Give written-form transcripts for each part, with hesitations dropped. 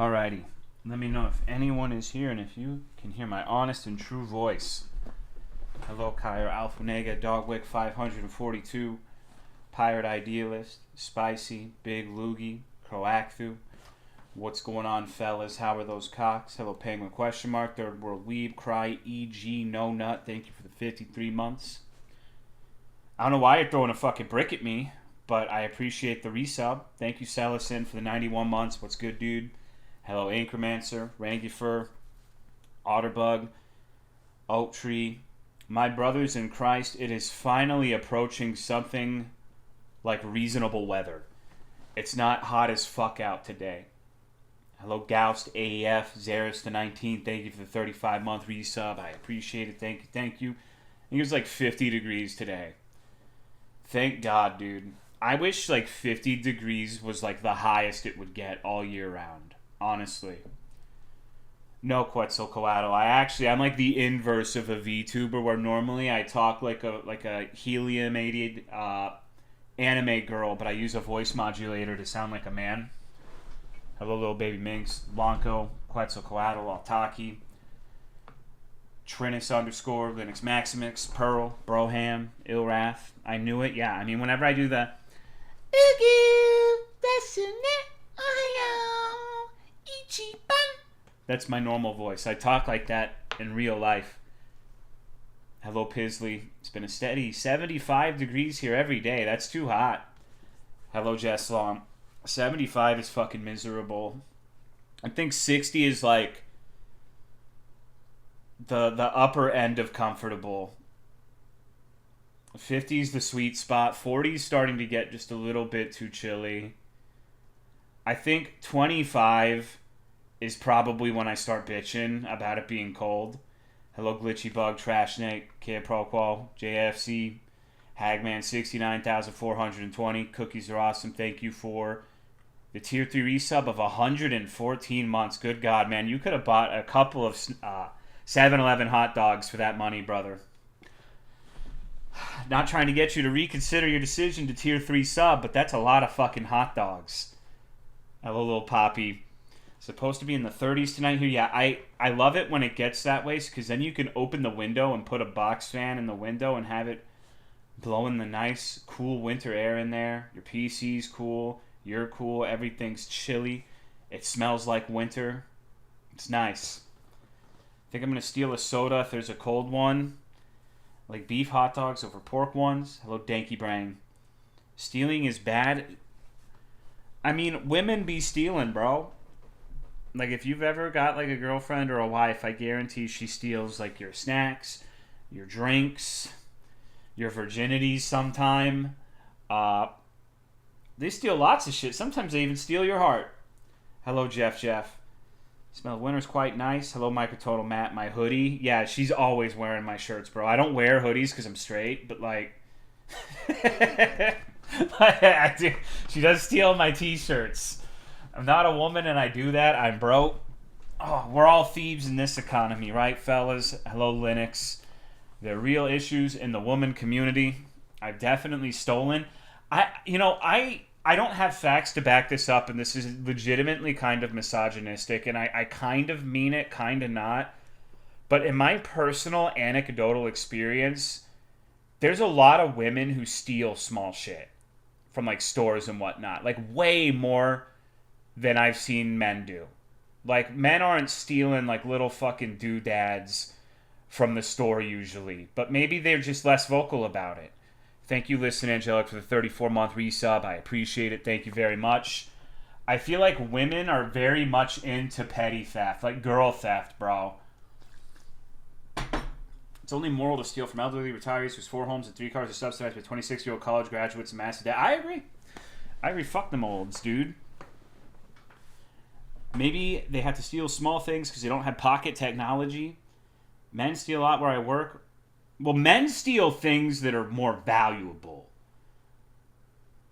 Alrighty. Let me know if anyone is here and if you can hear my honest and true voice. Hello, Kyra, Alpha Nega, Dogwick 542, Pirate Idealist, Spicy, Big Loogie, Croacthu. What's going on, fellas? How are those cocks? Hello, Penguin question mark, Third World Weeb, Cry, EG, No Nut. Thank you for the 53 months. I don't know why you're throwing a fucking brick at me, but I appreciate the resub. Thank you, Salison, for the 91 months. What's good, dude? Hello, Anchormancer, Rangifer, Otterbug, Oak Tree. My brothers in Christ, it is finally approaching something like reasonable weather. It's not hot as fuck out today. Hello, Goust, AEF, Zaris the 19th. Thank you for the 35-month resub. I appreciate it. Thank you, thank you. I think it was like 50 degrees today. Thank God, dude. I wish like 50 degrees was like the highest it would get all year round. Honestly. No, Quetzalcoatl. I'm like the inverse of a VTuber, where normally I talk like a helium-aided anime girl, but I use a voice modulator to sound like a man. Hello, little baby minx, Blanco, Quetzalcoatl, Altaki, Trinus _ Linux Maximus, Pearl, Broham, Ilrath. I knew it. Yeah, I mean, whenever I do the that's my normal voice. I talk like that in real life. Hello, Pisley. It's been a steady 75 degrees here every day. That's too hot. Hello, Jesslong. 75 is fucking miserable. I think 60 is like the upper end of comfortable. 50 is the sweet spot. 40 is starting to get just a little bit too chilly. I think 25 is probably when I start bitching about it being cold. Hello, Glitchy Bug, Trash Snake, Kid Proqual, JFC, Hagman 69,420. Cookies are awesome. Thank you for the tier 3 resub of 114 months. Good God, man. You could have bought a couple of 7-Eleven hot dogs for that money, brother. Not trying to get you to reconsider your decision to tier 3 sub, but that's a lot of fucking hot dogs. Hello, little Poppy. Supposed to be in the 30s tonight here. Yeah, I love it when it gets that way, because then you can open the window and put a box fan in the window and have it blowing the nice, cool winter air in there. Your PC's cool. You're cool. Everything's chilly. It smells like winter. It's nice. I think I'm going to steal a soda if there's a cold one. Like beef hot dogs over pork ones. Hello, Danky Brain. Stealing is bad. I mean, women be stealing, bro. Like, if you've ever got, like, a girlfriend or a wife, I guarantee she steals, like, your snacks, your drinks, your virginities sometime. They steal lots of shit. Sometimes they even steal your heart. Hello, Jeff. Smell of winter's quite nice. Hello, Micrototal Matt. My hoodie. Yeah, she's always wearing my shirts, bro. I don't wear hoodies because I'm straight, but, like... I do. She does steal my t-shirts. I'm not a woman and I do that. I'm broke. Oh, we're all thieves in this economy, right, fellas? Hello, Linux. There are real issues in the woman community. I've definitely stolen. I don't have facts to back this up, and this is legitimately kind of misogynistic, and I kind of mean it, kind of not. But in my personal anecdotal experience, there's a lot of women who steal small shit from, like, stores and whatnot. Like, way more than I've seen men do. Like, men aren't stealing, like, little fucking doodads from the store usually. But maybe they're just less vocal about it. Thank you, Listen Angelic, for the 34-month resub. I appreciate it. Thank you very much. I feel like women are very much into petty theft. Like, girl theft, bro. It's only moral to steal from elderly retirees whose 4 homes and 3 cars are subsidized by 26-year-old college graduates and massive debt. I agree. Fuck them olds, dude. Maybe they have to steal small things because they don't have pocket technology. Men steal a lot where I work. Well, men steal things that are more valuable,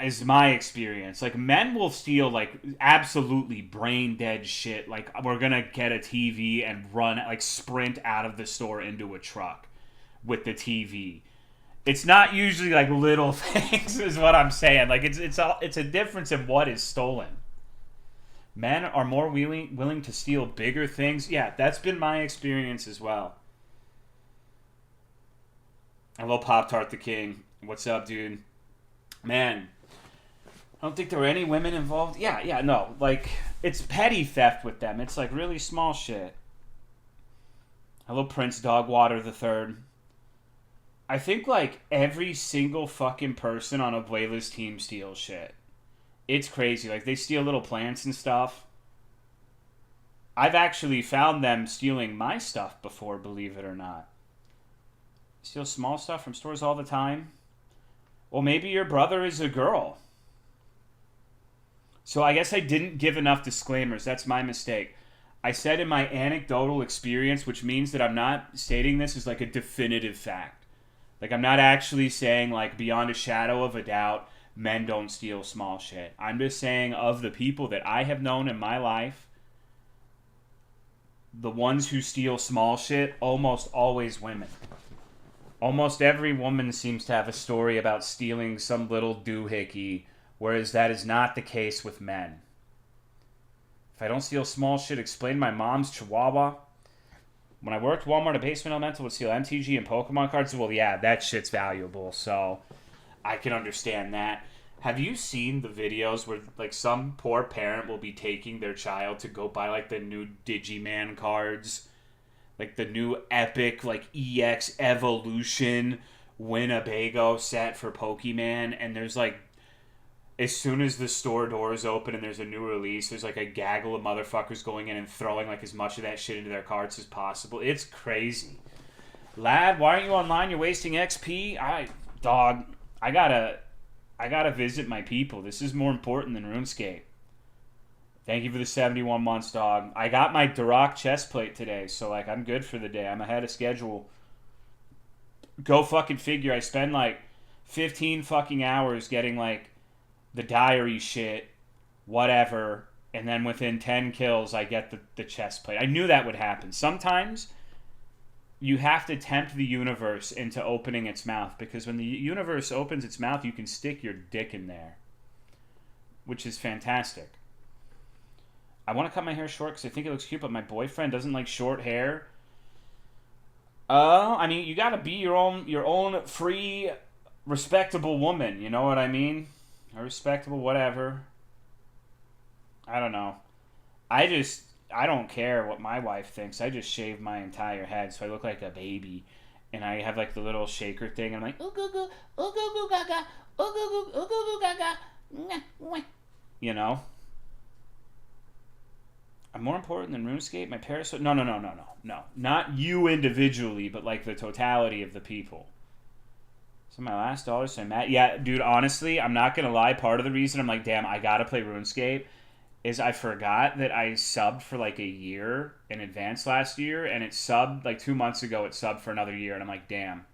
is my experience. Like, men will steal, like, absolutely brain-dead shit. Like, we're going to get a TV and run, like, sprint out of the store into a truck with the TV. It's not usually, like, little things is what I'm saying. Like, it's a difference in what is stolen. Men are more willing to steal bigger things. Yeah, that's been my experience as well. Hello, Pop-Tart the King. What's up, dude? Man, I don't think there were any women involved. Yeah, no. Like, it's petty theft with them. It's like really small shit. Hello, Prince Dogwater the Third. I think like every single fucking person on a Blayla's team steals shit. It's crazy. Like, they steal little plants and stuff. I've actually found them stealing my stuff before, believe it or not. Steal small stuff from stores all the time. Well, maybe your brother is a girl. So I guess I didn't give enough disclaimers. That's my mistake. I said in my anecdotal experience, which means that I'm not stating this as like a definitive fact. Like, I'm not actually saying, like, beyond a shadow of a doubt, men don't steal small shit. I'm just saying, of the people that I have known in my life, the ones who steal small shit, almost always women. Almost every woman seems to have a story about stealing some little doohickey, whereas that is not the case with men. If I don't steal small shit, explain my mom's chihuahua. When I worked Walmart, a basement elemental would steal MTG and Pokemon cards. Well, yeah, that shit's valuable, so I can understand that. Have you seen the videos where, like, some poor parent will be taking their child to go buy, like, the new Digiman cards? Like, the new epic, like, EX Evolution Winnebago set for Pokemon, and there's, like, as soon as the store doors open and there's a new release, there's, like, a gaggle of motherfuckers going in and throwing, like, as much of that shit into their carts as possible. It's crazy. Lad, why aren't you online? You're wasting XP? Dog, I gotta visit my people. This is more important than RuneScape. Thank you for the 71 months, dog. I got my Duroc chest plate today, so, like, I'm good for the day. I'm ahead of schedule. Go fucking figure. I spend, like, 15 fucking hours getting, like, the diary shit, whatever, and then within 10 kills, I get the chest plate. I knew that would happen. Sometimes you have to tempt the universe into opening its mouth, because when the universe opens its mouth, you can stick your dick in there, which is fantastic. I want to cut my hair short because I think it looks cute, but my boyfriend doesn't like short hair. I mean, you gotta be your own free, respectable woman. You know what I mean? A respectable whatever. I don't know. I don't care what my wife thinks. I just shave my entire head so I look like a baby. And I have like the little shaker thing. And I'm like, ooh goo goo, ooh goo goo gaga, ooh goo goo, ooh goo goo gaga. You know? I'm more important than RuneScape? My parents... No. Not you individually, but like the totality of the people. So my last dollar, so I'm at... Yeah, dude, honestly, I'm not going to lie. Part of the reason I'm like, damn, I got to play RuneScape is I forgot that I subbed for like a year in advance last year, and it subbed, like 2 months ago, it subbed for another year, and I'm like, damn,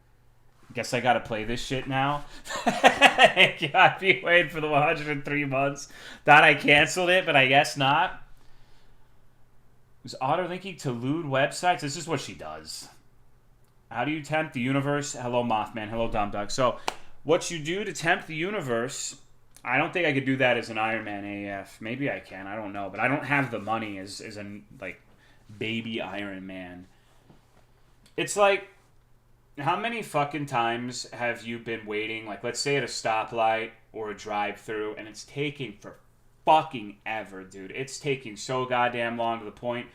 guess I got to play this shit now. I've been waiting for the 103 months. Thought I canceled it, but I guess not. Was auto-linking to lewd websites? This is what she does. How do you tempt the universe? Hello, Mothman. Hello, Dumb Duck. So, what you do to tempt the universe... I don't think I could do that as an Iron Man AF. Maybe I can. I don't know. But I don't have the money as a, like, baby Iron Man. It's like, how many fucking times have you been waiting, like, let's say at a stoplight or a drive-thru, and it's taking for fucking ever, dude. It's taking so goddamn long to the point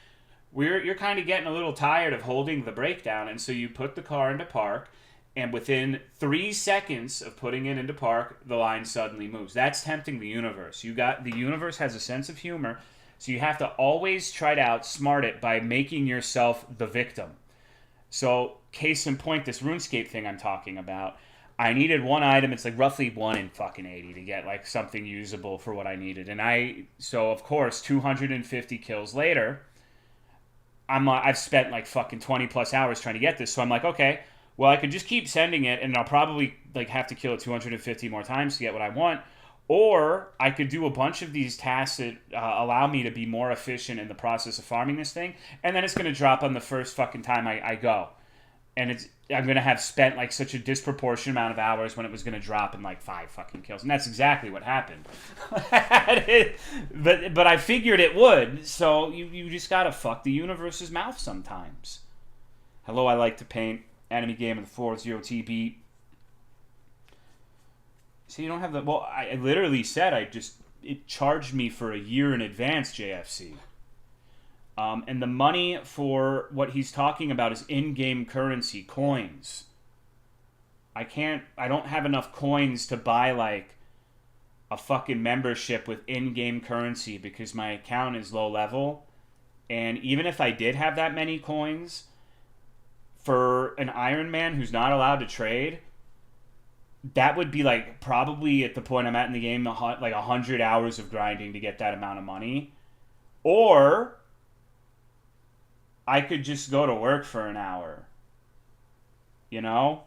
where you're kind of getting a little tired of holding the brake down, and so you put the car into park, and within 3 seconds of putting it into park, the line suddenly moves. That's tempting the universe. The universe has a sense of humor, so you have to always try to outsmart it by making yourself the victim. So, case in point, this RuneScape thing I'm talking about, I needed one item. It's like roughly 1 in fucking 80 to get like something usable for what I needed. And so of course, 250 kills later, I've spent like fucking 20 plus hours trying to get this. So I'm like, okay, well, I could just keep sending it, and I'll probably like have to kill it 250 more times to get what I want. Or I could do a bunch of these tasks that allow me to be more efficient in the process of farming this thing, and then it's going to drop on the first fucking time I go. and I'm gonna have spent like such a disproportionate amount of hours when it was gonna drop in like 5 fucking kills, and that's exactly what happened. but I figured it would. So you just gotta fuck the universe's mouth sometimes. Hello, I like to paint. Enemy game of the floor, 0T beat. So you don't have the... Well, I literally said it charged me for a year in advance, JFC. And the money for what he's talking about is in-game currency, coins. I don't have enough coins to buy, like, a fucking membership with in-game currency because my account is low level. And even if I did have that many coins, for an Iron Man who's not allowed to trade, that would be like probably at the point I'm at in the game, like 100 hours of grinding to get that amount of money. Or I could just go to work for an hour. You know?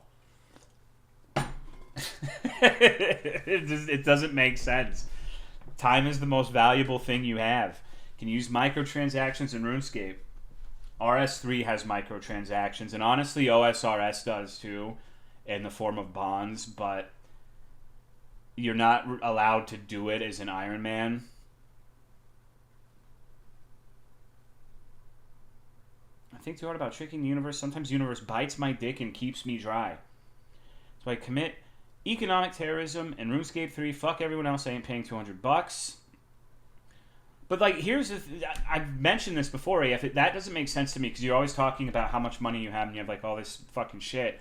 It doesn't make sense. Time is the most valuable thing you have. You can use microtransactions in RuneScape. RS3 has microtransactions, and honestly OSRS does too, in the form of bonds, but you're not allowed to do it as an Iron Man. I think too hard about tricking the universe. Sometimes the universe bites my dick and keeps me dry. So I commit economic terrorism and RuneScape 3. Fuck everyone else. I ain't paying $200. But like, here's the I've mentioned this before, AF. That doesn't make sense to me because you're always talking about how much money you have and you have like all this fucking shit.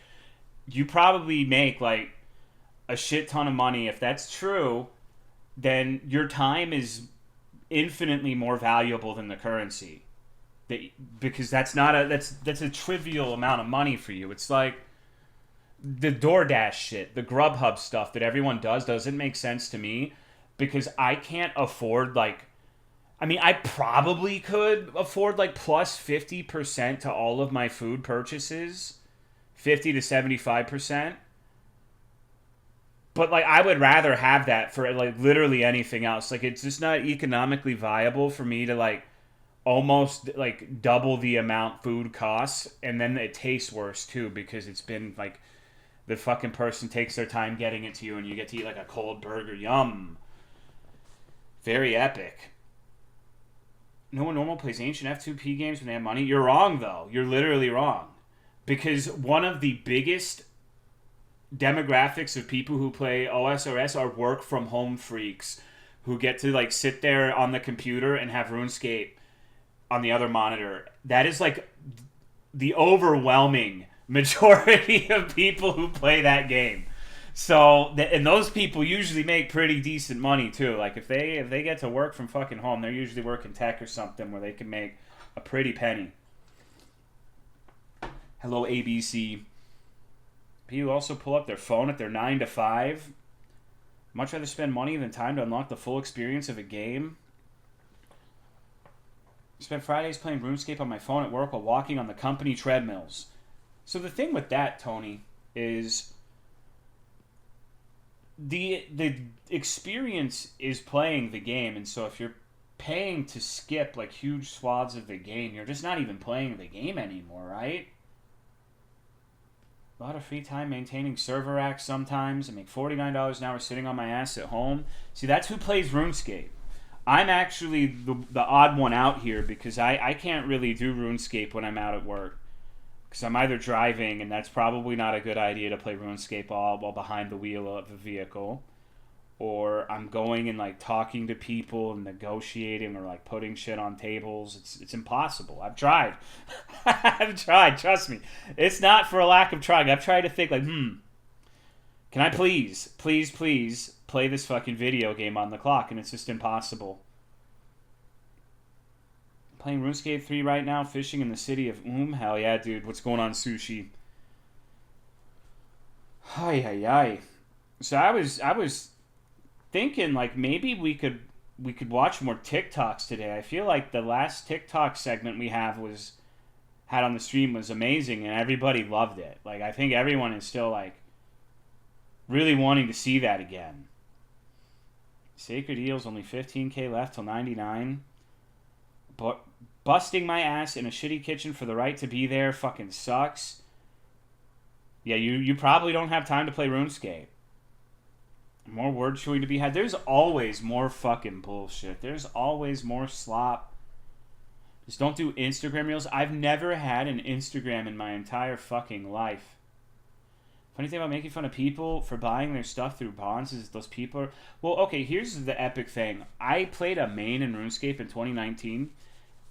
You probably make like a shit ton of money. If that's true, then your time is infinitely more valuable than the currency. Because that's a trivial amount of money for you. It's like the DoorDash shit, the Grubhub stuff that everyone doesn't make sense to me because I can't afford like... I mean, I probably could afford like plus 50% to all of my food purchases. 50 to 75%. But like, I would rather have that for like literally anything else. Like, it's just not economically viable for me to like almost like double the amount food costs. And then it tastes worse too because it's been like the fucking person takes their time getting it to you and you get to eat like a cold burger. Yum. Very epic. No one normal plays ancient F2P games when they have money. You're wrong, though. You're literally wrong. Because one of the biggest demographics of people who play OSRS are work-from-home freaks who get to like sit there on the computer and have RuneScape on the other monitor. That is like the overwhelming majority of people who play that game. So, and those people usually make pretty decent money too. Like if they get to work from fucking home, they're usually working tech or something where they can make a pretty penny. Hello, ABC. People also pull up their phone at their 9 to 5. Much rather spend money than time to unlock the full experience of a game. I spent Fridays playing RuneScape on my phone at work while walking on the company treadmills. So the thing with that, Tony, is... The experience is playing the game, and so if you're paying to skip like huge swaths of the game, you're just not even playing the game anymore, right? A lot of free time maintaining server racks sometimes. I make $49 an hour sitting on my ass at home. See, that's who plays RuneScape. I'm actually the odd one out here because I can't really do RuneScape when I'm out at work. Because I'm either driving, and that's probably not a good idea to play RuneScape while behind the wheel of a vehicle. Or I'm going and like talking to people and negotiating or like putting shit on tables. It's impossible. I've tried. I've tried, trust me. It's not for a lack of trying. I've tried to think like, can I please play this fucking video game on the clock? And it's just impossible. Playing RuneScape 3 right now, fishing in the city of Hell yeah, dude. What's going on, Sushi? Hi. So I was thinking like maybe we could watch more TikToks today. I feel like the last TikTok segment we had on the stream was amazing and everybody loved it. Like I think everyone is still like really wanting to see that again. Sacred Eels, only 15k left till 99. But busting my ass in a shitty kitchen for the right to be there fucking sucks. Yeah, you probably don't have time to play RuneScape. More word chewing to be had. There's always more fucking bullshit. There's always more slop. Just don't do Instagram reels. I've never had an Instagram in my entire fucking life. Funny thing about making fun of people for buying their stuff through bonds is those people are... Well, okay, here's the epic thing. I played a main in RuneScape in 2019,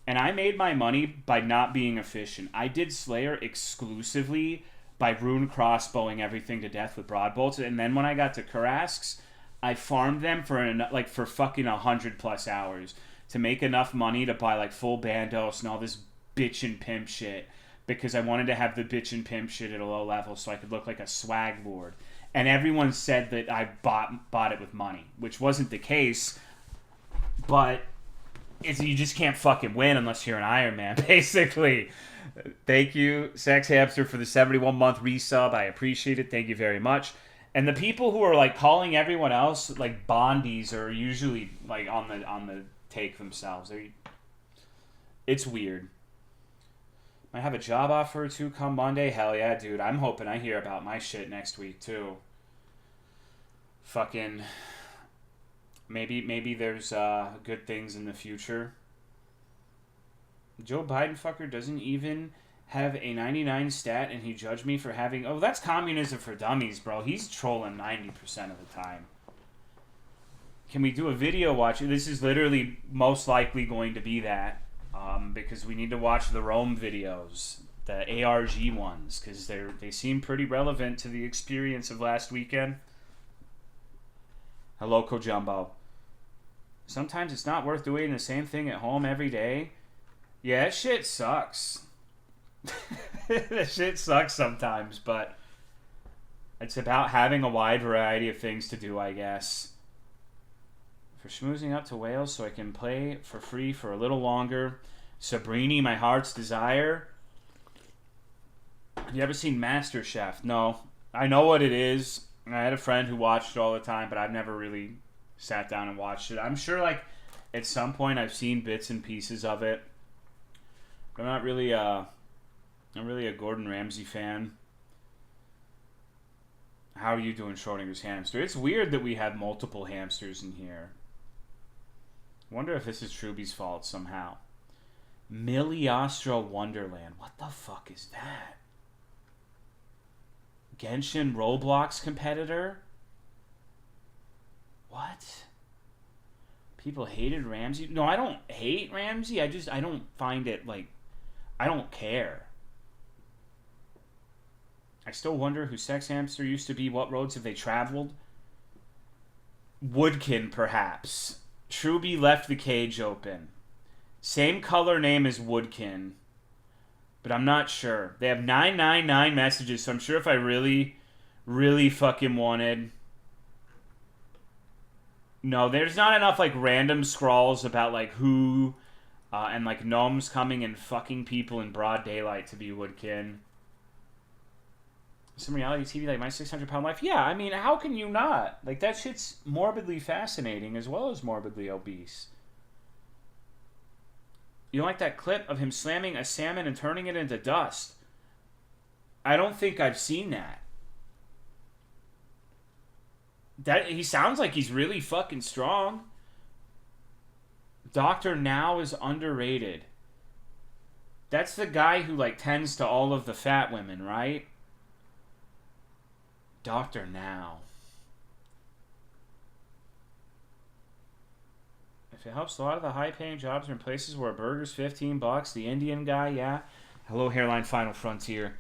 and I made my money by not being efficient. I did Slayer exclusively by rune crossbowing everything to death with broadbolts, and then when I got to Karasks, I farmed them for fucking 100+ hours to make enough money to buy like full bandos and all this bitch and pimp shit, because I wanted to have the bitch and pimp shit at a low level so I could look like a swag lord. And everyone said that I bought it with money, which wasn't the case, but you just can't fucking win unless you're an Iron Man, basically. Thank you, Sex Hamster, for the 71-month resub. I appreciate it. Thank you very much. And the people who are like calling everyone else like Bondies are usually like on the take themselves. It's weird. Might have a job offer or two come Monday. Hell yeah, dude. I'm hoping I hear about my shit next week too. Fucking maybe there's good things in the future. Joe Biden fucker doesn't even have a 99 stat and he judged me for having... Oh, that's communism for dummies, bro. He's trolling 90% of the time. Can we do a video watch? This is literally most likely going to be that. Because we need to watch the Rome videos. The ARG ones. Because they seem pretty relevant to the experience of last weekend. Hello, Kojumbo. Sometimes it's not worth doing the same thing at home every day. Yeah, that shit sucks. That shit sucks sometimes, but it's about having a wide variety of things to do, I guess. For schmoozing up to Wales so I can play for free for a little longer. Sabrini, my heart's desire. Have you ever seen MasterChef? No. I know what it is. I had a friend who watched it all the time, but I've never really sat down and watched it. I'm sure, like, at some point I've seen bits and pieces of it. I'm not really a Gordon Ramsay fan. How are you doing, Schrodinger's hamster? It's weird that we have multiple hamsters in here. Wonder if this is Truby's fault somehow. Miliostro Wonderland. What the fuck is that? Genshin Roblox competitor? What? People hated Ramsey? No, I don't hate Ramsey. I don't find it, like... I don't care. I still wonder who Sex Hamster used to be. What roads have they traveled? Woodkin, perhaps. Truby left the cage open. Same color name as Woodkin. But I'm not sure. They have 999 messages, so I'm sure if I really, really fucking wanted... No, there's not enough, like, random scrawls about, like, who... and, like, gnomes coming and fucking people in broad daylight to be Woodkin. Some reality TV, like My 600-Pound Life? Yeah, I mean, how can you not? Like, that shit's morbidly fascinating as well as morbidly obese. You don't like that clip of him slamming a salmon and turning it into dust? I don't think I've seen that. He sounds like he's really fucking strong. Dr. Now is underrated. That's the guy who, like, tends to all of the fat women, right? Dr. Now. If it helps, a lot of the high-paying jobs are in places where a burger's $15. The Indian guy, yeah. Hello, Hairline Final Frontier.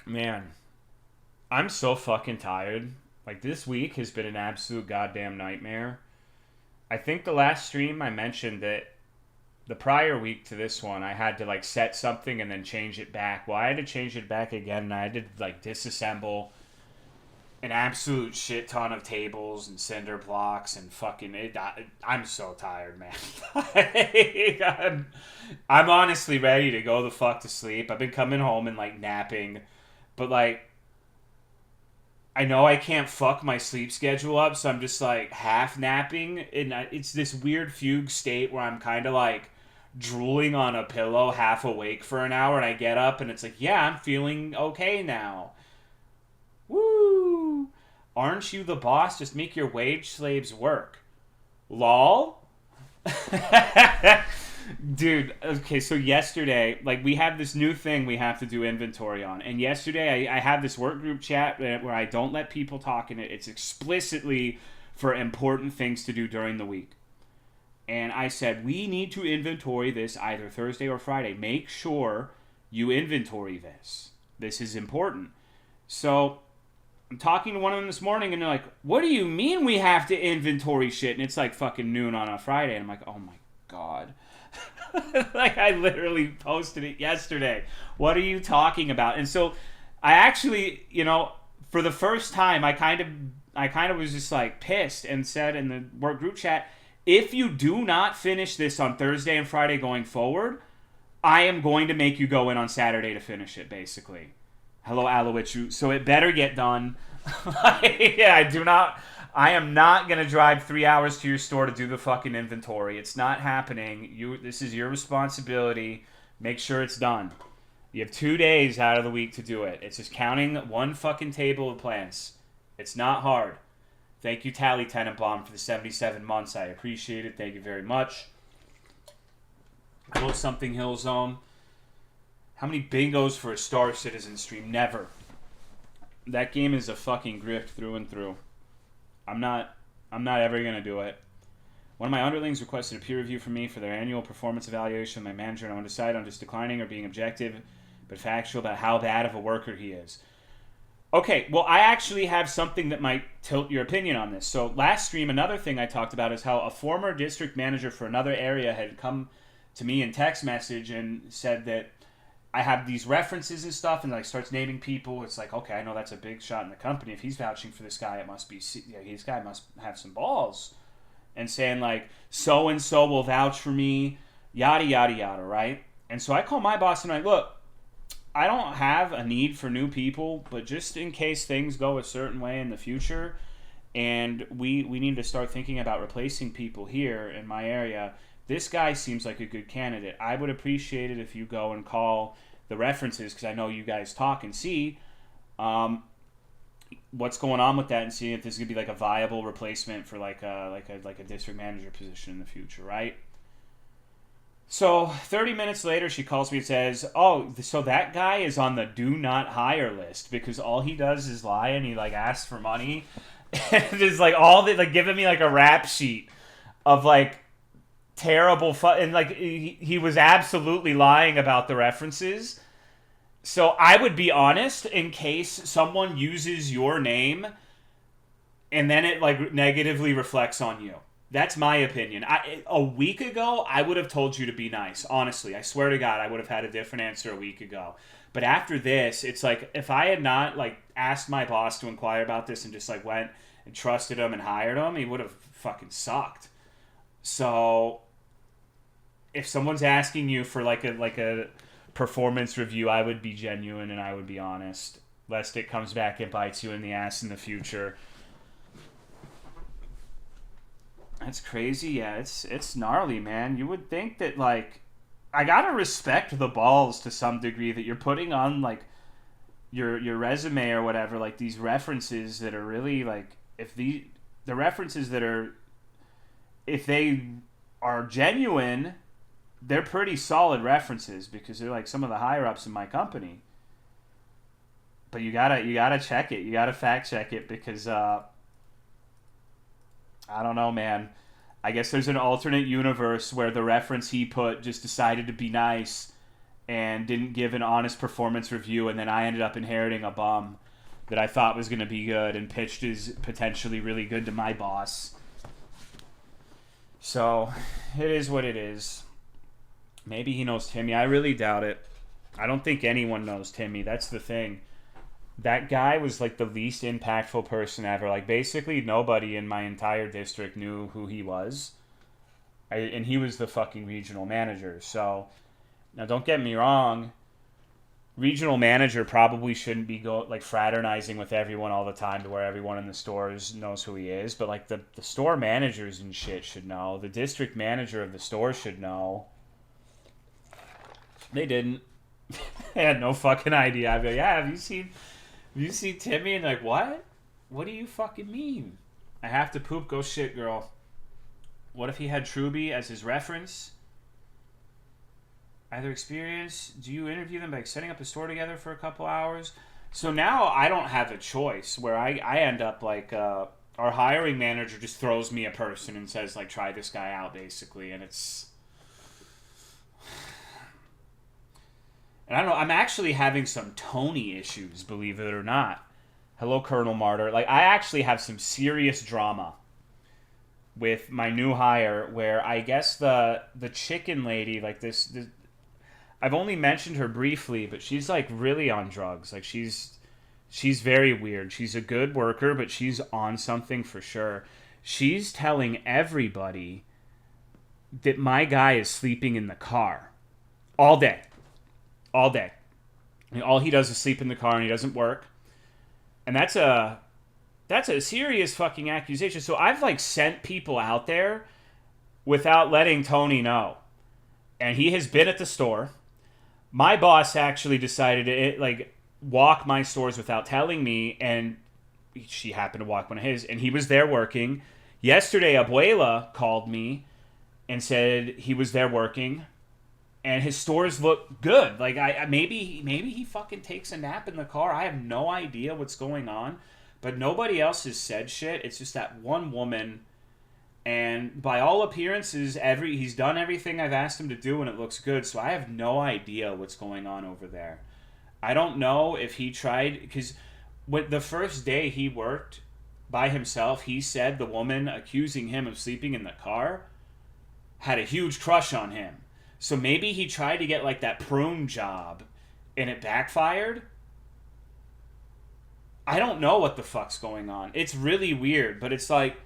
Man, I'm so fucking tired. Like, this week has been an absolute goddamn nightmare. I think the last stream I mentioned that the prior week to this one, I had to, like, set something and then change it back. Well, I had to change it back again, and I had to, like, disassemble an absolute shit ton of tables and cinder blocks and fucking... I'm so tired, man. I'm honestly ready to go the fuck to sleep. I've been coming home and, like, napping. But, like... I know I can't fuck my sleep schedule up, so I'm just, like, half napping. And it's this weird fugue state where I'm kind of, like, drooling on a pillow, half awake for an hour, and I get up and it's like, yeah, I'm feeling okay now. Woo! Aren't you the boss? Just make your wage slaves work. Lol? Dude, okay, so yesterday, like, we have this new thing we have to do inventory on. And yesterday, I have this work group chat where I don't let people talk in it. It's explicitly for important things to do during the week. And I said, we need to inventory this either Thursday or Friday. Make sure you inventory this. This is important. So I'm talking to one of them this morning, and they're like, what do you mean we have to inventory shit? And it's like fucking noon on a Friday. And I'm like, oh my God. Like, I literally posted it yesterday. What are you talking about? And so I actually, you know, for the first time, I kind of was just like pissed and said in the work group chat, if you do not finish this on Thursday and Friday going forward, I am going to make you go in on Saturday to finish it, basically. Hello, itchio. So it better get done. Yeah, I am not going to drive 3 hours to your store to do the fucking inventory. It's not happening. This is your responsibility. Make sure it's done. You have 2 days out of the week to do it. It's just counting one fucking table of plants. It's not hard. Thank you, Tally Tenenbaum, for the 77 months. I appreciate it. Thank you very much. Hello, Something Hill Zone. How many bingos for a Star Citizen stream? Never. That game is a fucking grift through and through. I'm not ever going to do it. One of my underlings requested a peer review from me for their annual performance evaluation. My manager and I want to decide on just declining or being objective but factual about how bad of a worker he is. Okay, well, I actually have something that might tilt your opinion on this. So last stream, another thing I talked about is how a former district manager for another area had come to me in text message and said that I have these references and stuff, and like starts naming people. It's like, okay, I know that's a big shot in the company. If he's vouching for this guy, it must be, this guy must have some balls. And saying like, so and so will vouch for me, yada yada yada, right? And so I call my boss and I'm like, look, I don't have a need for new people, but just in case things go a certain way in the future, and we need to start thinking about replacing people here in my area. This guy seems like a good candidate. I would appreciate it if you go and call the references, because I know you guys talk, and see what's going on with that, and see if this is gonna be like a viable replacement for like a district manager position in the future, right? So 30 minutes later, she calls me and says, "Oh, so that guy is on the do not hire list because all he does is lie and he like asks for money." And it's like all the like giving me like a rap sheet of like terrible and like he was absolutely lying about the references. So I would be honest in case someone uses your name and then it like negatively reflects on you. That's my opinion. A week ago, I would have told you to be nice. Honestly, I swear to God, I would have had a different answer a week ago. But after this, it's like if I had not like asked my boss to inquire about this and just like went and trusted him and hired him, he would have fucking sucked. So if someone's asking you for like a performance review, I would be genuine and I would be honest, lest it comes back and bites you in the ass in the future. That's crazy. Yeah, it's gnarly, man. You would think that like I gotta respect the balls to some degree that you're putting on like your resume or whatever, like these references that are really like if the references that are if they are genuine, they're pretty solid references because they're like some of the higher ups in my company. But you gotta check it. You gotta fact check it because I don't know, man. I guess there's an alternate universe where the reference he put just decided to be nice and didn't give an honest performance review, and then I ended up inheriting a bum that I thought was going to be good and pitched as potentially really good to my boss. So, it is what it is. Maybe he knows Timmy. I really doubt it. I don't think anyone knows Timmy. That's the thing. That guy was like the least impactful person ever. Like basically nobody in my entire district knew who he was. And he was the fucking regional manager. So now don't get me wrong. Regional manager probably shouldn't be fraternizing with everyone all the time to where everyone in the stores knows who he is. But like the store managers and shit should know. The district manager of the store should know. They didn't. They had no fucking idea. I'd be like, yeah, have you seen Timmy? And like, what? What do you fucking mean? I have to poop, go shit, girl. What if he had Truby as his reference? Either experience, do you interview them by setting up a store together for a couple hours? So now I don't have a choice where I end up like, our hiring manager just throws me a person and says, like, try this guy out, basically. And it's... And I don't know, I'm actually having some Tony issues, believe it or not. Hello, Colonel Martyr. Like, I actually have some serious drama with my new hire where I guess the chicken lady, like this I've only mentioned her briefly, but she's like really on drugs. Like she's very weird. She's a good worker, but she's on something for sure. She's telling everybody that my guy is sleeping in the car all day. All day. And all he does is sleep in the car and he doesn't work. And that's a serious fucking accusation. So I've like sent people out there without letting Tony know. And he has been at the store. My boss actually decided to like walk my stores without telling me, and she happened to walk one of his, and he was there working. Yesterday, Abuela called me and said he was there working. And his stores look good. Like maybe he fucking takes a nap in the car. I have no idea what's going on, but nobody else has said shit. It's just that one woman, and by all appearances, he's done everything I've asked him to do, and it looks good. So I have no idea what's going on over there. I don't know if he tried, because when the first day he worked by himself, he said the woman accusing him of sleeping in the car had a huge crush on him. So maybe he tried to get like that prune job and it backfired. I don't know what the fuck's going on. It's really weird, but it's like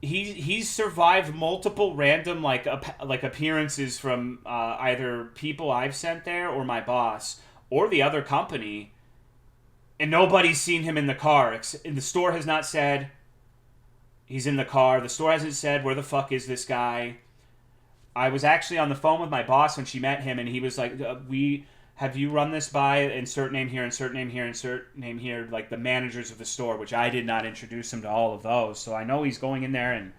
he's survived multiple random like appearances from either people I've sent there or my boss or the other company, and nobody's seen him in the car. The store has not said he's in the car. The store hasn't said where the fuck is this guy. I was actually on the phone with my boss when she met him, and he was like, have you run this by insert name here, insert name here, insert name here, like the managers of the store, which I did not introduce him to all of those. So I know he's going in there and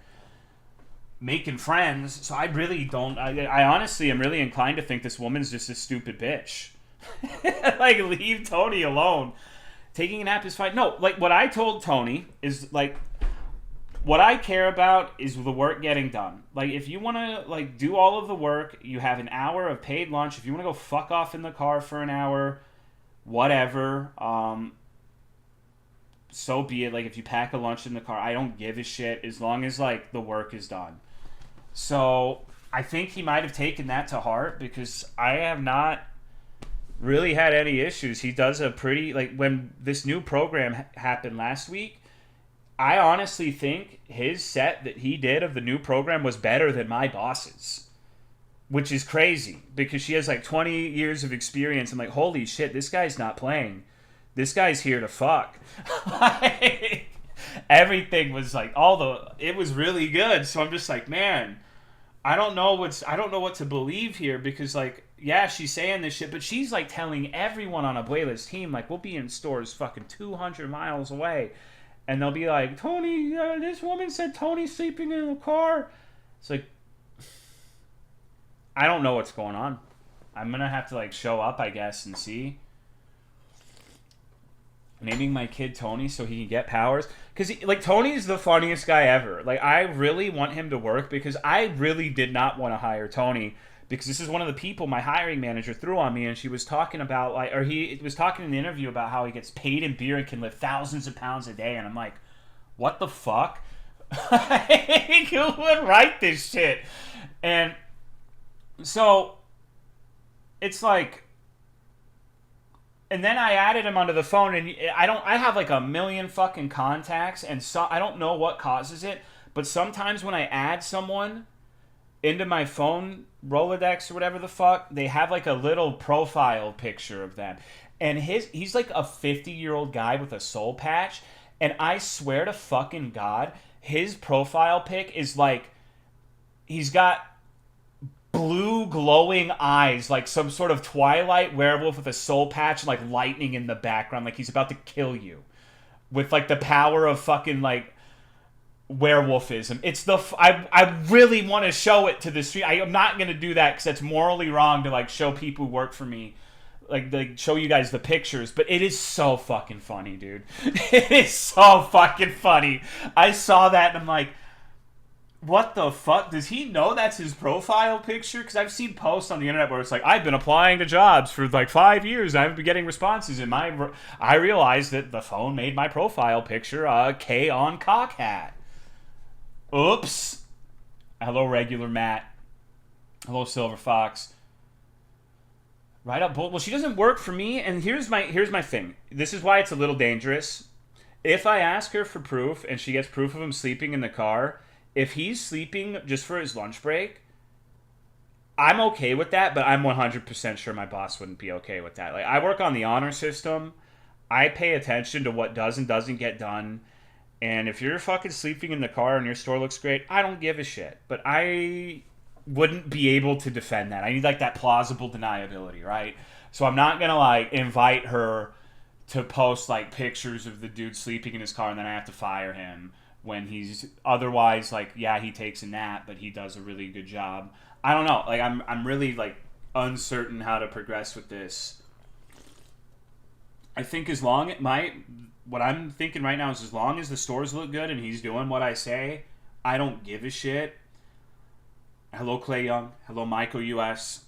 making friends. So I really don't, I honestly am really inclined to think this woman's just a stupid bitch. Like, leave Tony alone. Taking a nap is fine. No, like what I told Tony is like, what I care about is the work getting done. Like, if you want to, like, do all of the work, you have an hour of paid lunch. If you want to go fuck off in the car for an hour, whatever, so be it. Like, if you pack a lunch in the car, I don't give a shit as long as, like, the work is done. So, I think he might have taken that to heart because I have not really had any issues. He does a pretty, like, when this new program happened last week, I honestly think his set that he did of the new program was better than my boss's, which is crazy because she has like 20 years of experience. I'm like, holy shit, this guy's not playing. This guy's here to fuck. Everything was like it was really good. So I'm just like, man, I don't know what to believe here because like, yeah, she's saying this shit, but she's like telling everyone on Abuela's team, like, we'll be in stores fucking 200 miles away. And they'll be like, Tony, this woman said Tony's sleeping in the car. It's like, I don't know what's going on. I'm going to have to, like, show up, I guess, and see. Naming my kid Tony so he can get powers. Because, like, Tony's the funniest guy ever. Like, I really want him to work because I really did not want to hire Tony. Because this is one of the people my hiring manager threw on me, and she was talking about, like, or he was talking in the interview about how he gets paid in beer and can lift thousands of pounds a day, and I'm like, what the fuck? Who would write this shit? And so it's like, and then I added him onto the phone, and I have like a million fucking contacts, and so I don't know what causes it, but sometimes when I add someone into my phone Rolodex or whatever the fuck, they have like a little profile picture of them. And he's like a 50-year-old guy with a soul patch. And I swear to fucking God, his profile pic is like, he's got blue glowing eyes, like some sort of Twilight werewolf with a soul patch and like lightning in the background, like he's about to kill you with like the power of fucking like werewolfism. It's the I really want to show it to the street. I am not gonna do that because that's morally wrong to like show people who work for me, like show you guys the pictures. But it is so fucking funny, dude. It is so fucking funny. I saw that and I'm like, what the fuck? Does he know that's his profile picture? Because I've seen posts on the internet where it's like, I've been applying to jobs for like 5 years and I haven't been getting responses. And I realized that the phone made my profile picture a K on cock hat. Oops. Hello, regular Matt. Hello, Silver Fox. Right up. Well, she doesn't work for me. And here's my thing. This is why it's a little dangerous. If I ask her for proof and she gets proof of him sleeping in the car, if he's sleeping just for his lunch break, I'm okay with that, but I'm 100% sure my boss wouldn't be okay with that. Like, I work on the honor system. I pay attention to what does and doesn't get done. And if you're fucking sleeping in the car and your store looks great, I don't give a shit. But I wouldn't be able to defend that. I need, like, that plausible deniability, right? So I'm not going to, like, invite her to post, like, pictures of the dude sleeping in his car and then I have to fire him when he's otherwise, like, yeah, he takes a nap, but he does a really good job. I don't know. Like, I'm really, like, uncertain how to progress with this. I think what I'm thinking right now is as long as the stores look good and he's doing what I say, I don't give a shit. Hello, Clay Young. Hello, Michael US.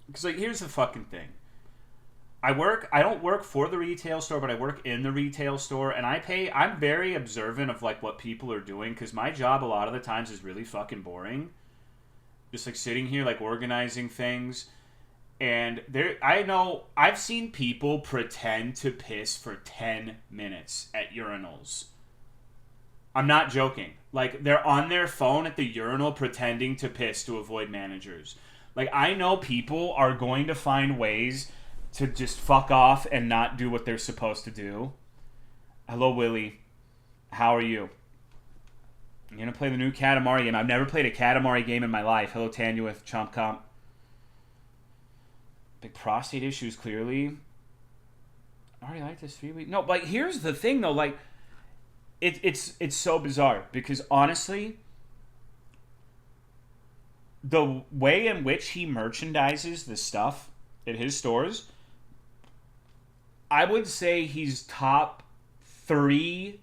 Because, like, here's the fucking thing. I don't work for the retail store, but I work in the retail store, and I'm very observant of, like, what people are doing, because my job a lot of the times is really fucking boring. Just, like, sitting here, like, organizing things. And I've seen people pretend to piss for 10 minutes at urinals. I'm not joking. Like, they're on their phone at the urinal pretending to piss to avoid managers. Like, I know people are going to find ways to just fuck off and not do what they're supposed to do. Hello, Willie. How are you? I'm going to play the new Katamari game. I've never played a Katamari game in my life. Hello, Tanya with Chomp Comp. Big prostate issues, clearly. I already like this 3 week. No, but here's the thing, though. Like, it's so bizarre. Because, honestly, the way in which he merchandises the stuff at his stores, I would say he's top 3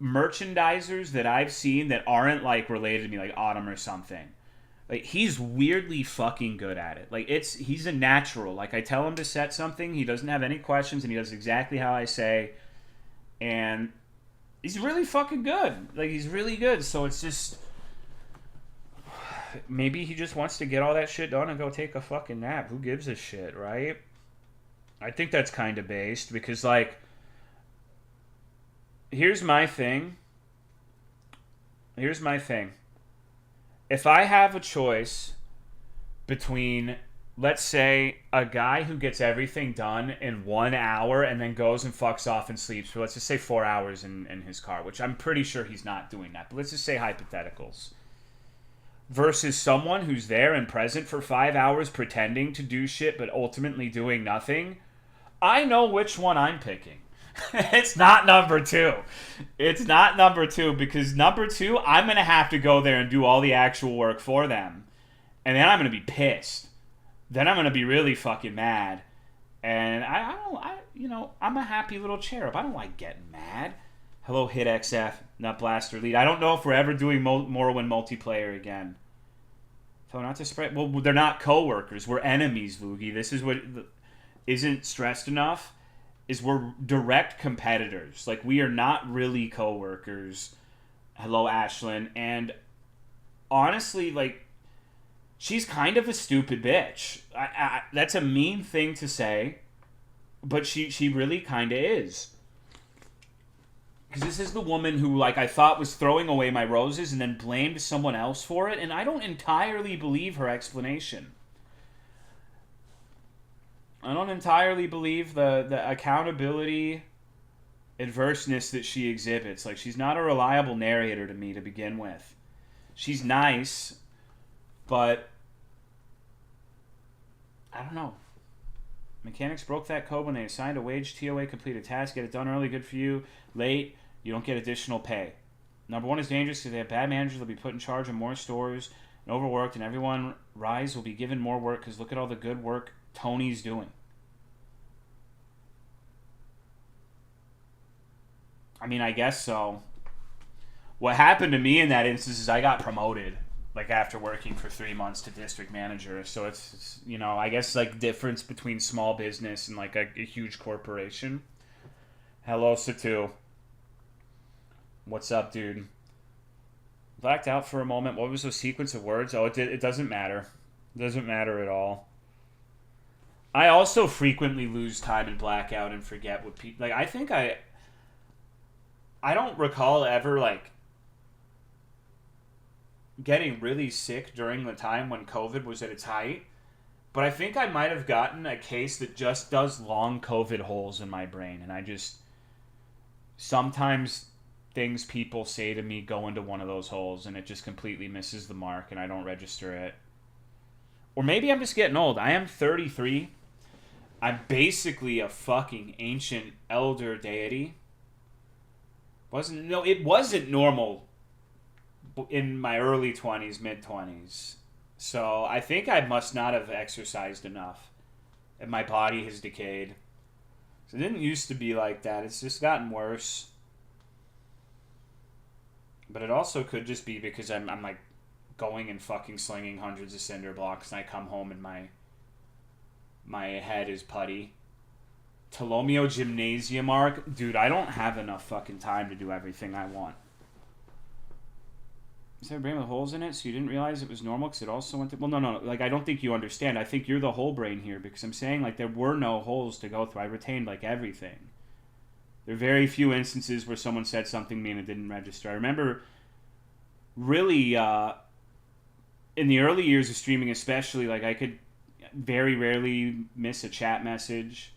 merchandisers that I've seen that aren't, like, related to me, like Autumn or something. Like, he's weirdly fucking good at it. Like, he's a natural. Like, I tell him to set something, he doesn't have any questions, and he does exactly how I say. And he's really fucking good. Like, he's really good. So it's just, maybe he just wants to get all that shit done and go take a fucking nap. Who gives a shit, right? I think that's kind of based because, like, here's my thing. If I have a choice between, let's say, a guy who gets everything done in 1 hour and then goes and fucks off and sleeps for, let's just say, 4 hours in his car, which I'm pretty sure he's not doing that, but let's just say hypotheticals, versus someone who's there and present for 5 hours pretending to do shit but ultimately doing nothing, I know which one I'm picking. It's not number 2. It's not number 2 because number 2, I'm going to have to go there and do all the actual work for them. And then I'm going to be pissed. Then I'm going to be really fucking mad. And I'm a happy little cherub. I don't like getting mad. Hello, Hit XF, Nut Blaster Lead. I don't know if we're ever doing Morrowind multiplayer again. So not to spread. Well, they're not coworkers. We're enemies, Loogie. This is what isn't stressed enough. Is we're direct competitors. Like, we are not really coworkers. Hello, Ashlyn. And honestly, like, she's kind of a stupid bitch. That's a mean thing to say, but she really kind of is. Because this is the woman who, like, I thought was throwing away my roses and then blamed someone else for it, and I don't entirely believe her explanation. I don't entirely believe the accountability adverseness that she exhibits. Like, she's not a reliable narrator to me to begin with. She's nice, but I don't know. Mechanics broke that code when they assigned a wage TOA complete a task. Get it done early, good for you. Late, you don't get additional pay. Number one is dangerous because they have bad managers. They'll be put in charge of more stores and overworked, and everyone rise will be given more work because look at all the good work Tony's doing. I mean, I guess so. What happened to me in that instance is I got promoted, like after working for 3 months, to district manager. So it's you know, I guess like difference between small business and like a huge corporation. Hello, Satu. What's up, dude? Blacked out for a moment. What was the sequence of words? Oh, it doesn't matter. It doesn't matter at all. I also frequently lose time and black out and forget what people... Like, I think I don't recall ever, like, getting really sick during the time when COVID was at its height. But I think I might have gotten a case that just does long COVID holes in my brain. And I just... Sometimes things people say to me go into one of those holes and it just completely misses the mark and I don't register it. Or maybe I'm just getting old. I am 33. I'm basically a fucking ancient elder deity. It wasn't normal in my early 20s, mid-20s. So I think I must not have exercised enough. And my body has decayed. So it didn't used to be like that. It's just gotten worse. But it also could just be because I'm like going and fucking slinging hundreds of cinder blocks and I come home and my head is putty. Tolomeo Gymnasium arc? Dude, I don't have enough fucking time to do everything I want. Is there a brain with holes in it so you didn't realize it was normal because it also went to... Well, no. Like, I don't think you understand. I think you're the whole brain here because I'm saying, like, there were no holes to go through. I retained, like, everything. There are very few instances where someone said something to me and it didn't register. I remember really in the early years of streaming especially, like I could very rarely miss a chat message.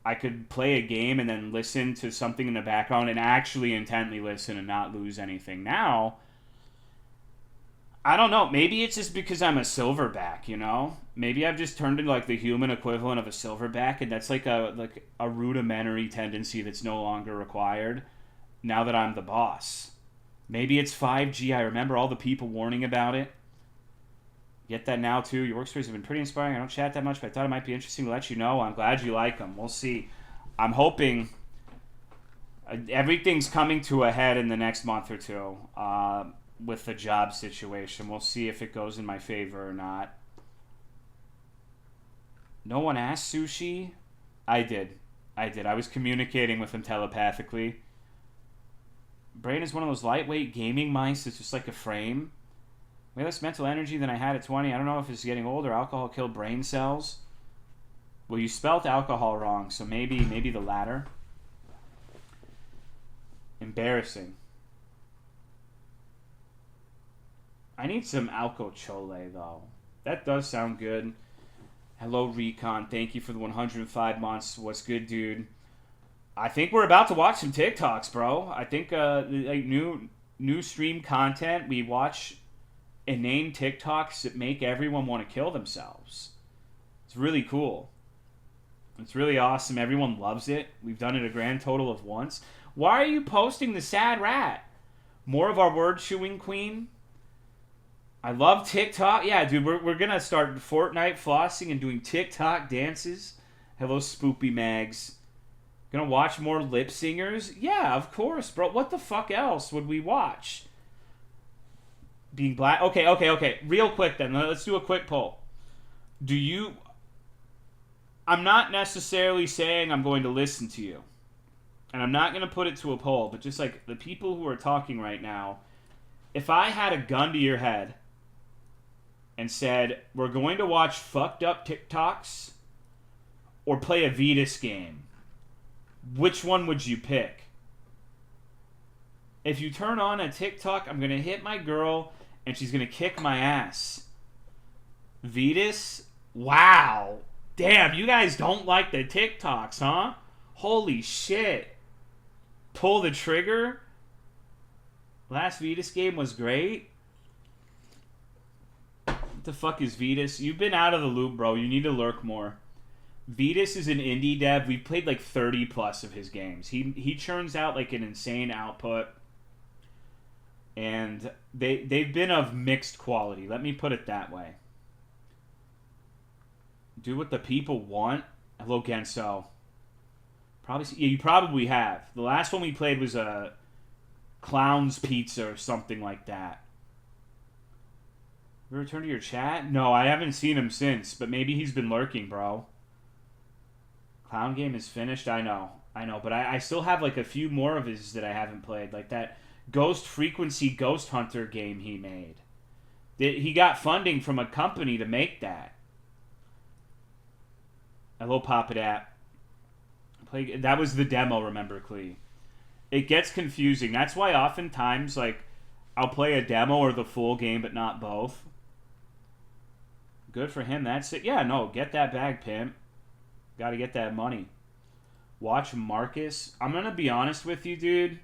I could play a game and then listen to something in the background and actually intently listen and not lose anything. Now, I don't know. Maybe it's just because I'm a silverback, you know? Maybe I've just turned into like the human equivalent of a silverback, and that's like a rudimentary tendency that's no longer required now that I'm the boss. Maybe it's 5G. I remember all the people warning about it. Get that now too. Your work stories have been pretty inspiring. I don't chat that much, but I thought it might be interesting to let you know. I'm glad you like them. We'll see. I'm hoping everything's coming to a head in the next month or two. With the job situation. We'll see if it goes in my favor or not. No one asked Sushi? I did. I was communicating with him telepathically. Brain is one of those lightweight gaming mice. It's just like a frame. Way less mental energy than I had at 20. I don't know if it's getting old or alcohol killed brain cells. Well, you spelt alcohol wrong, so maybe the latter. Embarrassing. I need some Alco Chole, though. That does sound good. Hello, Recon. Thank you for the 105 months. What's good, dude? I think we're about to watch some TikToks, bro. I think like new stream content. We watch inane TikToks that make everyone want to kill themselves. It's really cool. It's really awesome. Everyone loves it. We've done it a grand total of once. Why are you posting the sad rat? More of our word chewing queen? I love TikTok. Yeah, dude, we're going to start Fortnite flossing and doing TikTok dances. Hello, Spoopy Mags. Gonna watch more lip singers? Yeah, of course, bro. What the fuck else would we watch? Being black? Okay. Real quick then. Let's do a quick poll. I'm not necessarily saying I'm going to listen to you. And I'm not going to put it to a poll, but just like the people who are talking right now, if I had a gun to your head and said, we're going to watch fucked up TikToks or play a Vetus game, which one would you pick? If you turn on a TikTok, I'm going to hit my girl and she's going to kick my ass. Vetus? Wow. Damn, you guys don't like the TikToks, huh? Holy shit. Pull the trigger? Last Vetus game was great. the fuck is Vetus? You've been out of the loop, bro. You need to lurk more. Vetus is an indie dev. We've played like 30 plus of his games. He churns out like an insane output. And they've been of mixed quality. Let me put it that way. Do what the people want. Hello, Genso. You probably have. The last one we played was a Clown's Pizza or something like that. You return to your chat? No, I haven't seen him since, but maybe he's been lurking, bro. Clown Game is finished? I know, but I still have like a few more of his that I haven't played, like that Ghost Frequency Ghost Hunter game he made. He got funding from a company to make that. Hello, Papadat. That was the demo, remember, Clee. It gets confusing. That's why oftentimes, like, I'll play a demo or the full game, but not both. Good for him. That's it. Yeah, no, get that bag, pimp. Got to get that money. Watch Marcus. I'm going to be honest with you, dude.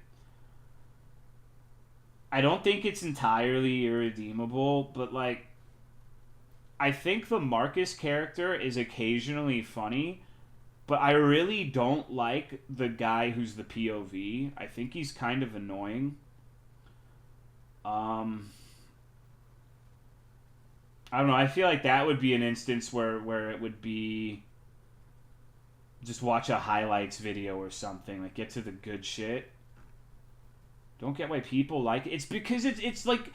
I don't think it's entirely irredeemable, but, like, I think the Marcus character is occasionally funny, but I really don't like the guy who's the POV. I think he's kind of annoying. I don't know. I feel like that would be an instance where it would be just watch a highlights video or something. Like, get to the good shit. Don't get why people like it. It's because it's like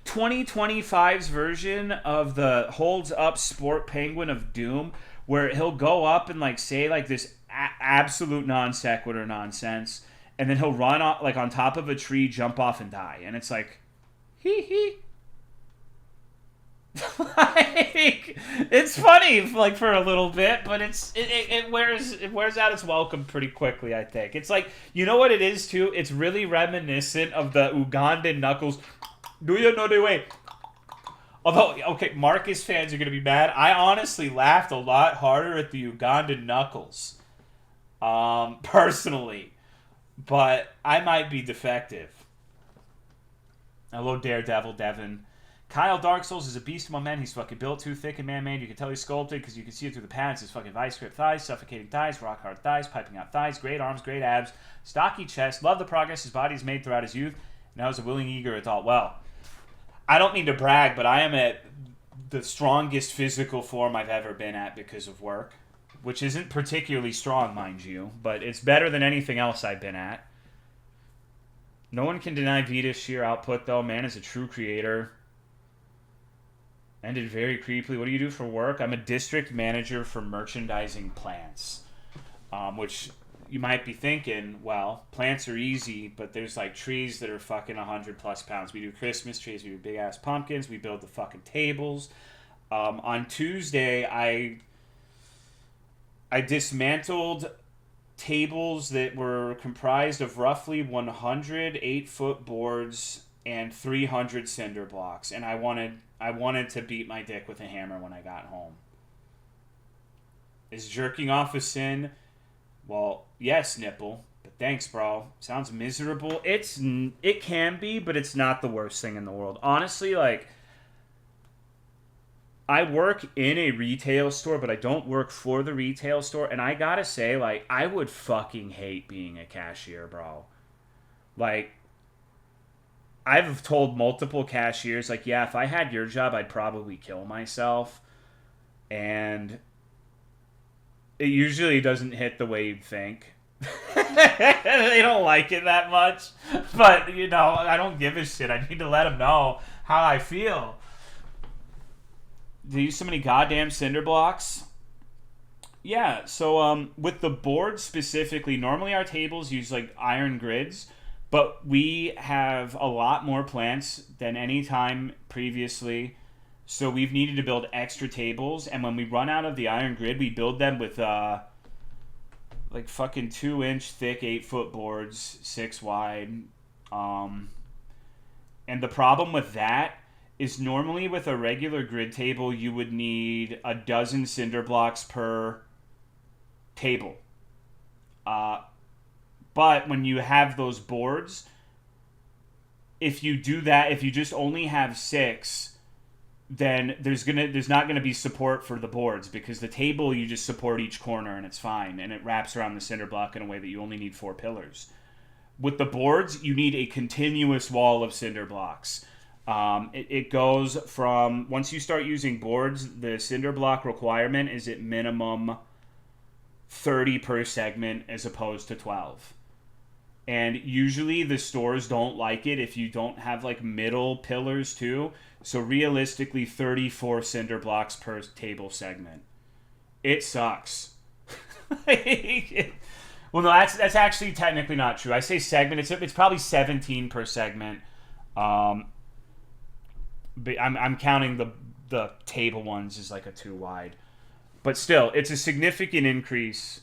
2025's version of the holds up Sport Penguin of Doom, where he'll go up and like say like this absolute non sequitur nonsense, and then he'll run like on top of a tree, jump off, and die. And it's like, hee hee. Like, it's funny like for a little bit, but it wears out its welcome pretty quickly, I think. It's like, you know what it is too? It's really reminiscent of the Ugandan Knuckles. Do you know the way? Although, okay, Marcus fans are going to be mad. I honestly laughed a lot harder at the Ugandan Knuckles. Personally. But I might be defective. Hello, Daredevil Devin. Kyle Dark Souls is a beast among men. He's fucking built too thick and man-made. You can tell he's sculpted because you can see it through the pads. His fucking vice grip thighs, suffocating thighs, rock-hard thighs, piping out thighs, great arms, great abs, stocky chest. Love the progress his body's made throughout his youth. Now he's a willing, eager adult. Well, I don't mean to brag, but I am at the strongest physical form I've ever been at because of work, which isn't particularly strong, mind you, but it's better than anything else I've been at. No one can deny Vita's sheer output, though. Man is a true creator. Ended very creepily. What do you do for work? I'm a district manager for merchandising plants, which you might be thinking, well, plants are easy, but there's like trees that are fucking 100 plus pounds. We do Christmas trees, we do big ass pumpkins, we build the fucking tables. On Tuesday, I dismantled tables that were comprised of roughly 100 8-foot boards and 300 cinder blocks, and I wanted to beat my dick with a hammer when I got home. Is jerking off a sin? Well, yes, nipple. But thanks, bro. Sounds miserable. It can be, but it's not the worst thing in the world. Honestly, like, I work in a retail store, but I don't work for the retail store. And I gotta say, like, I would fucking hate being a cashier, bro. Like, I've told multiple cashiers, like, yeah, if I had your job, I'd probably kill myself. And it usually doesn't hit the way you'd think. They don't like it that much. But, you know, I don't give a shit. I need to let them know how I feel. Do you use so many goddamn cinder blocks? Yeah, so with the board specifically, normally our tables use, like, iron grids. But we have a lot more plants than any time previously. So we've needed to build extra tables. And when we run out of the iron grid, we build them with like fucking 2-inch thick 8-foot boards, 6 wide. And the problem with that is normally with a regular grid table, you would need a dozen cinder blocks per table. But when you have those boards, if you do that, if you just only have 6, then there's not gonna be support for the boards, because the table you just support each corner and it's fine, and it wraps around the cinder block in a way that you only need 4 pillars. With the boards, you need a continuous wall of cinder blocks. It goes from, once you start using boards, the cinder block requirement is at minimum 30 per segment as opposed to 12. And usually the stores don't like it if you don't have like middle pillars too. So realistically, 34 cinder blocks per table segment. It sucks. Well, no, that's actually technically not true. I say segment. It's probably 17 per segment. But I'm counting the table ones as like a 2 wide. But still, it's a significant increase.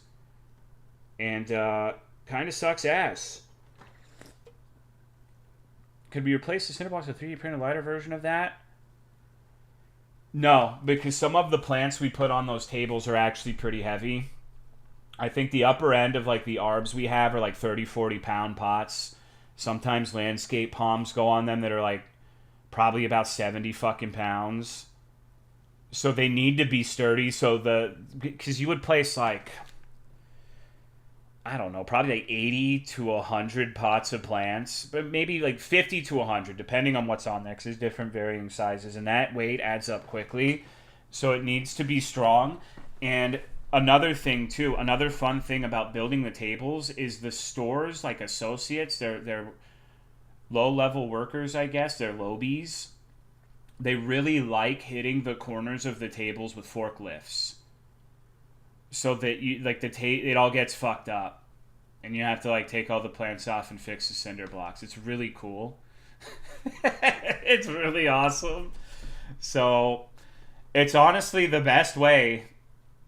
And kind of sucks ass. Could we replace the cinder blocks with a 3D printed lighter version of that? No, because some of the plants we put on those tables are actually pretty heavy. I think the upper end of like the arbs we have are like 30, 40 pound pots. Sometimes landscape palms go on them that are like probably about 70 fucking pounds. So they need to be sturdy. So because you would place like, I don't know, probably like 80 to 100 pots of plants, but maybe like 50 to 100, depending on what's on there, because there's different varying sizes, and that weight adds up quickly. So it needs to be strong. And another thing too, another fun thing about building the tables is the stores, like associates, they're low-level workers, I guess, they're lobies. They really like hitting the corners of the tables with forklifts, so that you like it all gets fucked up, and you have to like take all the plants off and fix the cinder blocks. It's really cool. It's really awesome. So it's honestly the best way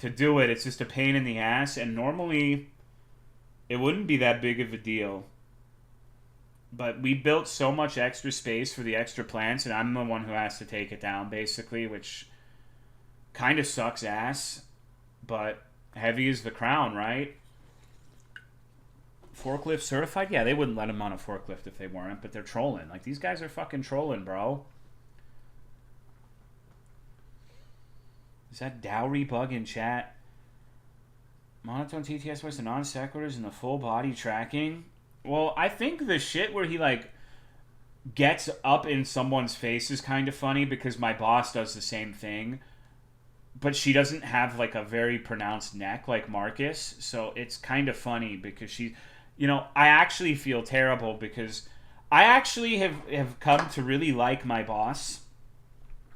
to do it. It's just a pain in the ass, and normally it wouldn't be that big of a deal. But we built so much extra space for the extra plants, and I'm the one who has to take it down, basically, which kind of sucks ass. But heavy is the crown, right? Forklift certified? Yeah, they wouldn't let them on a forklift if they weren't, but they're trolling. Like, these guys are fucking trolling, bro. Is that dowry bug in chat? Monotone TTS voice, the non sequiturs, and the full body tracking. Well, I think the shit where he, like, gets up in someone's face is kind of funny, because my boss does the same thing. But she doesn't have, like, a very pronounced neck like Marcus. So it's kind of funny because she... You know, I actually feel terrible because I actually have come to really like my boss.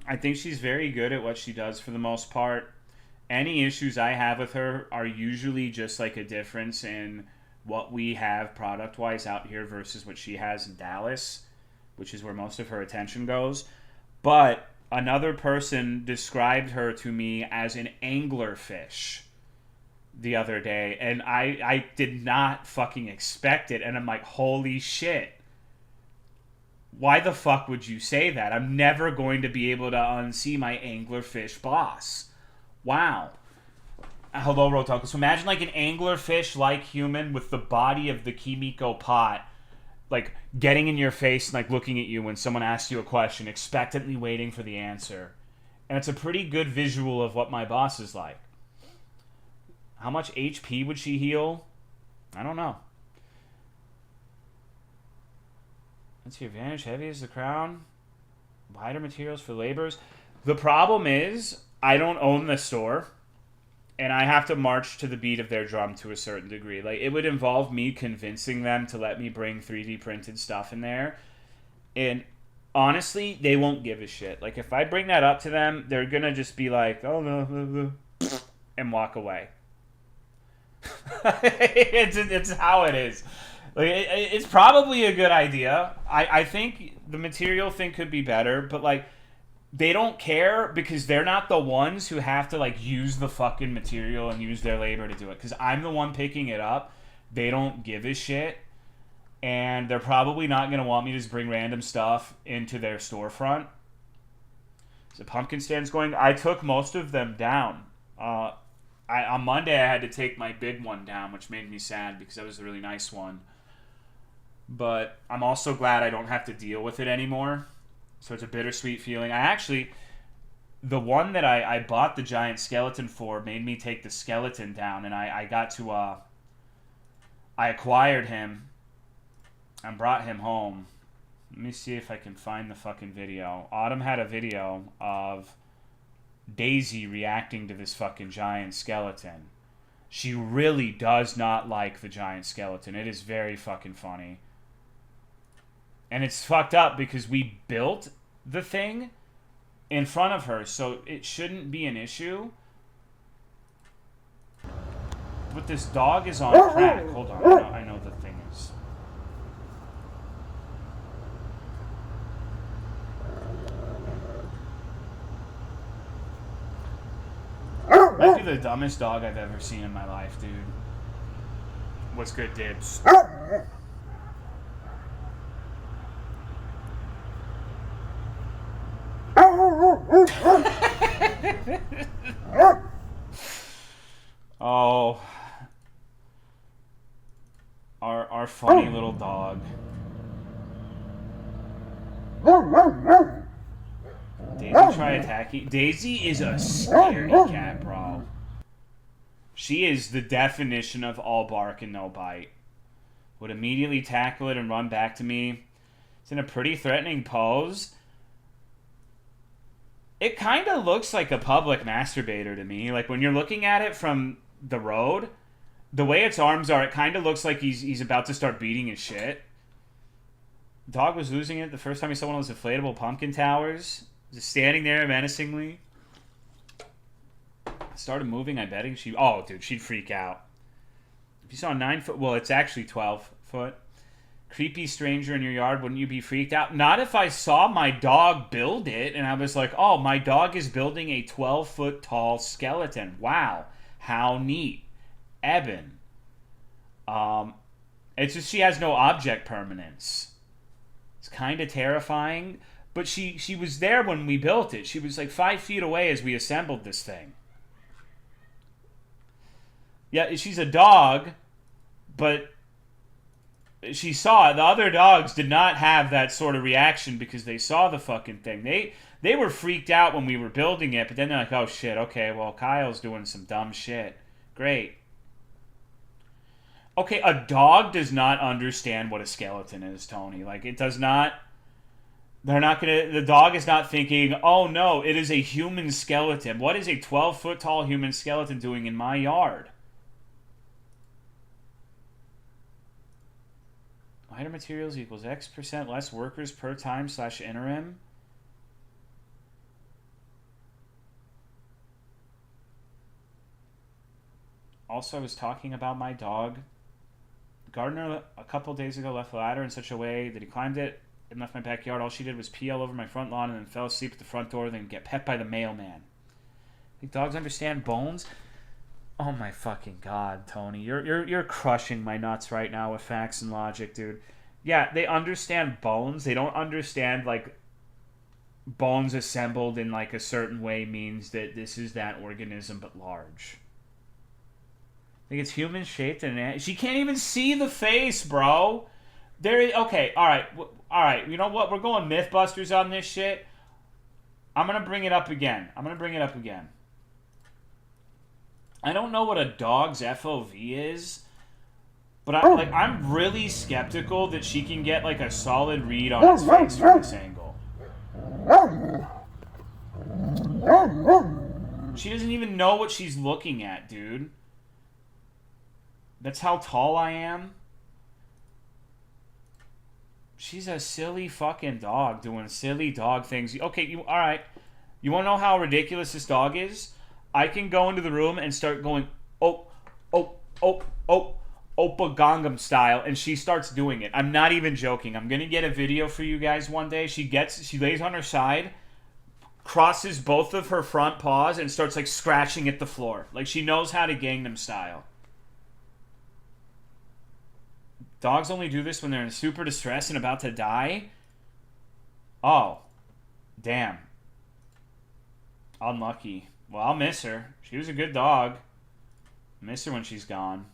I think she's very good at what she does for the most part. Any issues I have with her are usually just, like, a difference in what we have product-wise out here versus what she has in Dallas, which is where most of her attention goes. But another person described her to me as an anglerfish the other day, and I did not fucking expect it, and I'm like, holy shit. Why the fuck would you say that? I'm never going to be able to unsee my anglerfish boss. Wow. Hello, Rotoku. So imagine like an anglerfish-like human with the body of the Kimiko pot, like getting in your face and like looking at you when someone asks you a question, expectantly waiting for the answer. And it's a pretty good visual of what my boss is like. How much HP would she heal? I don't know. What's the advantage? Heavy as the crown. Lighter materials for laborers. The problem is, I don't own the store, and I have to march to the beat of their drum to a certain degree. Like, it would involve me convincing them to let me bring 3D printed stuff in there. And honestly, they won't give a shit. Like, if I bring that up to them, they're gonna just be like, oh no, and walk away. it's how it is. Like, it's probably a good idea. I think the material thing could be better, but like, they don't care because they're not the ones who have to like use the fucking material and use their labor to do it. Because I'm the one picking it up. They don't give a shit, and they're probably not gonna want me to just bring random stuff into their storefront. So pumpkin stand's going. I took most of them down. On Monday, I had to take my big one down, which made me sad because that was a really nice one. But I'm also glad I don't have to deal with it anymore. So it's a bittersweet feeling. I actually, the one that I bought the giant skeleton for made me take the skeleton down, and I got to, I acquired him and brought him home. Let me see if I can find the fucking video. Autumn had a video of Daisy reacting to this fucking giant skeleton. She really does not like the giant skeleton. It is very fucking funny. And it's fucked up because we built the thing in front of her, so it shouldn't be an issue. But this dog is on crack. Hold on, I know the thing is. Might be the dumbest dog I've ever seen in my life, dude. What's good, Dibs? Oh, our funny little dog. Daisy try attacking. Daisy is a scaredy cat, bro. She is the definition of all bark and no bite. Would immediately tackle it and run back to me. It's in a pretty threatening pose. It kind of looks like a public masturbator to me. Like, when you're looking at it from the road, the way its arms are, it kind of looks like he's about to start beating his shit. The dog was losing it the first time he saw one of those inflatable pumpkin towers. Just standing there menacingly. Started moving, I betting she... Oh, dude, she'd freak out. If you saw a 9 foot... Well, it's actually 12 foot. Creepy stranger in your yard, wouldn't you be freaked out? Not if I saw my dog build it, and I was like, oh, my dog is building a 12-foot tall skeleton. Wow. How neat. Eben. It's just she has no object permanence. It's kind of terrifying. But she was there when we built it. She was like 5 feet away as we assembled this thing. Yeah, she's a dog, but she saw it. The other dogs did not have that sort of reaction because they saw the fucking thing. They were freaked out when we were building it, but then they're like, oh shit, okay, well, Kyle's doing some dumb shit. Great. Okay, a dog does not understand what a skeleton is, Tony. Like, it does not... They're not gonna... The dog is not thinking, oh no, it is a human skeleton. What is a 12-foot tall human skeleton doing in my yard? Lighter materials equals X% less workers per time / interim. Also, I was talking about my dog. The gardener a couple days ago left the ladder in such a way that he climbed it and left my backyard. All she did was pee all over my front lawn and then fell asleep at the front door, then get pet by the mailman. Think dogs understand bones? Oh my fucking god, Tony. You're crushing my nuts right now with facts and logic, dude. Yeah, they understand bones. They don't understand, like, bones assembled in, like, a certain way means that this is that organism but large. I think it's human shaped and she can't even see the face, bro. Okay, alright. You know what? We're going Mythbusters on this shit. I'm gonna bring it up again. I don't know what a dog's FOV is, but I'm really skeptical that she can get like a solid read on its face from this angle. She doesn't even know what she's looking at, dude. That's how tall I am. She's a silly fucking dog doing silly dog things. Okay, alright. You wanna know how ridiculous this dog is? I can go into the room and start going, Oppa Gangnam style, and she starts doing it. I'm not even joking. I'm gonna get a video for you guys one day. She lays on her side, crosses both of her front paws, and starts like scratching at the floor. Like she knows how to Gangnam style. Dogs only do this when they're in super distress and about to die? Oh. Damn. Unlucky. Well, I'll miss her. She was a good dog. Miss her when she's gone.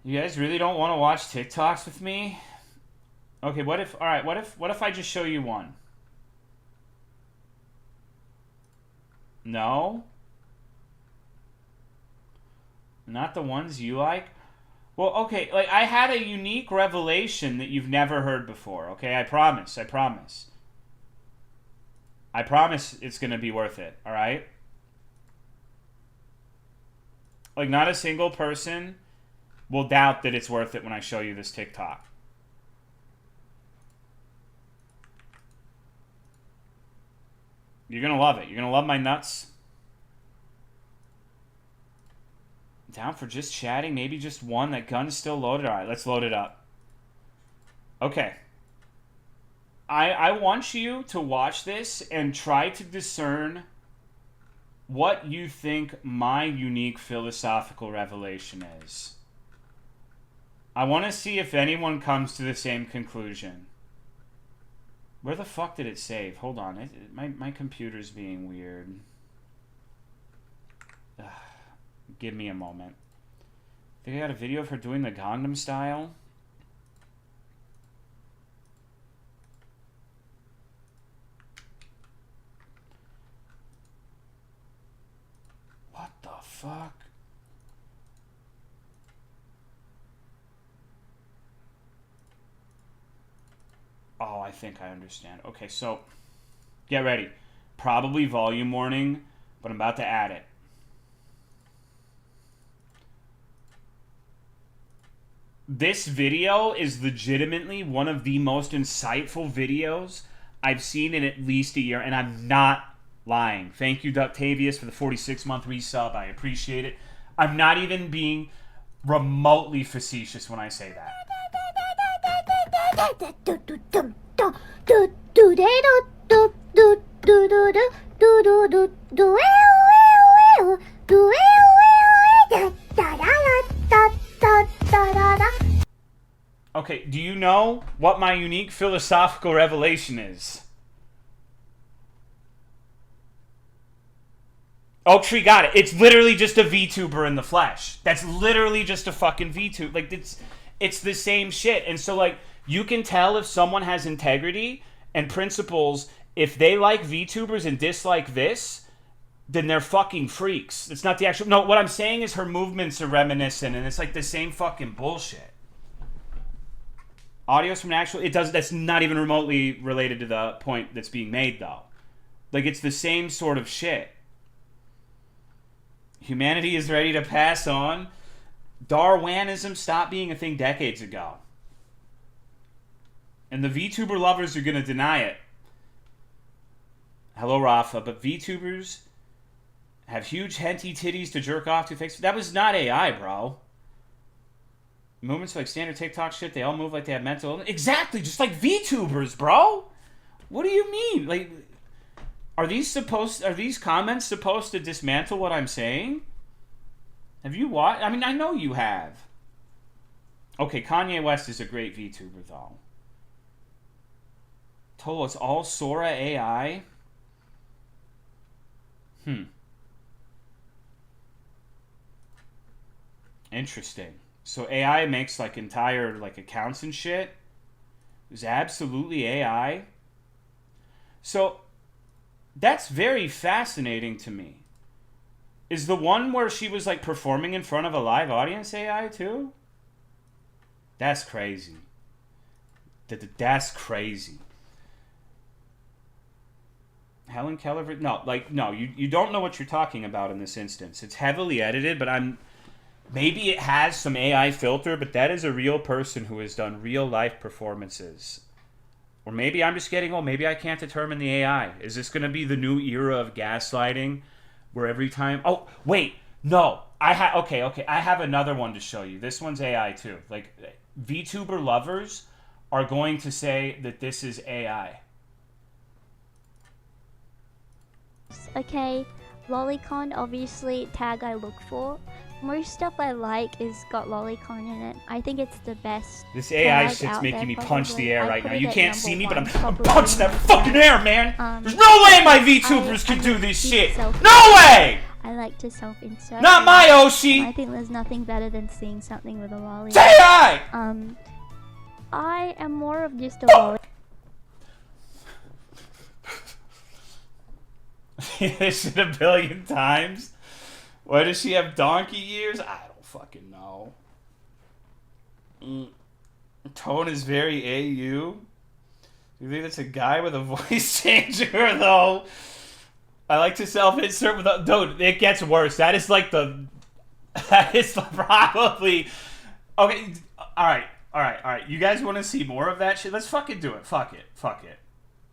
You guys really don't want to watch TikToks with me? Okay, what if I just show you one? No? Not the ones you like? Well, okay, like, I had a unique revelation that you've never heard before, okay? I promise. I promise it's going to be worth it, alright? Like, not a single person will doubt that it's worth it when I show you this TikTok. You're going to love it. You're going to love my nuts. Down for just chatting? Maybe just one? That gun's still loaded? Alright, let's load it up. Okay. I want you to watch this and try to discern what you think my unique philosophical revelation is. I want to see if anyone comes to the same conclusion. Where the fuck did it save? Hold on. My computer's being weird. Ugh. Give me a moment. I think I got a video of her doing the Gangnam Style. What the fuck? Oh, I think I understand. Okay, so get ready. Probably volume warning, but I'm about to add it. This video is legitimately one of the most insightful videos I've seen in at least a year, and I'm not lying. Thank you, Ductavius, for the 46-month resub. I appreciate it. I'm not even being remotely facetious when I say that. Okay, do you know what my unique philosophical revelation is? Oak Tree got it. It's literally just a VTuber in the flesh. That's literally just a fucking VTuber. Like, it's the same shit. And so, like, you can tell if someone has integrity and principles if they like VTubers and dislike this, then they're fucking freaks. It's not the actual... No, what I'm saying is her movements are reminiscent, and it's like the same fucking bullshit. Audio's from an actual... It does. That's not even remotely related to the point that's being made, though. Like, it's the same sort of shit. Humanity is ready to pass on. Darwinism stopped being a thing decades ago. And the VTuber lovers are going to deny it. Hello, Rafa. But VTubers have huge henty titties to jerk off to. Thanks. That was not AI, bro. Movements like standard TikTok shit, they all move like they have mental illness. Exactly, just like VTubers, bro. What do you mean? Like, are these comments supposed to dismantle what I'm saying? Have you watched? I mean, I know you have. Okay, Kanye West is a great VTuber, though. Tolo, it's all Sora AI? Interesting. So AI makes like entire like accounts and shit. It was absolutely AI. So that's very fascinating to me. Is the one where she was like performing in front of a live audience AI too? That's crazy. That's crazy. Helen Keller? No, you don't know what you're talking about in this instance. It's heavily edited, but maybe it has some AI filter, but that is a real person who has done real life performances. Or maybe I'm just getting old. Maybe I can't determine the AI. Is this going to be the new era of gaslighting, where every time? Oh, wait, no. Okay. I have another one to show you. This one's AI too. Like, VTuber lovers are going to say that this is AI. Okay, lolicon, obviously tag I look for. Most stuff I like is got lolicon in it. I think it's the best. This AI shit's making me punch the air right now. You can't see me, but I'm punching that fucking air, man. There's no way my VTubers can do this shit. No way! I like to self-insert. Not my Oshi! I think there's nothing better than seeing something with a lolly. Say hi! I am more of just a lolly. This shit a billion times. Why does she have donkey ears? I don't fucking know. Tone is very AU. You think it's a guy with a voice changer, though? I like to self-insert with a... Dude, it gets worse. That is like the... That is probably... Okay, alright. You guys want to see more of that shit? Let's fucking do it. Fuck it.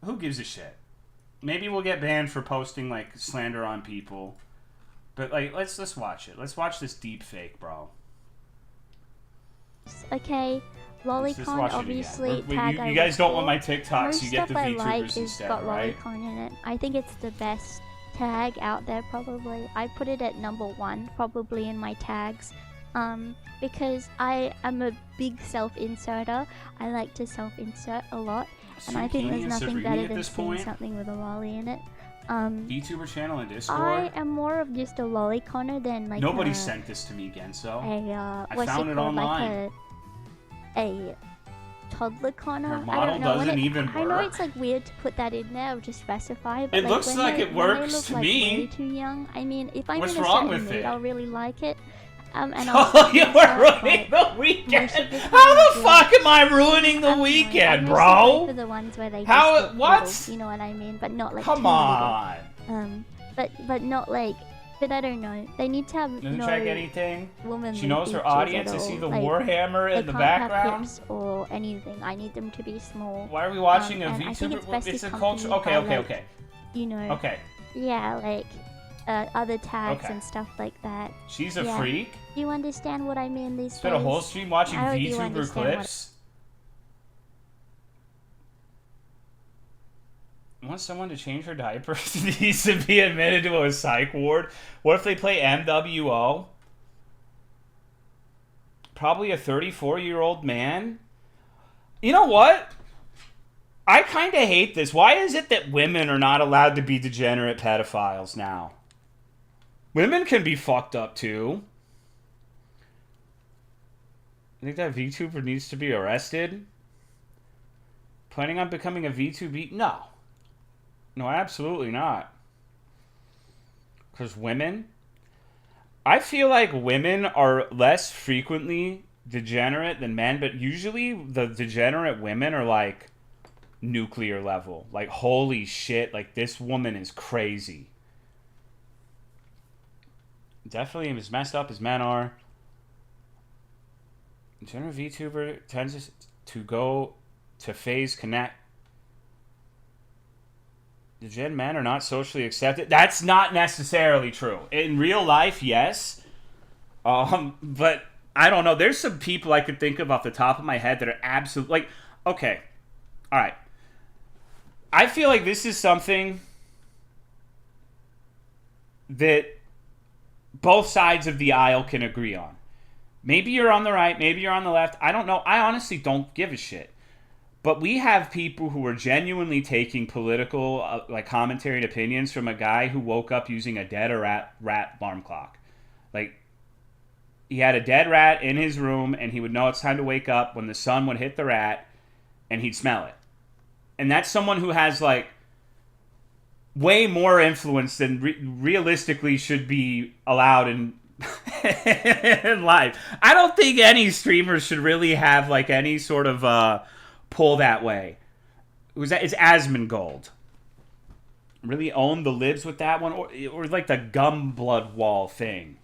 Who gives a shit? Maybe we'll get banned for posting, like, slander on people. But, like, let's watch it. Let's watch this deep fake, bro. Okay, lolicon obviously tag you guys don't want my TikToks, you get the VTubers instead, got right? lolicon in it. I think it's the best tag out there probably. I put it at #1 probably in my tags. Because I am a big self-inserter. I like to self-insert a lot. And I think there's nothing better than seeing something with a lolly in it. VTuber channel and Discord. I am more of just a lolliconner than like nobody sent this to me, Genso. I found it online. Like a toddler conner. Her model doesn't even work. I know it's like weird to put that in there or to specify, but it looks like it works to me. Way too young. I mean, if I'm What's in a wrong certain with mood, it? I'll really like it. And Oh, you were ruining the weekend. How the fuck am I ruining the weekend, bro? For the ones where they how? What? Little, you know what I mean? But not like. Come on. But not like. But I don't know. They need to have Doesn't check anything. Womanly she knows her features audience. at I see all. the like, Warhammer in the can't background. Have hips or anything. I need them to be small. Why are we watching a and I think VTuber? It's a accompanied culture. by, Okay. You know. Okay. Yeah, like other tags and stuff like that. She's a freak. Do you understand what I mean? These Spent a whole stream watching VTuber clips. Want someone to change her diapers? Needs to be admitted to a psych ward. What if they play MWO? Probably a 34-year-old man. You know what? I kind of hate this. Why is it that women are not allowed to be degenerate pedophiles now? Women can be fucked up too. I think that VTuber needs to be arrested. Planning on becoming a VTuber? No. No, absolutely not. Because women... I feel like women are less frequently degenerate than men, but usually the degenerate women are like nuclear level. Like, holy shit, like this woman is crazy. Definitely as messed up as men are. Degenerate VTuber tends to go to phase connect. The gen men are not socially accepted. That's not necessarily true. In real life, yes. But I don't know. There's some people I could think of off the top of my head that are absolutely... Like, okay. All right. I feel like this is something that both sides of the aisle can agree on. Maybe you're on the right. Maybe you're on the left. I don't know. I honestly don't give a shit. But we have people who are genuinely taking political like commentary and opinions from a guy who woke up using a dead rat alarm clock. Like, he had a dead rat in his room, and he would know it's time to wake up when the sun would hit the rat, and he'd smell it. And that's someone who has, like, way more influence than realistically should be allowed in life. I don't think any streamers should really have, like, any sort of... pull that way. It's Asmongold. Really own the libs with that one, or like the gum blood wall thing.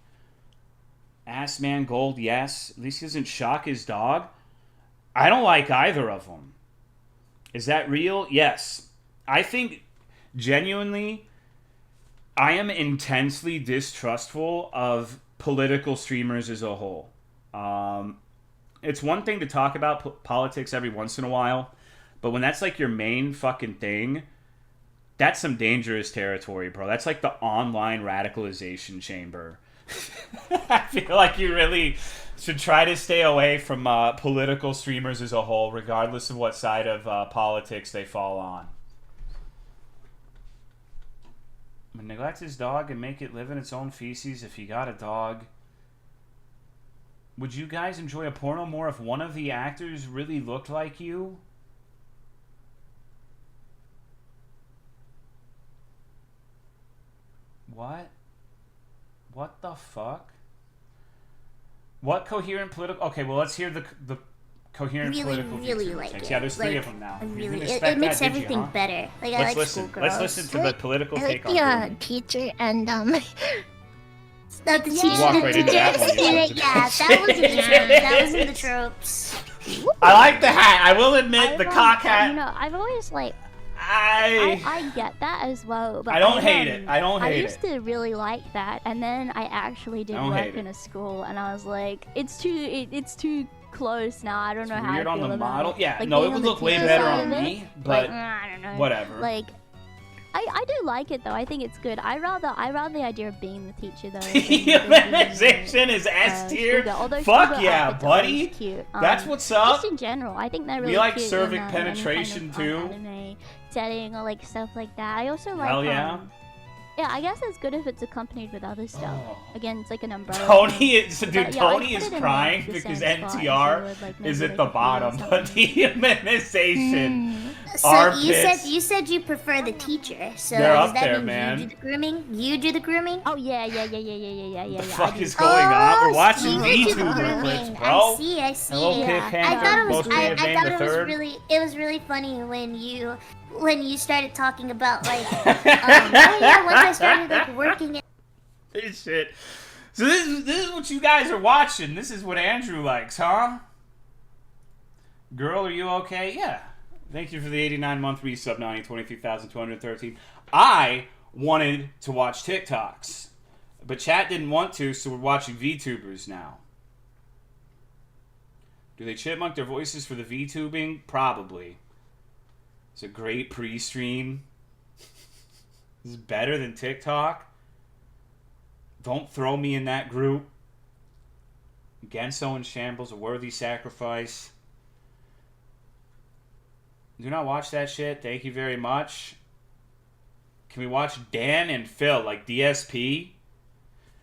Assman Gold, yes. At least he doesn't shock his dog. I don't like either of them. Is that real? Yes. I think genuinely, I am intensely distrustful of political streamers as a whole. It's one thing to talk about politics every once in a while, but when that's like your main fucking thing, that's some dangerous territory, bro. That's like the online radicalization chamber. I feel like you really should try to stay away from political streamers as a whole, regardless of what side of politics they fall on. I'm Would neglect his dog and make it live in its own feces if he got a dog. Would you guys enjoy a porno more if one of the actors really looked like you? What? What the fuck? What coherent political... Okay, well, let's hear the coherent political really like it. Yeah, there's three like, of them now. Really, it makes everything better. Like, I like schoolgirls. Let's listen to the political take on the teacher and Not the teacher. Walk right into that one. That was in the tropes. I like the hat. I will admit the cock hat. You know, I've always like. I get that as well, but I don't hate it. I used to really like that, and then I actually did work in a school, and I was like, it's too close now. I don't know how I weird feel on the about model. it. Yeah, like, no, it would look way better on me, but I don't know. Whatever. Like, I do like it though. I think it's good. I rather the idea of being the teacher though. Humanization is S tier. Fuck yeah, buddy. Cute. That's what's up. Just in general, I think they're really we like cute cervix in, penetration any kind of, too. Anime setting or like stuff like that. I also like. Hell yeah. Yeah, I guess it's good if it's accompanied with other stuff. Again, it's like an umbrella. Tony is Tony is crying because NTR is at the bottom, but the humanization. So you said you prefer the teacher. So they're does up that there, mean man. you do the grooming? You do the grooming? Oh yeah. What the fuck is going on? We're watching VTuber clips, bro. I see. Hello, I thought it was really funny when you started talking about like once I started like working at this shit. So this is what you guys are watching. This is what Andrew likes, huh? Girl, are you okay? Yeah. Thank you for the 89-month resub, 23,213. I wanted to watch TikToks, but chat didn't want to, so we're watching VTubers now. Do they chipmunk their voices for the VTubing? Probably. It's a great pre-stream. This is better than TikTok. Don't throw me in that group. Genso in shambles, a worthy sacrifice. Do not watch that shit. Thank you very much. Can we watch Dan and Phil, like DSP?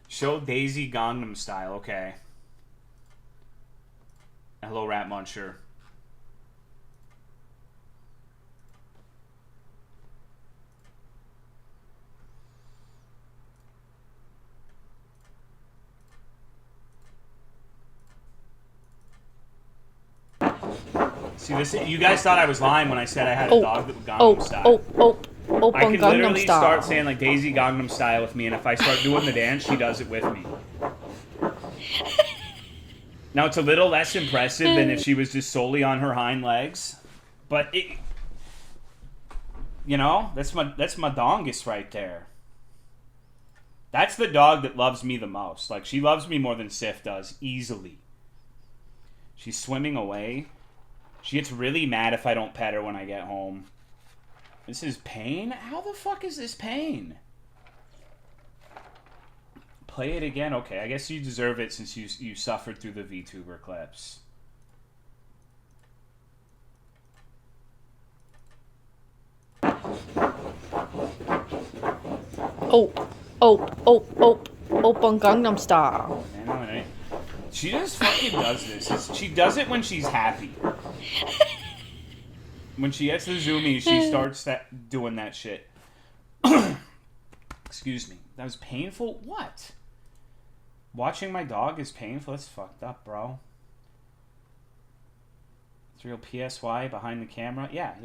Show Daisy Gangnam Style. Okay. Hello, Rat Muncher. See, this, you guys thought I was lying when I said I had a dog that was Gangnam Style. I can literally start saying like Daisy Gangnam Style with me, and if I start doing the dance, she does it with me. Now it's a little less impressive than if she was just solely on her hind legs, but it, you know, that's my dongus right there. That's the dog that loves me the most. Like, she loves me more than Sif does, easily. She's swimming away. She gets really mad if I don't pet her when I get home. This is pain? How the fuck is this pain? Play it again? Okay, I guess you deserve it since you suffered through the VTuber clips. Open Gangnam Style. She just fucking does this. She does it when she's happy. When she gets the zoomies, she starts doing that shit. Excuse me. That was painful? What? Watching my dog is painful? That's fucked up, bro. It's real PSY behind the camera? Yeah.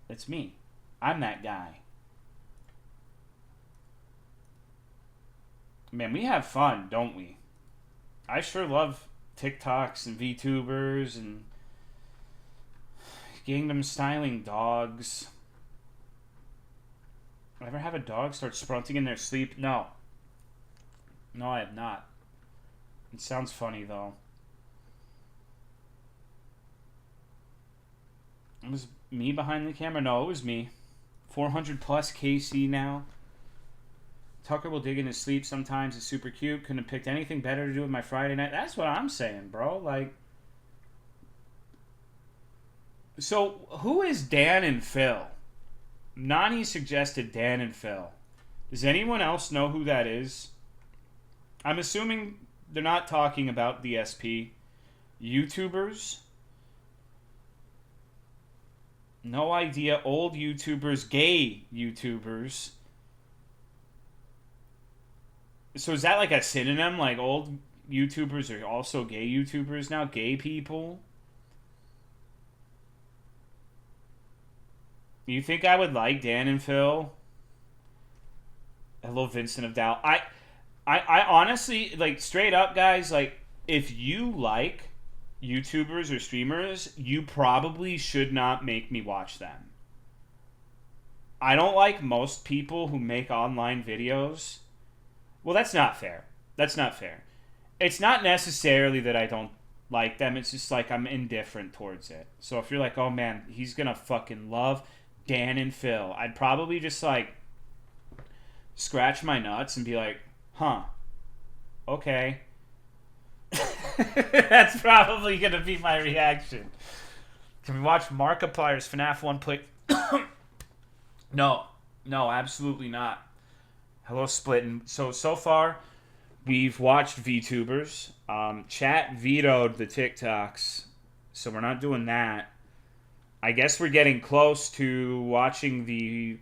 It's me. I'm that guy. Man, we have fun, don't we? I sure love TikToks and VTubers and Gangnam styling dogs. Ever have a dog start sprunting in their sleep? No. No, I have not. It sounds funny, though. It was me behind the camera? No, it was me. 400 plus KC now. Tucker will dig in his sleep sometimes. It's super cute. Couldn't have picked anything better to do with my Friday night. That's what I'm saying, bro. Like, so who is Dan and Phil? Nani suggested Dan and Phil. Does anyone else know who that is? I'm assuming they're not talking about the SP. YouTubers? No idea. Old YouTubers, gay YouTubers. So is that like a synonym? Like old YouTubers are also gay YouTubers now? Gay people? You think I would like Dan and Phil? Hello, Vincent of Dow. I honestly, like, straight up, guys, like, if you like YouTubers or streamers, you probably should not make me watch them. I don't like most people who make online videos. Well, that's not fair. That's not fair. It's not necessarily that I don't like them. It's just like I'm indifferent towards it. So if you're like, oh man, he's gonna fucking love Dan and Phil, I'd probably just like scratch my nuts and be like, huh, okay. That's probably gonna be my reaction. Can we watch Markiplier's FNAF 1 play? No, absolutely not. Hello, Splittin'. So far, we've watched VTubers. Chat vetoed the TikToks, so we're not doing that. I guess we're getting close to watching the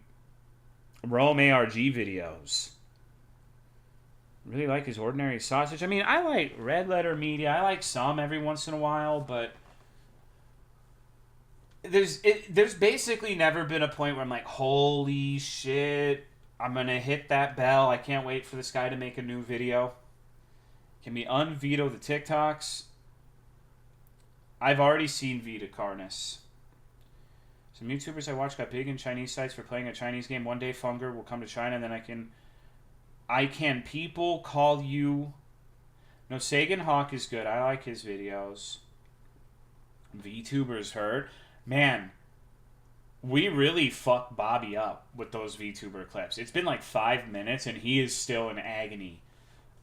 Rome ARG videos. Really like his ordinary sausage. I mean, I like Red Letter Media. I like some every once in a while, but there's basically never been a point where I'm like, holy shit, I'm gonna hit that bell. I can't wait for this guy to make a new video. Can we unveto the TikToks? I've already seen Vita Carnus. Some YouTubers I watch got big in Chinese sites for playing a Chinese game. One day Funger will come to China, and then I can people call you... No, Sagan Hawk is good. I like his videos. VTubers heard. Man, we really fucked Bobby up with those VTuber clips. It's been like 5 minutes, and he is still in agony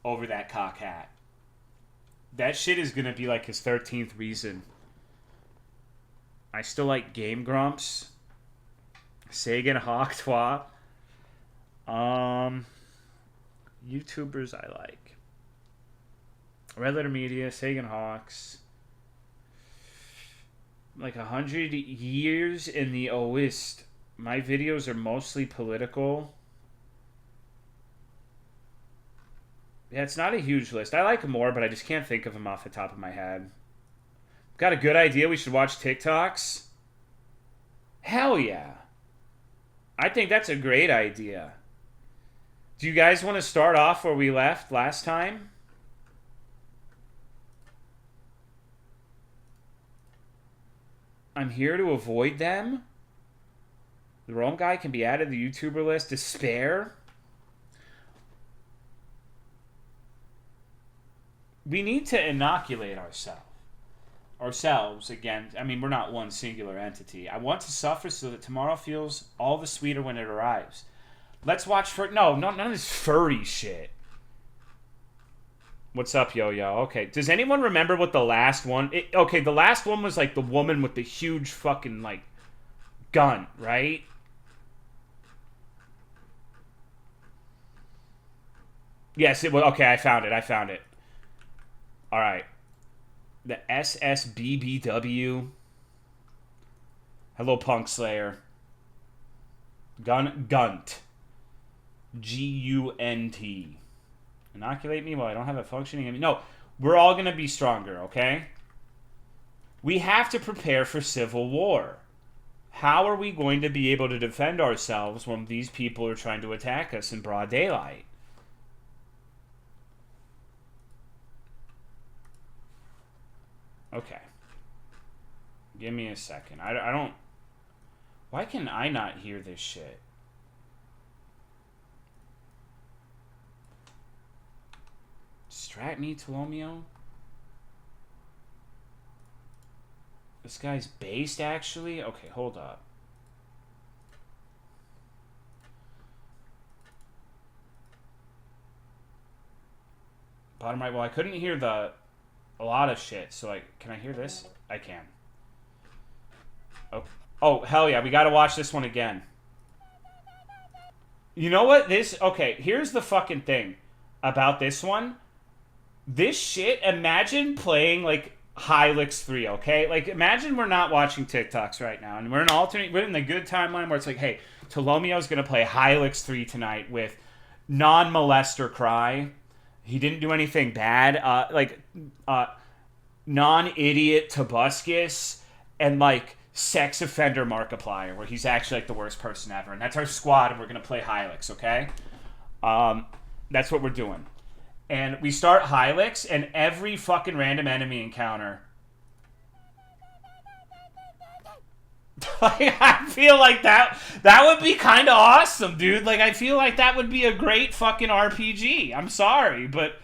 over that cock hat. That shit is going to be like his 13th reason. I still like Game Grumps. Sagan Hawk Twa. YouTubers I like. Red Letter Media, Sagan Hawks. Like 100 years in the Oist. My videos are mostly political. Yeah, it's not a huge list. I like more, but I just can't think of them off the top of my head. Got a good idea? We should watch TikToks? Hell yeah. I think that's a great idea. Do you guys want to start off where we left last time? I'm here to avoid them. The Rome guy can be added to the YouTuber list. Despair. We need to inoculate ourselves again. I mean, we're not one singular entity. I want to suffer so that tomorrow feels all the sweeter when it arrives. Let's watch none of this furry shit. What's up, Yo-Yo? Okay, does anyone remember what the last one... Okay, the last one was like the woman with the huge fucking, like, gun, right? Yes, it was... Okay, I found it. Alright. The SSBBW. Hello, Punk Slayer. Gunt. G-U-N-T. Inoculate me while I don't have a functioning... No, we're all going to be stronger, okay? We have to prepare for civil war. How are we going to be able to defend ourselves when these people are trying to attack us in broad daylight? Okay. Give me a second. I don't... Why can I not hear this shit? Distract me, Tolomeo? This guy's based, actually? Okay, hold up. Bottom right. Well, I couldn't hear a lot of shit, so, like, can I hear this? I can. Oh, hell yeah, we gotta watch this one again. You know what? Okay, here's the fucking thing about this one. This shit, imagine playing, like, Hylix 3, okay? Like, imagine we're not watching TikToks right now, and we're in the good timeline where it's like, hey, Tolomeo's gonna play Hylix 3 tonight with non-molester Cry. He didn't do anything bad. Non-idiot Tobuscus, and, like, sex offender Markiplier, where he's actually, like, the worst person ever. And that's our squad, and we're gonna play Hylix, okay? That's what we're doing. And we start Hylix, and every fucking random enemy encounter... I feel like that would be kind of awesome, dude. Like, I feel like that would be a great fucking RPG. I'm sorry, but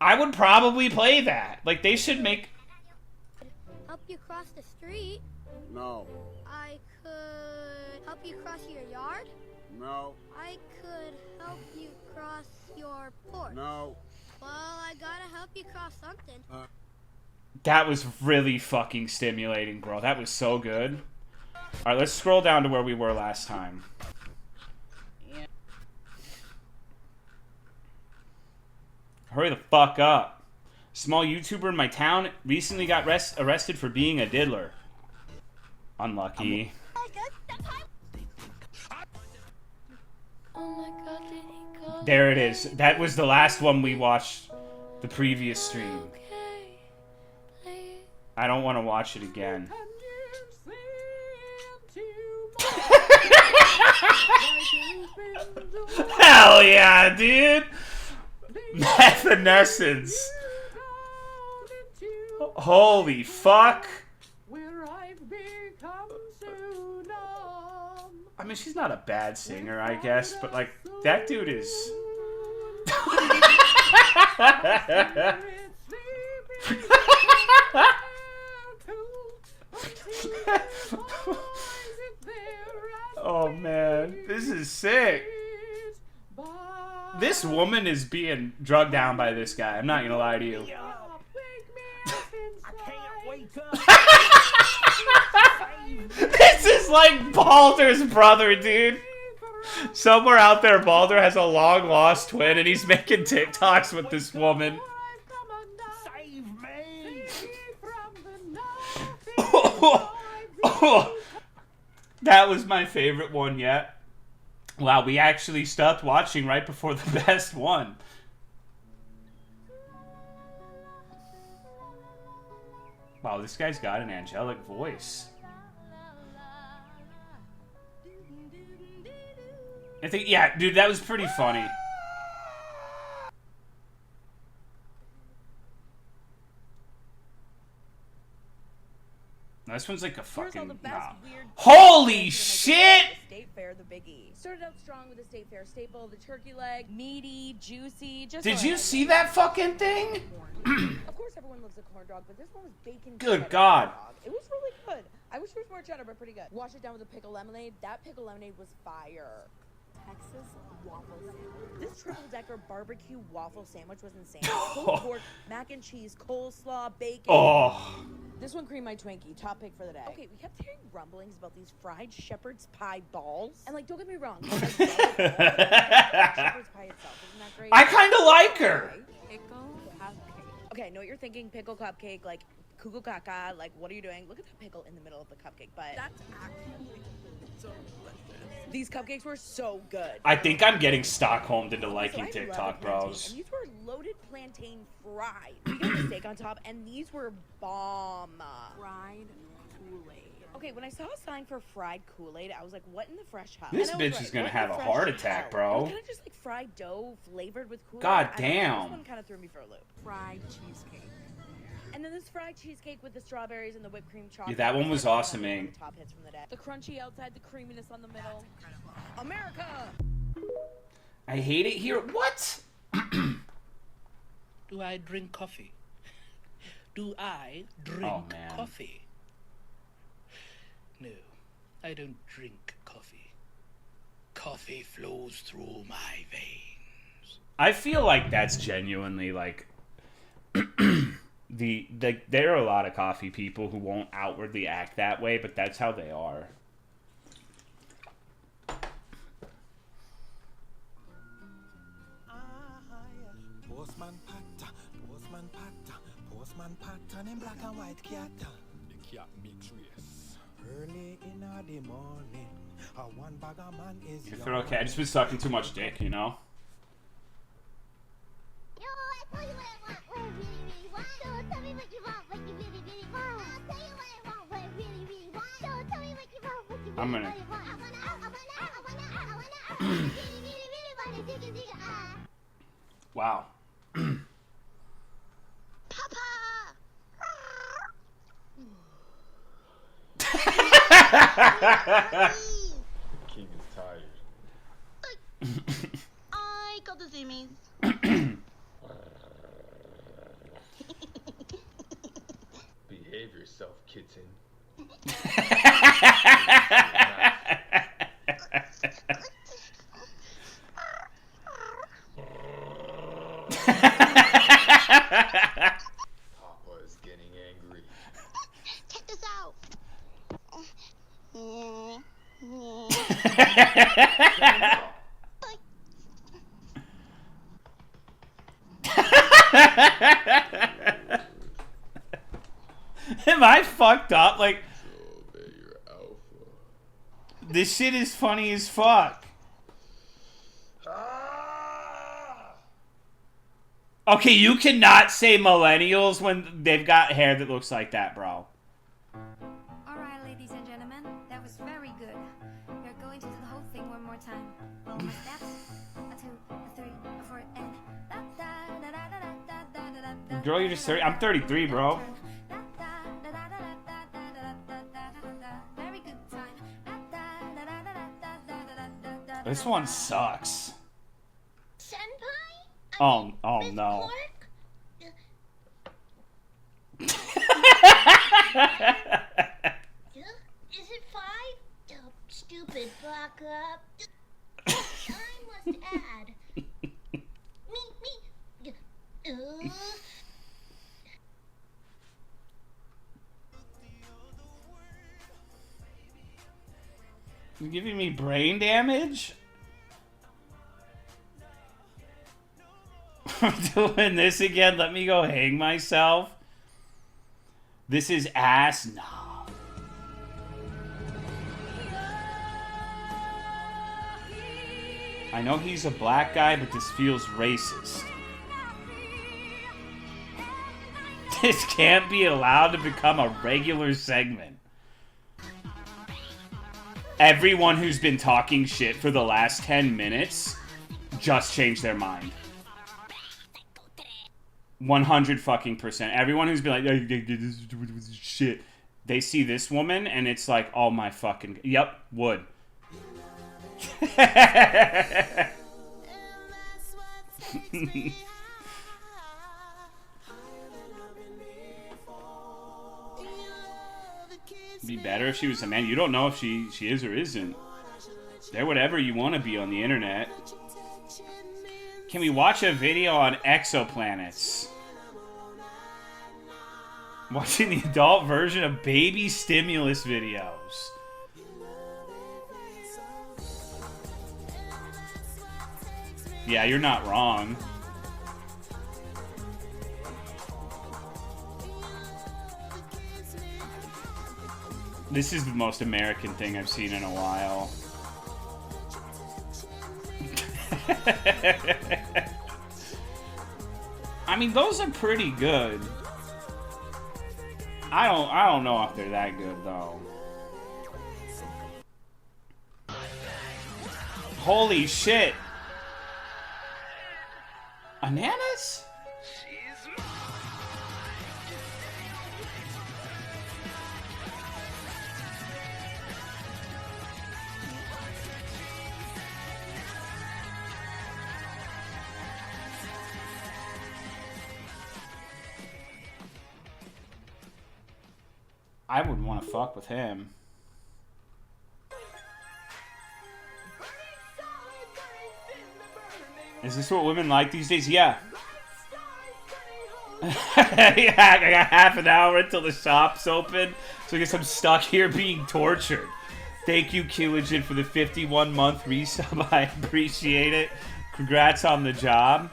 I would probably play that. Like, they should make... Help you cross the street? No. I could help you cross your yard? No. I could help you cross your porch. No. Well, I gotta help you cross something. That was really fucking stimulating, bro. That was so good. Alright, let's scroll down to where we were last time. Hurry the fuck up. Small YouTuber in my town recently got arrested for being a diddler. Unlucky. Oh my god, did he go? There it is. That was the last one we watched the previous stream. I don't want to watch it again. Hell yeah, dude! Methanescence. Holy fuck. I mean, she's not a bad singer, I guess, but, like, that dude is... Oh, man. This is sick. This woman is being drugged down by this guy. I'm not gonna lie to you. This is like Balder's brother, dude. Somewhere out there, Balder has a long-lost twin, and he's making TikToks with this woman. Save me! That was my favorite one yet. Wow, we actually stopped watching right before the best one. Wow, this guy's got an angelic voice. I think, yeah, dude, that was pretty funny. No, this one's like a fucking... Nah. Holy shit! State Fair, the biggie. Started out strong with the State Fair staple, the turkey leg, meaty, juicy. Just Did you see that fucking thing? Of course, everyone loves a corn dog, but this one was bacon. Good God. Dog. It was really good. I wish there was more cheddar, but pretty good. Wash it down with a pickle lemonade. That pickle lemonade was fire. Texas waffle sandwich. This triple-decker barbecue waffle sandwich was insane. Pulled pork, mac and cheese, coleslaw, bacon. Oh. This one creamed my Twinkie. Top pick for the day. Okay, we kept hearing rumblings about these fried shepherd's pie balls. And, like, don't get me wrong. I love shepherd's pie itself. Isn't that great? I kind of like her. Pickle cupcake. Okay, I know what you're thinking. Pickle cupcake, like, cuckoo caca. Like, what are you doing? Look at the pickle in the middle of the cupcake. But that's actually so delicious. These cupcakes were so good. I think I'm getting Stockholmed into liking So TikTok, bros. And these were loaded plantain fried. We got the steak on top, and these were bomb. Fried Kool-Aid. Okay, when I saw a sign for fried Kool-Aid, I was like, what in the fresh hell? This bitch is gonna have a heart attack, bro. It was kind of just like fried dough flavored with Kool-Aid. God I don't know, damn. This one kind of threw me for a loop. Fried cheesecake. And then this fried cheesecake with the strawberries and the whipped cream chocolate. Yeah, that one was awesome, man. Top hits from the day. The crunchy outside, the creaminess on the middle. America! I hate it here. What? Do I drink coffee? Do I drink coffee? No, I don't drink coffee. Coffee flows through my veins. I feel like that's genuinely like there are a lot of coffee people who won't outwardly act that way, but that's how they are. Fashion in black and white cat. The cat mix race. Early in the morning. One bag of man is If they're okay, I just been sucking too much dick, you know? Yo, I told you what I really want. So tell me what you want, really want. I'll tell you what I want, really want. So tell me what you want, I'm gonna. Wow. Papa! King is tired. I got the zoomies. Behave yourself, kitten. Papa is getting angry. Check this out. Am I fucked up? Like, So you're alpha. this shit is funny as fuck. Okay, you cannot say millennials when they've got hair that looks like that, bro. Alright, ladies and gentlemen, that was very good. We're going to do the whole thing one more time. Follow my steps. A 2, a 3, a 4, and Girl, you're just 30. I'm 33, bro. Very good time. This one sucks. Senpai? Oh Miss no. Is it 5? Oh, stupid Baka. I must add. Me. You're giving me brain damage? I'm doing this again. Let me go hang myself. This is ass. No. I know he's a black guy, but this feels racist. This can't be allowed to become a regular segment. Everyone who's been talking shit for the last 10 minutes just changed their mind. 100%. Everyone who's been like, oh, this is shit. They see this woman and it's like, oh my fucking, yep, would. Be better if she was a man. You don't know if she is or isn't. They're whatever you want to be on the internet. Can we watch a video on exoplanets? Watching the adult version of baby stimulus videos. Yeah, you're not wrong. This is the most American thing I've seen in a while. I mean, those are pretty good. I don't know if they're that good though. Holy shit. Ananas? I would want to fuck with him. Is this what women like these days? Yeah. Yeah, I got half an hour until the shop's open, so I guess I'm stuck here being tortured. Thank you, Killigan, for the 51-month resub. I appreciate it. Congrats on the job.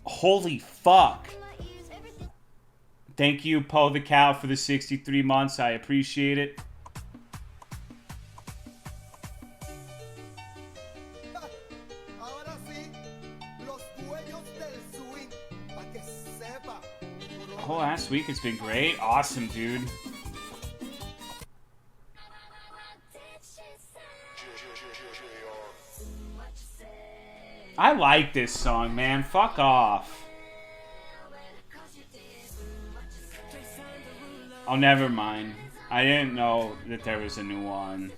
Holy fuck. Thank you, Poe the Cow, for the 63 months. I appreciate it. The whole last week it's been great. Awesome, dude. I like this song, man. Fuck off. Oh, never mind. I didn't know that there was a new one.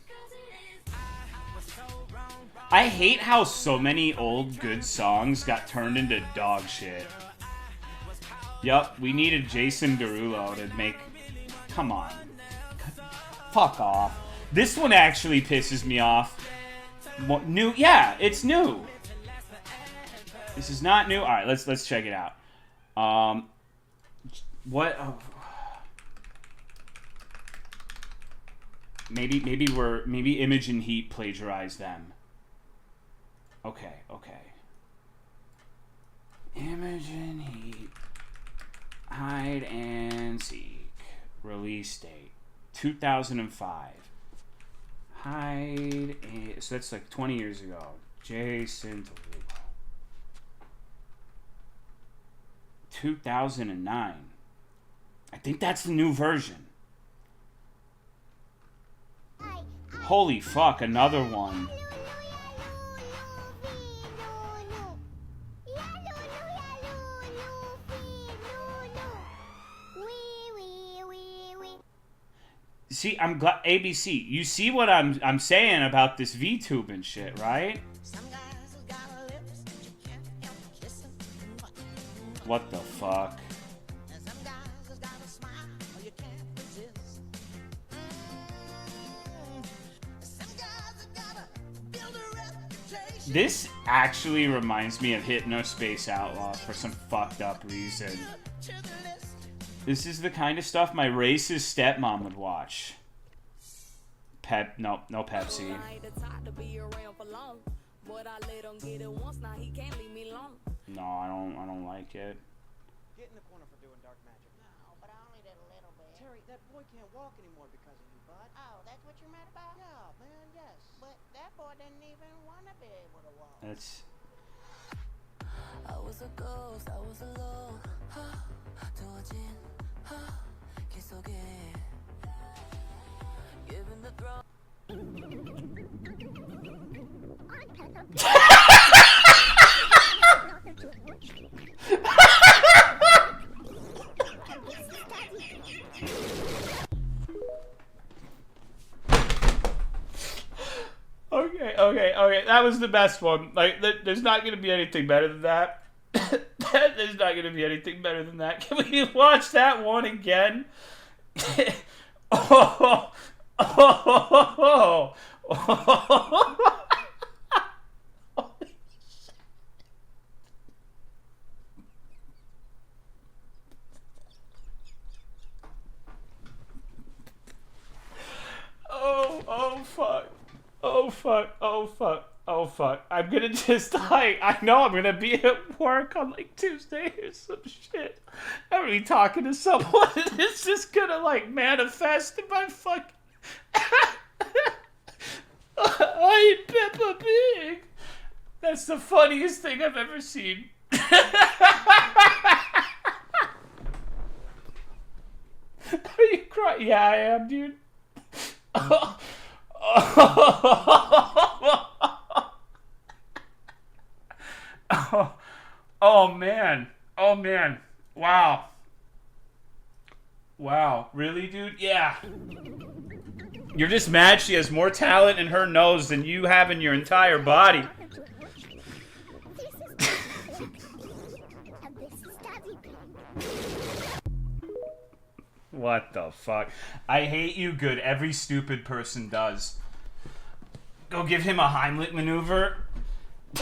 I hate how so many old good songs got turned into dog shit. Yup, we needed Jason Derulo to make... Come on. Fuck off. This one actually pisses me off. New? Yeah, it's new. This is not new. All right, let's check it out. What? Oh. Maybe Imogen Heap plagiarized them. Okay. Imogen Heap. Hide and Seek. Release date 2005. Hide and... So that's like 20 years ago. Jason Derulo. 2009. I think that's the new version. Holy fuck, another one. See, I'm glad ABC. You see what I'm saying about this VTube and shit, right? What the fuck? This actually reminds me of Hypnospace Outlaw for some fucked up reason. This is the kind of stuff my racist stepmom would watch. No Pepsi. No, I don't like it. Get in the corner for doing dark magic. No, but I only did a little bit. Terry, that boy can't walk anymore because of you, bud. Oh, that's what you're mad about? Yeah, man, yes. But that boy didn't even want to be able to walk. That's... I was a ghost, I was alone. 두어진 길 속에 given the throne. Okay. That was the best one. Like, there's not gonna be anything better than that. There's not gonna be anything better than that. Can we watch that one again? Oh. Oh fuck. I'm gonna just like, I know I'm gonna be at work on like Tuesday or some shit. I'm gonna be talking to someone and it's just gonna like manifest in my fucking... I eat Peppa Pig. That's the funniest thing I've ever seen. Are you crying? Yeah, I am, dude. Oh man. Wow. Really, dude? Yeah. You're just mad she has more talent in her nose than you have in your entire body. What the fuck? I hate you good. Every stupid person does. Go give him a Heimlich maneuver.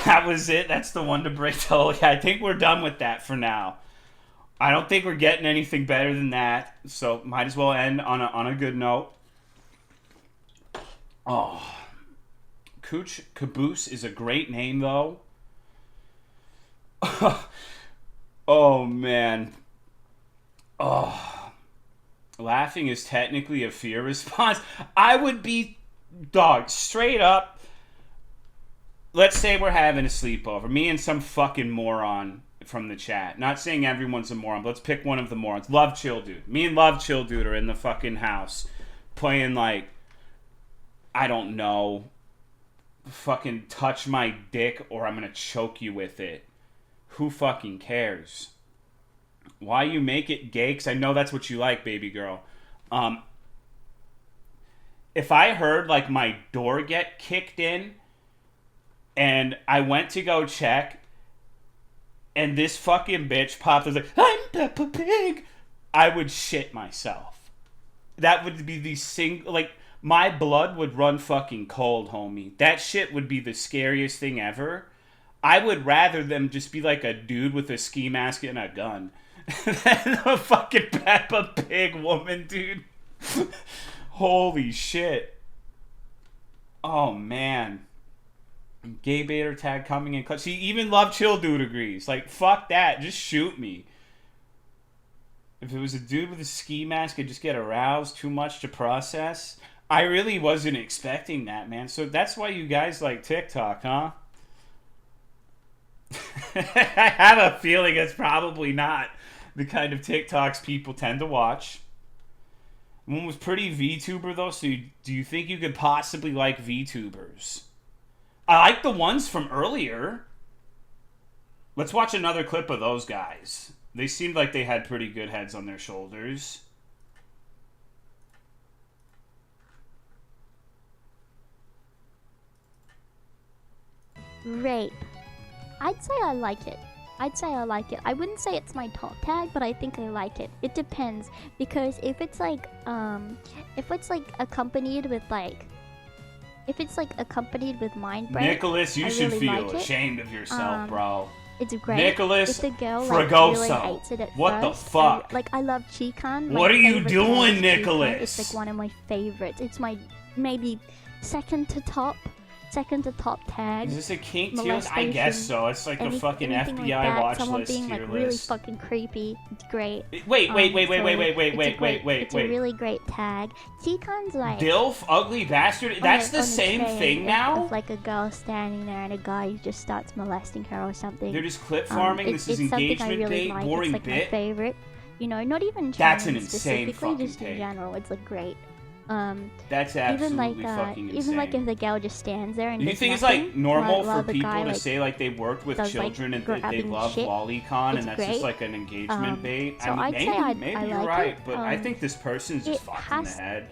That was it. That's the one to break the whole... I think we're done with that for now. I don't think we're getting anything better than that. So might as well end on a good note. Oh. Cooch Caboose is a great name, though. Oh, man. Oh, laughing is technically a fear response. I would be, dog, straight up. Let's say we're having a sleepover. Me and some fucking moron from the chat. Not saying everyone's a moron, but let's pick one of the morons. Love Chill Dude. Me and Love Chill Dude are in the fucking house playing like, I don't know, fucking touch my dick or I'm gonna choke you with it. Who fucking cares? Why you make it gay? Because I know that's what you like, baby girl. If I heard like my door get kicked in and I went to go check and this fucking bitch popped and was like, I'm Peppa Pig, I would shit myself. That would be the like, my blood would run fucking cold, homie. That shit would be the scariest thing ever. I would rather them just be like a dude with a ski mask and a gun than a fucking Peppa Pig woman, dude. Holy shit. Oh, man. Gay baiter tag coming in. See, even Love Chill Dude agrees. Like, fuck that. Just shoot me. If it was a dude with a ski mask, I'd just get aroused. Too much to process. I really wasn't expecting that, man. So that's why you guys like TikTok, huh? I have a feeling it's probably not the kind of TikToks people tend to watch. One was pretty VTuber, though, so do you think you could possibly like VTubers? I like the ones from earlier. Let's watch another clip of those guys. They seemed like they had pretty good heads on their shoulders. Rape. I'd say I like it. I wouldn't say it's my top tag, but I think I like it. It depends, because if it's like accompanied with mind break, Nicholas, you should really feel like ashamed of yourself, bro. It's great. Nicholas if the girl Fragoso. really hates it at What first, the fuck? I love Chikan. What are you favorite doing, tag is Chikan. Nicholas? It's like one of my favorites. It's my maybe second to top tag. Is this a kink tier list? I guess so. It's like a fucking FBI watch someone list being tier like really list. fucking creepy. It's great. Wait. It's a really great tag. Chikan's like Dilf, ugly bastard. That's the on a same train thing now. Of like a girl standing there and a guy just starts molesting her or something. They're just clip farming. This is it's engagement really bait, like. boring it's like bit. My favorite. You know, not even That's an trans insane specifically, fucking just take. in general. It's like great. That's absolutely fucking insane. Even like if the girl just stands there and do you does think it's nothing, like normal while for the people guy, to like, say like they worked with does, children like, and they love shit? lolicon It's and that's great. just like an engagement bait? So I I'd mean, say maybe I you're like right, it. but I think this person's just fucked in the head.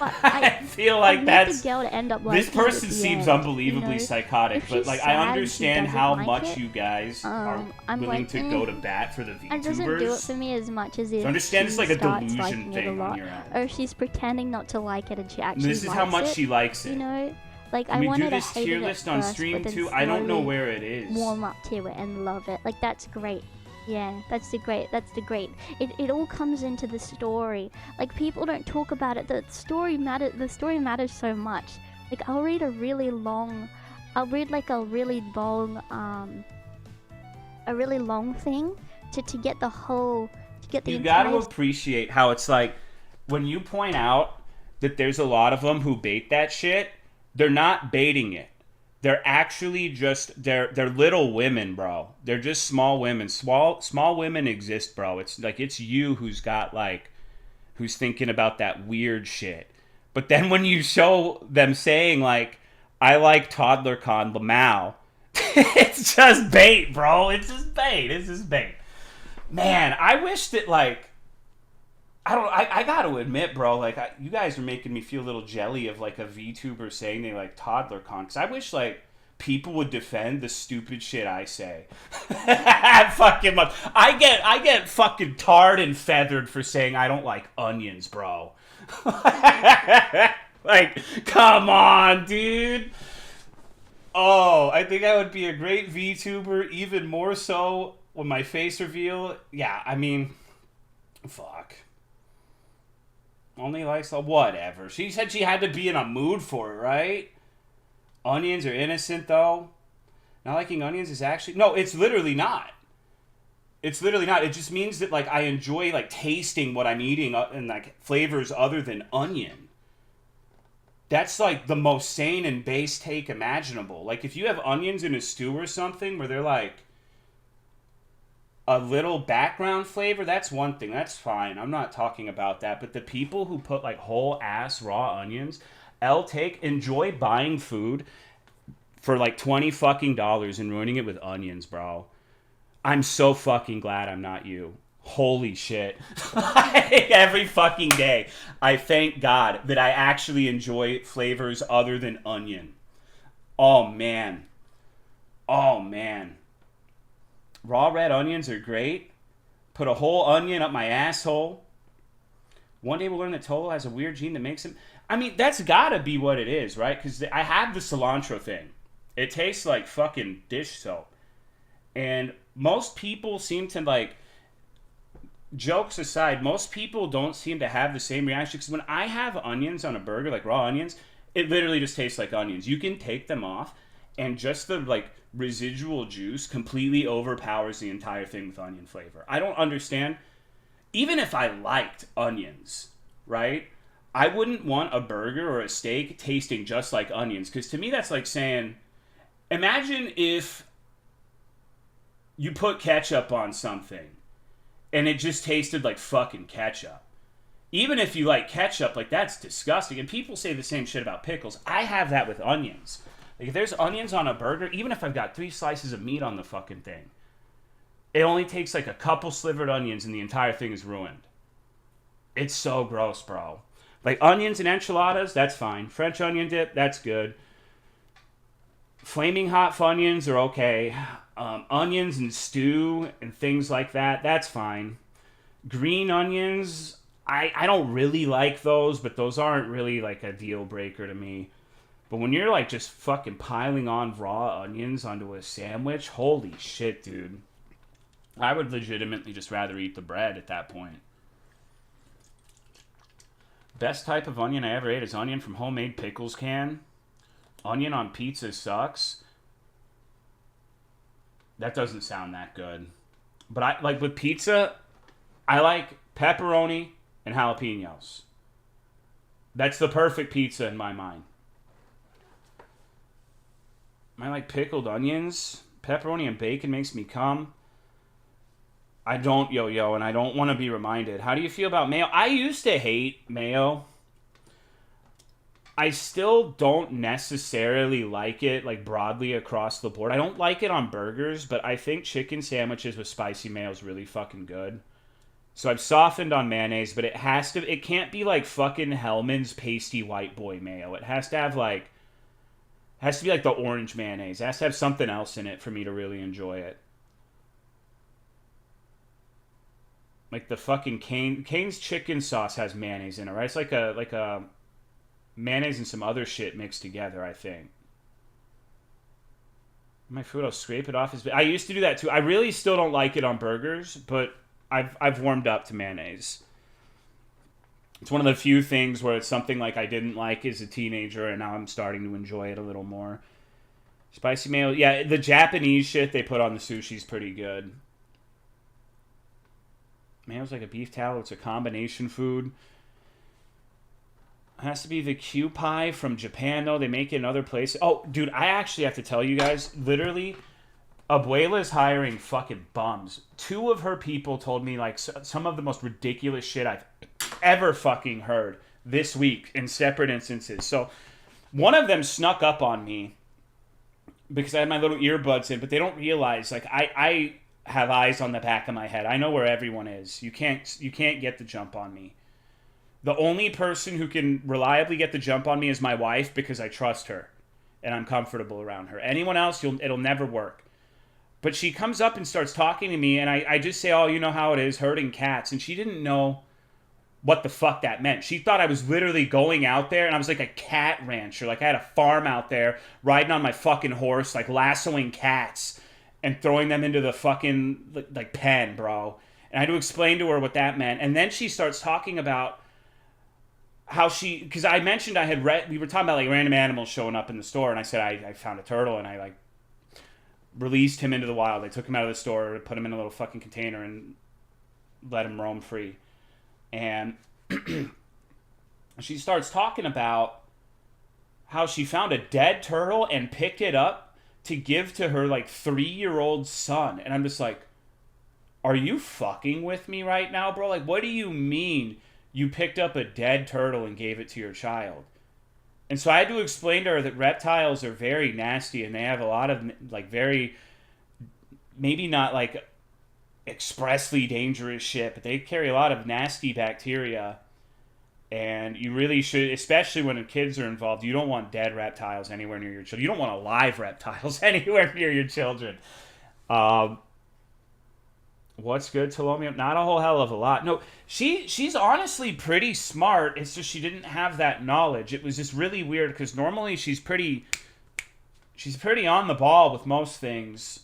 But I feel like that's the girl to end up this liking it person at the seems end, unbelievably you know? psychotic, If but she's like sad I and she understand doesn't how like much it, you guys are I'm willing like, to go to bat for the VTubers. It doesn't do it for me as much as if So understand it's she like a starts delusion liking it a thing lot, on your end. or if she's pretending not to like it and she actually This is likes how much it, she likes it. You know, like Can I we wanted do to this hate tier it at list on first, stream but then too? I don't know slowly where it is. Warm up to it and love it. Like that's great. Yeah, that's the great. It all comes into the story. Like people don't talk about it. The story matters so much. Like I'll read like a really long thing to get the whole You gotta appreciate how it's like when you point out that there's a lot of them who bait that shit. They're not baiting it. They're actually just they're little women, bro. They're just small women. Small women exist, bro. It's like it's you who's thinking about that weird shit. But then when you show them saying like I like toddler con Lamau, it's just bait, bro. It's just bait. Man, I wish that like I gotta admit, bro, like you guys are making me feel a little jelly of like a VTuber saying they like toddler con, because I wish like people would defend the stupid shit I say. I get fucking tarred and feathered for saying I don't like onions, bro. Like, come on, dude. Oh, I think I would be a great VTuber, even more so when my face reveal. Yeah, I mean, fuck. Only likes whatever. She said she had to be in a mood for it, right? Onions are innocent, though. Not liking onions is actually... No, it's literally not. It's literally not. It just means that, like, I enjoy, like, tasting what I'm eating and, like, flavors other than onion. That's, like, the most sane and base take imaginable. Like, if you have onions in a stew or something where they're, like, a little background flavor, that's one thing. That's fine. I'm not talking about that. But the people who put, like, whole-ass raw onions, enjoy buying food for, like, $20 fucking and ruining it with onions, bro. I'm so fucking glad I'm not you. Holy shit. Every fucking day, I thank God that I actually enjoy flavors other than onion. Oh, man. Oh, man. Raw red onions are great. Put a whole onion up my asshole. One day we'll learn that Tolo has a weird gene that makes him... I mean, that's gotta be what it is, right? Because I have the cilantro thing. It tastes like fucking dish soap. And most people seem to, like... Jokes aside, most people don't seem to have the same reaction. Because when I have onions on a burger, like raw onions, it literally just tastes like onions. You can take them off, and just the, like, residual juice completely overpowers the entire thing with onion flavor. I don't understand. Even if I liked onions, right? I wouldn't want a burger or a steak tasting just like onions. Because to me, that's like saying... Imagine if you put ketchup on something and it just tasted like fucking ketchup. Even if you like ketchup, like, that's disgusting. And people say the same shit about pickles. I have that with onions. Like, if there's onions on a burger, even if I've got 3 slices of meat on the fucking thing, it only takes like a couple slivered onions and the entire thing is ruined. It's so gross, bro. Like, onions and enchiladas, that's fine. French onion dip, that's good. Flaming hot Funyuns are okay. Onions and stew and things like that, that's fine. Green onions, I don't really like those, but those aren't really like a deal breaker to me. But when you're like just fucking piling on raw onions onto a sandwich, holy shit, dude. I would legitimately just rather eat the bread at that point. Best type of onion I ever ate is onion from homemade pickles can. Onion on pizza sucks. That doesn't sound that good. But I like with pizza, I like pepperoni and jalapenos. That's the perfect pizza in my mind. I like pickled onions. Pepperoni and bacon makes me cum. I don't yo-yo, and I don't want to be reminded. How do you feel about mayo? I used to hate mayo. I still don't necessarily like it, like, broadly across the board. I don't like it on burgers, but I think chicken sandwiches with spicy mayo is really fucking good. So I've softened on mayonnaise, but it can't be like fucking Hellman's pasty white boy mayo. It has to have like, the orange mayonnaise. It has to have something else in it for me to really enjoy it. Like the fucking Cane's chicken sauce has mayonnaise in it, right? It's like a mayonnaise and some other shit mixed together, I think. My food, I'll scrape it off. I used to do that too. I really still don't like it on burgers, but I've warmed up to mayonnaise. It's one of the few things where it's something like I didn't like as a teenager, and now I'm starting to enjoy it a little more. Spicy mayo, yeah, the Japanese shit they put on the sushi is pretty good. Mayo's like a beef tallow. It's a combination food. It has to be the Q pie from Japan, though. They make it in other places. Oh, dude, I actually have to tell you guys, literally, Abuela's hiring fucking bums. 2 of her people told me, like, some of the most ridiculous shit I've ever fucking heard this week in separate instances. So, one of them snuck up on me because I had my little earbuds in, but they don't realize, like, I have eyes on the back of my head. I know where everyone is. You can't get the jump on me. The only person who can reliably get the jump on me is my wife because I trust her and I'm comfortable around her. Anyone else, it'll never work. But she comes up and starts talking to me, and I just say, oh, you know how it is, herding cats. And she didn't know what the fuck that meant. She thought I was literally going out there, and I was like a cat rancher. Like, I had a farm out there, riding on my fucking horse, like, lassoing cats and throwing them into the fucking, like, pen, bro. And I had to explain to her what that meant. And then she starts talking about how because I mentioned we were talking about, like, random animals showing up in the store, and I said I found a turtle, and I, like, released him into the wild. They took him out of the store, put him in a little fucking container, and let him roam free. And she starts talking about how she found a dead turtle and picked it up to give to her, like, 3-year-old son. And I'm just like, are you fucking with me right now, bro? Like, what do you mean you picked up a dead turtle and gave it to your child? And so I had to explain to her that reptiles are very nasty and they have a lot of, like, very, maybe not, like, expressly dangerous shit, but they carry a lot of nasty bacteria. And you really should, especially when the kids are involved, you don't want dead reptiles anywhere near your children. You don't want alive reptiles anywhere near your children. What's good, Tolomeo? Not a whole hell of a lot. No, she's honestly pretty smart. It's just she didn't have that knowledge. It was just really weird because normally she's pretty on the ball with most things.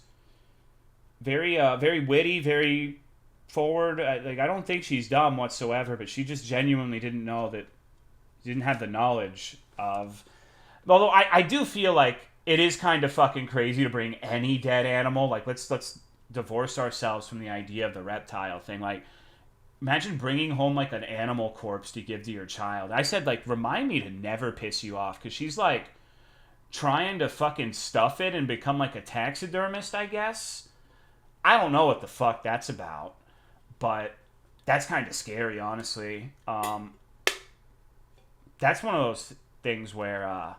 Very witty, very forward. I don't think she's dumb whatsoever, but she just genuinely didn't know that, didn't have the knowledge of. Although I do feel like it is kind of fucking crazy to bring any dead animal. Like, let's divorce ourselves from the idea of the reptile thing. Like, imagine bringing home, like, an animal corpse to give to your child. I said, like, remind me to never piss you off, because she's, like, trying to fucking stuff it and become, like, a taxidermist, I guess. I don't know what the fuck that's about, but that's kind of scary, honestly. That's one of those things where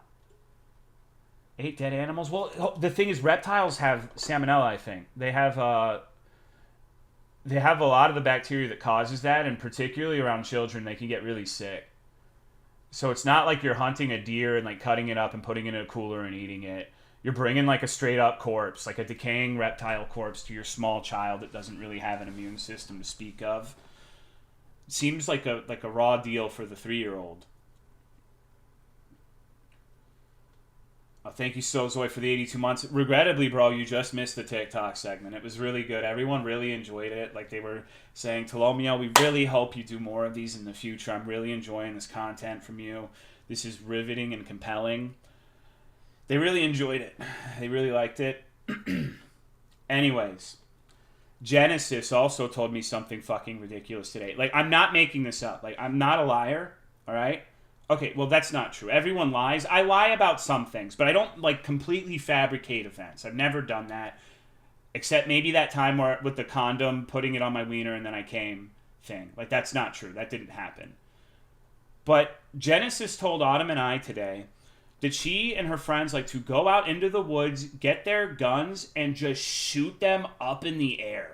8 dead animals. Well, the thing is, reptiles have salmonella, I think. They have a lot of the bacteria that causes that, and particularly around children, they can get really sick. So it's not like you're hunting a deer and, like, cutting it up and putting it in a cooler and eating it. You're bringing, like, a straight-up corpse, like a decaying reptile corpse, to your small child that doesn't really have an immune system to speak of. It seems like a raw deal for the 3-year-old. Thank you, Zoe, for the 82 months. Regrettably, bro, you just missed the TikTok segment. It was really good. Everyone really enjoyed it. Like they were saying, Tolomeo, we really hope you do more of these in the future. I'm really enjoying this content from you. This is riveting and compelling. They really enjoyed it. They really liked it. Anyways, Genesis also told me something fucking ridiculous today. Like, I'm not making this up. Like, I'm not a liar, all right? Okay, well, that's not true. Everyone lies. I lie about some things, but I don't, like, completely fabricate events. I've never done that, except maybe that time where with the condom, putting it on my wiener, and then I came thing. Like, that's not true. That didn't happen. But Genesis told Autumn and I today that she and her friends like to go out into the woods, get their guns, and just shoot them up in the air.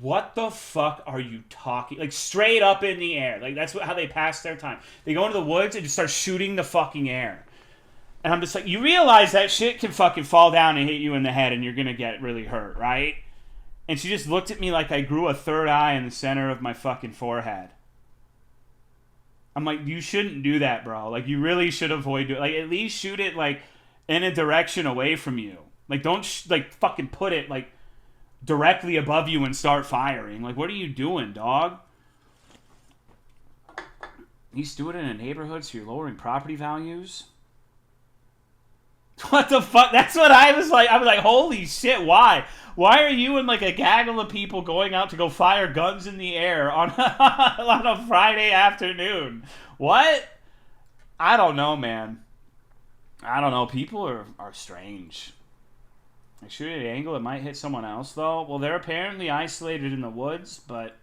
What the fuck are you talking? Like, straight up in the air. Like, that's how they pass their time. They go into the woods and just start shooting the fucking air. And I'm just like, you realize that shit can fucking fall down and hit you in the head and you're gonna get really hurt, right? And she just looked at me like I grew a third eye in the center of my fucking forehead. I'm like, you shouldn't do that, bro. Like, you really should avoid it. Like, at least shoot it, like, in a direction away from you. Like, don't, fucking put it, like, directly above you and start firing. Like, what are you doing, dog? You do it in a neighborhood so you're lowering property values? What the fuck? That's what I was like. I was like, holy shit, why? Why are you and, like, a gaggle of people going out to go fire guns in the air on a Friday afternoon? What? I don't know, man. I don't know. People are strange. I shoot at an angle, it might hit someone else, though. Well, they're apparently isolated in the woods, but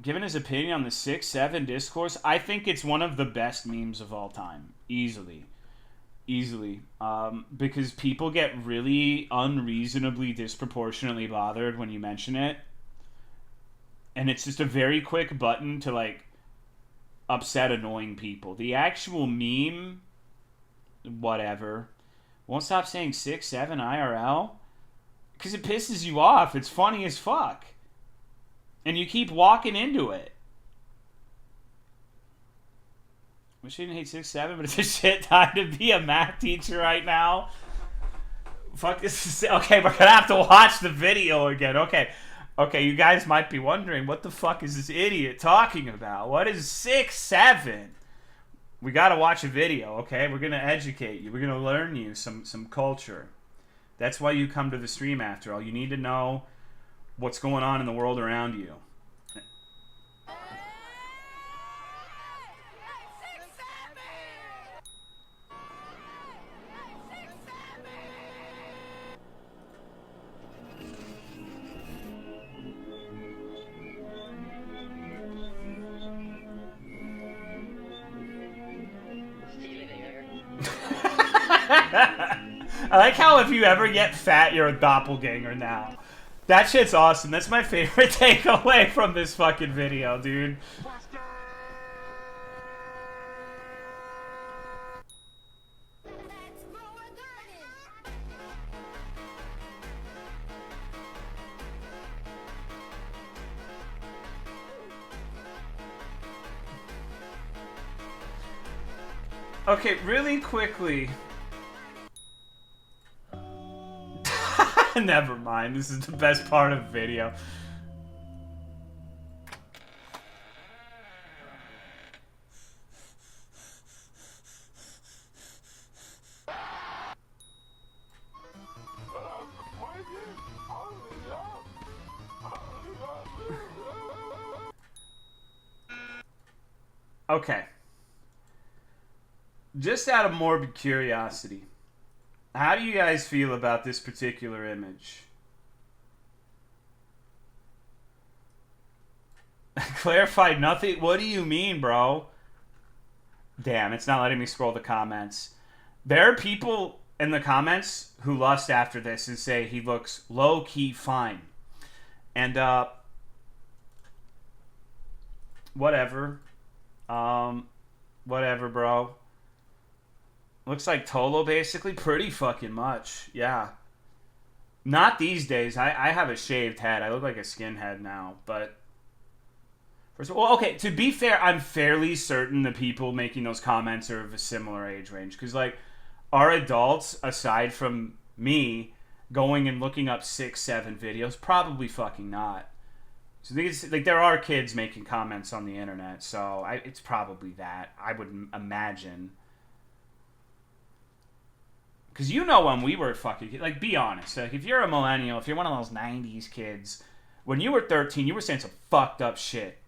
given his opinion on the 6-7 discourse, I think it's one of the best memes of all time. Easily. Because people get really unreasonably disproportionately bothered when you mention it. And it's just a very quick button to, like, upset annoying people. The actual meme, whatever. Won't stop saying 6-7 IRL. Because it pisses you off. It's funny as fuck. And you keep walking into it. Wish I didn't hate 6-7, but it's a shit time to be a math teacher right now. Fuck this. Okay, we're gonna have to watch the video again. Okay, you guys might be wondering, what the fuck is this idiot talking about? What is 6-7? We gotta watch a video, okay? We're gonna educate you. We're gonna learn you some culture. That's why you come to the stream after all. You need to know what's going on in the world around you. I like how if you ever get fat, you're a doppelganger now. That shit's awesome. That's my favorite takeaway from this fucking video, dude. Okay, really quickly. Never mind, this is the best part of the video. Okay. Just out of morbid curiosity, how do you guys feel about this particular image? Clarified nothing? What do you mean, bro? Damn, it's not letting me scroll the comments. There are people in the comments who lust after this and say he looks low-key fine. And, whatever. Whatever, bro. Looks like Tolo, basically. Pretty fucking much. Yeah. Not these days. I have a shaved head. I look like a skinhead now. But, first of all, well, okay, to be fair, I'm fairly certain the people making those comments are of a similar age range. Because, like, are adults, aside from me, going and looking up 6, 7 videos? Probably fucking not. So like, there are kids making comments on the internet. So, it's probably that. I would imagine. Because you know when we were fucking... Like, be honest. Like, if you're a millennial, if you're one of those 90s kids, when you were 13, you were saying some fucked up shit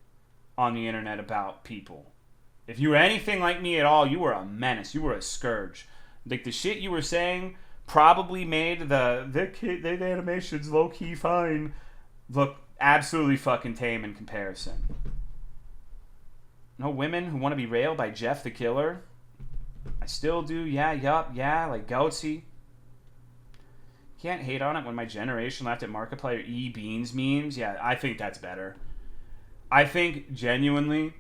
on the internet about people. If you were anything like me at all, you were a menace. You were a scourge. Like, the shit you were saying probably made the animations low-key fine look absolutely fucking tame in comparison. No women who want to be railed by Jeff the Killer... I still do, yeah, yup, yeah, like Goatsy. Can't hate on it when my generation laughed at Markiplier E-Beans memes. Yeah, I think that's better. I think, genuinely,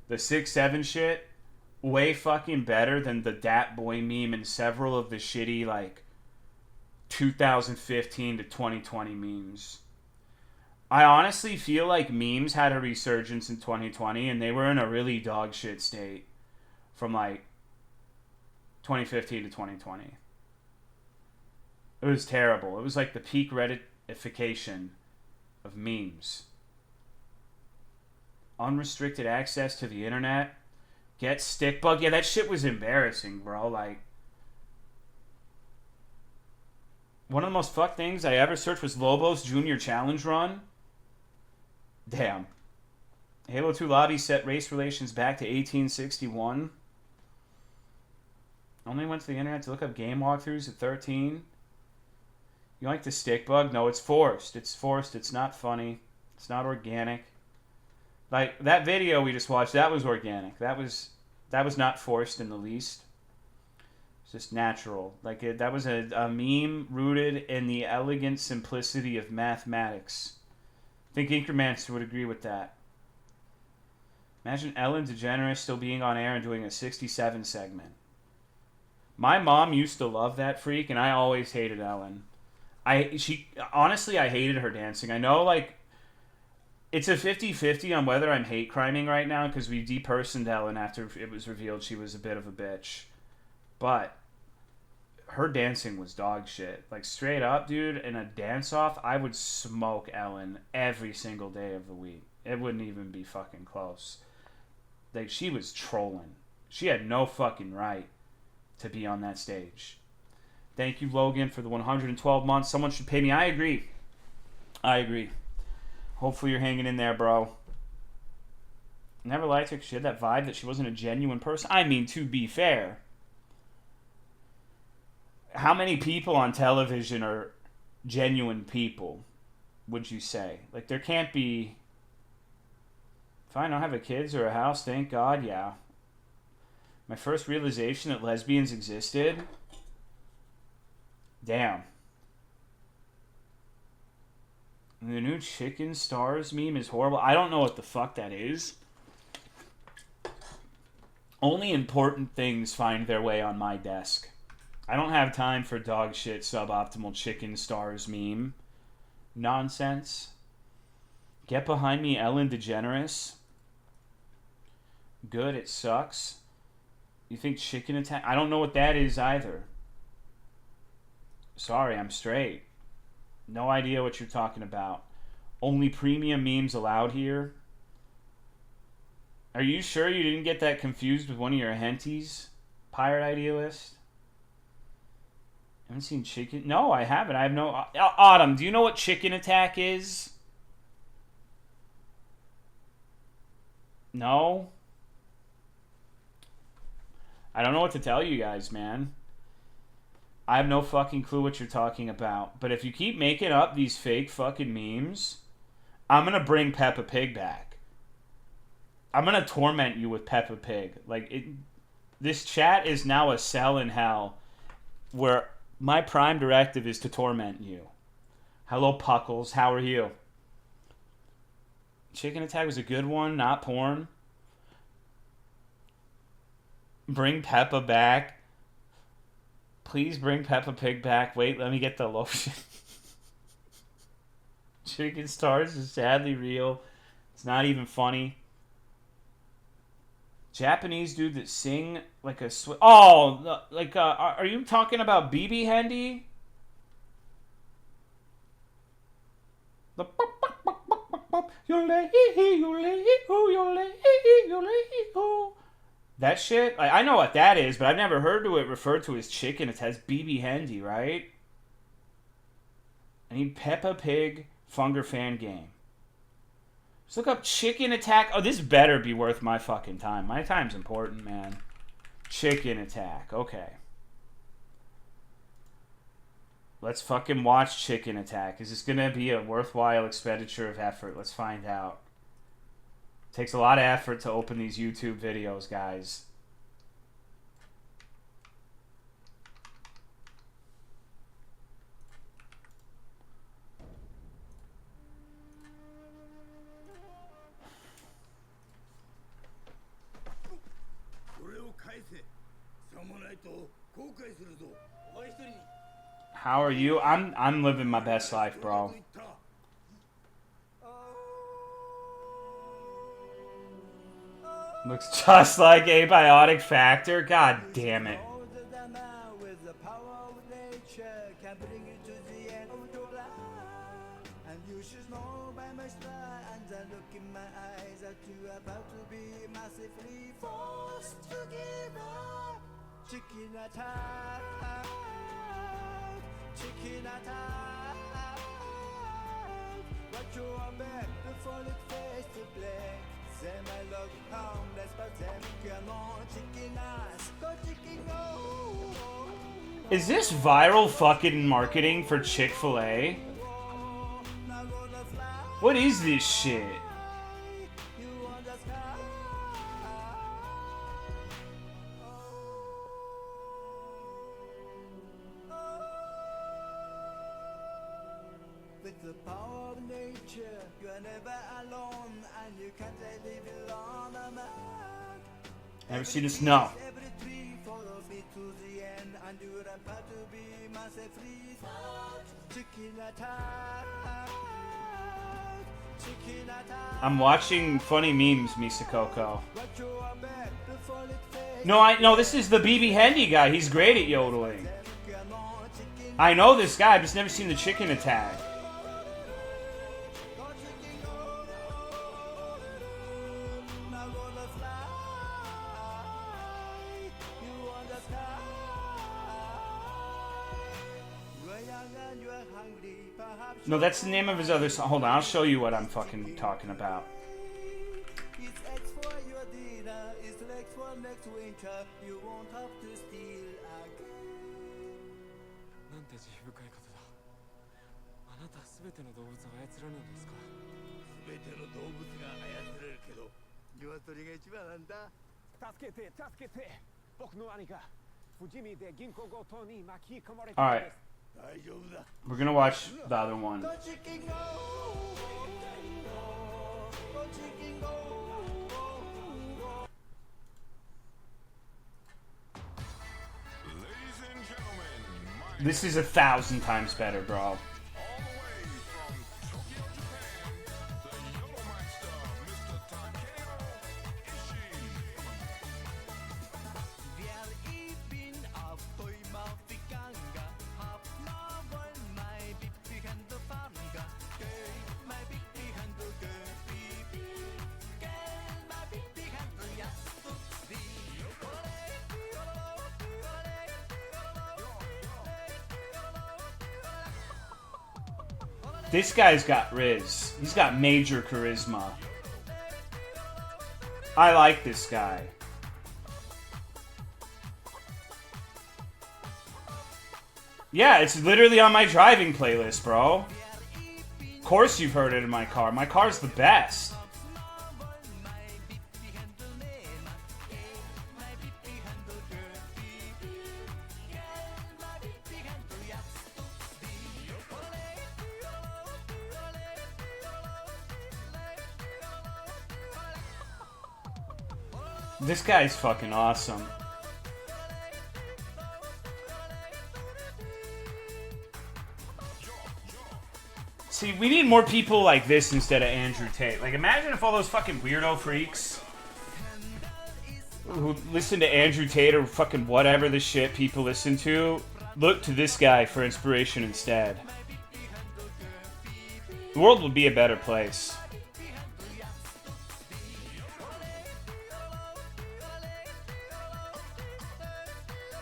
the 6-7 shit, way fucking better than the Dat Boy meme and several of the shitty, like, 2015 to 2020 memes. I honestly feel like memes had a resurgence in 2020, and they were in a really dog shit state from, like, 2015 to 2020. It was terrible. It was like the peak Redditification of memes. Unrestricted access to the internet. Get stick bug. Yeah, that shit was embarrassing, bro. Like, one of the most fucked things I ever searched was Lobo's Junior Challenge Run. Damn. Halo 2 lobby set race relations back to 1861. Only went to the internet to look up game walkthroughs at 13. You like the stick bug? No, it's forced. It's forced. It's not funny. It's not organic. Like, that video we just watched, that was organic. That was not forced in the least. It's just natural. Like, that was a meme rooted in the elegant simplicity of mathematics. I think Incremancer would agree with that. Imagine Ellen DeGeneres still being on air and doing a 67 segment. My mom used to love that freak, and I always hated Ellen. Honestly, I hated her dancing. I know, like, it's a 50-50 on whether I'm hate criming right now, because we depersoned Ellen after it was revealed she was a bit of a bitch. But her dancing was dog shit. Like, straight up, dude, in a dance-off, I would smoke Ellen every single day of the week. It wouldn't even be fucking close. Like, she was trolling. She had no fucking right to be on that stage. Thank you, Logan, for the 112 months. Someone should pay me. I agree. I agree. Hopefully you're hanging in there, bro. Never liked her because she had that vibe that she wasn't a genuine person. I mean, to be fair, how many people on television are genuine people, would you say? Like, there can't be... Fine, I don't have a kids or a house, thank God, yeah. My first realization that lesbians existed... Damn. The new chicken stars meme is horrible. I don't know what the fuck that is. Only important things find their way on my desk. I don't have time for dog shit suboptimal chicken stars meme nonsense. Get behind me, Ellen DeGeneres. Good, it sucks. You think chicken attack? I don't know what that is either. Sorry, I'm straight. No idea what you're talking about. Only premium memes allowed here. Are you sure you didn't get that confused with one of your henties, Pirate Idealist? I haven't seen chicken. No, I haven't. I have no... Autumn, do you know what chicken attack is? No? I don't know what to tell you guys, man. I have no fucking clue what you're talking about. But if you keep making up these fake fucking memes, I'm gonna bring Peppa Pig back. I'm gonna torment you with Peppa Pig. Like, this chat is now a cell in hell where my prime directive is to torment you. Hello, Puckles. How are you? Chicken Attack was a good one, not porn. Bring Peppa back. Please bring Peppa Pig back. Wait, let me get the lotion. Chicken stars is sadly real. It's not even funny. Japanese dude that sing like a are you talking about BB Handy? The that shit? I know what that is, but I've never heard it referred to as chicken. It has BB Handy, right? I need Peppa Pig Funger Fan Game. Just look up Chicken Attack. Oh, this better be worth my fucking time. My time's important, man. Chicken Attack. Okay. Let's fucking watch Chicken Attack. Is this going to be a worthwhile expenditure of effort? Let's find out. Takes a lot of effort to open these YouTube videos, guys. How are you? I'm living my best life, bro. Looks just like Abiotic Factor. God damn it. Chicken attack, chicken attack. What you want back before it face to black? Say my love home, that's but them come on, chicken ass, go chicken go. Is this viral fucking marketing for Chick-fil-A? What is this shit? With the power of nature, you are never alone, and you can't live alone. Never seen the snow. Every tree follows me to the end, and you're about to be massive free. Chicken attack, chicken attack. I'm watching funny memes, Misa Coco. No, this is the BB Handy guy. He's great at yodeling. I know this guy, I've just never seen the chicken attack. No, that's the name of his other song. Hold on, I'll show you what I'm fucking talking about. It's X for your dinner, it's Lex for next winter. You won't have to steal again. なんて慈悲深い方だ。あなたすべての動物を操られるんですか？すべての動物が操れるけど、鶏が一番なんだ。助けて、助けて。僕の兄が富士見で銀行強盗に巻き込まれたんです。 We're gonna watch the other one. This is 1,000 times better, bro. This guy's got riz. He's got major charisma. I like this guy. Yeah, it's literally on my driving playlist, bro. Of course you've heard it in my car. My car's the best. This guy's fucking awesome. See, we need more people like this instead of Andrew Tate. Like, imagine if all those fucking weirdo freaks who listen to Andrew Tate or fucking whatever the shit people listen to look to this guy for inspiration instead. The world would be a better place.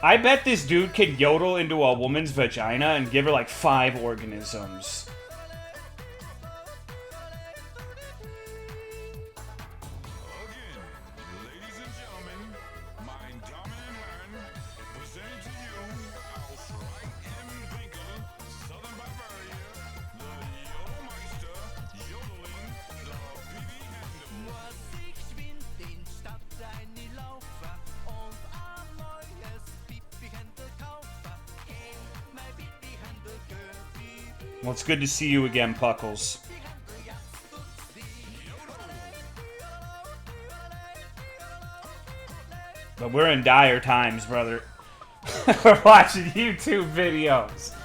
I bet this dude can yodel into a woman's vagina and give her like 5 organisms. Well, it's good to see you again, Puckles. But we're in dire times, brother. We're watching YouTube videos.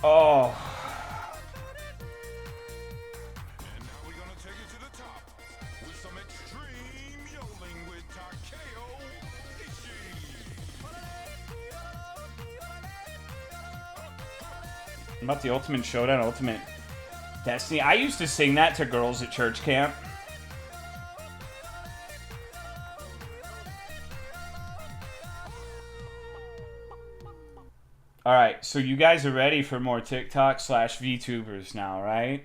Oh. About the Ultimate Showdown, Ultimate Destiny. I used to sing that to girls at church camp. Alright, so you guys are ready for more TikTok/VTubers now, right?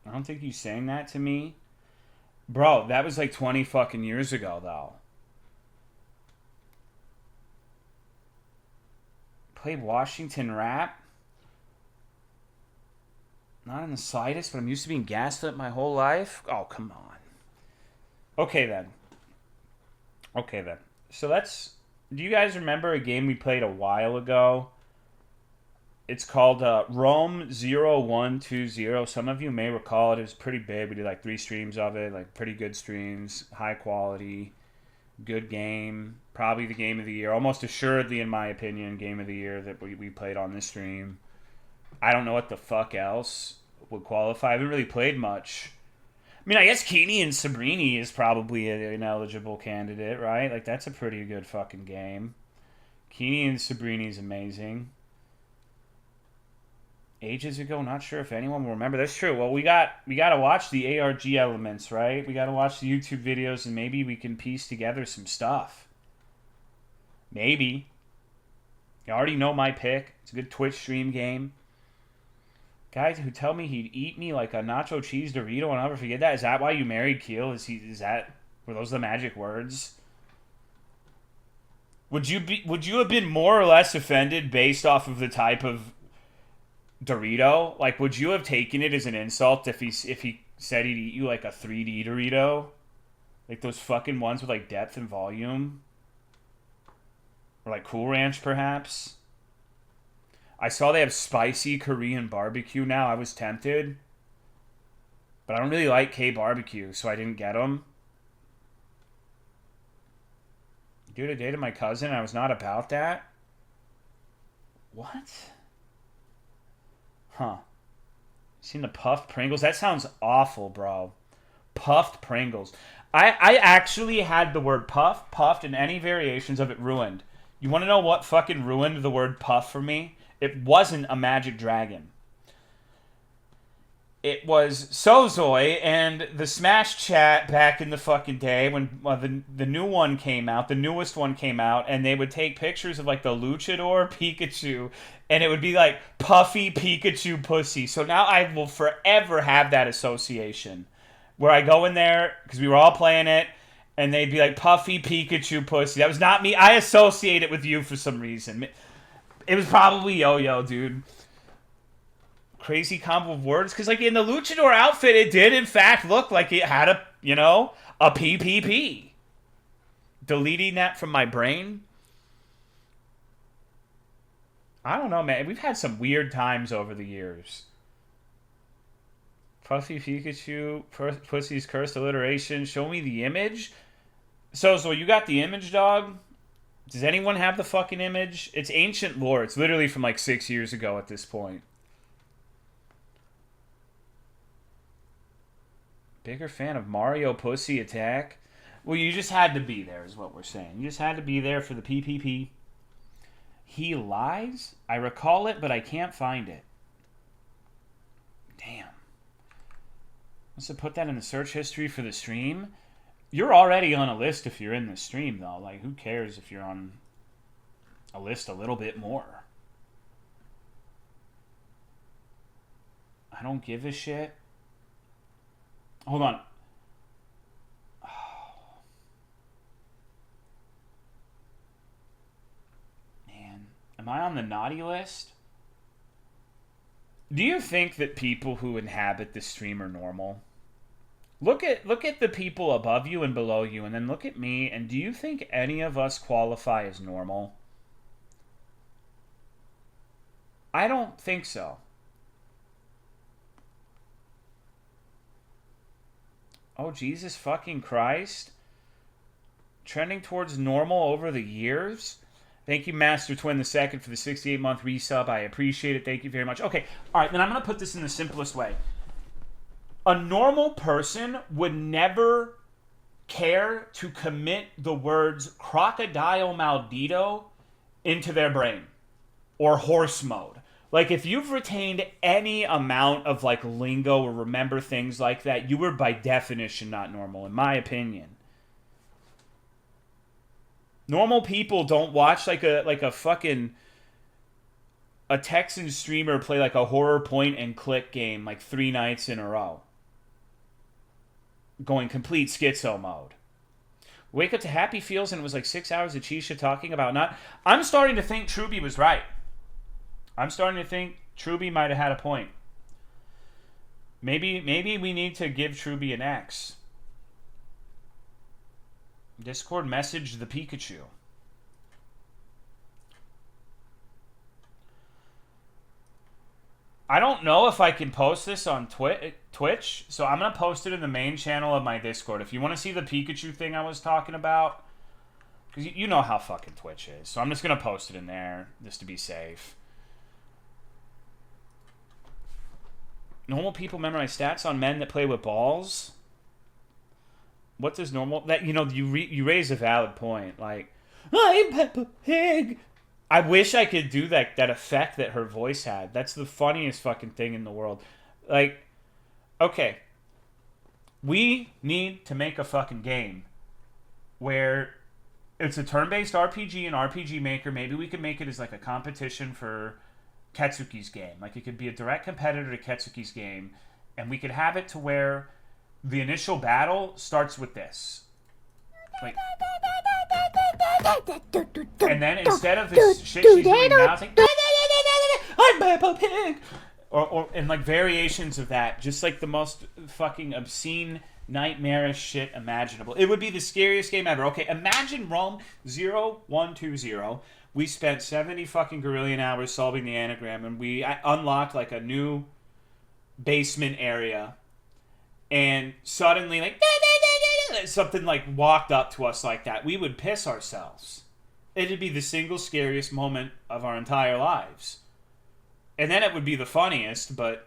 I don't think you sang that to me. Bro, that was like 20 fucking years ago, though. Played Washington Rap? Not in the slightest, but I'm used to being gaslit my whole life? Oh, come on. Okay, then. Okay, then. So let's... Do you guys remember a game we played a while ago? It's called Rome 0120. Some of you may recall it. It was pretty big. We did like 3 streams of it. Like pretty good streams. High quality. Good game. Probably the game of the year. Almost assuredly, in my opinion, game of the year that we played on this stream. I don't know what the fuck else would qualify. I haven't really played much. I mean, I guess Keeney and Sabrini is probably an eligible candidate, right? Like, that's a pretty good fucking game. Keeney and Sabrini is amazing. ages ago. Not sure if anyone will remember. That's true. Well, we got to watch the ARG elements, right? We got to watch the YouTube videos, and maybe we can piece together some stuff. Maybe. You already know my pick. It's a good Twitch stream game. Guys who tell me he'd eat me like a nacho cheese Dorito, I'll never forget that. Is that why you married Keel? Were those the magic words? Would you have been more or less offended based off of the type of Dorito? Like, would you have taken it as an insult if he said he'd eat you like a 3D Dorito? Like those fucking ones with like depth and volume? Or like Cool Ranch, perhaps? I saw they have spicy Korean barbecue now. I was tempted. But I don't really like K-barbecue, so I didn't get them. Dude, I dated my cousin. I was not about that. What? Huh. Seen the puffed Pringles? That sounds awful, bro. Puffed Pringles. I actually had the word puffed, and any variations of it ruined. You want to know what fucking ruined the word puff for me? It wasn't a magic dragon. It was Sozoi and the Smash chat back in the fucking day when the new one came out, the newest one came out, and they would take pictures of like the Luchador Pikachu, and it would be like puffy Pikachu pussy. So now I will forever have that association where I go in there because we were all playing it, and they'd be like puffy Pikachu pussy. That was not me. I associate it with you for some reason. It was probably Yo-Yo, dude. Crazy combo of words. Because, like, in the Luchador outfit, it did, in fact, look like it had a PPP. Deleting that from my brain? I don't know, man. We've had some weird times over the years. Puffy Pikachu, Pussy's Cursed Alliteration. Show me the image. So you got the image, dog? Does anyone have the fucking image? It's ancient lore. It's literally from like 6 years ago at this point. Bigger fan of Mario Pussy Attack? Well, you just had to be there is what we're saying. You just had to be there for the PPP. He lies? I recall it, but I can't find it. Damn. Must have put that in the search history for the stream. You're already on a list if you're in the stream, though. Like, who cares if you're on a list a little bit more? I don't give a shit. Hold on. Oh. Man, am I on the naughty list? Do you think that people who inhabit the stream are normal? Look at the people above you and below you, and then look at me, and do you think any of us qualify as normal? I don't think so. Oh, Jesus fucking Christ. Trending towards normal over the years? Thank you, Master Twin the Second, for the 68-month resub. I appreciate it. Thank you very much. Okay, all right, then I'm going to put this in the simplest way. A normal person would never care to commit the words crocodile maldito into their brain. Or horse mode. Like, if you've retained any amount of, like, lingo or remember things like that, you were by definition not normal, in my opinion. Normal people don't watch, like a fucking... a Texan streamer play, like, a horror point-and-click game, like, 3 nights in a row. Going complete schizo mode. Wake up to Happy Feels, and it was, like, 6 hours of Chisha talking about not... I'm starting to think Truby was right. I'm starting to think Truby might have had a point. Maybe we need to give Truby an X. Discord message the Pikachu. I don't know if I can post this on Twitch, so I'm going to post it in the main channel of my Discord. If you want to see the Pikachu thing I was talking about, because you know how fucking Twitch is. So I'm just going to post it in there, just to be safe. Normal people memorize stats on men that play with balls. What does normal... That, you know, you raise a valid point. Like, I'm Peppa Pig. I wish I could do that effect that her voice had. That's the funniest fucking thing in the world. Like, okay. We need to make a fucking game where it's a turn-based RPG and RPG Maker. Maybe we could make it as like a competition for Ketsuki's game. Like, it could be a direct competitor to Ketsuki's game. And we could have it to where the initial battle starts with this. Like, and then instead of this shit she's doing now, it's like, I'm Peppa Pig! Or and like variations of that. Just like the most fucking obscene, nightmarish shit imaginable. It would be the scariest game ever. Okay, imagine Rome 0120. We spent 70 fucking gorillion hours solving the anagram, and we unlocked like a new basement area, and suddenly like something like walked up to us like that. We would piss ourselves. It'd be the single scariest moment of our entire lives. And then it would be the funniest, but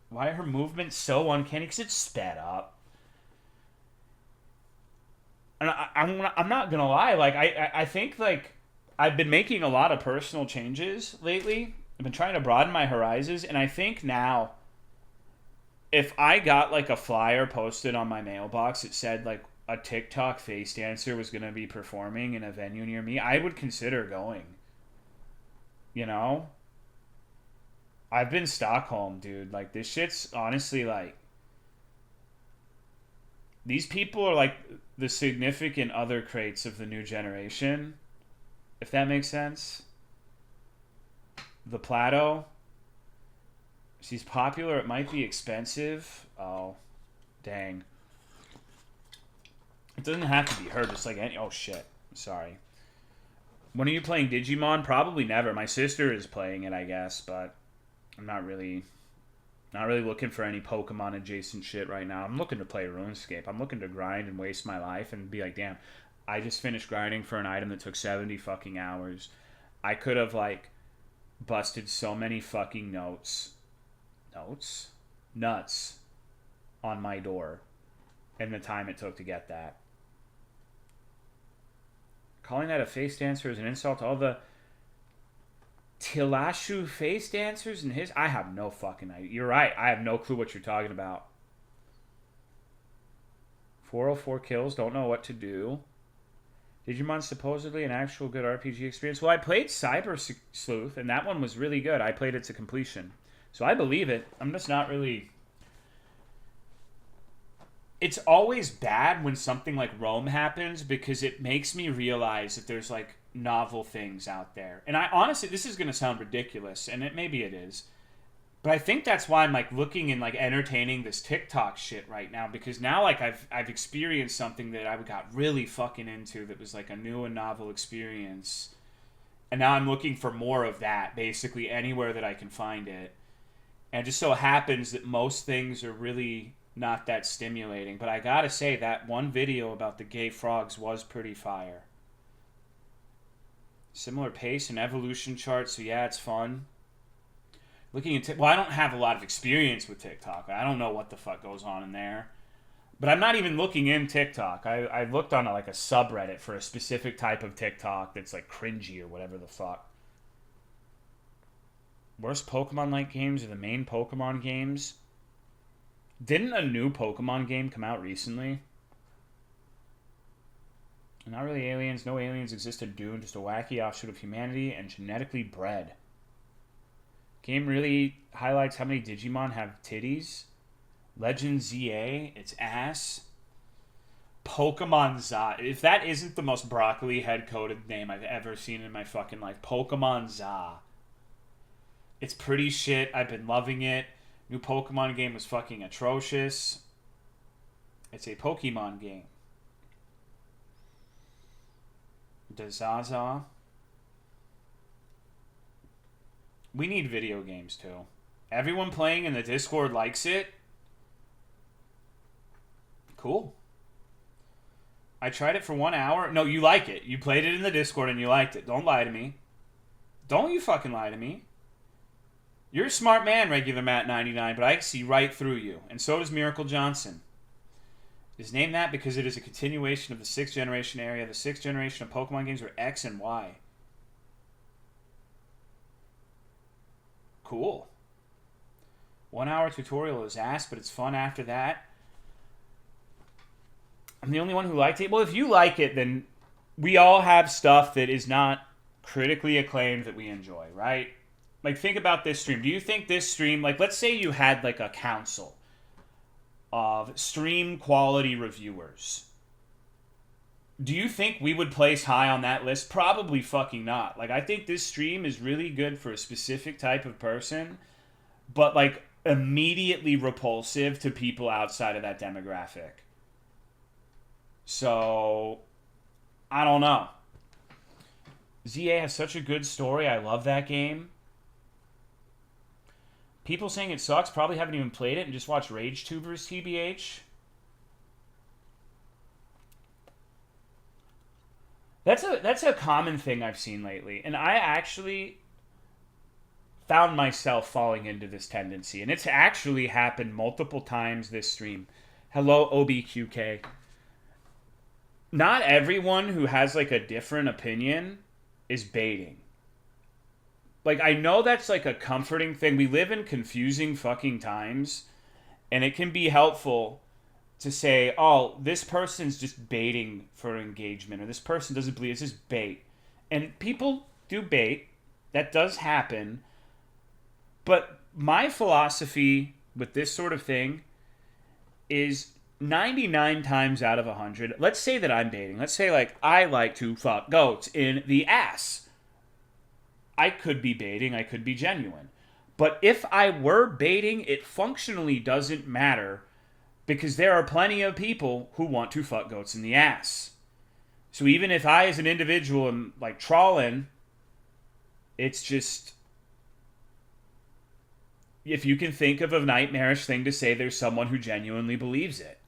why are her movements so uncanny? Because it's sped up. And I'm not gonna lie, like I think like I've been making a lot of personal changes lately. I've been trying to broaden my horizons, and I think now, if I got like a flyer posted on my mailbox that said like a TikTok face dancer was gonna be performing in a venue near me, I would consider going. You know? I've been Stockholm, dude. Like, this shit's honestly like, these people are like the significant other crates of the new generation, if that makes sense. The Plato. She's popular. It might be expensive. Oh, dang. It doesn't have to be her. Just like any... Oh, shit. Sorry. When are you playing Digimon? Probably never. My sister is playing it, I guess, but I'm not really looking for any Pokemon adjacent shit right now. I'm looking to play RuneScape. I'm looking to grind and waste my life and be like, damn, I just finished grinding for an item that took 70 fucking hours. I could have like busted so many fucking nuts on my door in the time it took to get that. Calling that a face dancer is an insult to all the Tilashu face dancers and his... I have no fucking idea. You're right. I have no clue what you're talking about. 404 kills. Don't know what to do. Digimon's supposedly an actual good RPG experience. Well, I played Cyber Sleuth, and that one was really good. I played it to completion. So I believe it. I'm just not really... It's always bad when something like Rome happens because it makes me realize that there's like novel things out there. And I honestly, this is going to sound ridiculous, and maybe it is, but I think that's why I'm like looking and like entertaining this TikTok shit right now, because now like I've experienced something that I got really fucking into that was like a new and novel experience. And now I'm looking for more of that basically anywhere that I can find it. And it just so happens that most things are really not that stimulating, but I gotta say that one video about the gay frogs was pretty fire. Similar pace and evolution chart, so yeah, it's fun. Looking at well, I don't have a lot of experience with TikTok. I don't know what the fuck goes on in there, but I'm not even looking in TikTok. I looked on like a subreddit for a specific type of TikTok that's like cringy or whatever the fuck. Worst Pokemon-like games are the main Pokemon games. Didn't a new Pokemon game come out recently? Not really aliens. No aliens exist in Dune. Just a wacky offshoot of humanity and genetically bred. Game really highlights how many Digimon have titties. Legend ZA, it's ass. Pokemon Za. If that isn't the most broccoli head-coded name I've ever seen in my fucking life. Pokemon Za. It's pretty shit. I've been loving it. New Pokemon game was fucking atrocious. It's a Pokemon game. Dazaza. We need video games too. Everyone playing in the Discord likes it. Cool. I tried it for 1 hour. No, you like it. You played it in the Discord and you liked it. Don't lie to me. Don't you fucking lie to me. You're a smart man, Regular Matt 99, but I see right through you. And so does Miracle Johnson. is named that because it is a continuation of the 6th generation area. The 6th generation of Pokemon games were X and Y. Cool. 1 hour tutorial is ass, but it's fun after that. I'm the only one who liked it. Well, if you like it, then we all have stuff that is not critically acclaimed that we enjoy, right? Like, think about this stream. Do you think this stream, like, let's say you had, like, a council of stream quality reviewers. Do you think we would place high on that list? Probably fucking not. Like, I think this stream is really good for a specific type of person, but, like, immediately repulsive to people outside of that demographic. So, I don't know. ZA has such a good story. I love that game. People saying it sucks probably haven't even played it and just watch Rage Tubers, TBH. That's a common thing I've seen lately. And I actually found myself falling into this tendency. And it's actually happened multiple times this stream. Hello, OBQK. Not everyone who has, like, a different opinion is baiting. Like, I know that's, like, a comforting thing. We live in confusing fucking times, and it can be helpful to say, oh, this person's just baiting for engagement, or this person doesn't believe it's just bait. And people do bait. That does happen. But my philosophy with this sort of thing is 99 times out of 100, let's say that I'm baiting. Let's say, like, I like to fuck goats in the ass. I could be baiting, I could be genuine. But if I were baiting, it functionally doesn't matter because there are plenty of people who want to fuck goats in the ass. So even if I as an individual am, like, trawling, it's just, if you can think of a nightmarish thing to say, there's someone who genuinely believes it.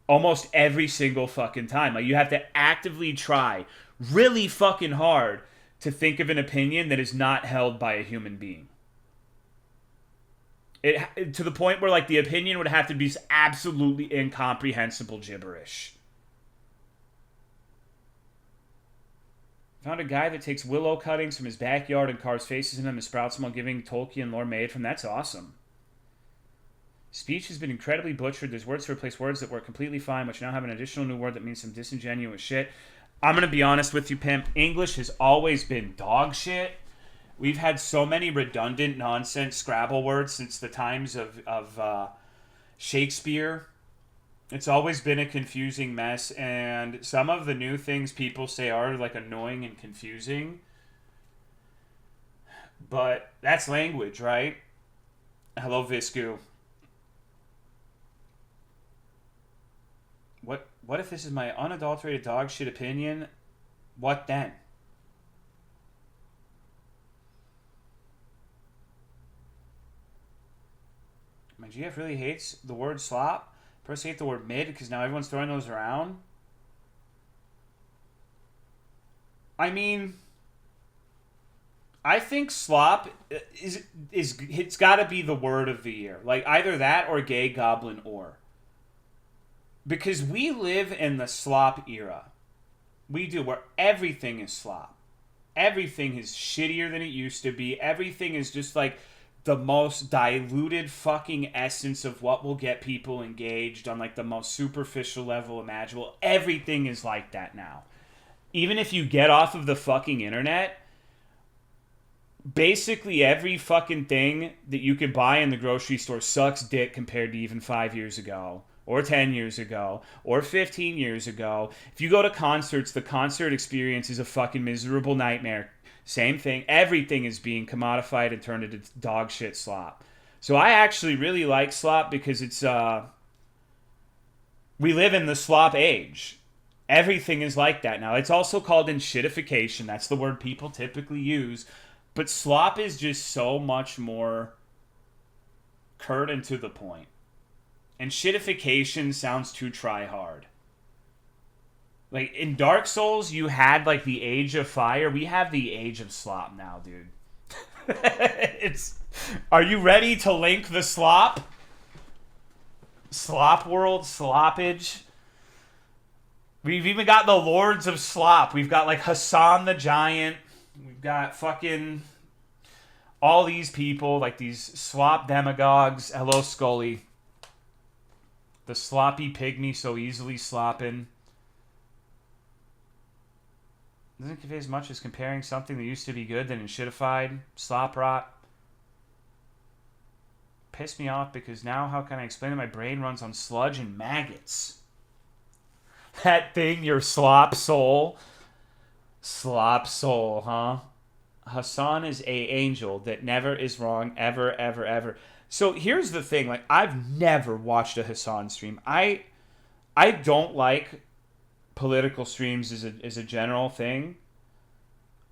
Almost every single fucking time. Like, you have to actively try really fucking hard to think of an opinion that is not held by a human being. To the point where, like, the opinion would have to be absolutely incomprehensible gibberish. Found a guy that takes willow cuttings from his backyard and carves faces in them and sprouts them while giving Tolkien lore made from. That's awesome. Speech has been incredibly butchered. There's words to replace words that were completely fine, which now have an additional new word that means some disingenuous shit. I'm going to be honest with you, Pimp. English has always been dog shit. We've had so many redundant nonsense Scrabble words since the times of Shakespeare. It's always been a confusing mess, and some of the new things people say are, like, annoying and confusing. But that's language, right? Hello, Visku. What if this is my unadulterated dog shit opinion? What then? My GF really hates the word slop. First hate the word mid because now everyone's throwing those around. I mean, I think slop is it's got to be the word of the year. Like, either that or gay goblin or. Because we live in the slop era. We do, where everything is slop. Everything is shittier than it used to be. Everything is just like the most diluted fucking essence of what will get people engaged on, like, the most superficial level imaginable. Everything is like that now. Even if you get off of the fucking internet, basically every fucking thing that you could buy in the grocery store sucks dick compared to even 5 years ago. Or 10 years ago, or 15 years ago. If you go to concerts, the concert experience is a fucking miserable nightmare. Same thing. Everything is being commodified and turned into dog shit slop. So I actually really like slop because it's, we live in the slop age. Everything is like that now. It's also called shitification. That's the word people typically use. But slop is just so much more curt and to the point. And shitification sounds too try-hard. Like, in Dark Souls, you had, like, the Age of Fire. We have the Age of Slop now, dude. Are you ready to link the slop? Slop World, Sloppage. We've even got the Lords of Slop. We've got like Hassan the Giant. We've got fucking all these people, like these slop demagogues. Hello, Scully. The sloppy pygmy so easily slopping. Doesn't convey as much as comparing something that used to be good than shitified. Slop rot. Pissed me off because now how can I explain that my brain runs on sludge and maggots? That thing, your slop soul. Slop soul, huh? Hassan is a angel that never is wrong, ever, ever, ever. So here's the thing, like, I've never watched a Hassan stream. I don't like political streams as a general thing.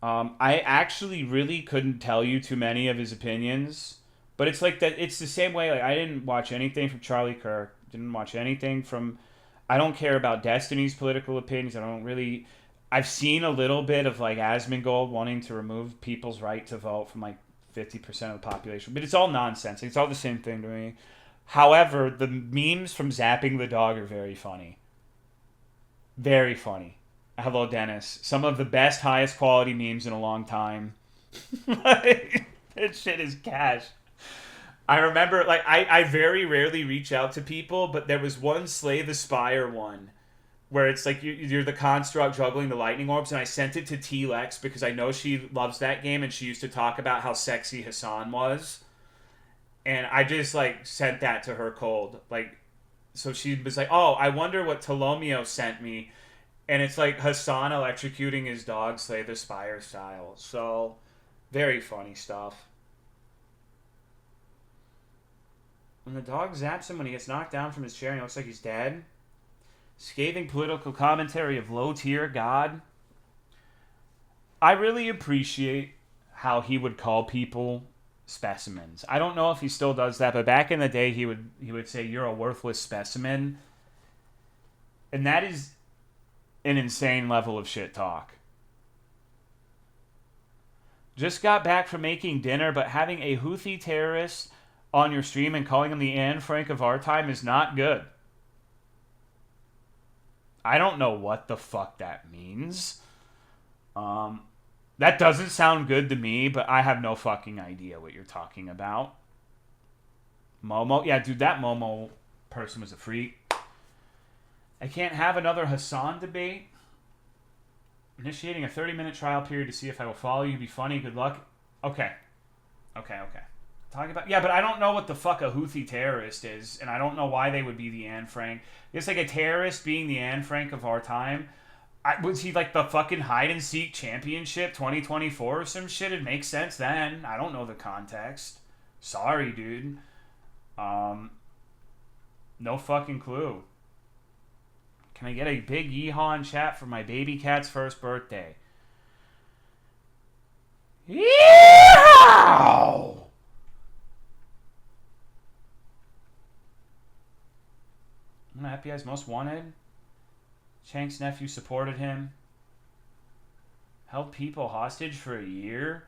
I actually really couldn't tell you too many of his opinions. But it's like that. It's the same way. Like, I didn't watch anything from Charlie Kirk. Didn't watch anything from. I don't care about Destiny's political opinions. I don't really. I've seen a little bit of like Asmongold wanting to remove people's right to vote from like 50% of the population, but it's all nonsense. It's all the same thing to me. However, the memes from Zapping the Dog are very funny. Very funny. Hello, Dennis. Some of the best, highest quality memes in a long time. That shit is cash. I remember, like, I very rarely reach out to people, but there was one Slay the Spire one where it's like you're the construct juggling the lightning orbs, and I sent it to T-Lex because I know she loves that game, and she used to talk about how sexy Hassan was. And I just, like, sent that to her cold. Like, so she was like, oh, I wonder what Tolomeo sent me. And it's like Hassan electrocuting his dog, Slay the Spire style. So, very funny stuff. When the dog zaps him when he gets knocked down from his chair and he looks like he's dead. Scathing political commentary of low tier God. I really appreciate how he would call people specimens. I don't know if he still does that, but back in the day he would say you're a worthless specimen. And that is an insane level of shit talk. Just got back from making dinner, but having a Houthi terrorist on your stream and calling him the Anne Frank of our time is not good. I don't know what the fuck that means. That doesn't sound good to me, but I have no fucking idea what you're talking about. Momo? Yeah, dude, that Momo person was a freak. I can't have another Hassan debate. Initiating a 30-minute trial period to see if I will follow you. Be funny. Good luck. Okay. Talking about... Yeah, but I don't know what the fuck a Houthi terrorist is, and I don't know why they would be the Anne Frank. It's like a terrorist being the Anne Frank of our time. Was he like the fucking hide-and-seek championship 2024 or some shit? It makes sense then. I don't know the context. Sorry, dude. No fucking clue. Can I get a big yeehaw in chat for my baby cat's first birthday? Yeehaw! FBI's most wanted. Chank's nephew supported him. Held people hostage for a year.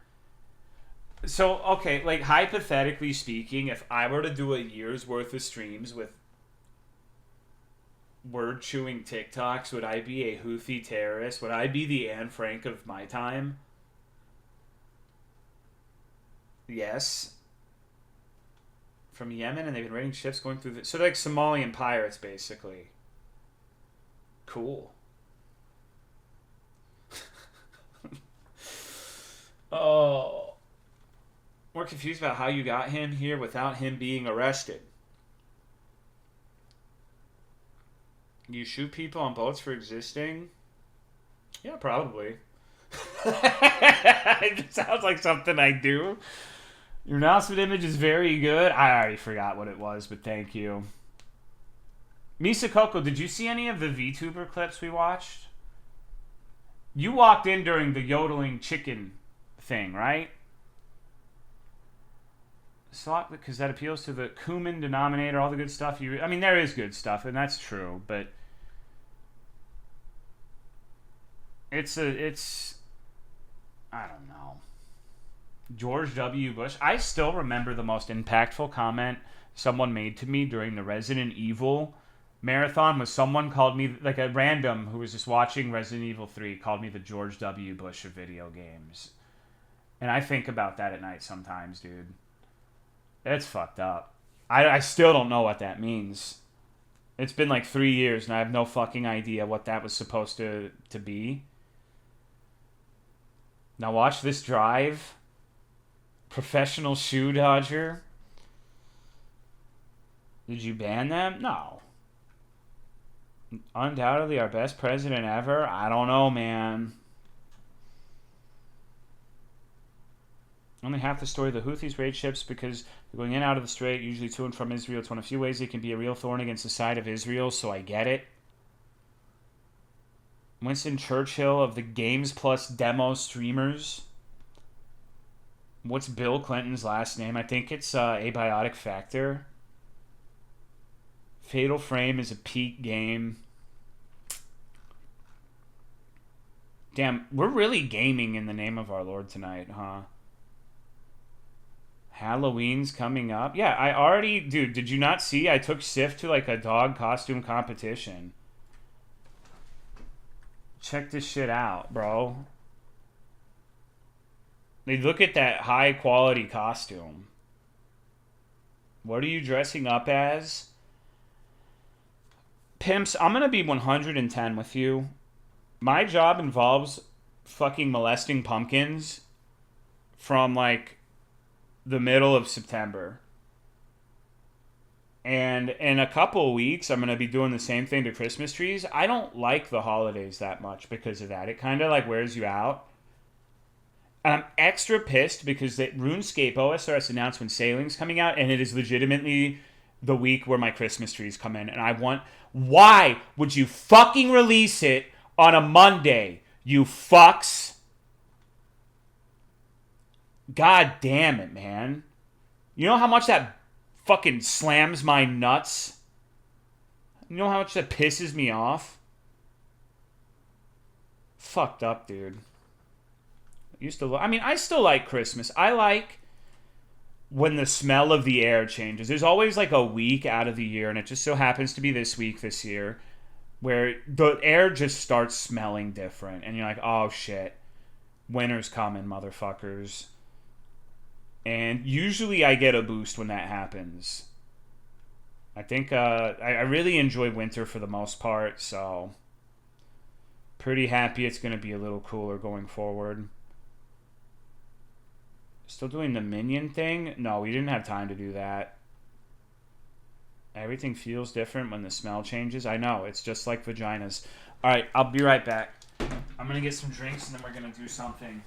So, okay, like, hypothetically speaking, if I were to do a year's worth of streams with word-chewing TikToks, would I be a Houthi terrorist? Would I be the Anne Frank of my time? Yes. From Yemen, and they've been raiding ships going through the... So they're like Somalian pirates, basically. Cool. Oh. We're confused about how you got him here without him being arrested. You shoot people on boats for existing? Yeah, probably. It sounds like something I do. Your announcement image is very good. I already forgot what it was, but thank you. Misa Coco, did you see any of the VTuber clips we watched? You walked in during the yodeling chicken thing, right? Slot, because that appeals to the Kuman denominator, all the good stuff. I mean, there is good stuff, and that's true, but it's I don't know. George W. Bush. I still remember the most impactful comment someone made to me during the Resident Evil marathon was someone called me, like a random who was just watching Resident Evil 3, called me the George W. Bush of video games. And I think about that at night sometimes, dude. It's fucked up. I still don't know what that means. It's been like 3 years and I have no fucking idea what that was supposed to be. Now watch this drive. Professional shoe dodger. Did you ban them? No. Undoubtedly our best president ever? I don't know, man. Only half the story of the Houthis raid ships because they're going in and out of the strait, usually to and from Israel. It's one of few ways it can be a real thorn against the side of Israel, so I get it. Winston Churchill of the Games Plus demo streamers. What's Bill Clinton's last name? I think it's Abiotic Factor. Fatal Frame is a peak game. Damn, we're really gaming in the name of our Lord tonight, huh? Halloween's coming up. Yeah, I already... Dude, did you not see? I took Sif to, like, a dog costume competition. Check this shit out, bro. They look at that high-quality costume. What are you dressing up as? Pimps, I'm going to be 110 with you. My job involves fucking molesting pumpkins from, like, the middle of September. And in a couple of weeks, I'm going to be doing the same thing to Christmas trees. I don't like the holidays that much because of that. It kind of, like, wears you out. And I'm extra pissed because the RuneScape OSRS announced when Sailing's coming out, and it is legitimately the week where my Christmas trees come in. And I want... Why would you fucking release it on a Monday, you fucks? God damn it, man. You know how much that fucking slams my nuts? You know how much that pisses me off? Fucked up, dude. I still like Christmas. I like when the smell of the air changes. There's always like a week out of the year, and it just so happens to be this week this year, where the air just starts smelling different. And you're like, oh shit, winter's coming, motherfuckers. And usually I get a boost when that happens. I think I really enjoy winter for the most part, so pretty happy it's going to be a little cooler going forward. Still doing the minion thing? No, we didn't have time to do that. Everything feels different when the smell changes. I know, it's just like vaginas. Alright, I'll be right back. I'm going to get some drinks and then we're going to do something.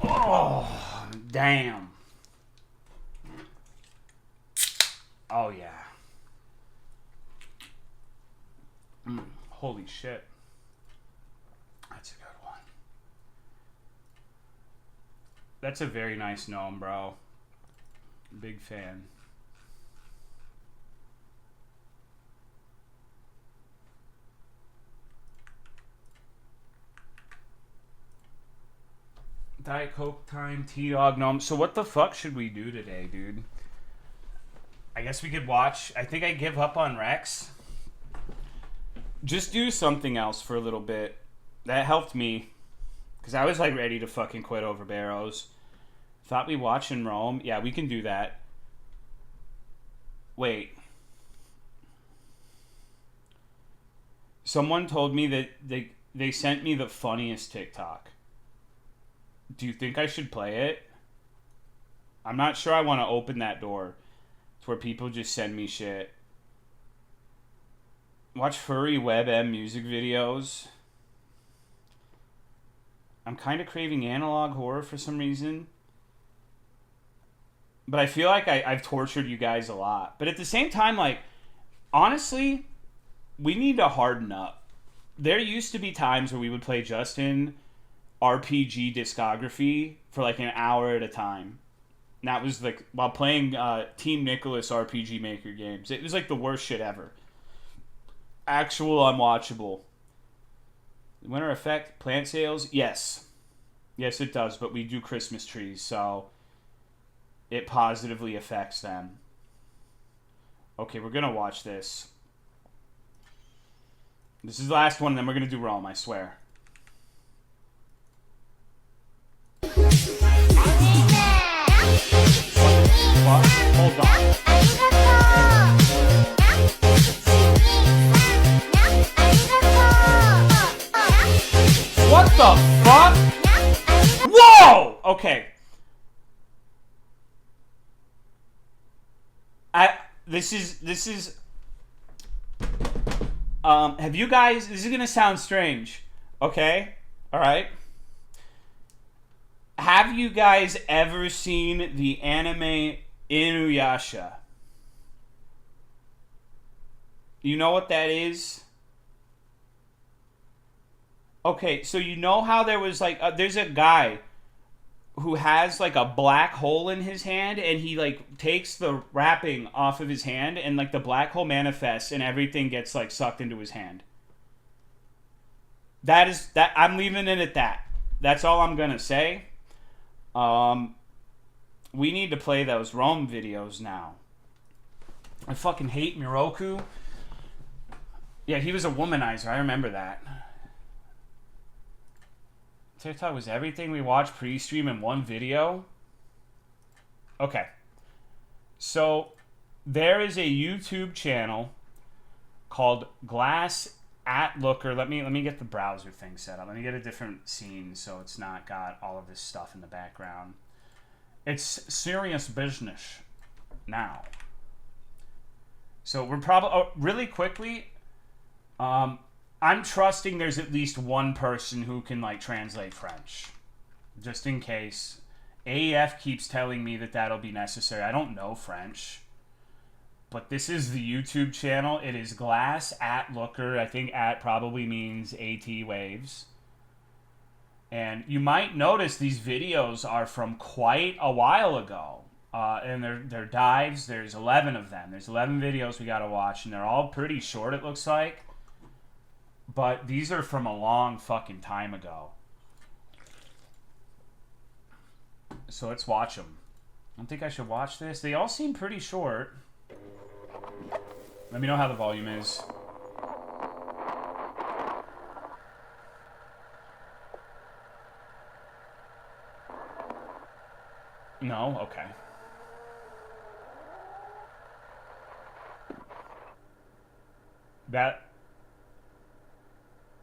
Oh, damn. Oh, yeah. Holy shit. That's a good one. That's a very nice gnome, bro. Big fan. Diet Coke time, T-Dog Gnome. So what the fuck should we do today, dude? I guess we could watch... I think I give up on Rex. Just do something else for a little bit. That helped me. Because I was, like, ready to fucking quit over Barrows. Thought we watch in Rome. Yeah, we can do that. Wait. Someone told me that they sent me the funniest TikTok. Do you think I should play it? I'm not sure I want to open that door. It's where people just send me shit. Watch furry WebM music videos. I'm kind of craving analog horror for some reason. But I feel like I've tortured you guys a lot. But at the same time, like, honestly, we need to harden up. There used to be times where we would play Justin RPG discography for like an hour at a time. And that was like while playing Team Nicholas RPG Maker games. It was like the worst shit ever. Actual unwatchable. Winter effect plant sales? Yes. Yes, it does, but we do Christmas trees, so it positively affects them. Okay, we're gonna watch this. This is the last one, and then we're gonna do Rome, I swear. What? Hold on. What the fuck? Whoa! Okay. This is have you guys, this is gonna sound strange, okay? Alright? Have you guys ever seen the anime Inuyasha? You know what that is? Okay, so you know how there was like, there's a guy who has like a black hole in his hand, and he like takes the wrapping off of his hand, and like the black hole manifests and everything gets like sucked into his hand. I'm leaving it at that. That's all I'm gonna say. We need to play those Rome videos now. I fucking hate Miroku. Yeah, he was a womanizer. I remember that. TikTok was everything we watched pre-stream in one video. Okay. So, there is a YouTube channel called Glass@Looker. Let me get the browser thing set up. Let me get a different scene so it's not got all of this stuff in the background. It's serious business now. So, we're probably... really quickly... I'm trusting there's at least one person who can, like, translate French. Just in case. AEF keeps telling me that that'll be necessary. I don't know French. But this is the YouTube channel. It is Glass@Looker. I think at probably means AT waves. And you might notice these videos are from quite a while ago. And they're dives. There's 11 of them. There's 11 videos we gotta watch. And they're all pretty short, it looks like. But these are from a long fucking time ago. So let's watch them. I don't think I should watch this. They all seem pretty short. Let me know how the volume is. No? Okay.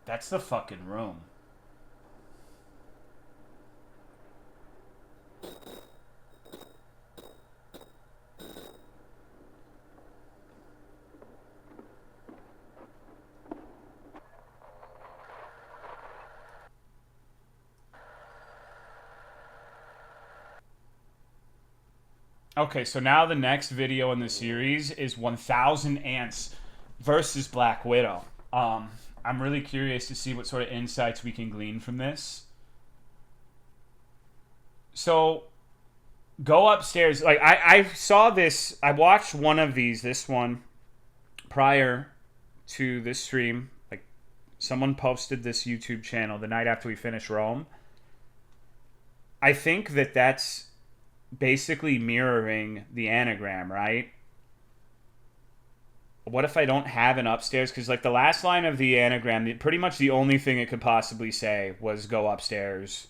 That's the fucking room. Okay, so now the next video in the series is 1000 Ants versus Black Widow. I'm really curious to see what sort of insights we can glean from this. So, go upstairs. Like, I saw this. I watched one of these, this one, prior to this stream. Like, someone posted this YouTube channel the night after we finished Rome. I think that that's basically mirroring the anagram, right? What if I don't have an upstairs? Because, like, the last line of the anagram, pretty much the only thing it could possibly say was go upstairs.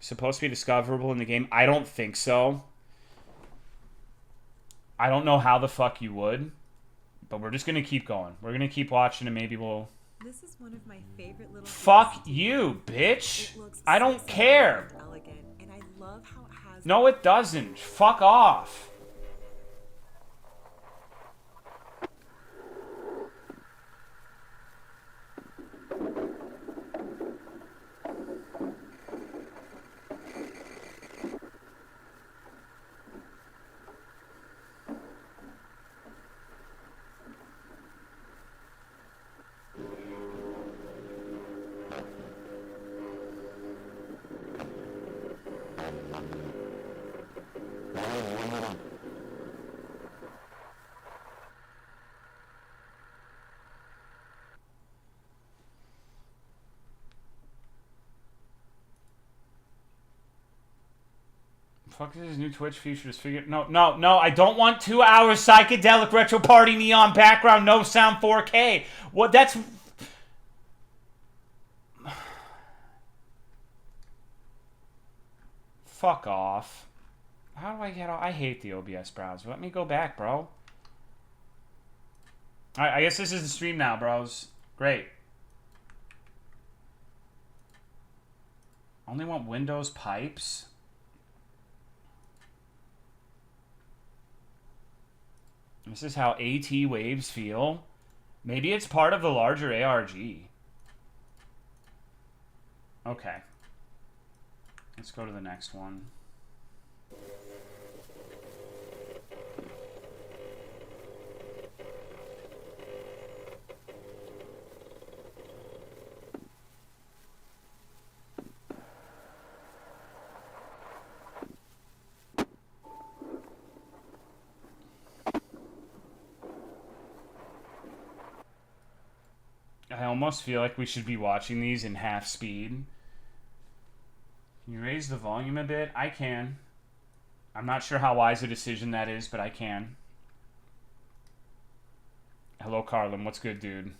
Supposed to be discoverable in the game? I don't think so. I don't know how the fuck you would. But we're just going to keep going. We're going to keep watching and maybe we'll... This is one of my favorite little... Fuck you, bitch. I don't care. Elegant, and I love how it has... No, it doesn't. Fuck off. Fuck is this new Twitch feature? Just figure. No. I don't want 2 hours psychedelic retro party neon background, no sound 4K. What? That's. Fuck off. How do I get off? I hate the OBS browser. Let me go back, bro. Alright, I guess this is the stream now, bros. Great. Only want Windows pipes? This is how AT waves feel. Maybe it's part of the larger ARG. Okay. Let's go to the next one. I almost feel like we should be watching these in half speed. Can you raise the volume a bit? I can. I'm not sure how wise a decision that is, but I can. Hello, Carlin. What's good, dude?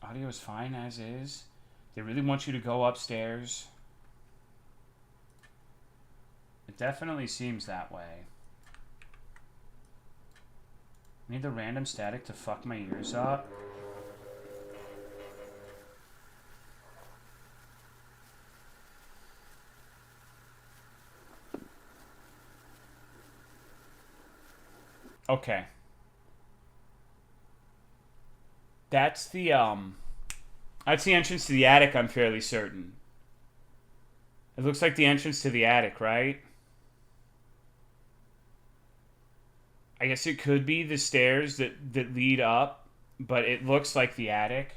Audio is fine as is. They really want you to go upstairs. It definitely seems that way. I need the random static to fuck my ears up. Okay. That's the entrance to the attic, I'm fairly certain. It looks like the entrance to the attic, right? I guess it could be the stairs that lead up, but it looks like the attic.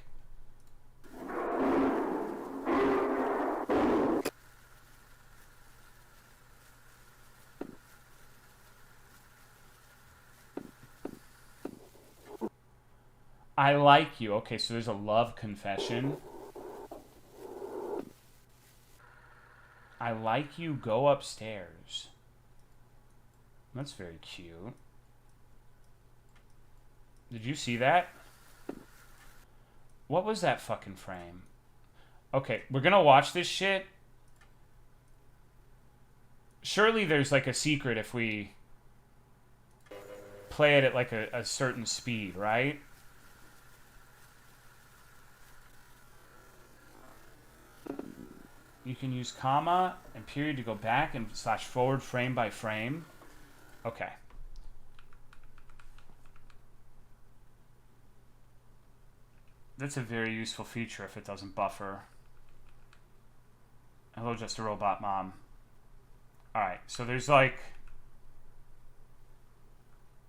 I like you. Okay, so there's a love confession. I like you. Go upstairs. That's very cute. Did you see that? What was that fucking frame? Okay, we're gonna watch this shit. Surely there's like a secret if we play it at like a certain speed, right? You can use comma and period to go back and slash forward frame by frame. Okay. That's a very useful feature if it doesn't buffer. Hello, Just a Robot Mom. Alright, so there's like...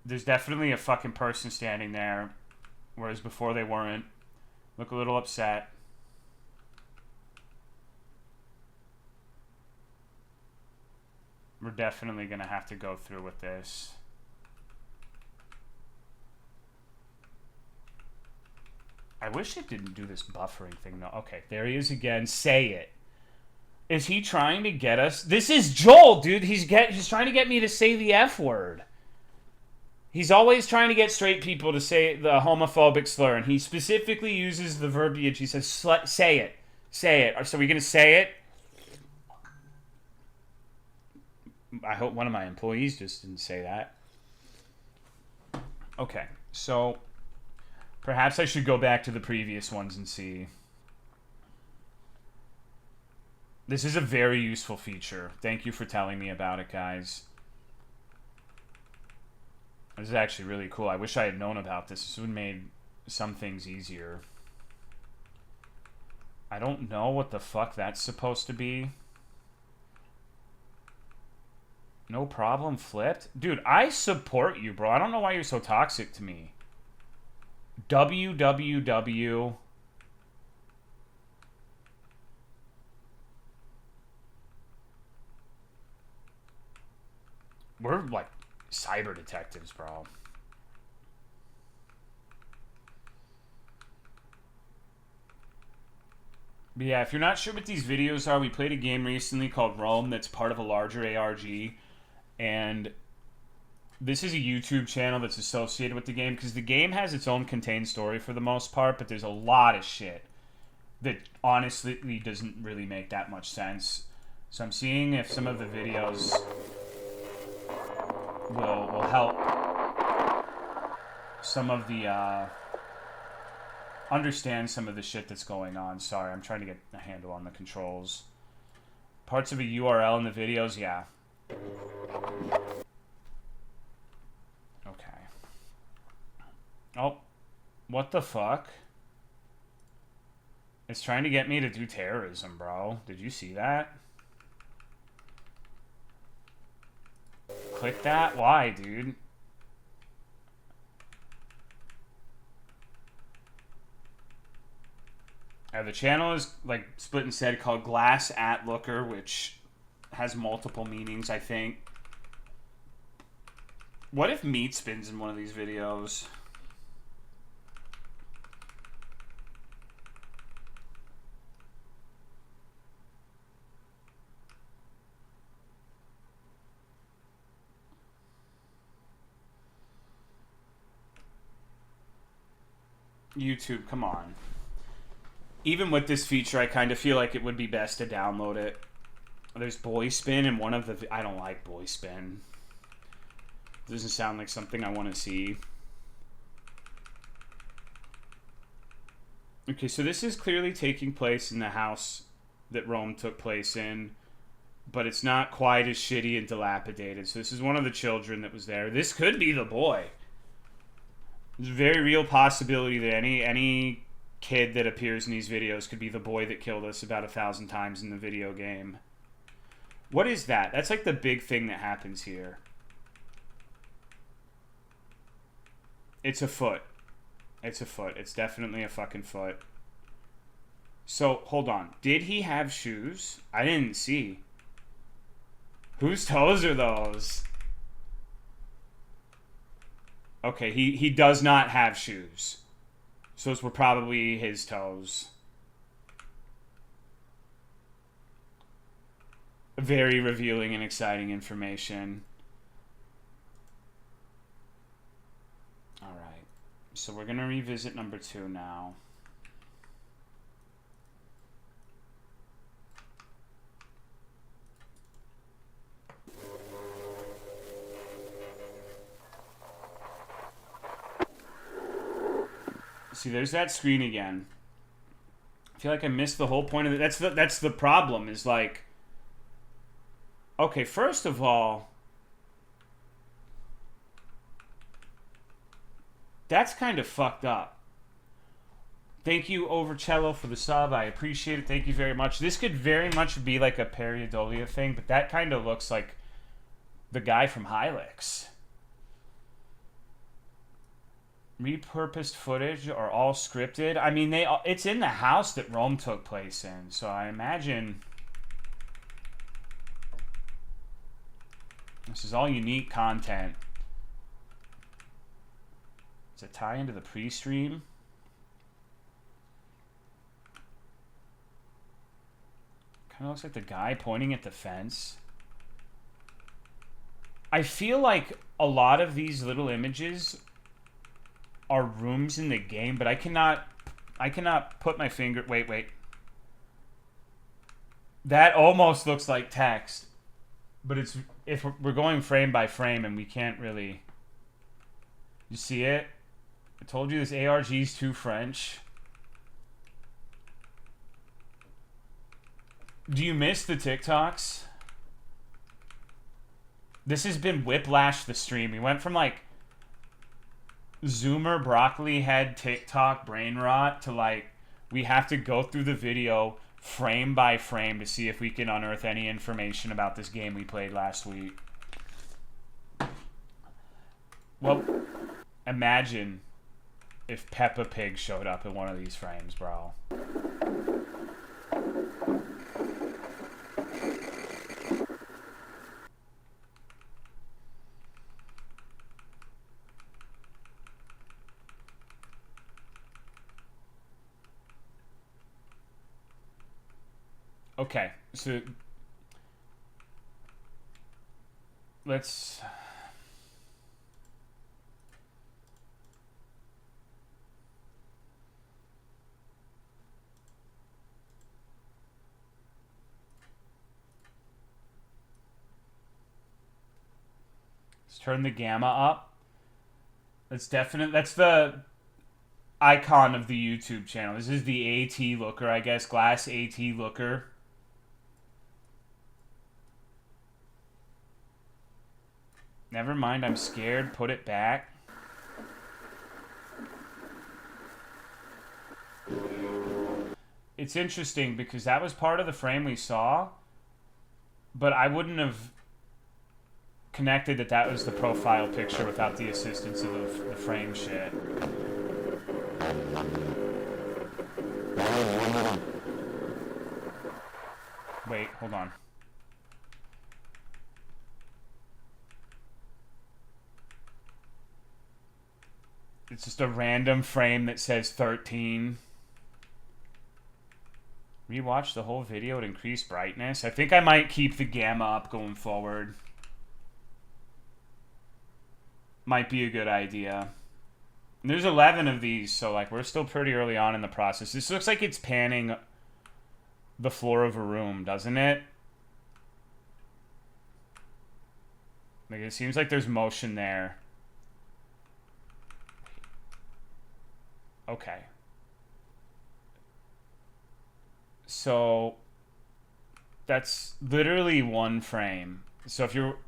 There's definitely a fucking person standing there, whereas before they weren't. Look a little upset. We're definitely gonna have to go through with this. I wish it didn't do this buffering thing, though. Okay, there he is again. Say it. Is he trying to get us? This is Joel, dude. He's trying to get me to say the F word. He's always trying to get straight people to say the homophobic slur, and he specifically uses the verbiage. He says, say it. Say it. So are we going to say it? I hope one of my employees just didn't say that. Okay, so perhaps I should go back to the previous ones and see. This is a very useful feature. Thank you for telling me about it, guys. This is actually really cool. I wish I had known about this. This would have made some things easier. I don't know what the fuck that's supposed to be. No problem, flipped? Dude, I support you, bro. I don't know why you're so toxic to me. www. We're like cyber detectives, bro. But yeah, if you're not sure what these videos are, we played a game recently called Rome that's part of a larger ARG. And this is a YouTube channel that's associated with the game because the game has its own contained story for the most part, but there's a lot of shit that honestly doesn't really make that much sense. So I'm seeing if some of the videos will help some of the understand some of the shit that's going on. Sorry, I'm trying to get a handle on the controls. Parts of a URL in the videos, yeah. Okay. Oh, what the fuck? It's trying to get me to do terrorism, bro. Did you see that? Click that? Why, dude? The channel is like split and said called Glass at Looker, which has multiple meanings, I think. What if meat spins in one of these videos? YouTube, come on. Even with this feature, I kind of feel like it would be best to download it. There's Boy Spin and one of the... I don't like Boy Spin. Doesn't sound like something I want to see. Okay, so this is clearly taking place in the house that Rome took place in, but it's not quite as shitty and dilapidated. So this is one of the children that was there. This could be the boy. There's a very real possibility that any kid that appears in these videos could be the boy that killed us about 1,000 times in the video game. What is that? That's like the big thing that happens here. It's a foot. It's a foot. It's definitely a fucking foot. So, hold on. Did he have shoes? I didn't see. Whose toes are those? Okay, he does not have shoes. So those were probably his toes. Very revealing and exciting information. Alright. So we're going to revisit number 2 now. See, there's that screen again. I feel like I missed the whole point of it. That's the problem, is like... Okay, first of all... That's kind of fucked up. Thank you, Overcello, for the sub. I appreciate it. Thank you very much. This could very much be like a pareidolia thing, but that kind of looks like the guy from Hylix. Repurposed footage are all scripted. I mean, it's in the house that Rome took place in, so I imagine this is all unique content. It's a tie into the pre-stream. Kind of looks like the guy pointing at the fence. I feel like a lot of these little images are rooms in the game, but I cannot put my finger... Wait. That almost looks like text. But it's... If we're going frame by frame and we can't really... You see it? I told you this ARG's too French. Do you miss the TikToks? This has been Whiplash the stream. We went from like Zoomer Broccoli Head TikTok brain rot to like we have to go through the video frame by frame to see if we can unearth any information about this game we played last week. Well, imagine if Peppa Pig showed up in one of these frames, bro. Okay, so let's turn the gamma up. That's the icon of the YouTube channel. This is the AT looker, I guess, glass AT looker. Never mind, I'm scared. Put it back. It's interesting because that was part of the frame we saw, but I wouldn't have connected that was the profile picture without the assistance of the frame shit. Wait, hold on. It's just a random frame that says 13. Rewatch the whole video at increased brightness. I think I might keep the gamma up going forward. Might be a good idea. And there's 11 of these, so like we're still pretty early on in the process. This looks like it's panning the floor of a room, doesn't it? Like it seems like there's motion there. Okay. So that's literally one frame. So if you're...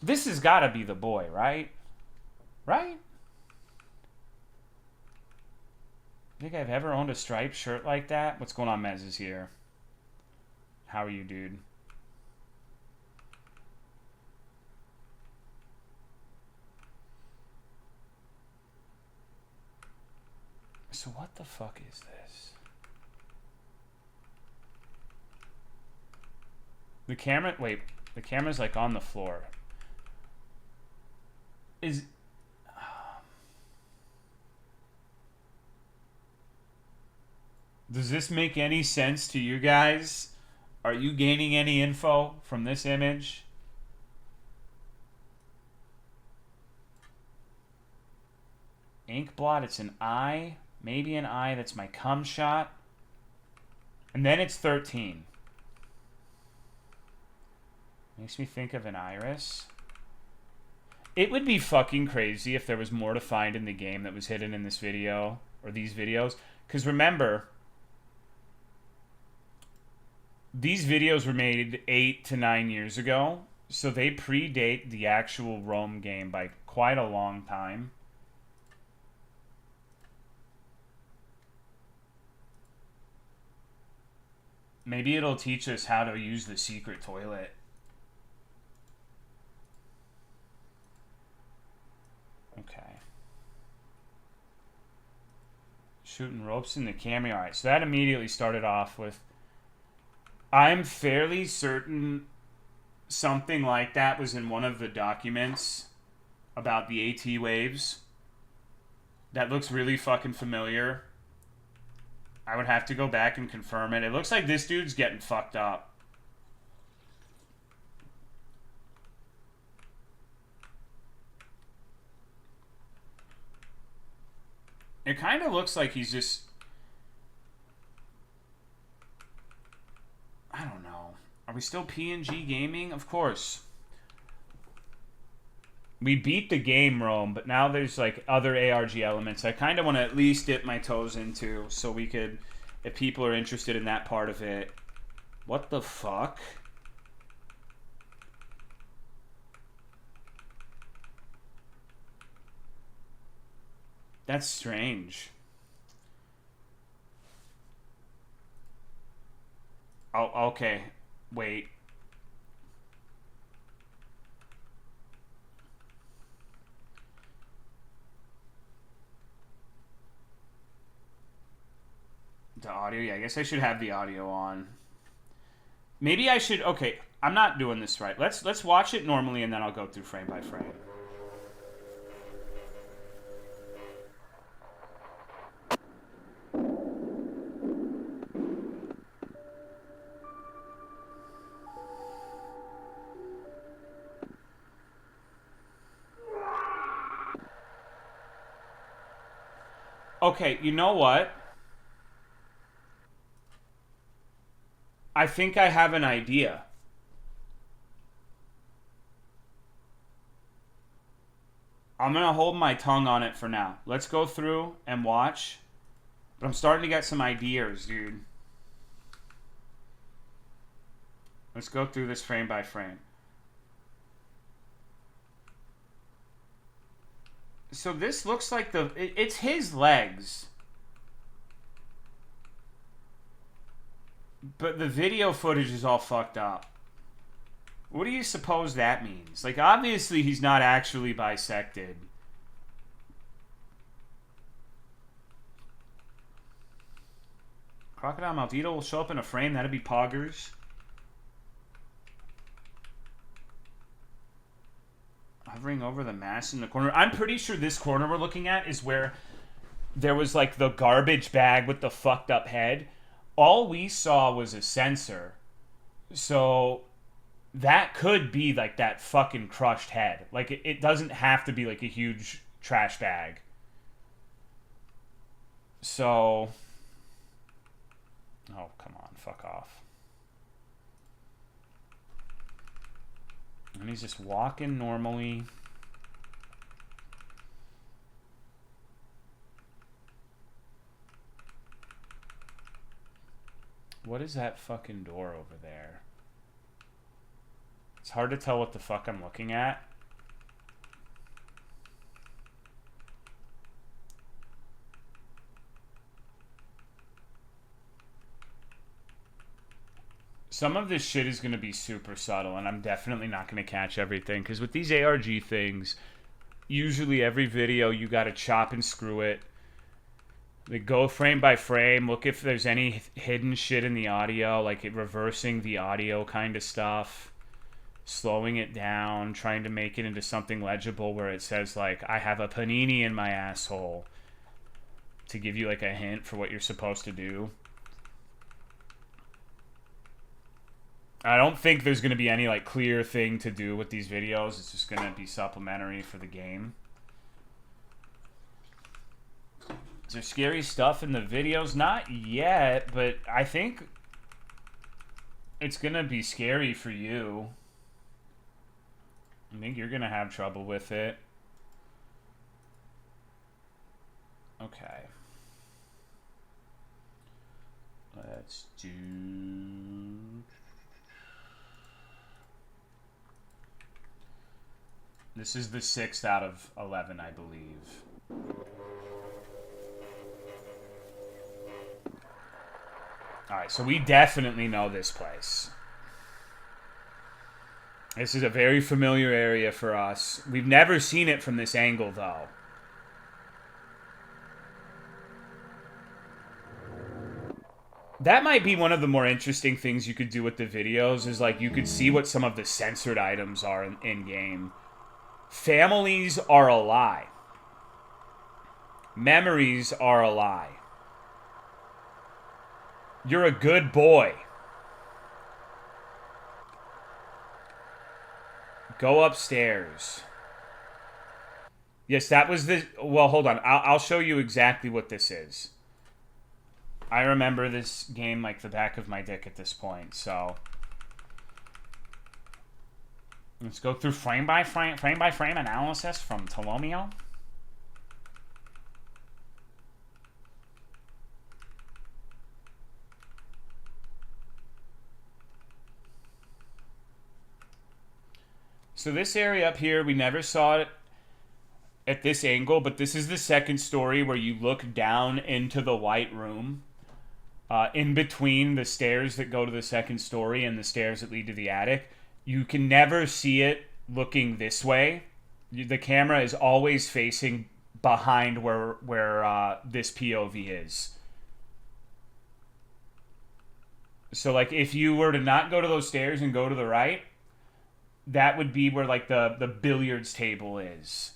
This has got to be the boy, right? Right? Think I've ever owned a striped shirt like that? What's going on, Mez is here. How are you, dude? So what the fuck is this? The camera... Wait. The camera's like on the floor. Does this make any sense to you guys? Are you gaining any info from this image? Ink blot, it's an eye. Maybe an eye, that's my cum shot. And then it's 13. Makes me think of an iris. It would be fucking crazy if there was more to find in the game that was hidden in this video, or these videos. Because remember, these videos were made 8 to 9 years ago, so they predate the actual Rome game by quite a long time. Maybe it'll teach us how to use the secret toilet. Okay. Shooting ropes in the camera. Alright, so that immediately started off with... I'm fairly certain something like that was in one of the documents about the AT waves. That looks really fucking familiar. I would have to go back and confirm it. It looks like this dude's getting fucked up. It kind of looks like he's just... I don't know. Are we still PNG gaming? Of course. We beat the game, Rome, but now there's like other ARG elements I kind of want to at least dip my toes into so we could, if people are interested in that part of it. What the fuck? That's strange. Oh, okay. Wait. The audio? Yeah, I guess I should have the audio on. Maybe I should... Okay, I'm not doing this right. Let's watch it normally, and then I'll go through frame by frame. Okay, you know what? I think I have an idea. I'm going to hold my tongue on it for now. Let's go through and watch. But I'm starting to get some ideas, dude. Let's go through this frame by frame. So this looks like it's his legs. But the video footage is all fucked up. What do you suppose that means? Like, obviously he's not actually bisected. Crocodile Maldito will show up in a frame. That'd be poggers. Hovering over the mass in the corner. I'm pretty sure this corner we're looking at is where there was like the garbage bag with the fucked up head. All we saw was a sensor. So that could be like that fucking crushed head. Like it doesn't have to be like a huge trash bag. So... Oh, come on. Fuck off. And he's just walking normally. What is that fucking door over there? It's hard to tell what the fuck I'm looking at. Some of this shit is going to be super subtle, and I'm definitely not going to catch everything. Because with these ARG things, usually every video you got to chop and screw it. They go frame by frame, look if there's any hidden shit in the audio, like reversing the audio kind of stuff, slowing it down, trying to make it into something legible where it says, like, I have a panini in my asshole, to give you, like, a hint for what you're supposed to do. I don't think there's going to be any, like, clear thing to do with these videos. It's just going to be supplementary for the game. Is there scary stuff in the videos? Not yet, but I think it's going to be scary for you. I think you're going to have trouble with it. Okay. Let's do... This is the 6th out of 11, I believe. Alright, so we definitely know this place. This is a very familiar area for us. We've never seen it from this angle, though. That might be one of the more interesting things you could do with the videos, is like you could see what some of the censored items are in-game. Families are a lie. Memories are a lie. You're a good boy. Go upstairs. Yes, that was the... Well, hold on. I'll show you exactly what this is. I remember this game like the back of my dick at this point, so... Let's go through frame by frame analysis from Tolomeo. So this area up here, we never saw it at this angle, but this is the second story where you look down into the white room. In between the stairs that go to the second story and the stairs that lead to the attic. You can never see it looking this way. The camera is always facing behind where this POV is. So like if you were to not go to those stairs and go to the right, that would be where like the billiards table is.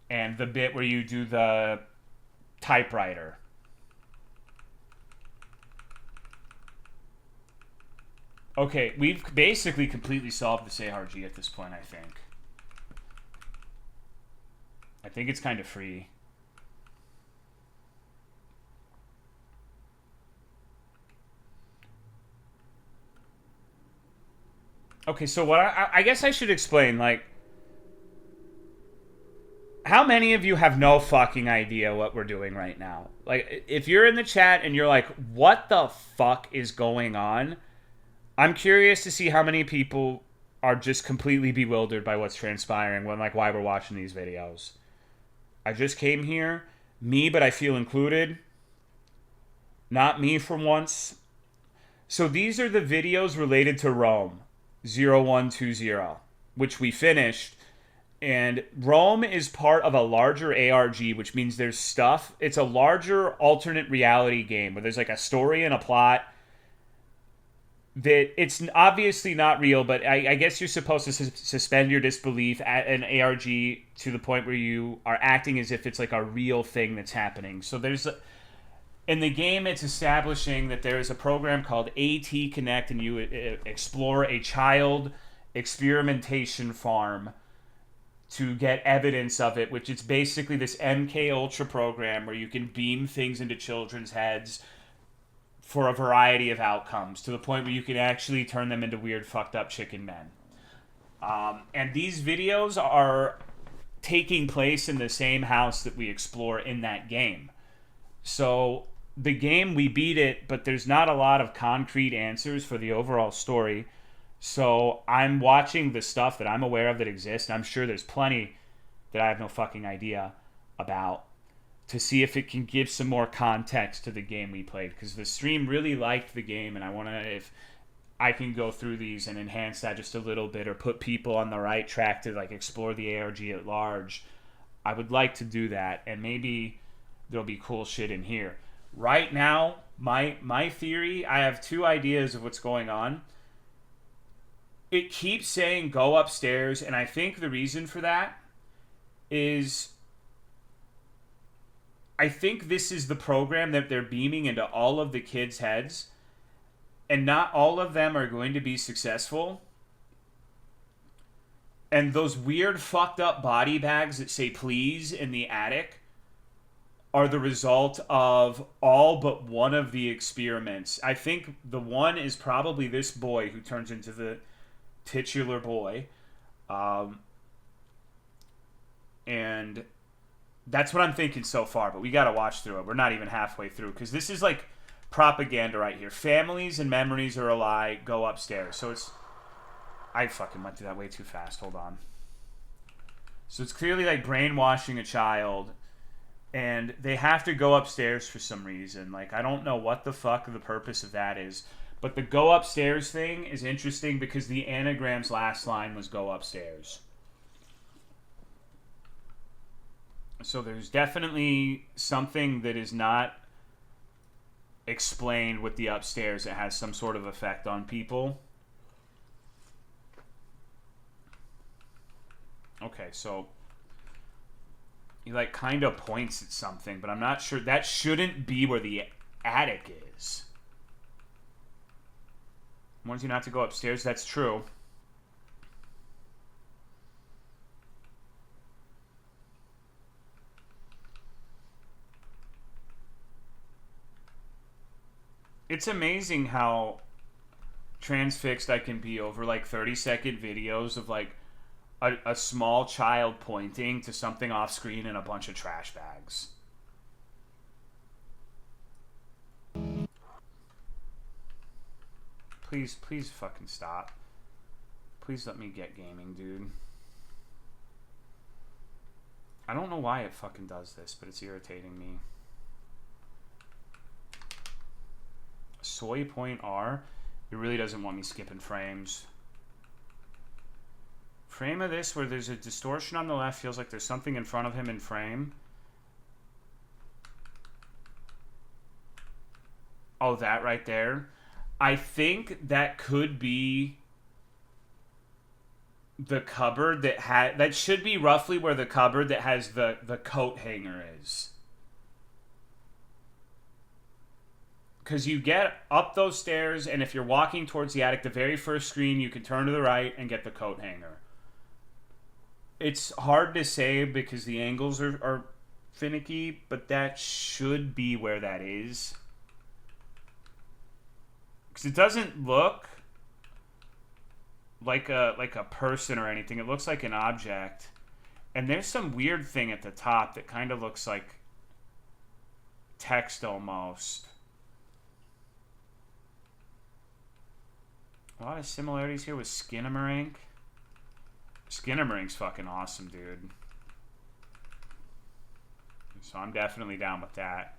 And the bit where you do the typewriter. Okay, we've basically completely solved this ARG at this point, I think. I think it's kind of free. Okay, so what I guess I should explain, like, how many of you have no fucking idea what we're doing right now? Like, if you're in the chat and you're like, what the fuck is going on? I'm curious to see how many people are just completely bewildered by what's transpiring when, like, why we're watching these videos. I just came here, me, but I feel included. Not me for once. So these are the videos related to Rome 0120, which we finished. And Rome is part of a larger ARG, which means there's stuff. It's a larger alternate reality game where there's like a story and a plot that it's obviously not real, but I guess you're supposed to suspend your disbelief at an ARG to the point where you are acting as if it's like a real thing that's happening. So there's... In the game, it's establishing that there is a program called AT Connect, and you explore a child experimentation farm to get evidence of it, which is basically this MK Ultra program where you can beam things into children's heads for a variety of outcomes, to the point where you can actually turn them into weird, fucked up chicken men. And these videos are taking place in the same house that we explore in that game. So the game, we beat it, but there's not a lot of concrete answers for the overall story. So I'm watching the stuff that I'm aware of that exists, and I'm sure there's plenty that I have no fucking idea about, to see if it can give some more context to the game we played. Because the stream really liked the game, and I want to, if I can go through these and enhance that just a little bit, or put people on the right track to like explore the ARG at large, I would like to do that, and maybe there'll be cool shit in here. Right now, my theory, I have two ideas of what's going on. It keeps saying go upstairs, and I think the reason for that is I think this is the program that they're beaming into all of the kids' heads, and not all of them are going to be successful. And those weird fucked up body bags that say please in the attic are the result of all but one of the experiments. I think the one is probably this boy who turns into the titular boy. And that's what I'm thinking so far, but we gotta watch through it. We're not even halfway through, because this is like propaganda right here. Families and memories are a lie. Go upstairs. So it's... I fucking went through that way too fast. Hold on. So it's clearly like brainwashing a child, and they have to go upstairs for some reason. Like, I don't know what the fuck the purpose of that is, but the go upstairs thing is interesting because the anagram's last line was go upstairs. So there's definitely something that is not explained with the upstairs that has some sort of effect on people. Okay, so he like kind of points at something, but I'm not sure. That shouldn't be where the attic is. Warns you not to go upstairs. That's true. It's amazing how transfixed I can be over like 30-second videos of like a small child pointing to something off screen in a bunch of trash bags. Please fucking stop. Please let me get gaming, dude. I don't know why it fucking does this, but it's irritating me. Soy point R, it really doesn't want me skipping frames. Frame of this where there's a distortion on the left, feels like there's something in front of him in frame. Oh, that right there. I think that could be the cupboard that should be roughly where the cupboard that has the coat hanger is. Because you get up those stairs, and if you're walking towards the attic, the very first screen, you can turn to the right and get the coat hanger. It's hard to say because the angles are finicky, but that should be where that is. Because it doesn't look like a person or anything. It looks like an object. And there's some weird thing at the top that kind of looks like text almost. A lot of similarities here with Skinamarink. Skinamarink's fucking awesome, dude. So I'm definitely down with that.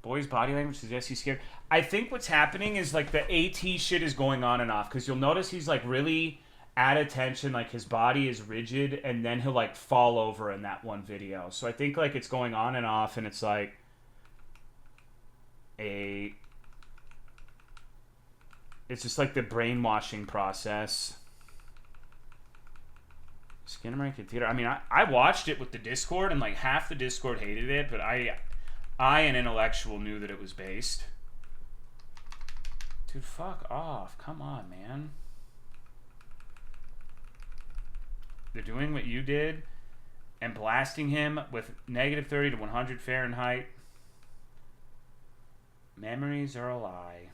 Boy's body language suggests he's scared. I think what's happening is like the AT shit is going on and off, because you'll notice he's like really at attention, like his body is rigid, and then he'll like fall over in that one video. So I think like it's going on and off, and it's like it's just like the brainwashing process. Skinamarink in theater. I mean, I watched it with the Discord, and like half the Discord hated it, but I an intellectual knew that it was based. Dude, fuck off. Come on, man. They're doing what you did and blasting him with -30 to 100 Fahrenheit. Memories are a lie.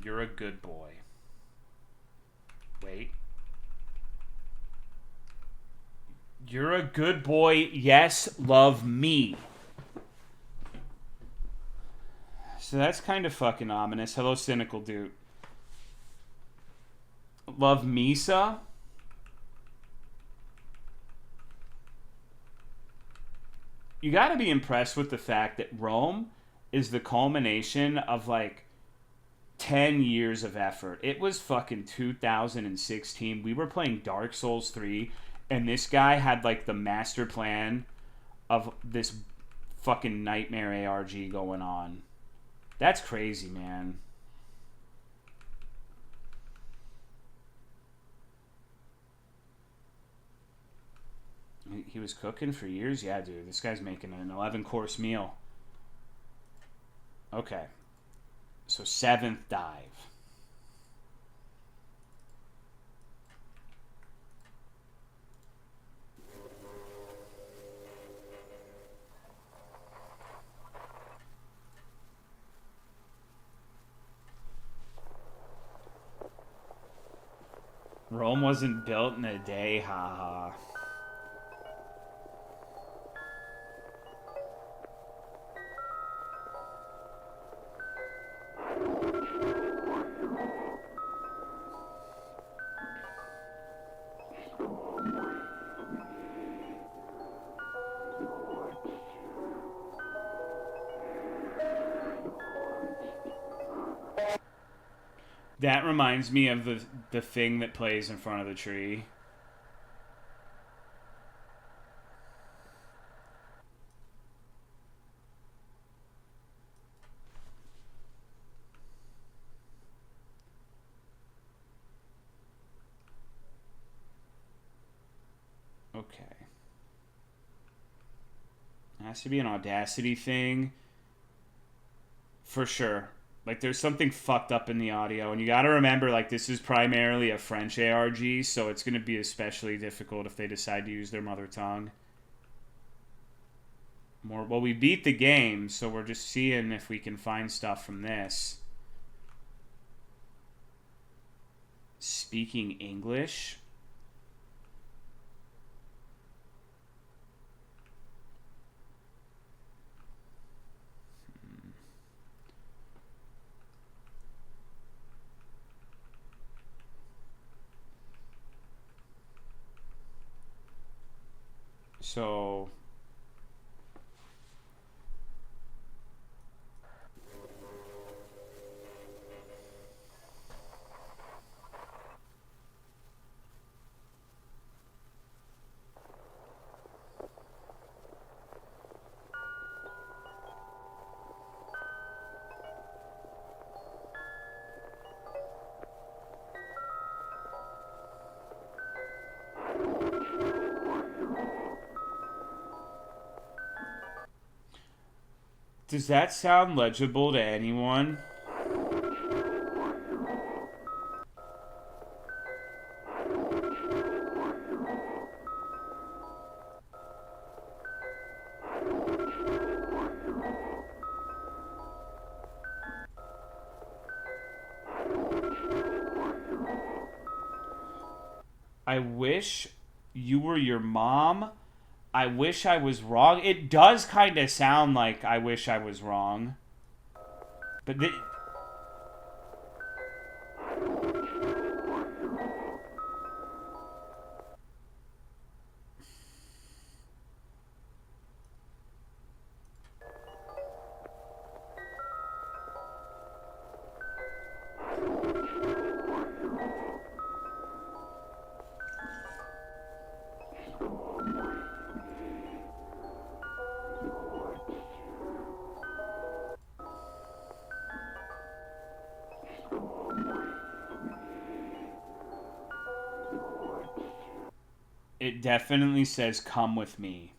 You're a good boy. Wait. You're a good boy. Yes, love me. So that's kind of fucking ominous. Hello, cynical dude. Love Misa? You gotta be impressed with the fact that Rome is the culmination of like 10 years of effort. It was fucking 2016. We were playing Dark Souls 3, and this guy had like the master plan of this fucking nightmare ARG going on. That's crazy, man. He was cooking for years? Yeah, dude. This guy's making an 11-course meal. Okay. So 7th dive. Rome wasn't built in a day, haha. That reminds me of the thing that plays in front of the tree. Okay. It has to be an Audacity thing. For sure. Like, there's something fucked up in the audio. And you got to remember, like, this is primarily a French ARG, so it's going to be especially difficult if they decide to use their mother tongue. Well, we beat the game, so we're just seeing if we can find stuff from this. Speaking English? So... Does that sound legible to anyone? I wish you were your mom. I wish I was wrong. It does kind of sound like I wish I was wrong. But it definitely says "come with me"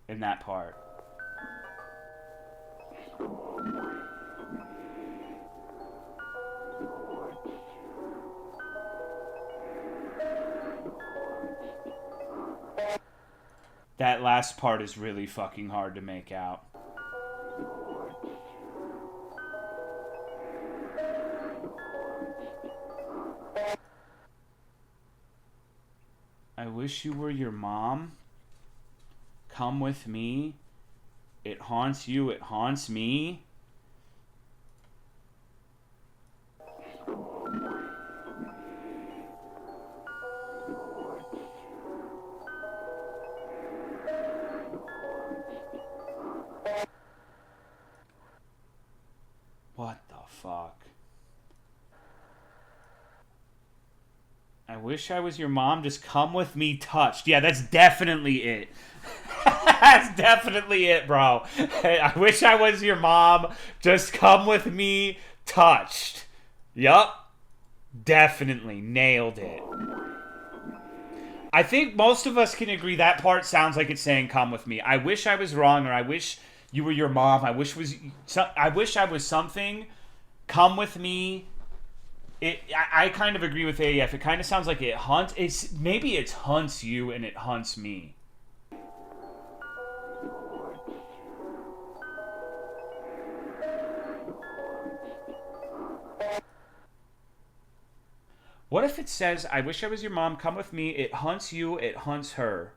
in that part. That last part is really fucking hard to make out. I wish you were your mom. Come with me. It haunts you, it haunts me. What the fuck? I wish I was your mom. Just come with me touched. Yeah, that's definitely it. That's definitely it, bro. I wish I was your mom. Just come with me touched. Yup. Definitely. Nailed it. I think most of us can agree that part sounds like it's saying come with me. I wish I was wrong, or I wish you were your mom. I wish I was something. Come with me. I kind of agree with AEF. It kind of sounds like it hunts. Maybe it hunts you and it hunts me. What if it says, I wish I was your mom, come with me, it hunts you, it hunts her?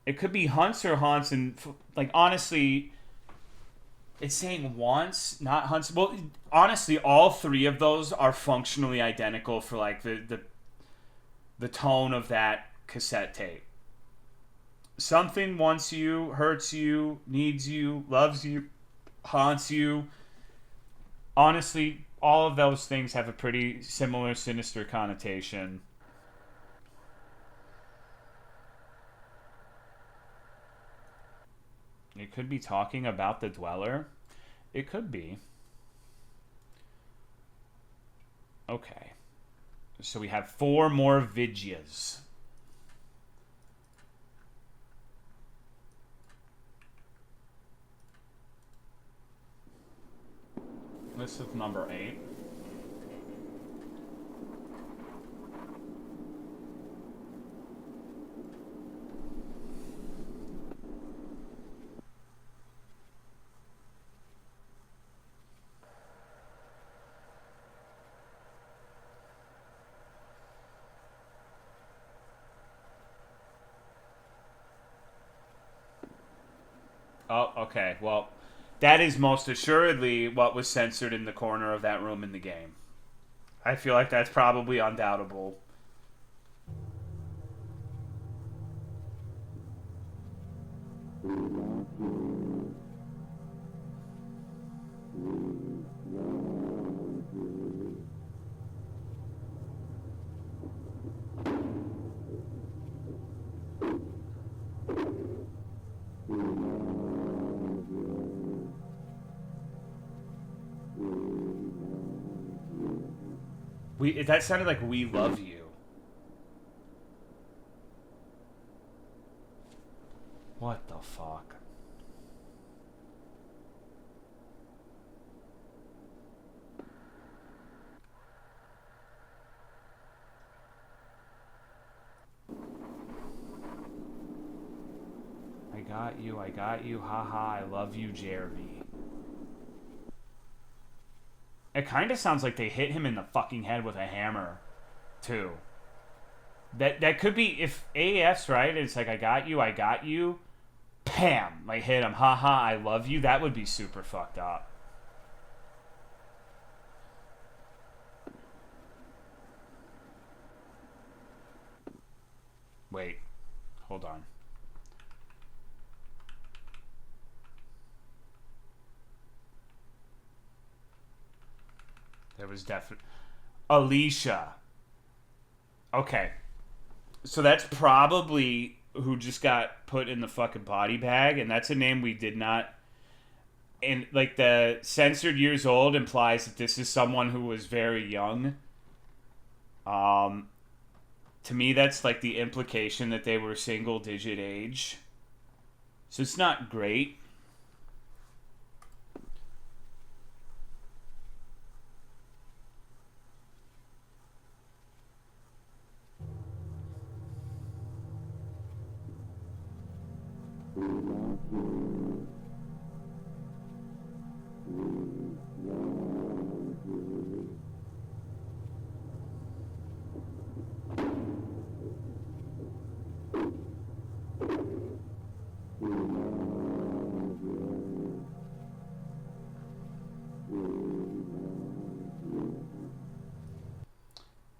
It could be hunts or haunts, and, like, honestly, it's saying wants, not hunts. Well, honestly, all three of those are functionally identical for, like, the tone of that cassette tape. Something wants you, hurts you, needs you, loves you, haunts you. Honestly, all of those things have a pretty similar sinister connotation. It could be talking about the dweller. It could be. Okay. So we have 4 more vidyas. This is number 8. Oh, okay. Well, that is most assuredly what was censored in the corner of that room in the game. I feel like that's probably undoubtable. That sounded like "We love you." What the fuck? I got you, haha, I love you, Jeremy. It kind of sounds like they hit him in the fucking head with a hammer, too. That could be, if AF's right, it's like, I got you, bam, like hit him, haha, I love you, that would be super fucked up. Wait, hold on. There was definitely... Alicia. Okay. So that's probably who just got put in the fucking body bag, and that's a name we did not... And, like, the censored years old implies that this is someone who was very young. To me, that's, like, the implication that they were single-digit age. So it's not great.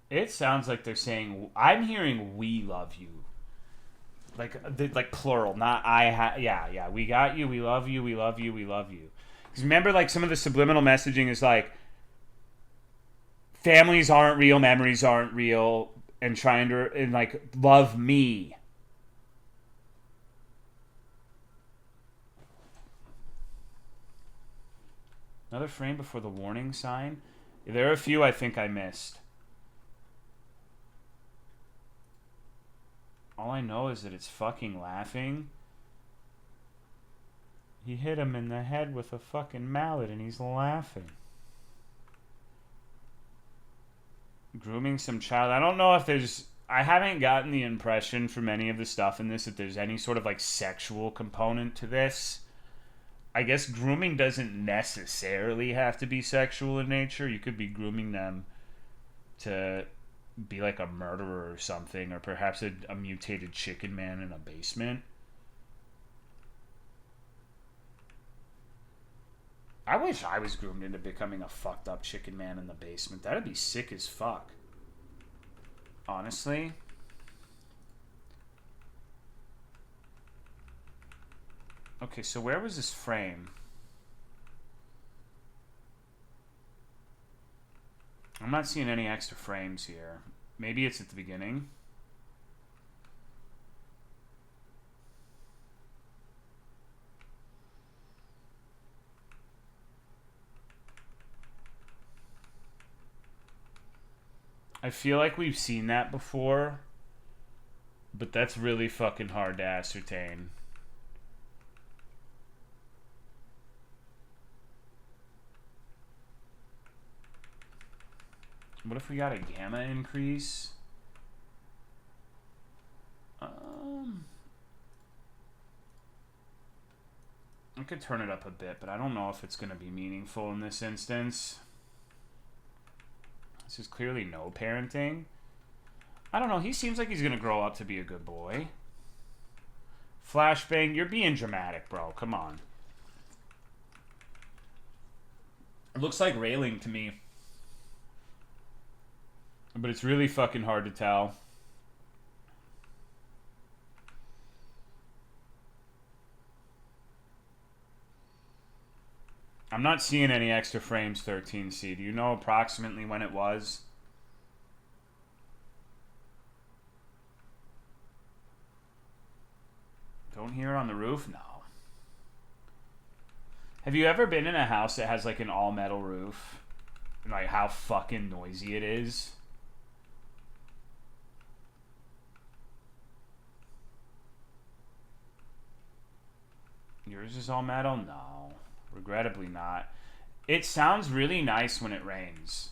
It sounds like they're saying, I'm hearing "we love you." Like plural, not yeah, we got you, we love you, we love you, we love you. Because remember, like, some of the subliminal messaging is like, families aren't real, memories aren't real, and trying to, and like, love me. Another frame before the warning sign. There are a few I think I missed. All I know is that it's fucking laughing. He hit him in the head with a fucking mallet and he's laughing. Grooming some child. I don't know if there's... I haven't gotten the impression from any of the stuff in this that there's any sort of, like, sexual component to this. I guess grooming doesn't necessarily have to be sexual in nature. You could be grooming them to be like a murderer or something, or perhaps a mutated chicken man in a basement. I wish I was groomed into becoming a fucked up chicken man in the basement. That'd be sick as fuck. Honestly. Okay, so where was this frame? I'm not seeing any extra frames here. Maybe it's at the beginning. I feel like we've seen that before, but that's really fucking hard to ascertain. What if we got a gamma increase? I could turn it up a bit, but I don't know if it's going to be meaningful in this instance. This is clearly no parenting. I don't know. He seems like he's going to grow up to be a good boy. Flashbang, you're being dramatic, bro. Come on. It looks like railing to me. But it's really fucking hard to tell. I'm not seeing any extra frames, 13C. Do you know approximately when it was? Don't hear it on the roof? No. Have you ever been in a house that has like an all metal roof? And like how fucking noisy it is? Yours is all metal? No. Regrettably not. It sounds really nice when it rains.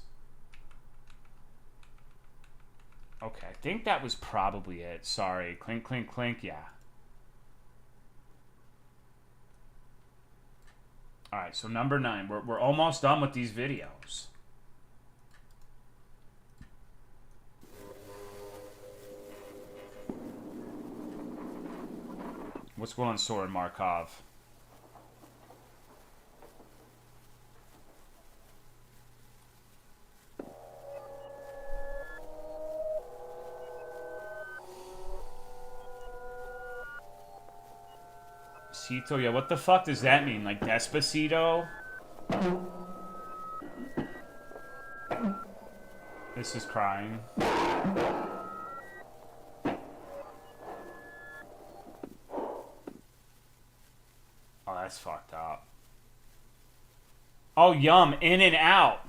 Okay, I think that was probably it. Sorry. Clink, clink, clink. Yeah. Alright, so number 9. We're almost done with these videos. What's going on, Soren Markov? Despacito? Yeah, what the fuck does that mean? Like Despacito? This is crying. Oh, that's fucked up. Oh, yum. In and out.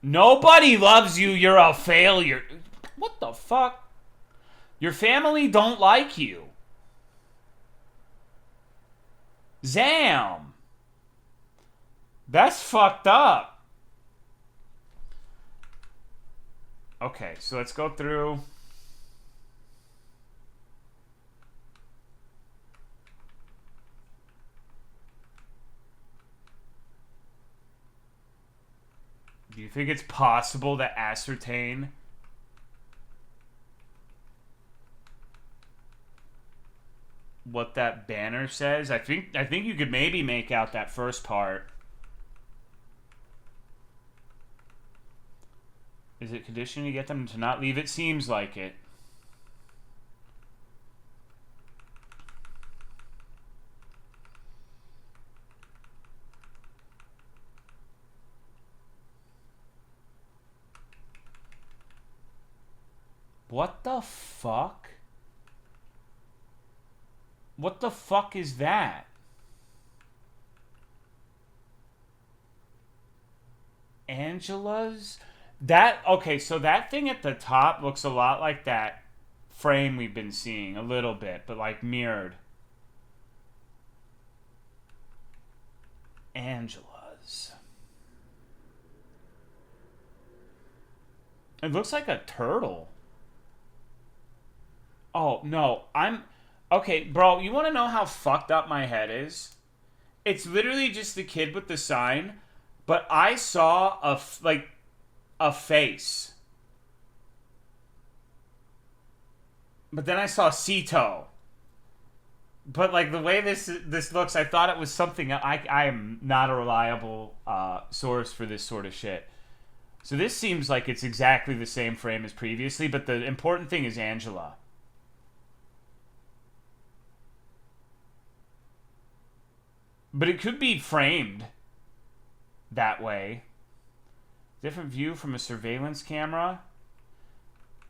Nobody loves you. You're a failure. What the fuck? Your family don't like you. Zam. That's fucked up. Okay, so let's go through. Do you think it's possible to ascertain what that banner says? I think you could maybe make out that first part. Is it conditioned to get them to not leave? It seems like it. What the fuck? What the fuck is that? Angela's? That, okay, so that thing at the top looks a lot like that frame we've been seeing, a little bit, but like mirrored. Angela's. It looks like a turtle. Oh, no, okay, bro, you want to know how fucked up my head is? It's literally just the kid with the sign, but I saw a face. But then I saw Cito. But like the way this looks, I thought it was something. I am not a reliable source for this sort of shit. So this seems like it's exactly the same frame as previously, but the important thing is Angela. But it could be framed that way. Different view from a surveillance camera.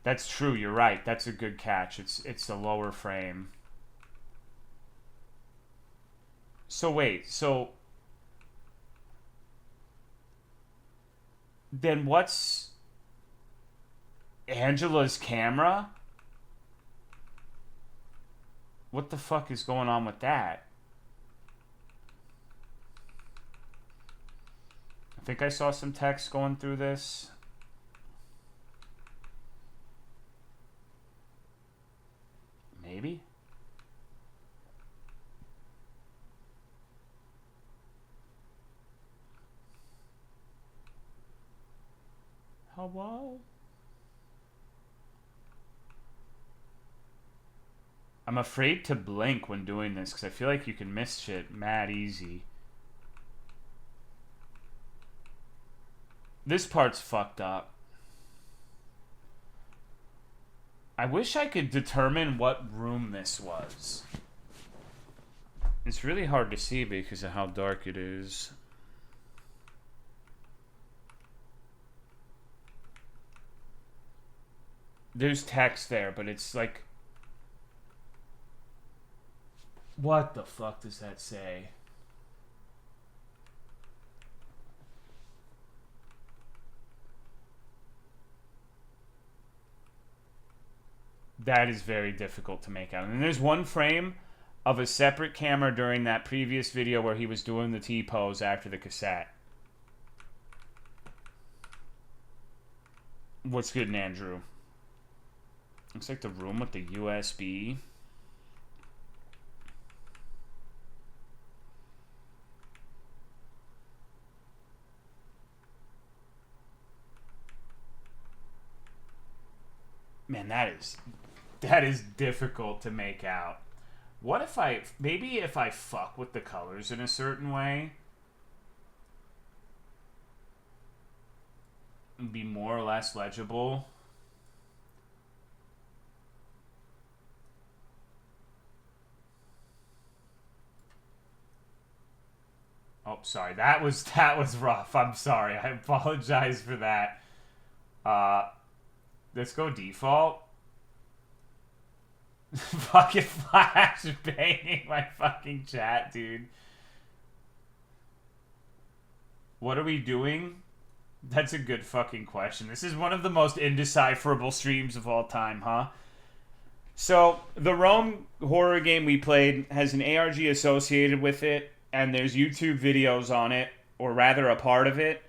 That's true, you're right. That's a good catch. It's a lower frame. So wait, so then what's Angela's camera? What the fuck is going on with that? I think I saw some text going through this. Maybe? Hello? I'm afraid to blink when doing this because I feel like you can miss shit mad easy. This part's fucked up. I wish I could determine what room this was. It's really hard to see because of how dark it is. There's text there, but it's like... What the fuck does that say? That is very difficult to make out. And there's one frame of a separate camera during that previous video where he was doing the T-pose after the cassette. What's good, Andrew? Looks like the room with the USB. Man, that is difficult to make out. What if maybe if I fuck with the colors in a certain way, it'd be more or less legible. Oh, sorry. That was rough. I'm sorry. I apologize for that. Let's go default. Fucking flash banging my fucking chat, dude. What are we doing? That's a good fucking question. This is one of the most indecipherable streams of all time, huh? So, the Rome horror game we played has an ARG associated with it, and there's YouTube videos on it, or rather a part of it.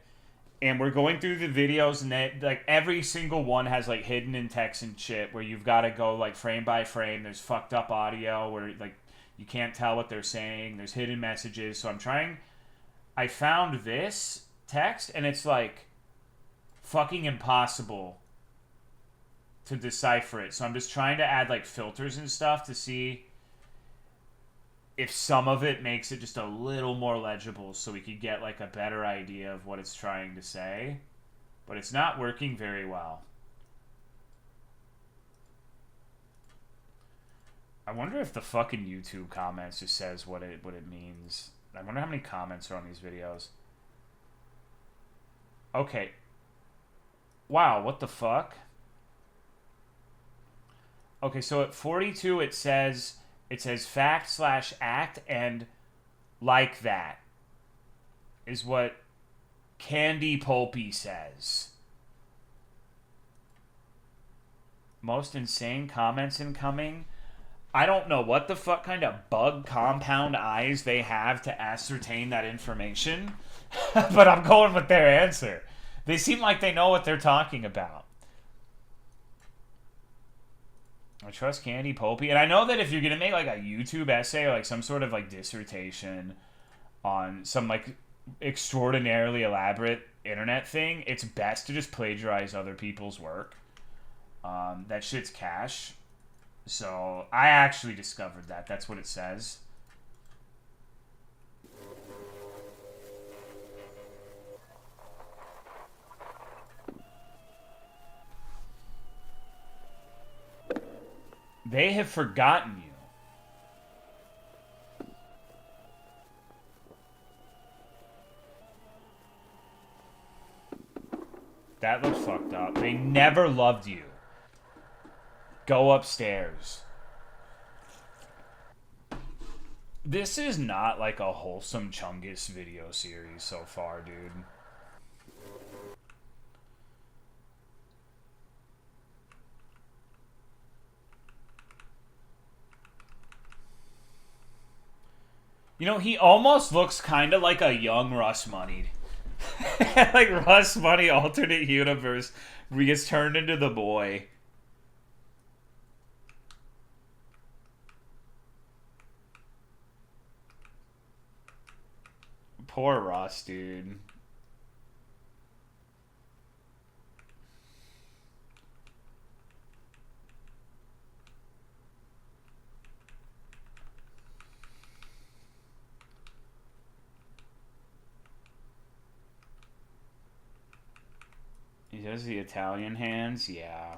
And we're going through the videos, and they, like, every single one has, like, hidden in text and shit, where you've got to go, like, frame by frame. There's fucked up audio where, like, you can't tell what they're saying. There's hidden messages. So I found this text, and it's, like, fucking impossible to decipher it. So I'm just trying to add, like, filters and stuff to see if some of it makes it just a little more legible so we could get, like, a better idea of what it's trying to say. But it's not working very well. I wonder if the fucking YouTube comments just says what it means. I wonder how many comments are on these videos. Okay. Wow, what the fuck? Okay, so at 42 it says fact/act, and like that is what Candy Pulpy says. Most insane comments incoming. I don't know what the fuck kind of bug compound eyes they have to ascertain that information, but I'm going with their answer. They seem like they know what they're talking about. I trust Candy Pulpy. And I know that if you're going to make, like, a YouTube essay or, like, some sort of, like, dissertation on some, like, extraordinarily elaborate internet thing, it's best to just plagiarize other people's work. That shit's cash. So, I actually discovered that. That's what it says. They have forgotten you. That looks fucked up. They never loved you. Go upstairs. This is not like a wholesome Chungus video series so far, dude. You know, he almost looks kind of like a young Russ Moneyed. Like Russ Money alternate universe where he gets turned into the boy. Poor Russ, dude. He does the Italian hands, yeah.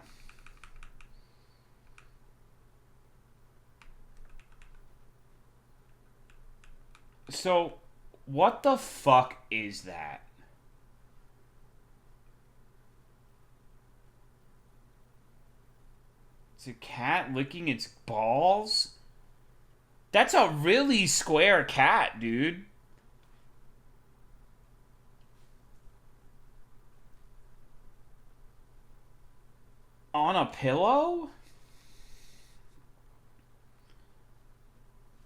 So, what the fuck is that? It's a cat licking its balls? That's a really square cat, dude. On a pillow?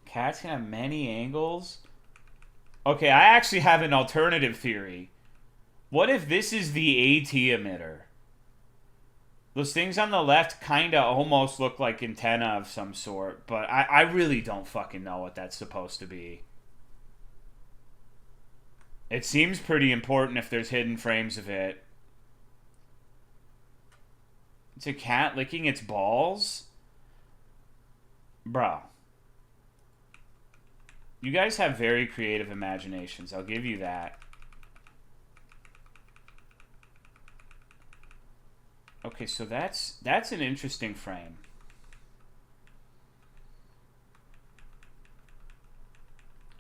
Cats can have many angles. Okay, I actually have an alternative theory. What if this is the AT emitter? Those things on the left kind of almost look like antenna of some sort, but I really don't fucking know what that's supposed to be. It seems pretty important if there's hidden frames of it. It's a cat licking its balls? Bruh. You guys have very creative imaginations. I'll give you that. Okay, so that's an interesting frame.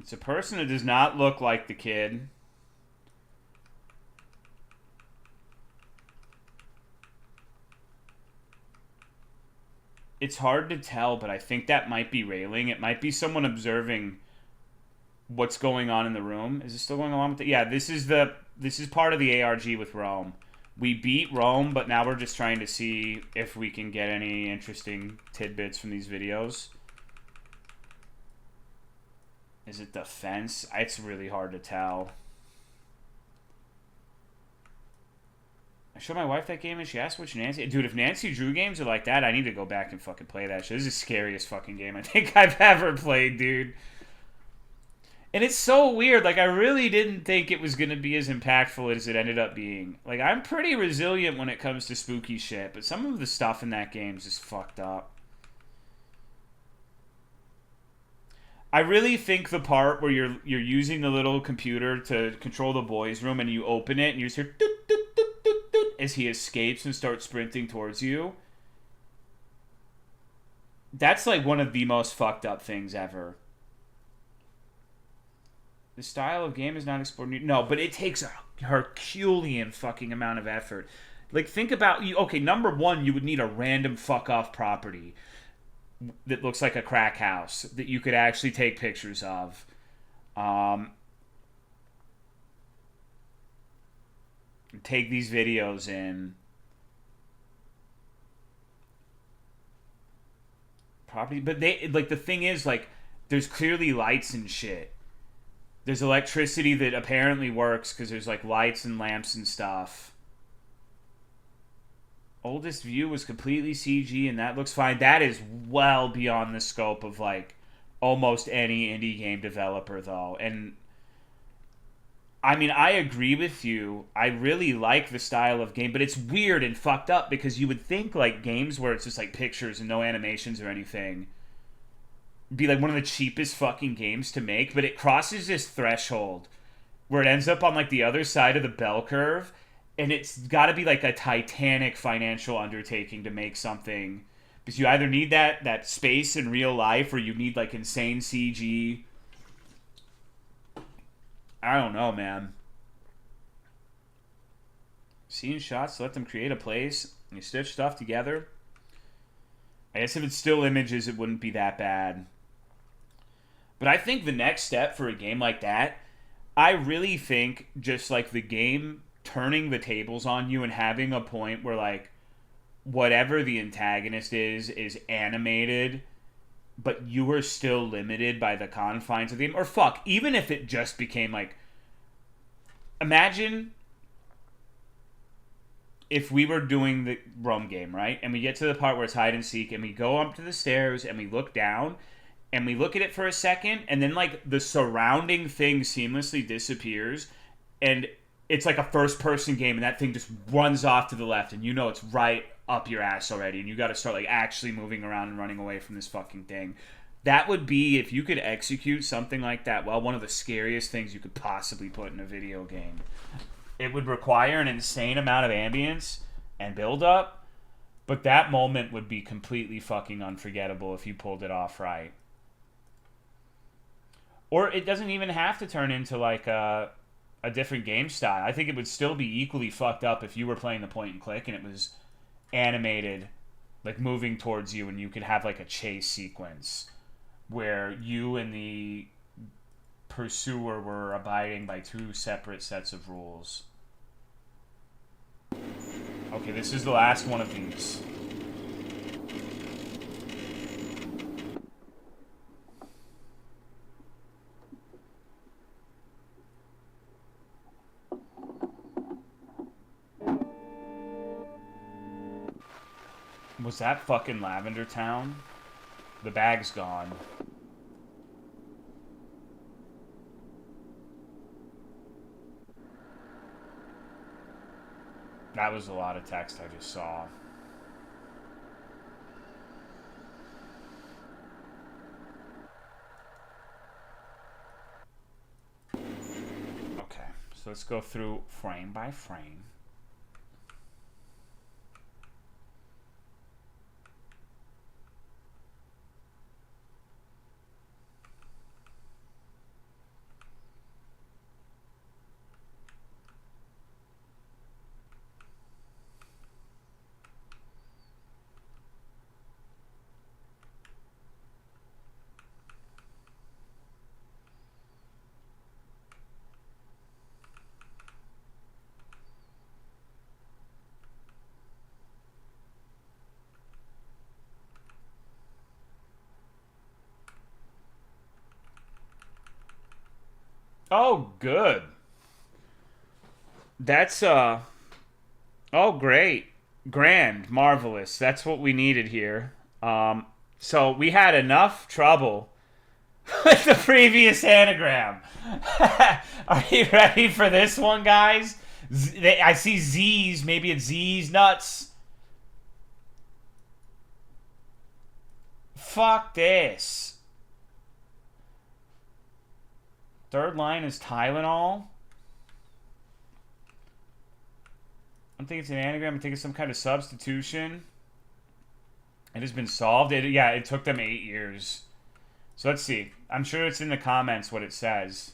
It's a person who does not look like the kid. It's hard to tell, but I think that might be railing. It might be someone observing what's going on in the room. Is it still going along with it? Yeah, this is part of the ARG with Rome. We beat Rome, but now we're just trying to see if we can get any interesting tidbits from these videos. Is it the fence? It's really hard to tell. I showed my wife that game and she asked which Nancy... Dude, if Nancy Drew games are like that, I need to go back and fucking play that shit. This is the scariest fucking game I think I've ever played, dude. And it's so weird. Like, I really didn't think it was going to be as impactful as it ended up being. Like, I'm pretty resilient when it comes to spooky shit, but some of the stuff in that game is just fucked up. I really think the part where you're using the little computer to control the boys' room and you open it and you just hear doot, doot, doot, doot, doot, as he escapes and starts sprinting towards you. That's like one of the most fucked up things ever. The style of game is not explored. No, but it takes a Herculean fucking amount of effort. Like, think about... Okay, number one, you would need a random fuck-off property that looks like a crack house that you could actually take pictures of. Take these videos in. Property... But they... Like, the thing is, like, there's clearly lights and shit. There's electricity that apparently works because there's like lights and lamps and stuff. Oldest view was completely CG and that looks fine. That is well beyond the scope of like almost any indie game developer though. And I mean, I agree with you. I really like the style of game, but it's weird and fucked up because you would think like games where it's just like pictures and no animations or anything be like one of the cheapest fucking games to make, but it crosses this threshold where it ends up on like the other side of the bell curve, and it's got to be like a titanic financial undertaking to make something, because you either need that space in real life or you need like insane CG. I don't know, man. Seeing shots, let them create a place, and you stitch stuff together. I guess if it's still images, it wouldn't be that bad. But I think the next step for a game like that, I really think just like the game turning the tables on you and having a point where like whatever the antagonist is animated, but you are still limited by the confines of the game. Or fuck, even if it just became like imagine if we were doing the rum game, right? And we get to the part where it's hide and seek, and we go up to the stairs, and we look down, and we look at it for a second, and then, like, the surrounding thing seamlessly disappears, and it's like a first-person game, and that thing just runs off to the left, and you know it's right up your ass already, and you got to start, like, actually moving around and running away from this fucking thing. That would be, if you could execute something like that, well, one of the scariest things you could possibly put in a video game. It would require an insane amount of ambience and build-up, but that moment would be completely fucking unforgettable if you pulled it off right. Or it doesn't even have to turn into, like, a different game style. I think it would still be equally fucked up if you were playing the point and click and it was animated, like, moving towards you, and you could have, like, a chase sequence where you and the pursuer were abiding by two separate sets of rules. Okay, this is the last one of these. Was that fucking Lavender Town? The bag's gone. That was a lot of text I just saw. Okay, so let's go through frame by frame. Oh, good. That's, oh, great. Grand. Marvelous. That's what we needed here. So we had enough trouble with the previous anagram. Are you ready for this one, guys? I see Z's. Maybe it's Z's nuts. Fuck this. Third line is Tylenol. I don't think it's an anagram. I think it's some kind of substitution. It has been solved. It took them 8 years. So let's see. I'm sure it's in the comments what it says.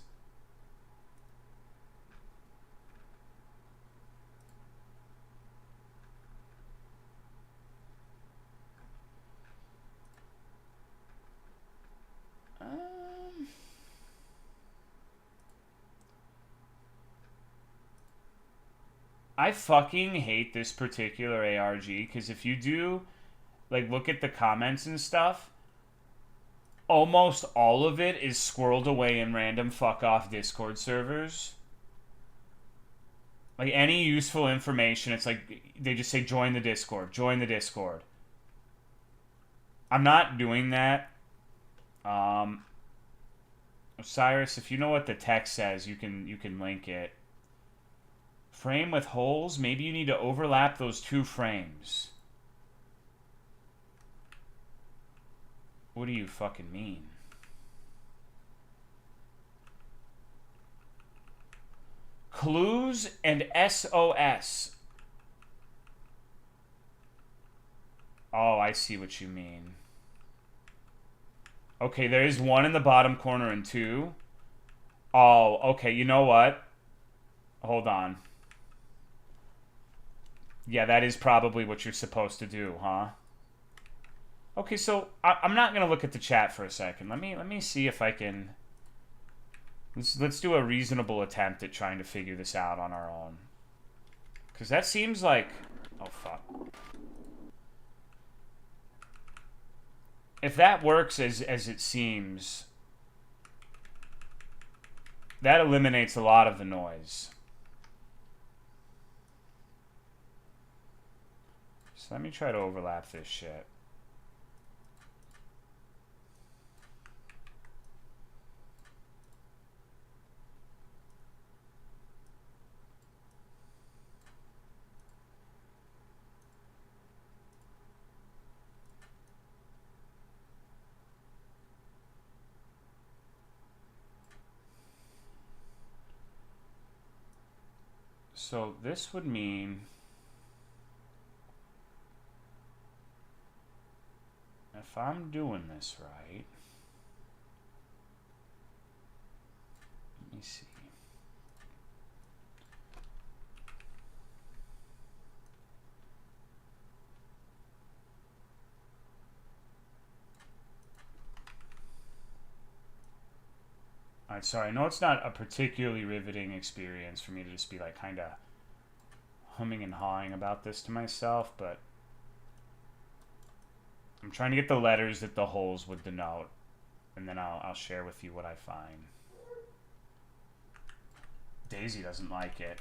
I fucking hate this particular ARG, because if you do, like, look at the comments and stuff, almost all of it is squirreled away in random fuck-off Discord servers. Like, any useful information, it's like, they just say, join the Discord, join the Discord. I'm not doing that. Osiris, if you know what the text says, you can link it. Frame with holes, maybe you need to overlap those two frames. What do you fucking mean? Clues and SOS. Oh, I see what you mean. Okay, there is one in the bottom corner and two. Oh, okay, you know what? Hold on. Yeah, that is probably what you're supposed to do, huh? Okay, so I'm not gonna look at the chat for a second. Let me see if I can. Let's do a reasonable attempt at trying to figure this out on our own. Cause that seems like, oh fuck. If that works as it seems, that eliminates a lot of the noise. So let me try to overlap this shit. So this would mean if I'm doing this right, let me see. Alright, sorry, I know it's not a particularly riveting experience for me to just be like kind of humming and hawing about this to myself, but I'm trying to get the letters that the holes would denote, and then I'll share with you what I find. Daisy doesn't like it.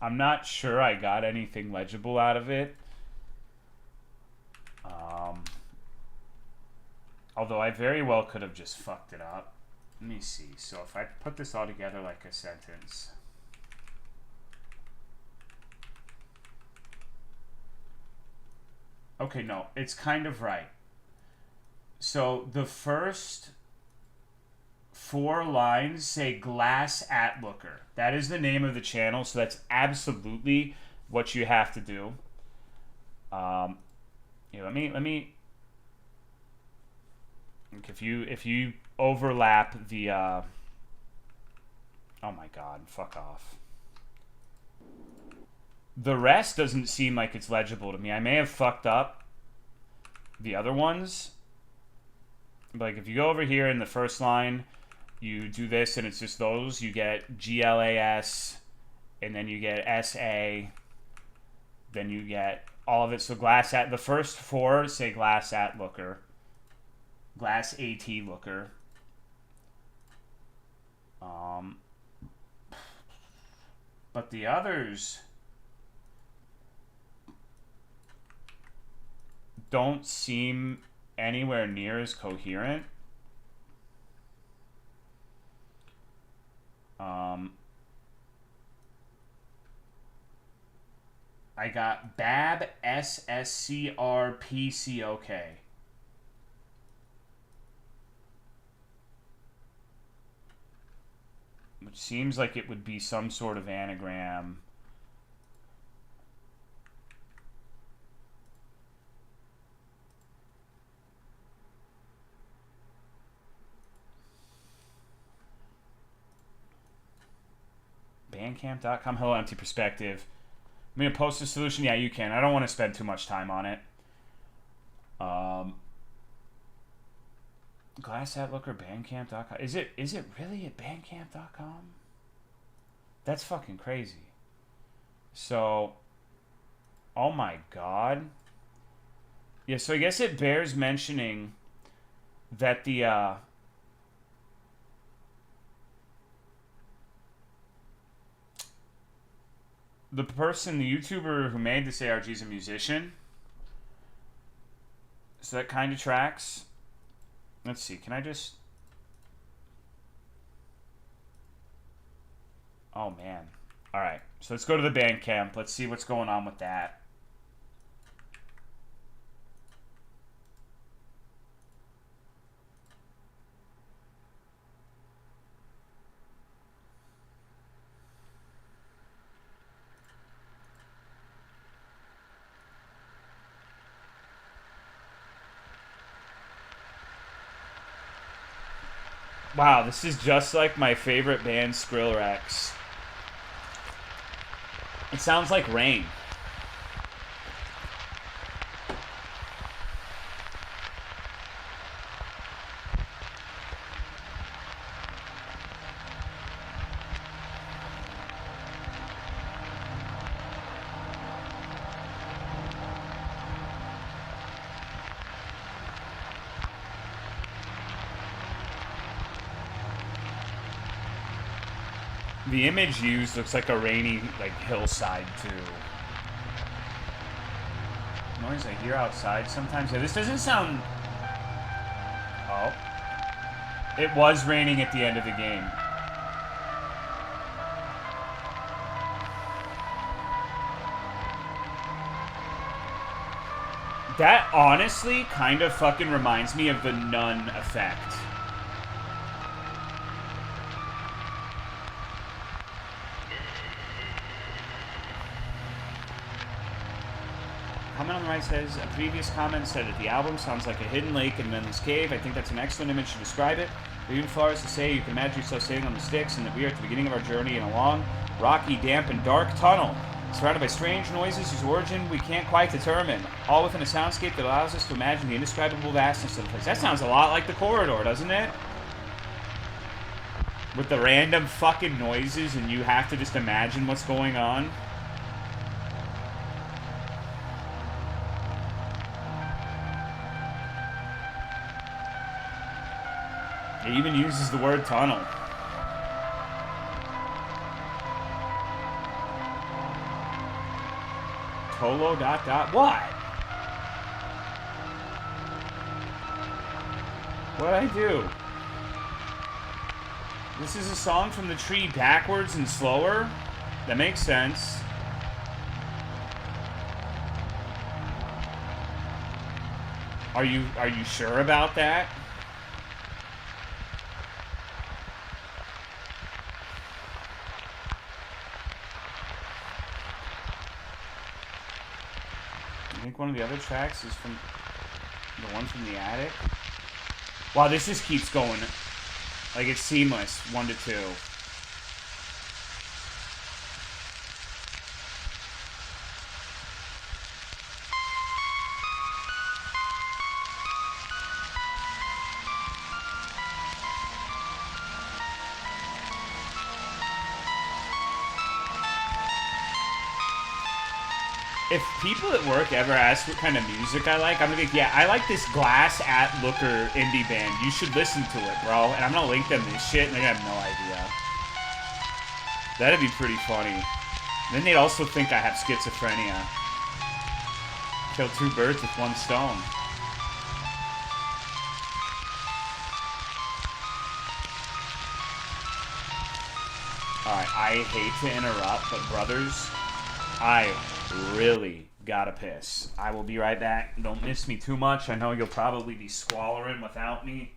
I'm not sure I got anything legible out of it. Although I very well could have just fucked it up. Let me see. So if I put this all together like a sentence. Okay, no, it's kind of right. So the first 4 lines say glass at looker. That is the name of the channel, so that's absolutely what you have to do. Yeah, let me if you overlap the oh my god, fuck off. The rest doesn't seem like it's legible to me. I may have fucked up the other ones. Like if you go over here in the first line, you do this and it's just those. You get GLAS, and then you get SA, then you get all of it. So glass at, the first 4 say glass at looker, glass AT looker. But the others don't seem anywhere near as coherent. I got BAB SSCR PCOK. Which seems like it would be some sort of anagram. Bandcamp.com. Hello, Empty Perspective. I'm going to post a solution. Yeah, you can. I don't want to spend too much time on it. Glass at Looker, Bandcamp.com. Is it really at Bandcamp.com? That's fucking crazy. So, oh my god. Yeah, so I guess it bears mentioning that the the YouTuber who made this ARG is a musician. So that kind of tracks. Let's see, can I just... Oh, man. Alright, so let's go to the Bandcamp. Let's see what's going on with that. Wow, this is just like my favorite band, Skrillex. It sounds like rain. The image used looks like a rainy, like, hillside, too. Noise I hear outside sometimes. Yeah, this doesn't sound... Oh. It was raining at the end of the game. That honestly kind of fucking reminds me of the Nun effect. Comment on the right says, a previous comment said that the album sounds like a hidden lake in an endless cave. I think that's an excellent image to describe it. But even far as to say, you can imagine yourself sitting on the sticks and that we are at the beginning of our journey in a long, rocky, damp, and dark tunnel, surrounded by strange noises whose origin we can't quite determine, all within a soundscape that allows us to imagine the indescribable vastness of the place. That sounds a lot like The Corridor, doesn't it? With the random fucking noises and you have to just imagine what's going on. It even uses the word tunnel. Tolo ... What? What'd I do? This is a song from the tree backwards and slower? That makes sense. Are you sure about that? I think one of the other tracks is from the one from the attic. Wow, this just keeps going. Like, it's seamless, 1 to 2. If people at work ever ask what kind of music I like, I'm gonna be like, yeah, I like this Glass at Looker indie band. You should listen to it, bro. And I'm gonna link them this shit, and they're gonna have no idea. That'd be pretty funny. Then they'd also think I have schizophrenia. Kill 2 birds with 1 stone. Alright, I hate to interrupt, but brothers, I really gotta piss. I will be right back. Don't miss me too much. I know you'll probably be squalling without me.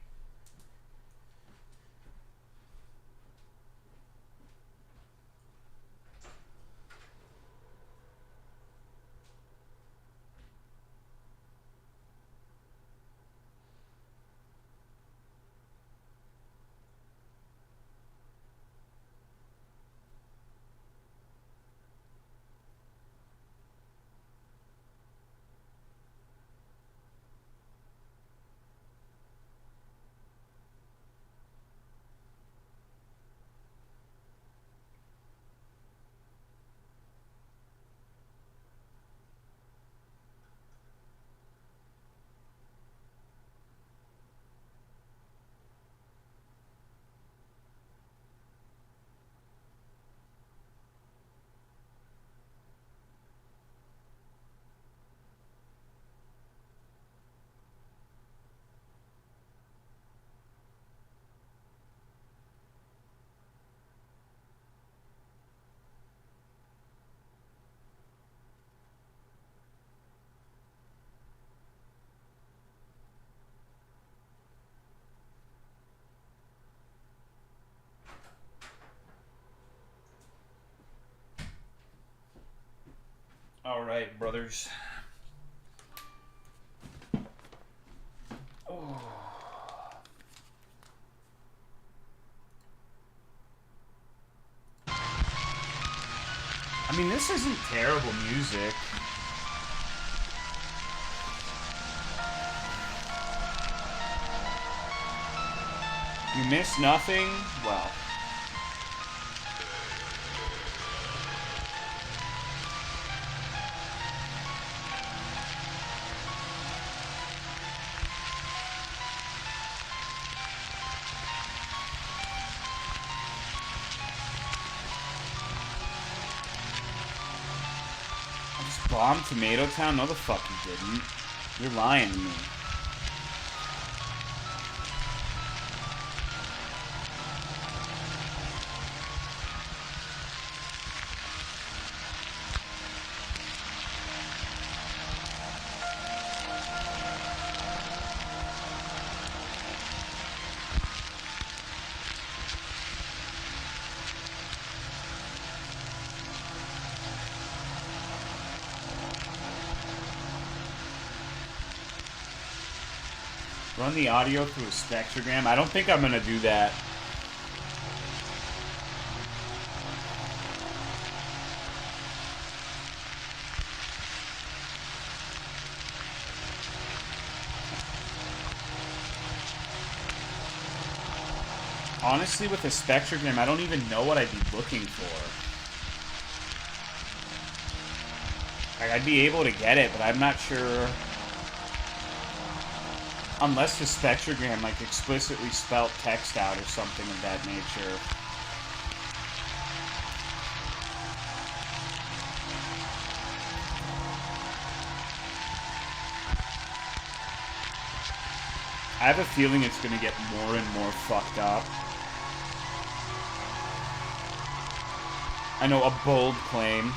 brothers. Oh. I mean, this isn't terrible music. You miss nothing? Well. I just bombed Tomato Town? No, the fuck you didn't. You're lying to me. Run the audio through a spectrogram. I don't think I'm gonna do that. Honestly, with a spectrogram, I don't even know what I'd be looking for. Like, I'd be able to get it, but I'm not sure. Unless the spectrogram, like, explicitly spelt text out or something of that nature. I have a feeling it's going to get more and more fucked up. I know, a bold claim.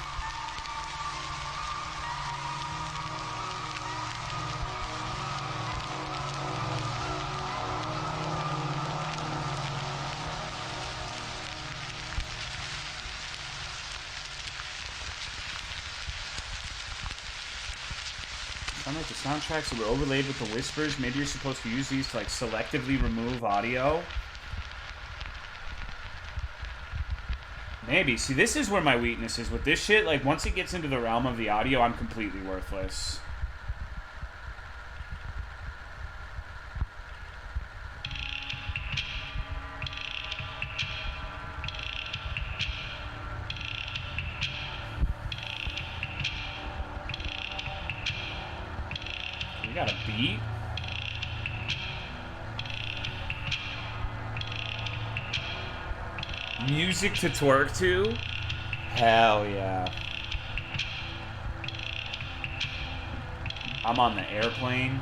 Sound like the soundtracks that were overlaid with the whispers. Maybe you're supposed to use these to like selectively remove audio. Maybe. See, this is where my weakness is with this shit. Like, once it gets into the realm of the audio, I'm completely worthless. We got a beat. Music to twerk to? Hell yeah. I'm on the airplane.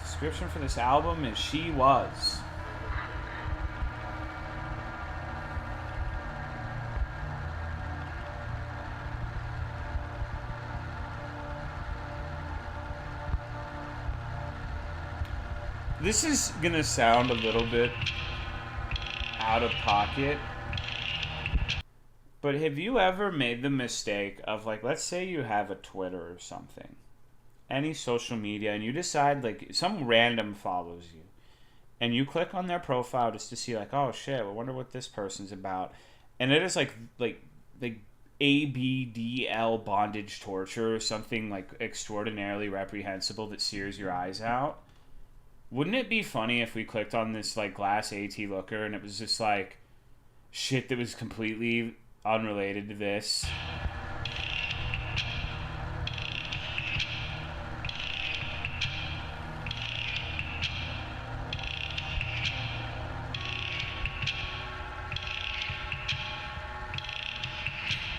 Description for this album is She Was. This is gonna sound a little bit out of pocket, but have you ever made the mistake of, like, let's say you have a Twitter or something, any social media, and you decide, like, some random follows you, and you click on their profile just to see, like, oh shit, I wonder what this person's about, and it is like ABDL bondage torture or something like extraordinarily reprehensible that sears your eyes out. Wouldn't it be funny if we clicked on this, like, glass AT looker and it was just, like, shit that was completely unrelated to this?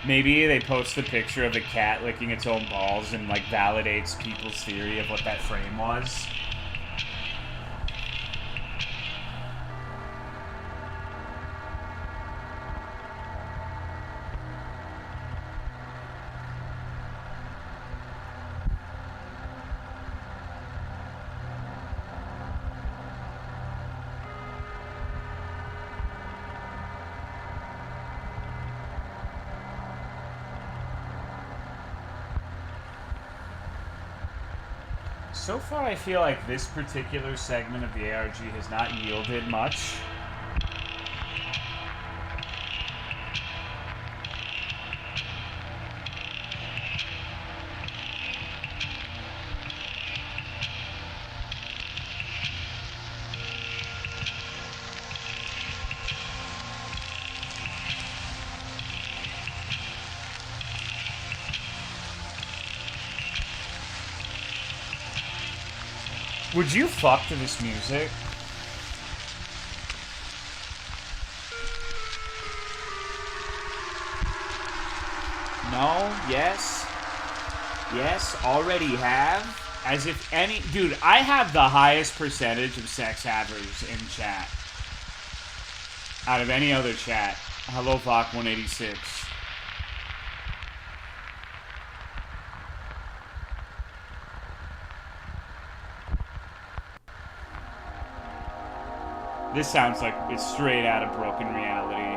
Maybe they post a picture of a cat licking its own balls and, like, validates people's theory of what that frame was. So far, I feel like this particular segment of the ARG has not yielded much. Would you fuck to this music? No? Yes? Yes? Already have? As if any... Dude, I have the highest percentage of sex havers in chat. Out of any other chat. Hello, Voc 186. This sounds like it's straight out of Broken Reality.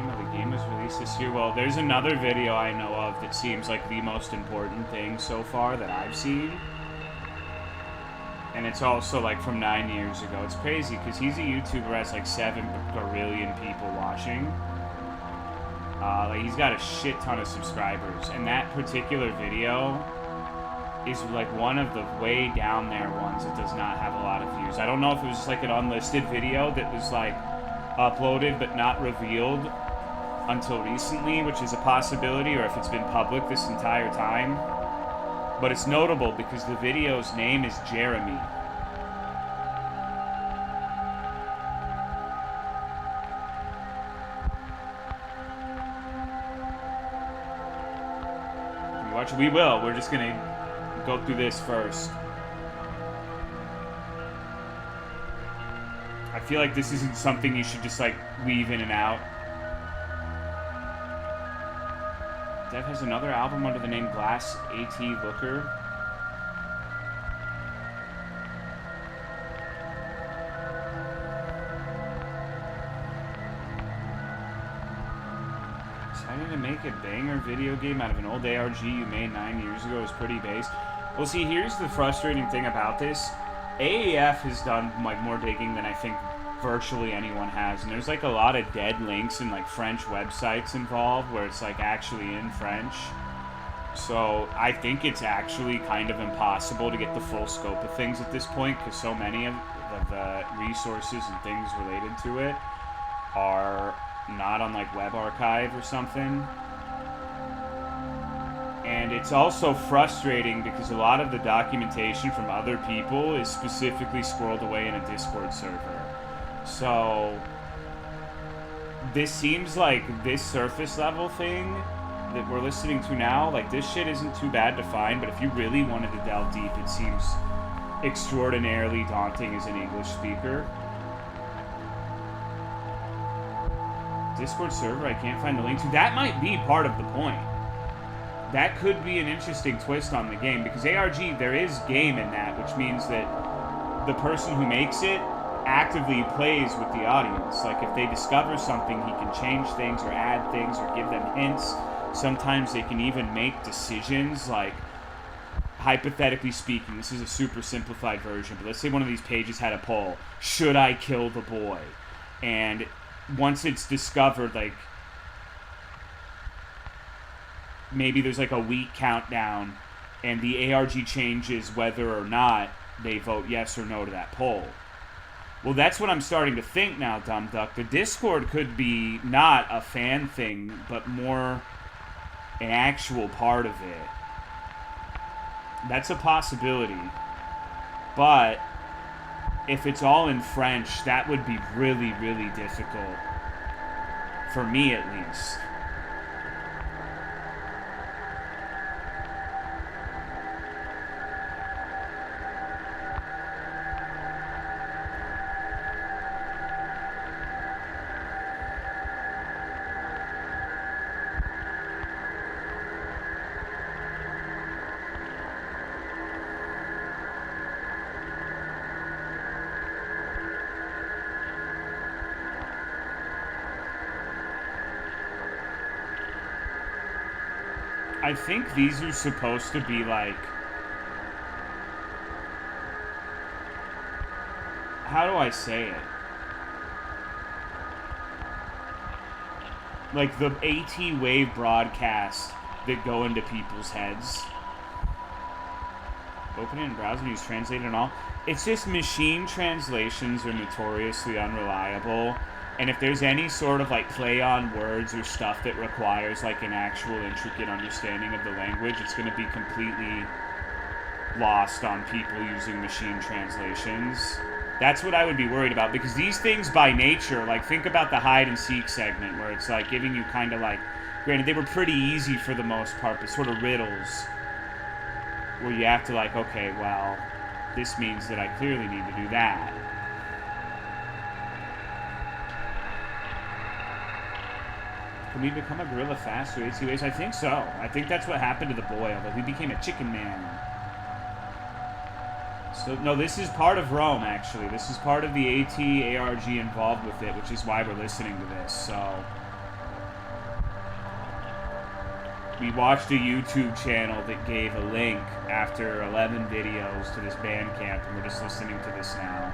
The game was released this year. Well, there's another video I know of that seems like the most important thing so far that I've seen. And it's also like from 9 years ago. It's crazy because he's a YouTuber, has like 7 billion people watching. Like he's got a shit ton of subscribers, and that particular video is like one of the way down there ones that does not have a lot of views. I don't know if it was just like an unlisted video that was like uploaded but not revealed until recently, which is a possibility, or if it's been public this entire time. But it's notable because the video's name is Jeremy. Can we watch it? We will. We're just gonna go through this first. I feel like this isn't something you should just like weave in and out. Dev has another album under the name Glass AT Looker. Deciding to make a banger video game out of an old ARG you made 9 years ago is pretty base. Well, see, here's the frustrating thing about this. AAF has done like more digging than I think virtually anyone has, and there's like a lot of dead links and like French websites involved where it's like actually in French. So I think it's actually kind of impossible to get the full scope of things at this point because so many of the resources and things related to it are not on like Web Archive or something. And it's also frustrating because a lot of the documentation from other people is specifically squirreled away in a Discord server. So this seems like this surface level thing that we're listening to now, like this shit isn't too bad to find, but if you really wanted to delve deep, it seems extraordinarily daunting as an English speaker. Discord server, I can't find the link to. That might be part of the point. That could be an interesting twist on the game, because ARG, there is game in that, which means that the person who makes it actively plays with the audience. Like, if they discover something, he can change things or add things or give them hints. Sometimes they can even make decisions, like, hypothetically speaking, this is a super simplified version, but let's say one of these pages had a poll, should I kill the boy? And once it's discovered, like, maybe there's like a week countdown, and the ARG changes whether or not they vote yes or no to that poll. Well, that's what I'm starting to think now, Dumb Duck. The Discord could be not a fan thing, but more an actual part of it. That's a possibility. But if it's all in French, that would be really, really difficult. For me, at least. I think these are supposed to be like... How do I say it? Like the AT wave broadcast that go into people's heads. Open it in browser and use translate and all. It's just machine translations are notoriously unreliable. And if there's any sort of like play on words or stuff that requires like an actual intricate understanding of the language, it's going to be completely lost on people using machine translations. That's what I would be worried about, because these things by nature, like think about the hide and seek segment where it's like giving you kind of like, granted they were pretty easy for the most part, but sort of riddles where you have to like, okay, well, this means that I clearly need to do that. Can we become a gorilla fast through 80 ways? I think so. I think that's what happened to the boy, although he became a chicken man. So, no, this is part of Rome, actually. This is part of the AT-ARG involved with it, which is why we're listening to this, so... We watched a YouTube channel that gave a link after 11 videos to this Bandcamp, and we're just listening to this now.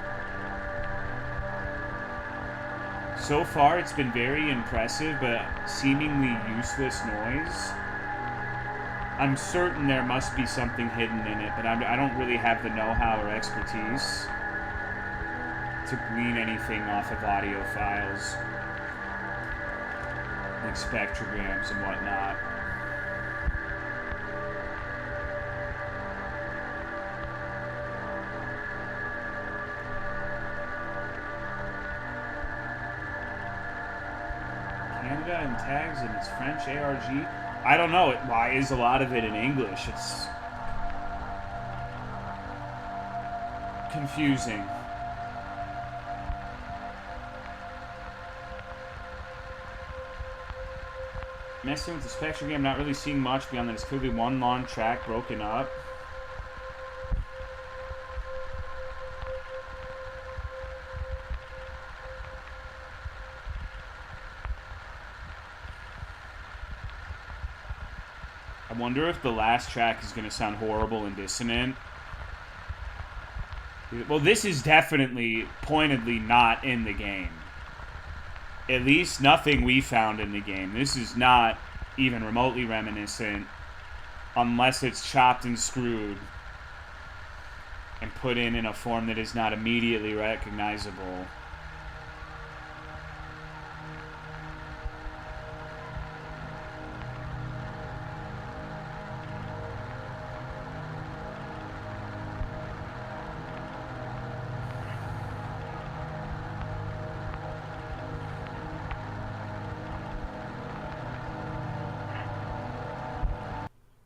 So far, it's been very impressive, but seemingly useless noise. I'm certain there must be something hidden in it, but I don't really have the know-how or expertise to glean anything off of audio files, like spectrograms and whatnot. Canada and tags and it's French ARG. I don't know. Why is a lot of it in English? It's confusing. Messing with the spectrogram, not really seeing much beyond that. It's clearly one long track broken up. I wonder if the last track is going to sound horrible and dissonant. Well, this is definitely, pointedly not in the game. At least nothing we found in the game. This is not even remotely reminiscent, unless it's chopped and screwed and put in a form that is not immediately recognizable.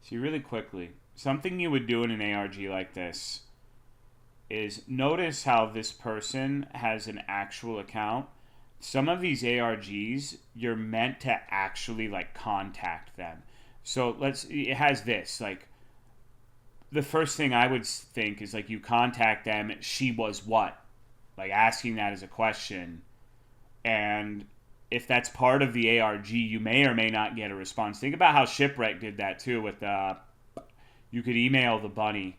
See, really quickly, something you would do in an ARG like this is notice how this person has an actual account. Some of these ARGs, you're meant to actually, like, contact them. So, it has this, like, the first thing I would think is, like, you contact them, she was what? Like, asking that as a question. And if that's part of the ARG, you may or may not get a response. Think about how Shipwreck did that, too, with you could email the bunny,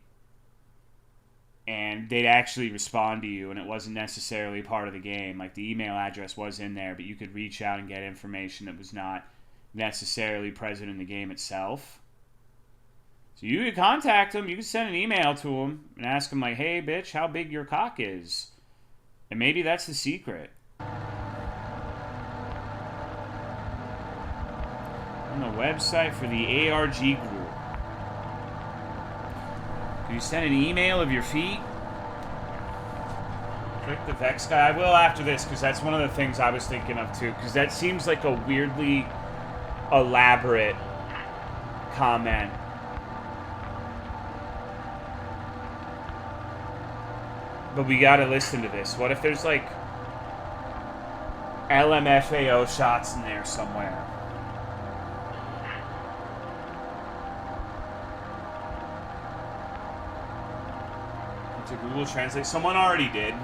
and they'd actually respond to you, and it wasn't necessarily part of the game. Like, the email address was in there, but you could reach out and get information that was not necessarily present in the game itself. So you could contact them, you could send an email to them, and ask them, like, hey, bitch, how big your cock is? And maybe that's the secret. On the website for the ARG group. Can you send an email of your feet? Click the Vex guy. I will after this, because that's one of the things I was thinking of too, because that seems like a weirdly elaborate comment. But we gotta listen to this. What if there's like LMFAO shots in there somewhere? To Google Translate. Someone already did.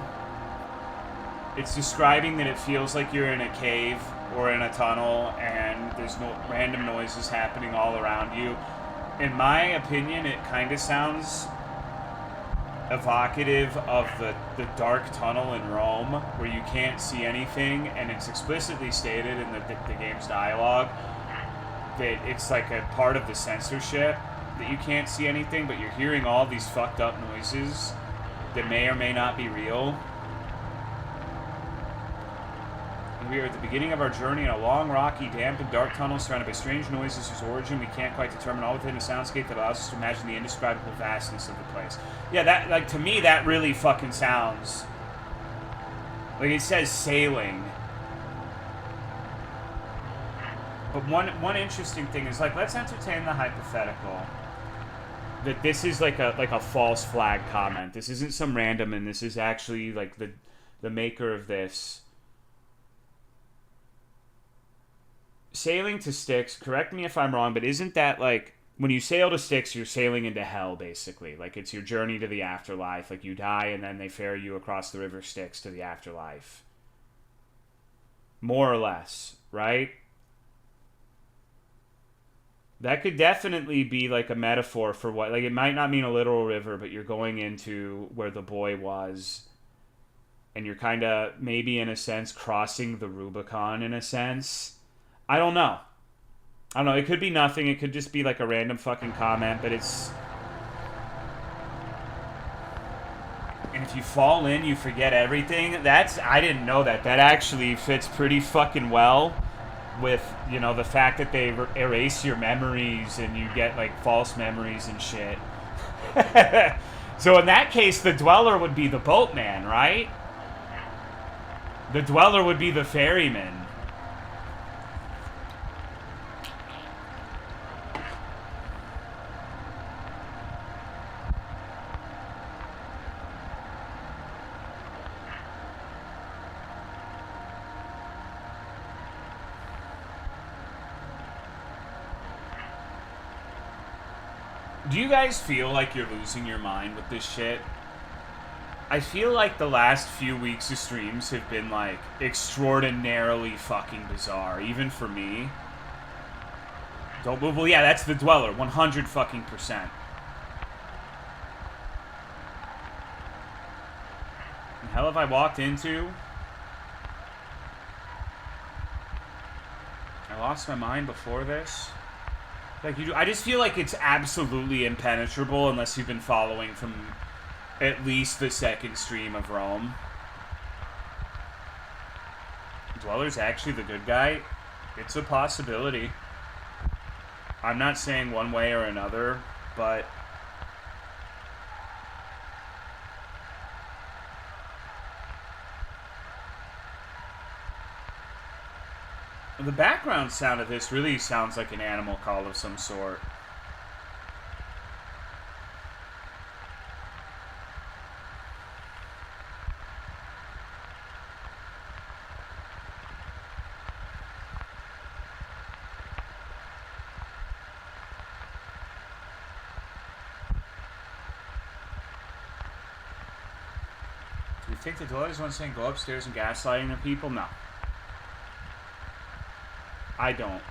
It's describing that it feels like you're in a cave or in a tunnel and there's no random noises happening all around you, in my opinion, it kind of sounds evocative of the dark tunnel in Rome where you can't see anything, and it's explicitly stated in the game's dialogue that it's like a part of the censorship that you can't see anything, but you're hearing all these fucked up noises that may or may not be real. And we are at the beginning of our journey in a long, rocky, damp, and dark tunnel surrounded by strange noises whose origin we can't quite determine, all within a soundscape that allows us to imagine the indescribable vastness of the place. Yeah, that, like, to me, that really fucking sounds like it says sailing. But one interesting thing is, like, let's entertain the hypothetical that this is like a false flag comment. This isn't some random, and this is actually like the maker of this. Sailing to Styx, correct me if I'm wrong, but isn't that like when you sail to Styx, you're sailing into hell, basically? Like, it's your journey to the afterlife. Like, you die and then they ferry you across the river Styx to the afterlife. More or less, right? That could definitely be like a metaphor for what, like, it might not mean a literal river, but you're going into where the boy was, and you're kind of maybe in a sense crossing the Rubicon in a sense. I don't know. It could be nothing. It could just be like a random fucking comment, but it's... And if you fall in, you forget everything. I didn't know that. That actually fits pretty fucking well with, you know, the fact that they erase your memories and you get, like, false memories and shit. So in that case, the dweller would be the boatman, right? The dweller would be the ferryman. Do you guys feel like you're losing your mind with this shit? I feel like the last few weeks of streams have been, like, extraordinarily fucking bizarre, even for me. Don't move. Well, yeah, that's the dweller, 100 fucking %. The hell have I walked into? I lost my mind before this. Like, I just feel like it's absolutely impenetrable unless you've been following from at least the second stream of Rome. Dweller's actually the good guy. It's a possibility. I'm not saying one way or another, but... The background sound of this really sounds like an animal call of some sort. Do you think the dweller's one saying go upstairs and gaslighting the people? No. I don't.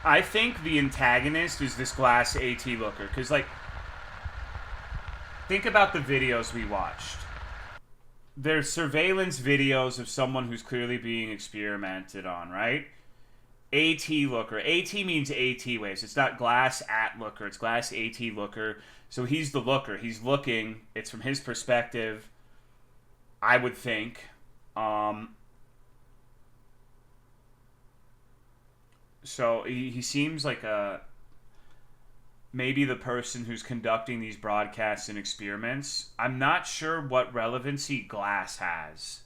I think the antagonist is this glass AT looker. Because, like, think about the videos we watched. They're surveillance videos of someone who's clearly being experimented on, right? AT looker. AT means AT waves. It's not glass at looker. It's glass AT looker. So he's the looker. He's looking. It's from his perspective, I would think. So he seems like maybe the person who's conducting these broadcasts and experiments. I'm not sure what relevancy glass has.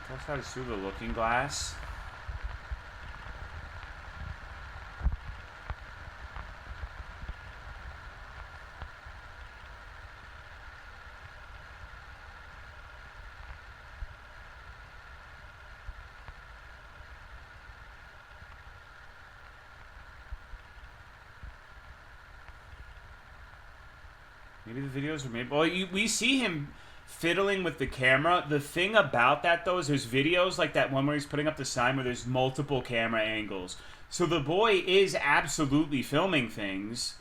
That's how to through the looking glass. Maybe the videos were made. Well, we see him fiddling with the camera. The thing about that, though, is there's videos like that one where he's putting up the sign where there's multiple camera angles. So the boy is absolutely filming things.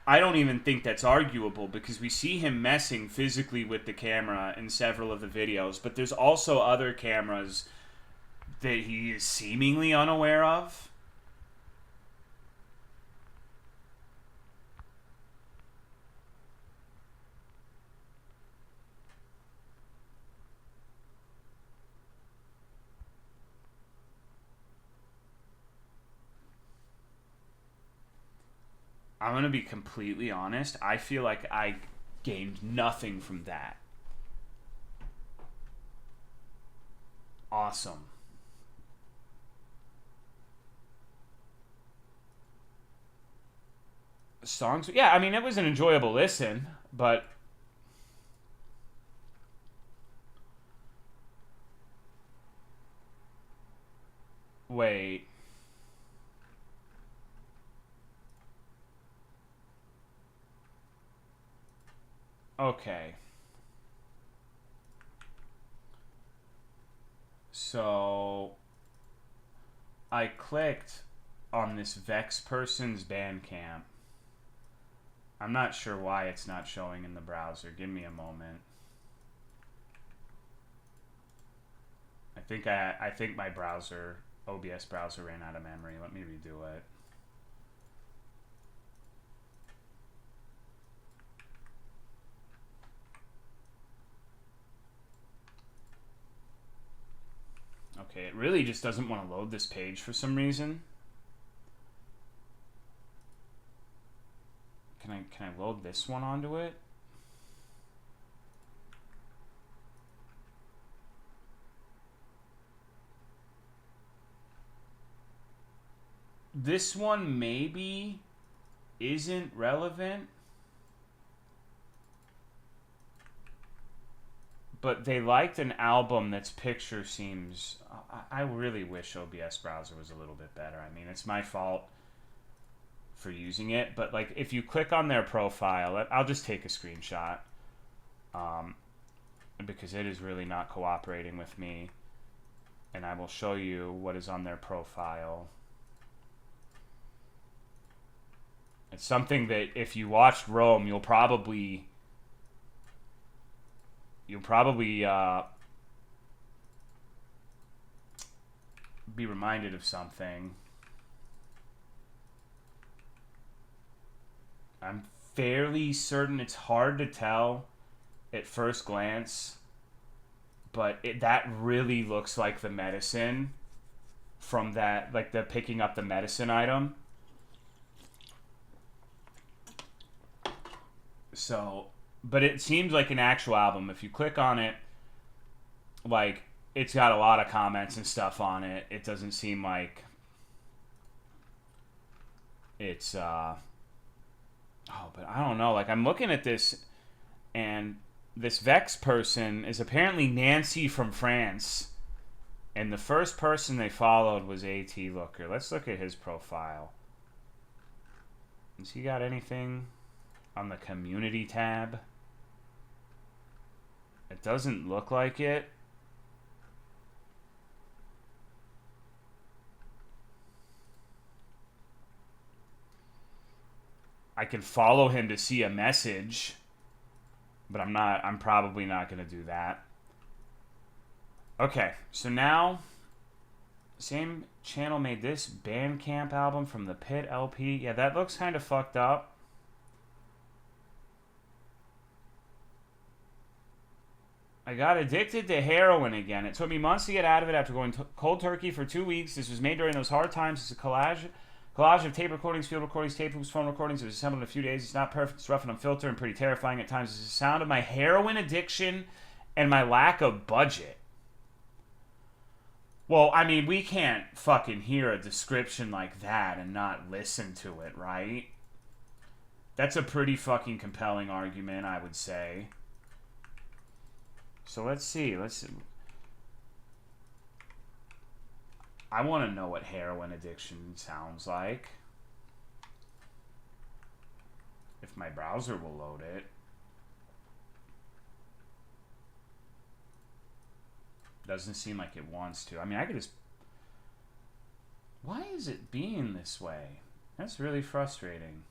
I don't even think that's arguable because we see him messing physically with the camera in several of the videos. But there's also other cameras that he is seemingly unaware of. I'm going to be completely honest. I feel like I gained nothing from that. Awesome. Songs, yeah, I mean, it was an enjoyable listen, but wait. Okay. So I clicked on this Vex person's Bandcamp. I'm not sure why it's not showing in the browser. Give me a moment. I think my browser, OBS browser, ran out of memory. Let me redo it. Okay, it really just doesn't want to load this page for some reason. Can I load this one onto it? This one maybe isn't relevant. But they liked an album that's picture seems... I really wish OBS browser was a little bit better. I mean, it's my fault for using it. But, like, if you click on their profile... I'll just take a screenshot. Because it is really not cooperating with me. And I will show you what is on their profile. It's something that if you watched Rome, you'll probably be reminded of something. I'm fairly certain it's hard to tell at first glance, but that really looks like the medicine from that, like the picking up the medicine item. So, but it seems like an actual album. If you click on it, like, it's got a lot of comments and stuff on it. It doesn't seem like it's, oh, but I don't know. Like, I'm looking at this, and this Vex person is apparently Nancy from France. And the first person they followed was AT Looker. Let's look at his profile. Has he got anything on the community tab? It doesn't look like it. I can follow him to see a message, but I'm probably not going to do that. Okay, so now, same channel made this Bandcamp album from the Pit LP. Yeah, that looks kind of fucked up. I got addicted to heroin again. It took me months to get out of it after going cold turkey for 2 weeks. This was made during those hard times. It's a collage of tape recordings, field recordings, tape loops, phone recordings. It was assembled in a few days. It's not perfect. It's rough and unfiltered and pretty terrifying at times. It's the sound of my heroin addiction and my lack of budget. Well, I mean, we can't fucking hear a description like that and not listen to it, right? That's a pretty fucking compelling argument, I would say. So let's see. I want to know what heroin addiction sounds like. If my browser will load it. Doesn't seem like it wants to. I mean, I could just... Why is it being this way? That's really frustrating.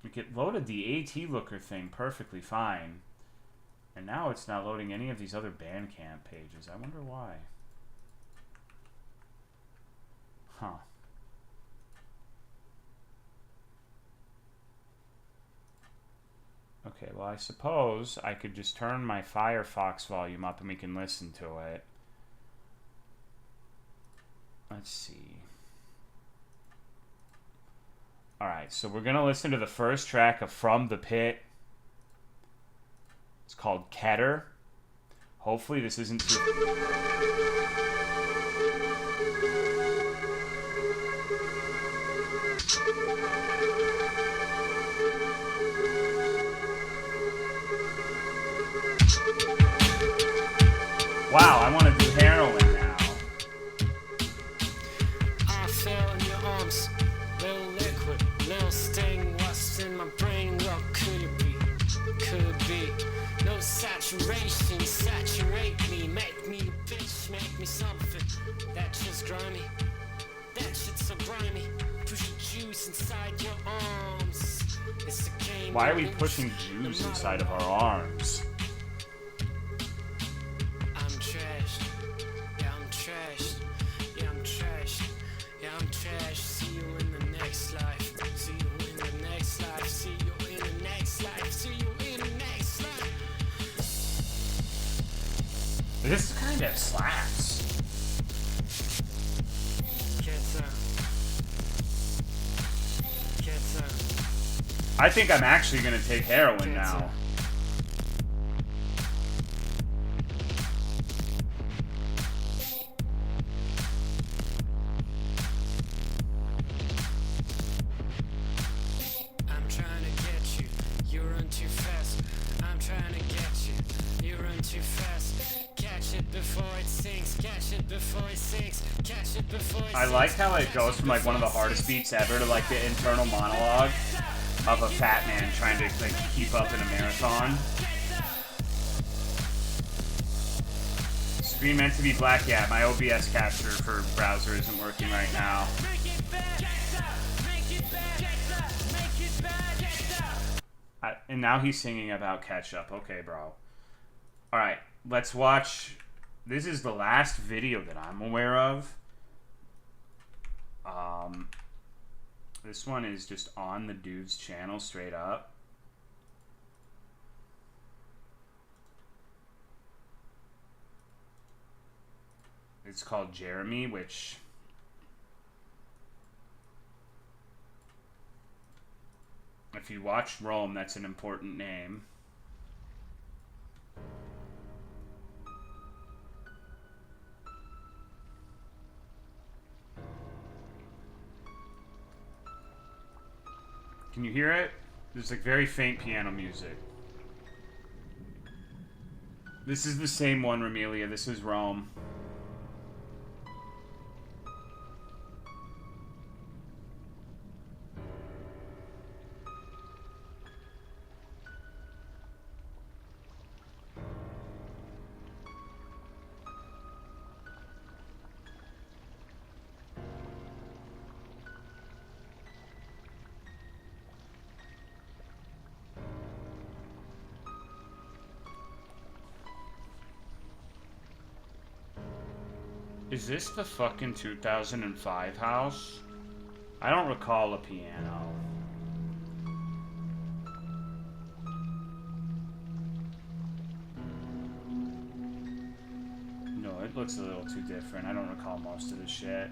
Like, it loaded the AT Looker thing perfectly fine. And now it's not loading any of these other Bandcamp pages. I wonder why. Huh. Okay, well, I suppose I could just turn my Firefox volume up and we can listen to it. Let's see. Alright, so we're going to listen to the first track of From the Pit. It's called Keter. Hopefully this isn't too... Wow, I want to do heroin now. I fell in your arms, little liquid, little sting, what's in my brain, what could it be? Could be no saturation, saturate me, make me a bitch, make me something that just grimy, that shit's so grimy, push the juice inside your arms. It's a game. Why are we pushing Jews inside of our arms? See you in the next life. See you in the next life. See you in the next life. See you in the next life. This kind of slaps. I think I'm actually gonna take heroin now. I like how it goes from like one of the hardest beats ever to like the internal monologue of a fat man trying to like keep up in a marathon. Screen meant to be black. Yeah, my OBS capture for browser isn't working right now. And now he's singing about ketchup. Okay, bro. Alright, let's watch. This is the last video that I'm aware of. This one is just on the dude's channel straight up. It's called Jeremy, which... If you watch Rome, that's an important name. Can you hear it? There's like very faint piano music. This is the same one, Ramelia. This is Rome. Is this the fucking 2005 house? I don't recall a piano. No, it looks a little too different. I don't recall most of the shit.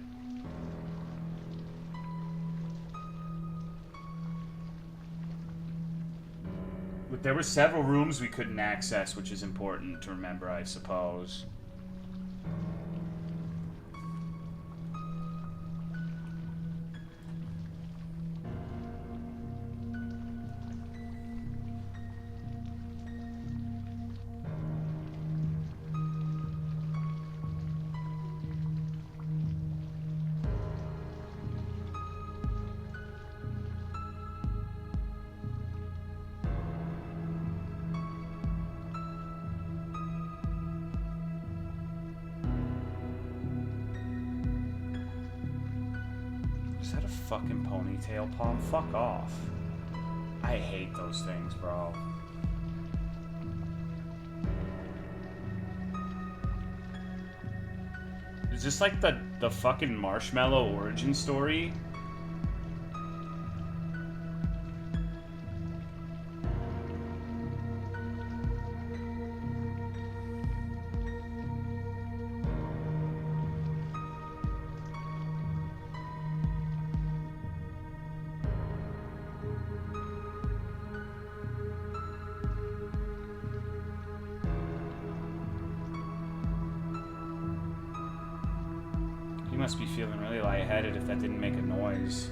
But there were several rooms we couldn't access, which is important to remember, I suppose. that a fucking ponytail pop? Fuck off. I hate those things, bro. Is this like the fucking marshmallow origin story? You must be feeling really lightheaded if that didn't make a noise.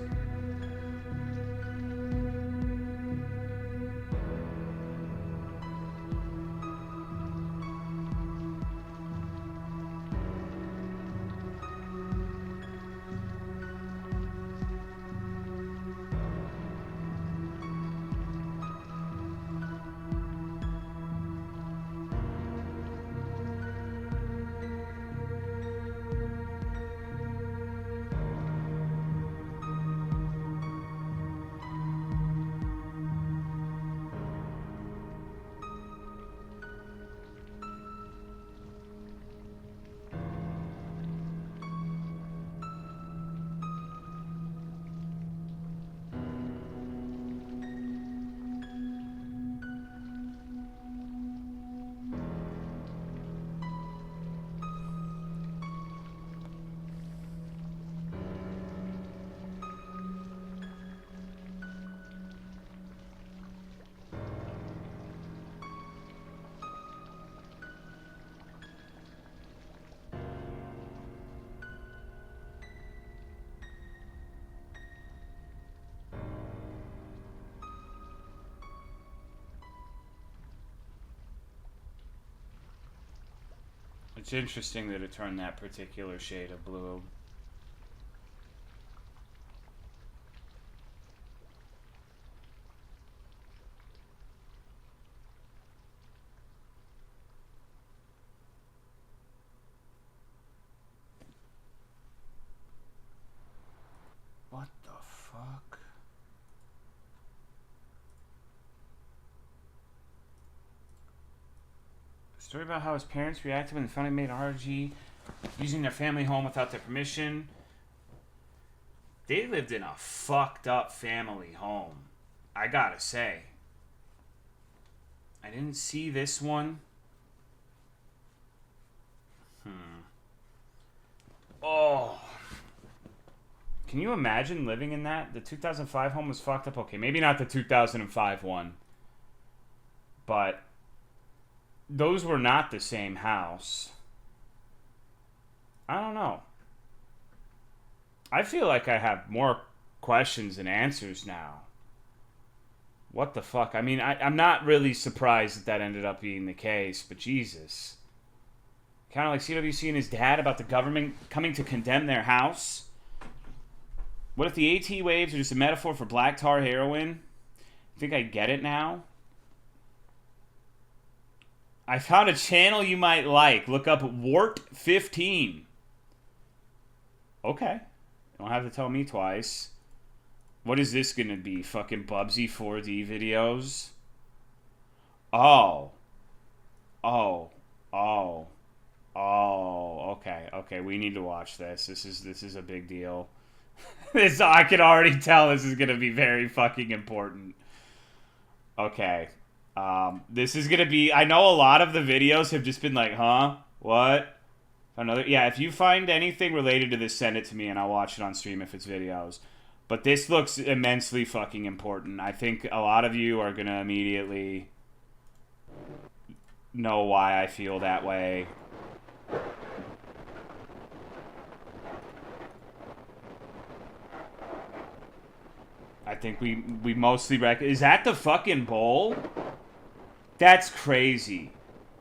It's interesting that it turned that particular shade of blue. What the fuck? Story about how his parents reacted when they found he made RG using their family home without their permission. They lived in a fucked up family home, I gotta say. I didn't see this one. Oh. Can you imagine living in that? The 2005 home was fucked up. Okay, maybe not the 2005 one. But those were not the same house. I don't know. I feel like I have more questions than answers now. What the fuck? I mean, I'm not really surprised that that ended up being the case, but Jesus. Kind of like CWC and his dad about the government coming to condemn their house. What if the AT waves are just a metaphor for black tar heroin? I think I get it now. I found a channel you might like. Look up Wart15. Okay. Don't have to tell me twice. What is this gonna be? Fucking Bubsy 4D videos? Oh. Oh. Oh. Oh. Okay. Okay. We need to watch this. This is a big deal. This, I can already tell this is gonna be very fucking important. Okay. This is gonna be, I know a lot of the videos have just been like, huh? What? Another, yeah, if you find anything related to this, send it to me and I'll watch it on stream if it's videos. But this looks immensely fucking important. I think a lot of you are gonna immediately know why I feel that way. I think we mostly is that the fucking bowl? That's crazy.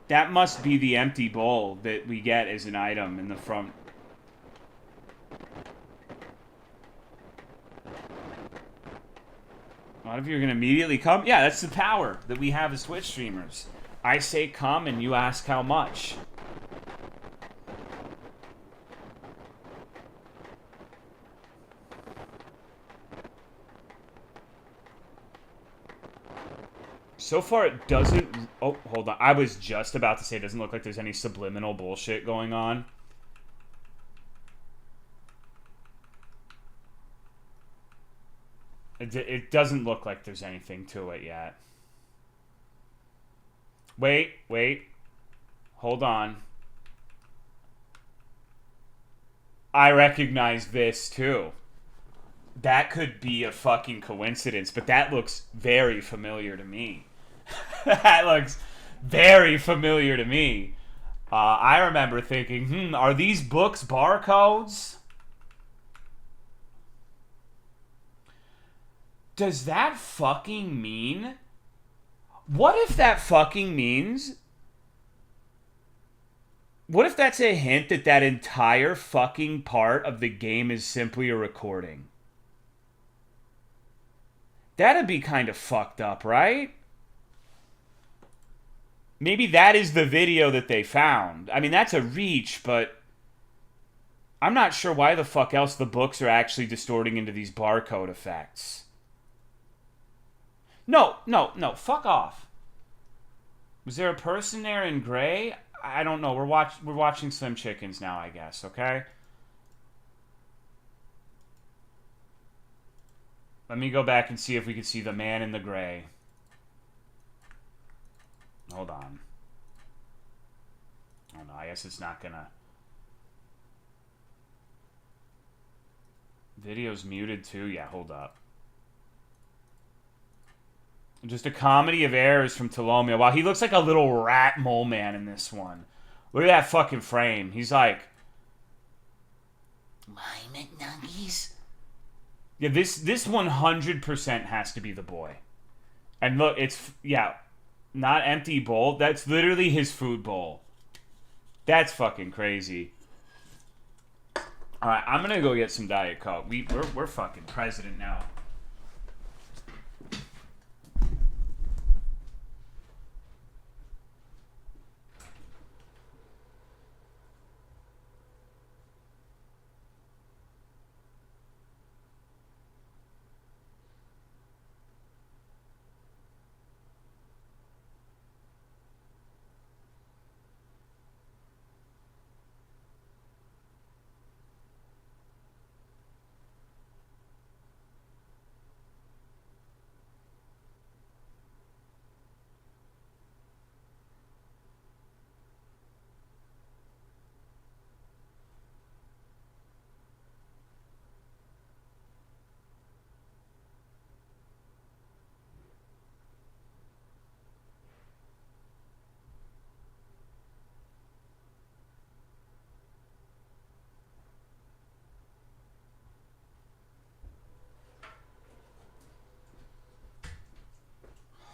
That must be the empty bowl that we get as an item in the front. A lot of you are going to immediately come. Yeah, that's the power that we have as Twitch streamers. I say come and you ask how much. So far, it doesn't... Oh, hold on. I was just about to say it doesn't look like there's any subliminal bullshit going on. It doesn't look like there's anything to it yet. Wait. Hold on. I recognize this, too. That could be a fucking coincidence, but that looks very familiar to me. That looks very familiar to me. I remember thinking, are these books barcodes? Does that fucking mean... What if that fucking means... What if that's a hint that that entire fucking part of the game is simply a recording? That'd be kind of fucked up, right? Maybe that is the video that they found. I mean, that's a reach, but I'm not sure why the fuck else the books are actually distorting into these barcode effects. No, fuck off. Was there a person there in gray? I don't know. We're watching Slim Chickens now, I guess, okay? Let me go back and see if we can see the man in the gray. Hold on. Oh no, I guess it's not gonna... Video's muted too? Yeah, hold up. Just a comedy of errors from Tolomeo. Wow, he looks like a little rat mole man in this one. Look at that fucking frame. He's like... My McNuggies? Yeah, this 100% has to be the boy. And look, it's... Yeah, not empty bowl. That's literally his food bowl. That's fucking crazy. Alright, I'm gonna go get some Diet Coke. We're fucking president now.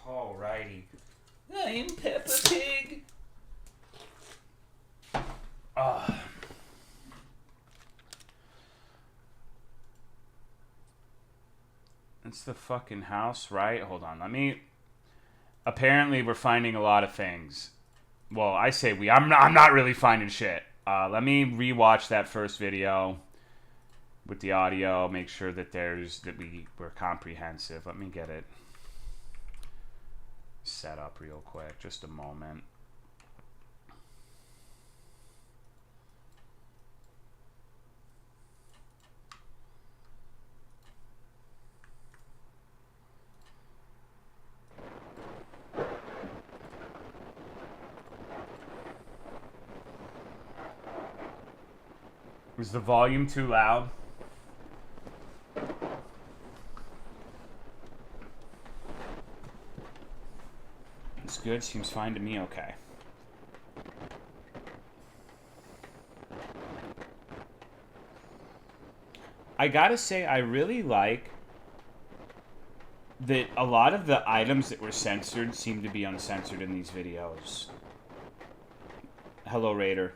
Alrighty. I'm Peppa Pig. It's the fucking house, right? Hold on, let me... Apparently we're finding a lot of things. Well, I say we. I'm not really finding shit. Let me rewatch that first video with the audio. Make sure that we're comprehensive. Let me get it set up real quick. Just a moment. Was the volume too loud? It's good. Seems fine to me. Okay. I gotta say, I really like that a lot of the items that were censored seem to be uncensored in these videos. Hello, Raider.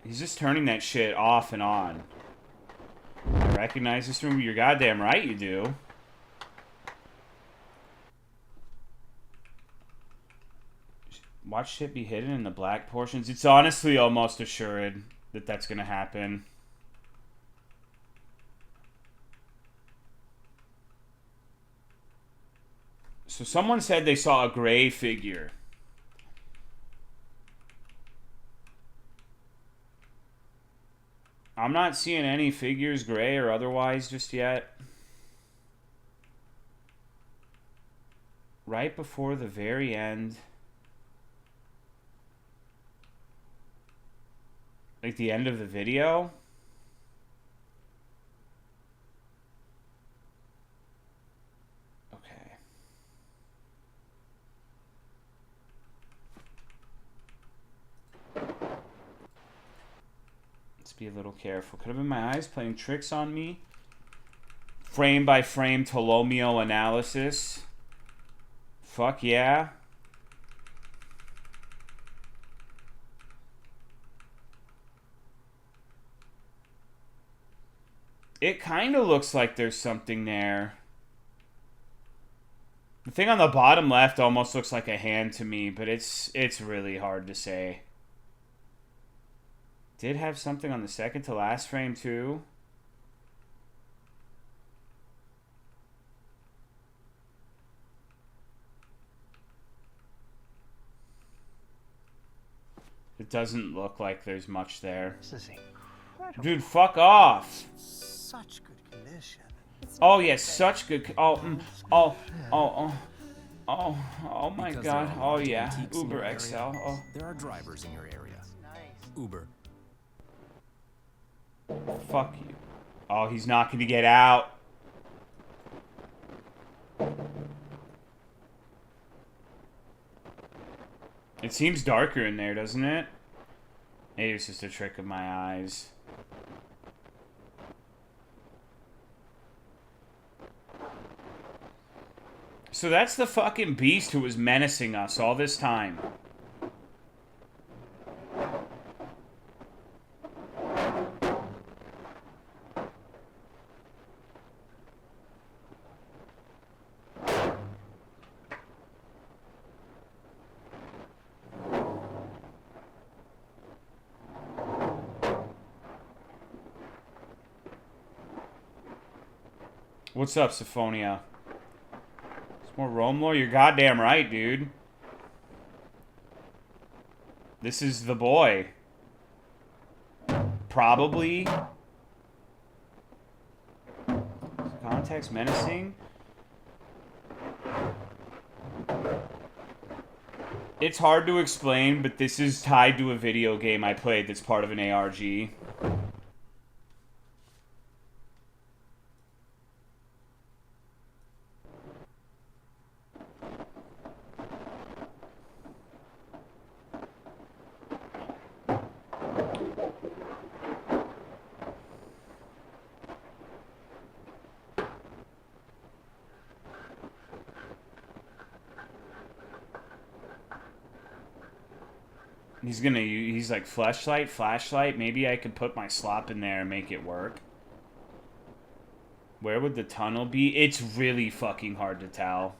He's just turning that shit off and on. I recognize this room. You're goddamn right you do. Watch shit be hidden in the black portions. It's honestly almost assured that that's gonna happen. So someone said they saw a gray figure. I'm not seeing any figures, gray or otherwise, just yet. Right before the very end. Like the end of the video. Okay. Let's be a little careful. Could have been my eyes playing tricks on me. Frame by frame Tolomeo analysis. Fuck yeah. It kind of looks like there's something there. The thing on the bottom left almost looks like a hand to me, but it's really hard to say. Did have something on the second to last frame too. It doesn't look like there's much there. This is incredible. Dude, fuck off. Such good condition. Oh yeah, such good. Oh my Because god. there are Oh large yeah, antiques in Uber your area, XL. Oh. There are drivers in your area. Uber. Fuck you. Oh, he's not gonna get out. It seems darker in there, doesn't it? Maybe it's just a trick of my eyes. So that's the fucking beast who was menacing us all this time. What's up, Syphonia? It's more Rome lore? You're goddamn right, dude. This is the boy. Probably. Context menacing. It's hard to explain, but this is tied to a video game I played that's part of an ARG. He's like flashlight. Maybe I could put my slop in there and make it work. Where would the tunnel be? It's really fucking hard to tell.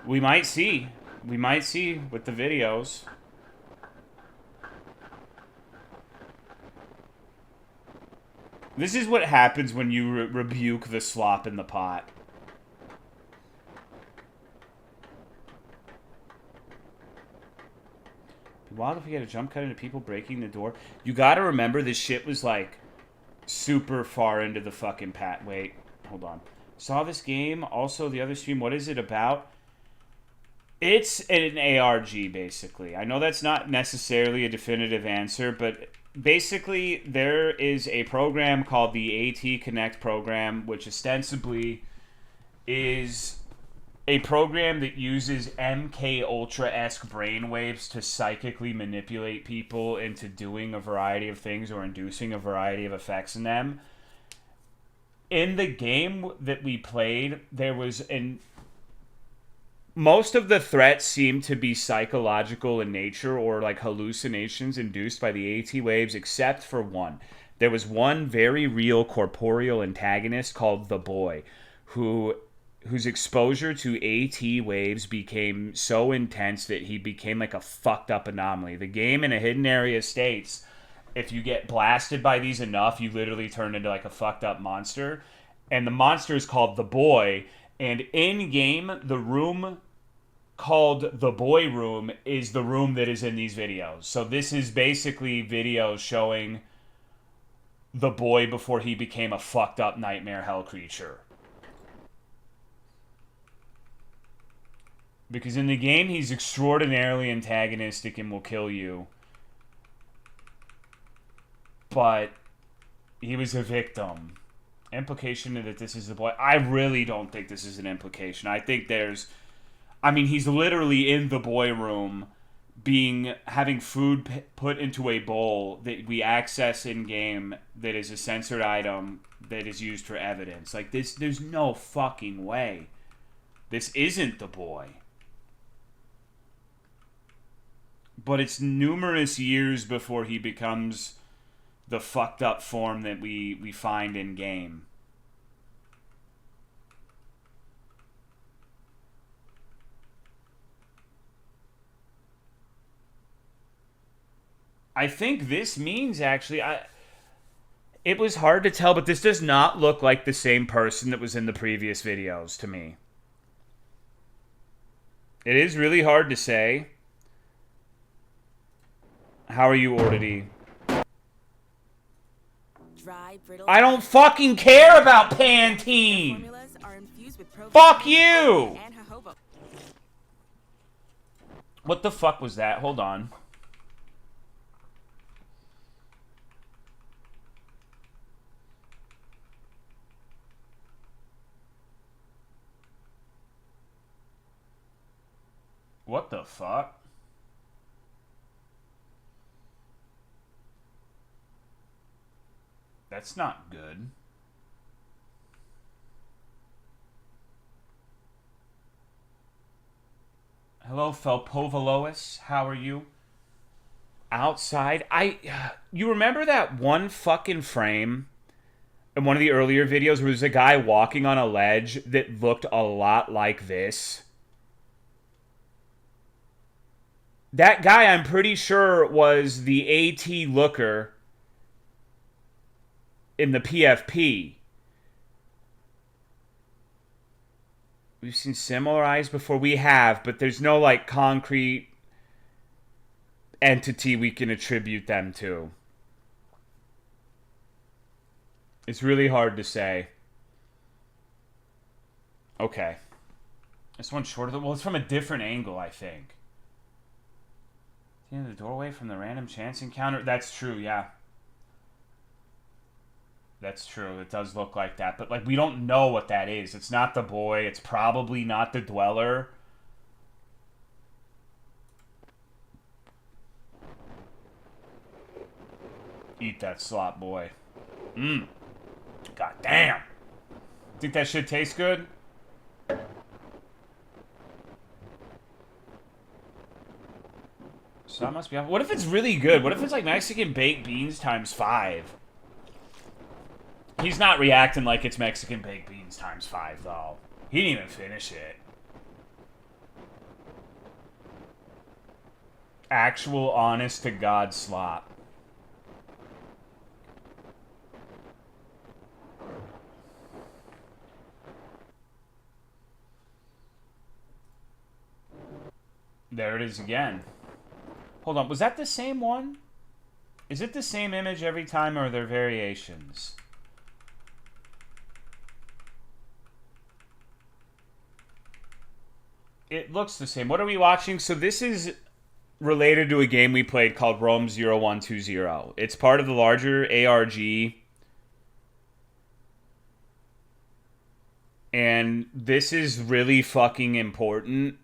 We might see. We might see with the videos. This is what happens when you rebuke the slop in the pot. Wild if we get a jump cut into people breaking the door. You gotta remember this shit was like super far into the fucking Wait, hold on. Saw this game. Also, the other stream. What is it about? It's an ARG, basically. I know that's not necessarily a definitive answer, but basically there is a program called the AT Connect program, which ostensibly is a program that uses MK Ultra-esque brainwaves to psychically manipulate people into doing a variety of things or inducing a variety of effects in them. In the game that we played, there was most of the threats seemed to be psychological in nature or like hallucinations induced by the AT waves, except for one. There was one very real corporeal antagonist called the Boy, whose exposure to AT waves became so intense that he became like a fucked up anomaly. The game in a hidden area states, if you get blasted by these enough, you literally turn into like a fucked up monster. And the monster is called the Boy, And in-game, the room called the boy room is the room that is in these videos. So this is basically videos showing the boy before he became a fucked up nightmare hell creature. Because in the game, he's extraordinarily antagonistic and will kill you. But he was a victim. Implication that this is the boy. I really don't think this is an implication. I think there's... I mean, he's literally in the boy room having food put into a bowl that we access in-game that is a censored item that is used for evidence. Like, this, there's no fucking way. This isn't the boy. But it's numerous years before he becomes the fucked up form that we find in-game. I think this means, actually, it was hard to tell, but this does not look like the same person that was in the previous videos to me. It is really hard to say. How are you, Ordity? I don't fucking care about Pantene! Fuck you! What the fuck was that? Hold on. What the fuck? That's not good. Hello, Felpovalois. How are you? Outside. You remember that one fucking frame in one of the earlier videos where there's a guy walking on a ledge that looked a lot like this? That guy, I'm pretty sure, was the AT looker in the PFP. We've seen similar eyes before. We have, but there's no, like, concrete entity we can attribute them to. It's really hard to say. Okay. This one's shorter than... Well, it's from a different angle, I think. The end of the doorway from the random chance encounter. That's true, yeah. That's true. It does look like that. But, like, we don't know what that is. It's not the boy. It's probably not the dweller. Eat that slop, boy. Mmm. God damn. Think that shit tastes good? So that must be... What if it's really good? What if it's like Mexican baked beans times 5? He's not reacting like it's Mexican baked beans times 5, though. He didn't even finish it. Actual honest-to-God slop. There it is again. Hold on, was that the same one? Is it the same image every time, or are there variations? It looks the same. What are we watching? So this is related to a game we played called Rome 0120. It's part of the larger ARG. And this is really fucking important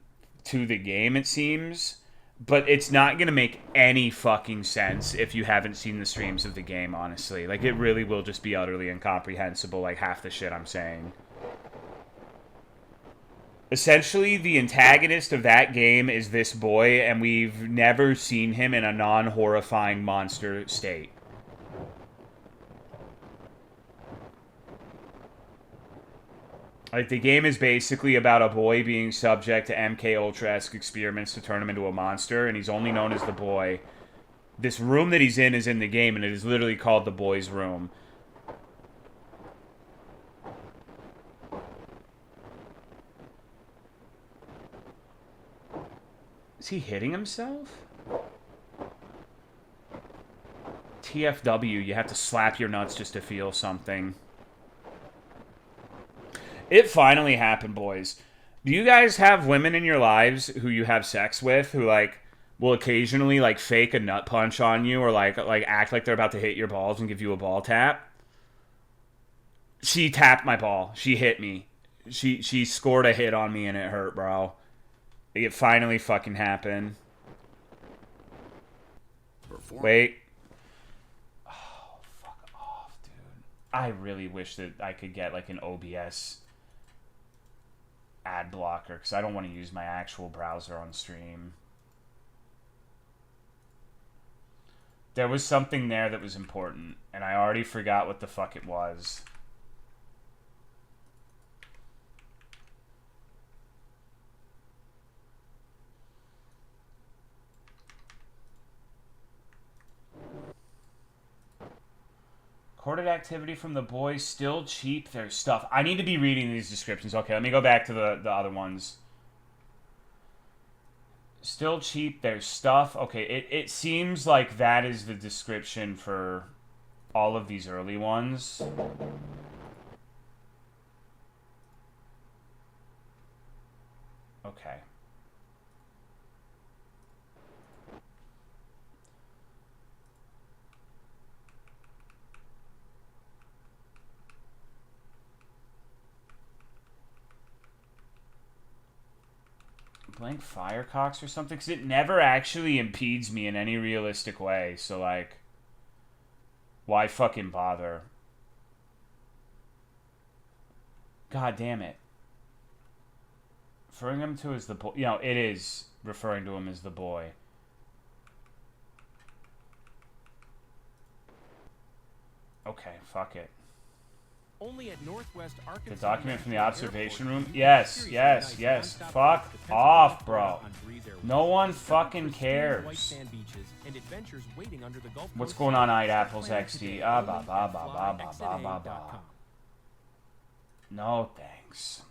to the game, it seems. But it's not going to make any fucking sense if you haven't seen the streams of the game, honestly. Like, it really will just be utterly incomprehensible, like half the shit I'm saying. Essentially, the antagonist of that game is this boy, and we've never seen him in a non-horrifying monster state. Like, the game is basically about a boy being subject to MK Ultra-esque experiments to turn him into a monster, and he's only known as the boy. This room that he's in is in the game, and it is literally called the boy's room. Is he hitting himself? TFW, you have to slap your nuts just to feel something. It finally happened, boys. Do you guys have women in your lives who you have sex with who, like, will occasionally, like, fake a nut punch on you or, like act like they're about to hit your balls and give you a ball tap? She tapped my ball. She hit me. She scored a hit on me and it hurt, bro. It finally fucking happened. Wait. Oh, fuck off, dude. I really wish that I could get, like, an OBS ad blocker, because I don't want to use my actual browser on stream. There was something there that was important, and I already forgot what the fuck it was. Recorded activity from the boys, still cheap their stuff. I need to be reading these descriptions. Okay, let me go back to the other ones. Still cheap their stuff. Okay, it seems like that is the description for all of these early ones. Okay. Blank Firecocks or something? Because it never actually impedes me in any realistic way. So, like, why fucking bother? God damn it. Referring him to as the boy. You know, it is referring to him as the boy. Okay, fuck it. Only at Northwest Arkansas. The document from the observation room? Yes, yes, yes. Fuck off, bro. No one fucking cares. What's going on, Eyed Apples XD? Ah, ba, ba, ba, ba, ba, ba, ba, ba. No, thanks.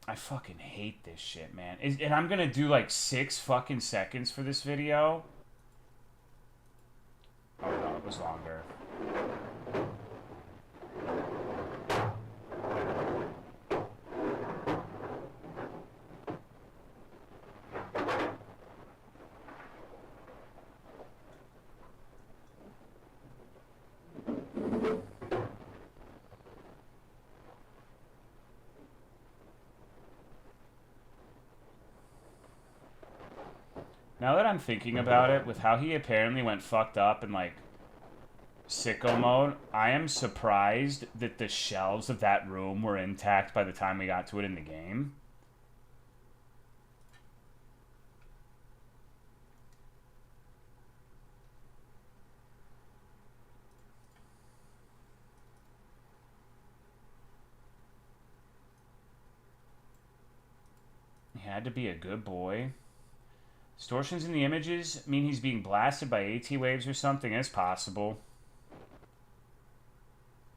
I fucking hate this shit, man. And I'm gonna do like 6 fucking seconds for this video. Oh no, it was longer. Now that I'm thinking about it, with how he apparently went fucked up in, like, sicko mode, I am surprised that the shelves of that room were intact by the time we got to it in the game. He had to be a good boy. Distortions in the images mean he's being blasted by AT waves or something. It's possible.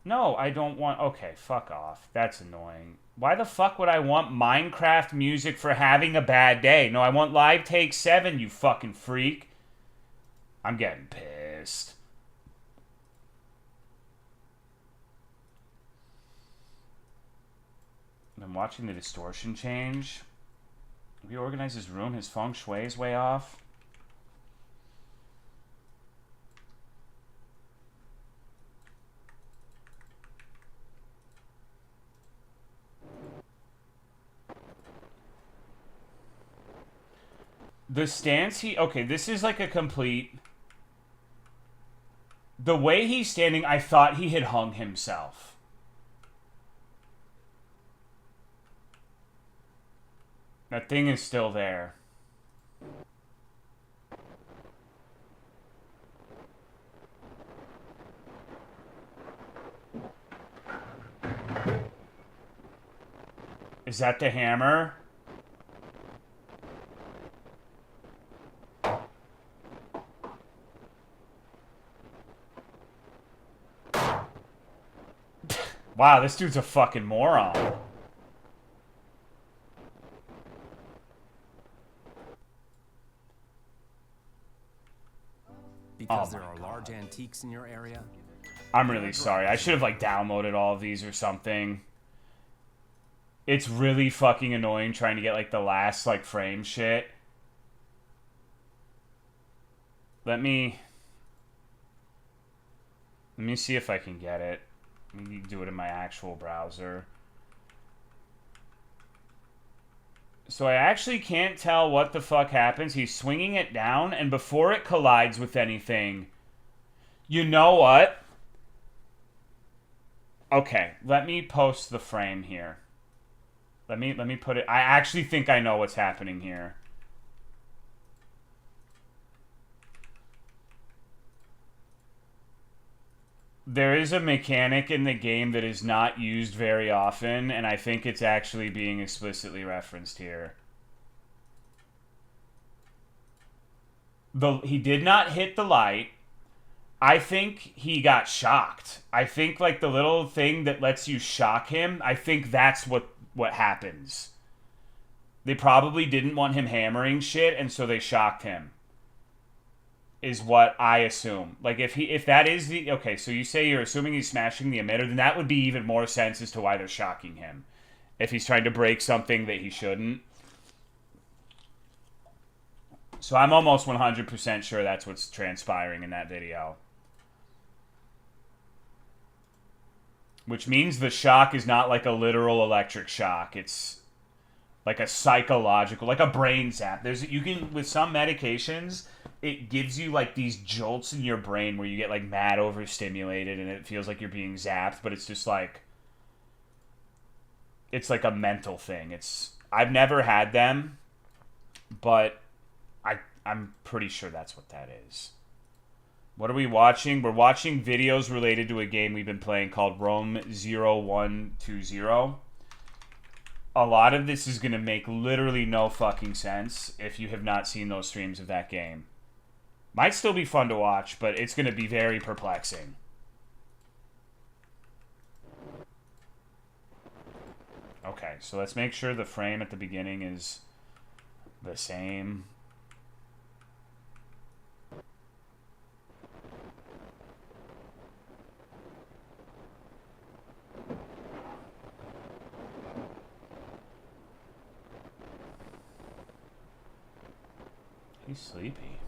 No, I don't want... Okay, fuck off. That's annoying. Why the fuck would I want Minecraft music for having a bad day? No, I want Live Take 7, you fucking freak. I'm getting pissed. I'm watching the distortion change. Reorganize his room. His feng shui is way off. The stance he... Okay, this is like a complete... The way he's standing, I thought he had hung himself. That thing is still there. Is that the hammer? Wow, this dude's a fucking moron. Because there are large antiques in your area. I'm really sorry. I should have, like, downloaded all of these or something. It's really fucking annoying trying to get, like, the last, like, frame shit. Let me see if I can get it. Let me do it in my actual browser. So I actually can't tell what the fuck happens. He's swinging it down, and before it collides with anything... You know what? Okay, let me post the frame here. Let me put it... I actually think I know what's happening here. There is a mechanic in the game that is not used very often, and I think it's actually being explicitly referenced here. He did not hit the light. I think he got shocked. I think, like, the little thing that lets you shock him, I think that's what happens. They probably didn't want him hammering shit, and so they shocked him. Is what I assume. Like, if that is the... Okay, so you say you're assuming he's smashing the emitter, then that would be even more sense as to why they're shocking him. If he's trying to break something that he shouldn't. So I'm almost 100% sure that's what's transpiring in that video. Which means the shock is not like a literal electric shock. It's like a psychological, like a brain zap. You can, with some medications... It gives you, like, these jolts in your brain where you get, like, mad overstimulated and it feels like you're being zapped, but it's just, like... It's, like, a mental thing. I've never had them, but I'm pretty sure that's what that is. What are we watching? We're watching videos related to a game we've been playing called Rome 0120. A lot of this is going to make literally no fucking sense if you have not seen those streams of that game. Might still be fun to watch, but it's going to be very perplexing. Okay, so let's make sure the frame at the beginning is the same. He's sleepy.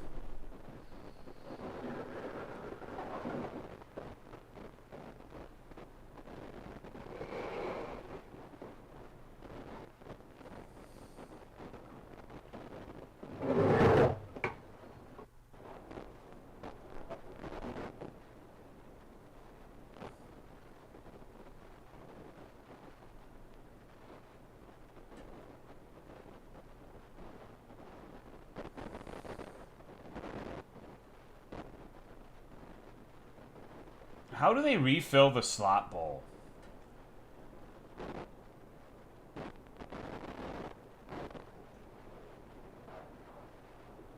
How do they refill the slot bowl?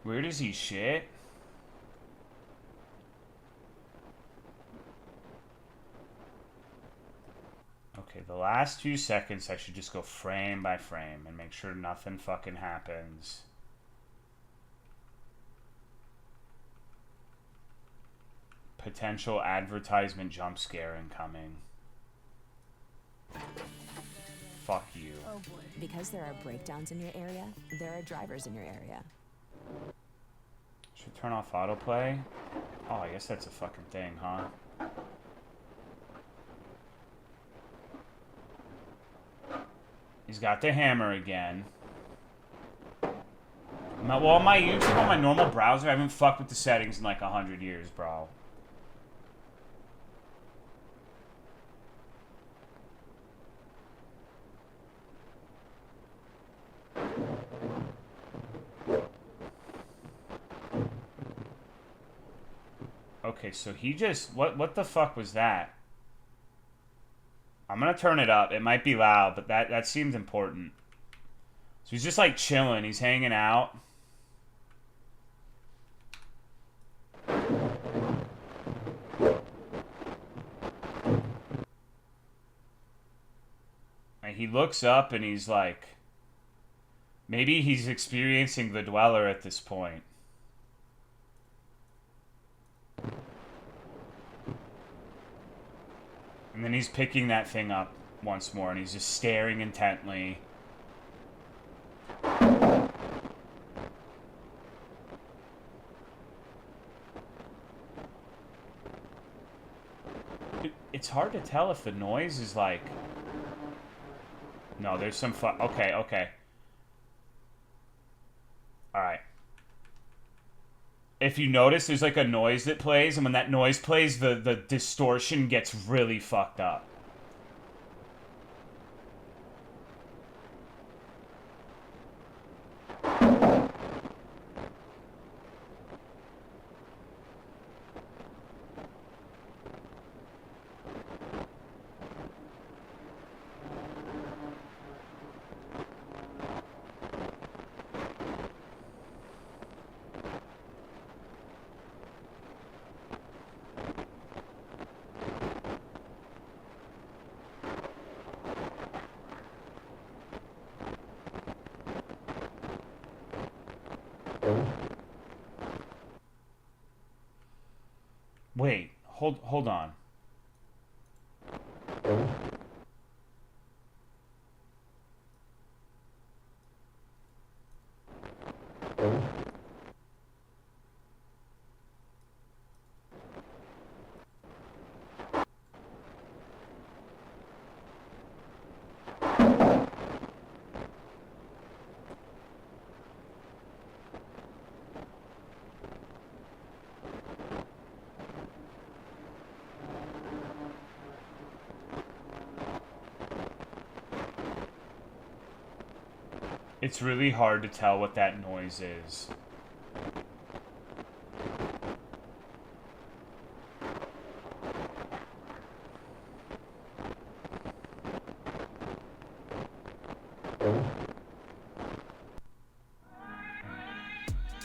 Where does he shit? Okay, the last few seconds I should just go frame by frame and make sure nothing fucking happens. Potential advertisement jump scare incoming. Fuck you. Oh boy. Because there are breakdowns in your area, there are drivers in your area. Should turn off autoplay? Oh, I guess that's a fucking thing, huh? He's got the hammer again. Well, on my YouTube, on my normal browser, I haven't fucked with the settings in like 100 years, bro. Okay, so he just... What the fuck was that? I'm gonna turn it up. It might be loud, but that seemed important. So he's just like chilling. He's hanging out. And he looks up and he's like... Maybe he's experiencing the Dweller at this point. And then he's picking that thing up once more, and he's just staring intently. It's hard to tell if the noise is like... No, there's some okay, okay. Alright. If you notice, there's like a noise that plays, and when that noise plays, the distortion gets really fucked up. Wait, hold on. It's really hard to tell what that noise is.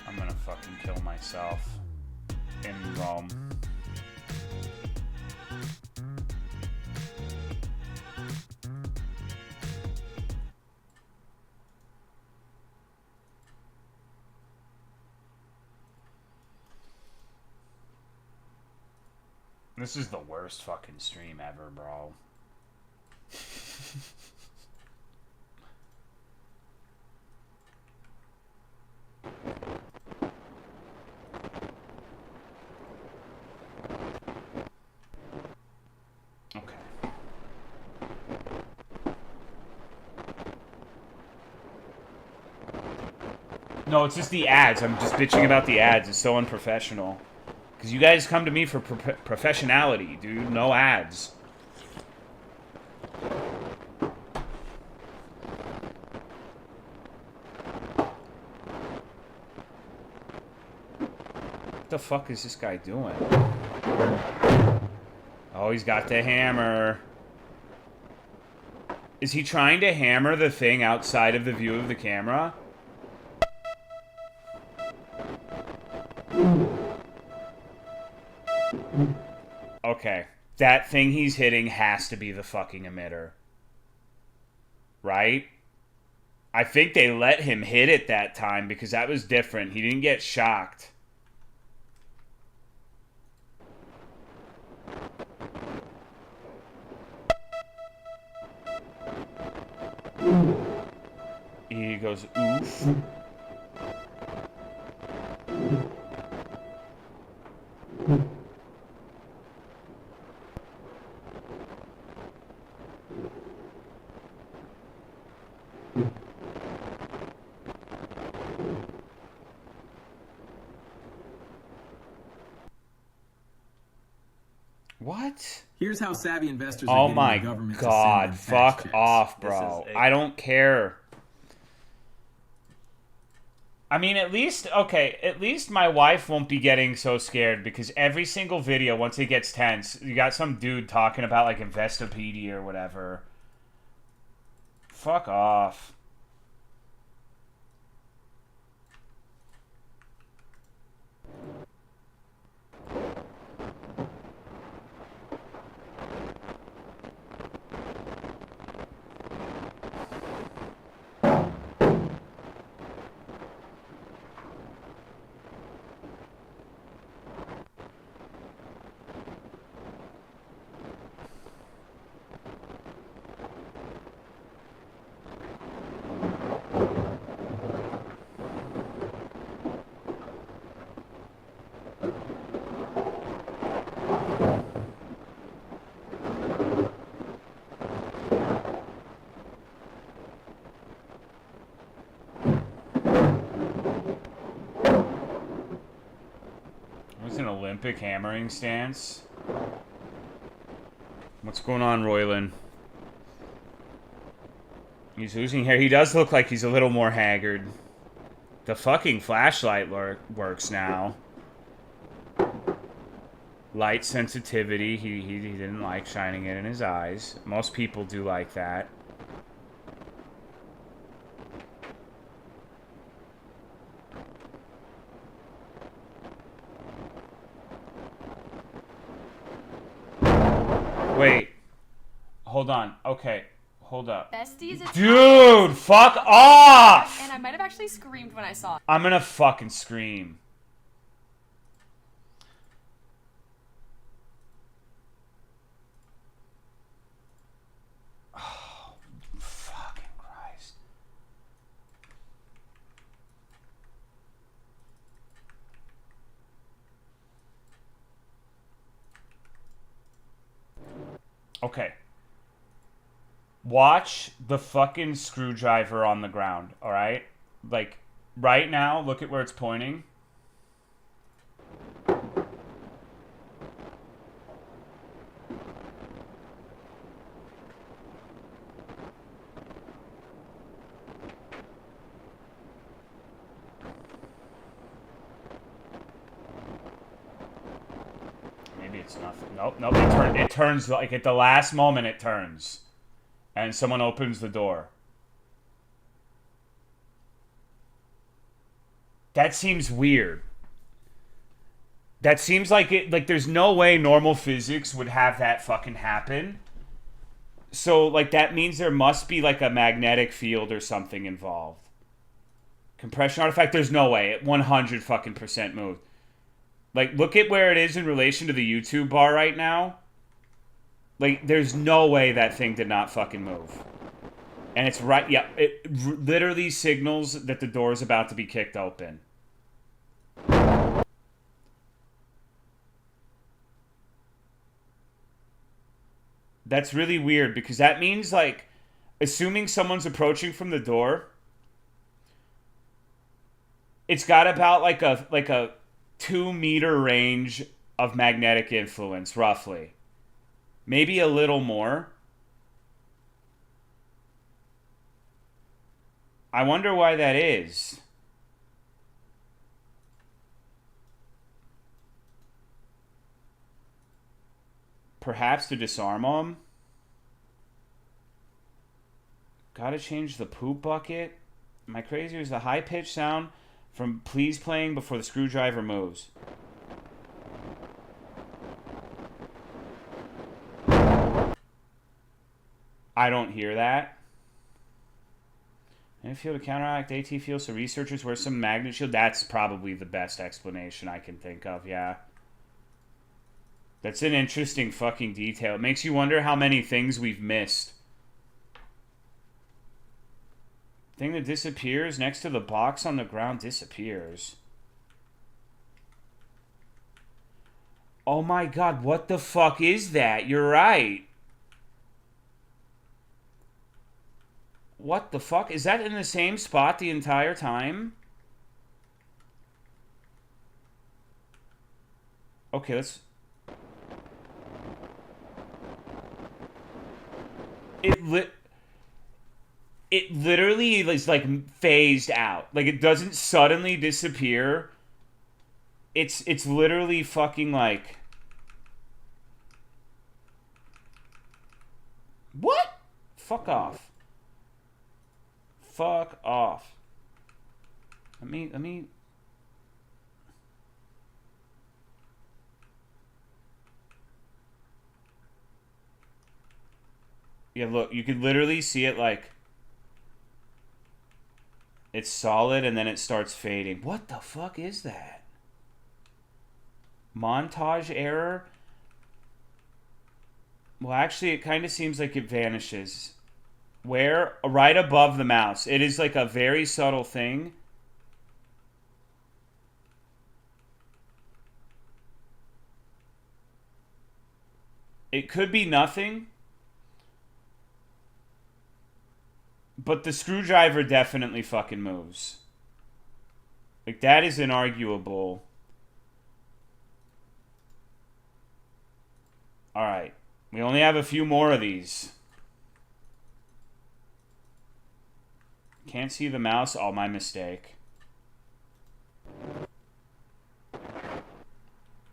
I'm gonna fucking kill myself in Rome. This is the worst fucking stream ever, bro. Okay. No, it's just the ads. I'm just bitching about the ads. It's so unprofessional. Because you guys come to me for professionality, dude. No ads. What the fuck is this guy doing? Oh, he's got the hammer. Is he trying to hammer the thing outside of the view of the camera? Okay, that thing he's hitting has to be the fucking emitter. Right? I think they let him hit it that time because that was different. He didn't get shocked. He goes, oof. What? Here's how savvy investors oh are my getting the government god, to send them fuck fax off, checks. bro. I don't care. I mean, at least, okay, at least my wife won't be getting so scared because every single video, once it gets tense, you got some dude talking about, like, Investopedia or whatever. Fuck off. Olympic hammering stance. What's going on, Royland? He's losing hair. He does look like he's a little more haggard. The fucking flashlight works now. Light sensitivity. He didn't like shining it in his eyes. Most people do like that. Wait. Hold on. Okay. Hold up. Besties, it's Dude, fuck off! And I might have actually screamed when I saw it. I'm gonna fucking scream. Oh, fucking Christ. Okay. Watch the fucking screwdriver on the ground, alright? Like, right now, look at where it's pointing. Maybe it's nothing. Nope, nope. It turns, like, at the last moment it turns. And someone opens the door. That seems weird. That seems like it, like there's no way normal physics would have that fucking happen. So, like, that means there must be, like, a magnetic field or something involved. Compression artifact, there's no way. It 100 fucking % moved. Like, look at where it is in relation to the YouTube bar right now. Like, there's no way that thing did not fucking move. And it's right, yeah, it literally signals that the door is about to be kicked open. That's really weird, because that means, like, assuming someone's approaching from the door, it's got about, like a 2-meter range of magnetic influence, roughly. Maybe a little more. I wonder why that is. Perhaps to disarm them? Gotta change the poop bucket? Am I crazy? Or is the high-pitched sound from please playing before the screwdriver moves? I don't hear that. And field to counteract AT field, so researchers wear some magnet shield. That's probably the best explanation I can think of, yeah. That's an interesting fucking detail. It makes you wonder how many things we've missed. Thing that disappears next to the box on the ground disappears. Oh my god, what the fuck is that? You're right. What the fuck? Is that in the same spot the entire time? Okay, let's... It literally is, like, phased out. Like, it doesn't suddenly disappear. It's literally fucking, like... What? Fuck off. Fuck off. Let me... Yeah, look, you could literally see it, like... It's solid, and then it starts fading. What the fuck is that? Montage error? Well, actually, it kind of seems like it vanishes. Where? Right above the mouse. It is like a very subtle thing. It could be nothing. But the screwdriver definitely fucking moves. Like, that is inarguable. Alright. We only have a few more of these. Can't see the mouse. Oh, my mistake.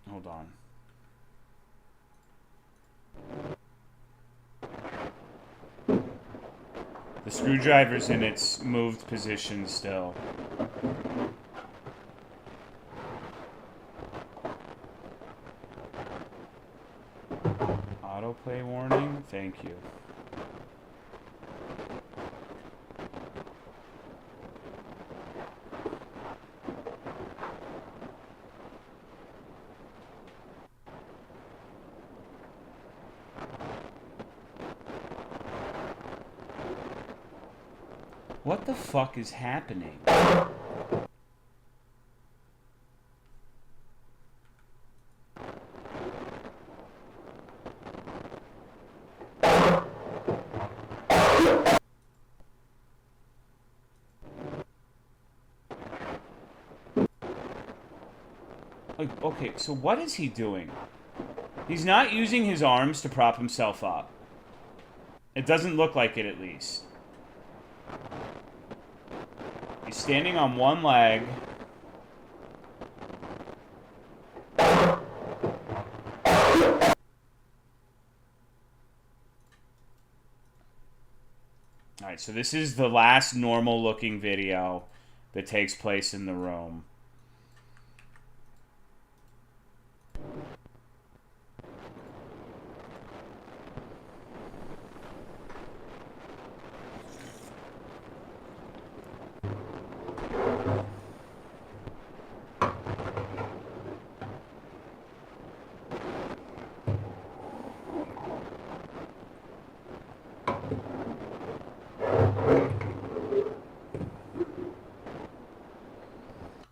Hold on. The screwdriver's in its moved position still. Autoplay warning. Thank you. What the fuck is happening? Like, okay, so what is he doing? He's not using his arms to prop himself up. It doesn't look like it, at least. He's standing on one leg. Alright, so this is the last normal looking video that takes place in the room.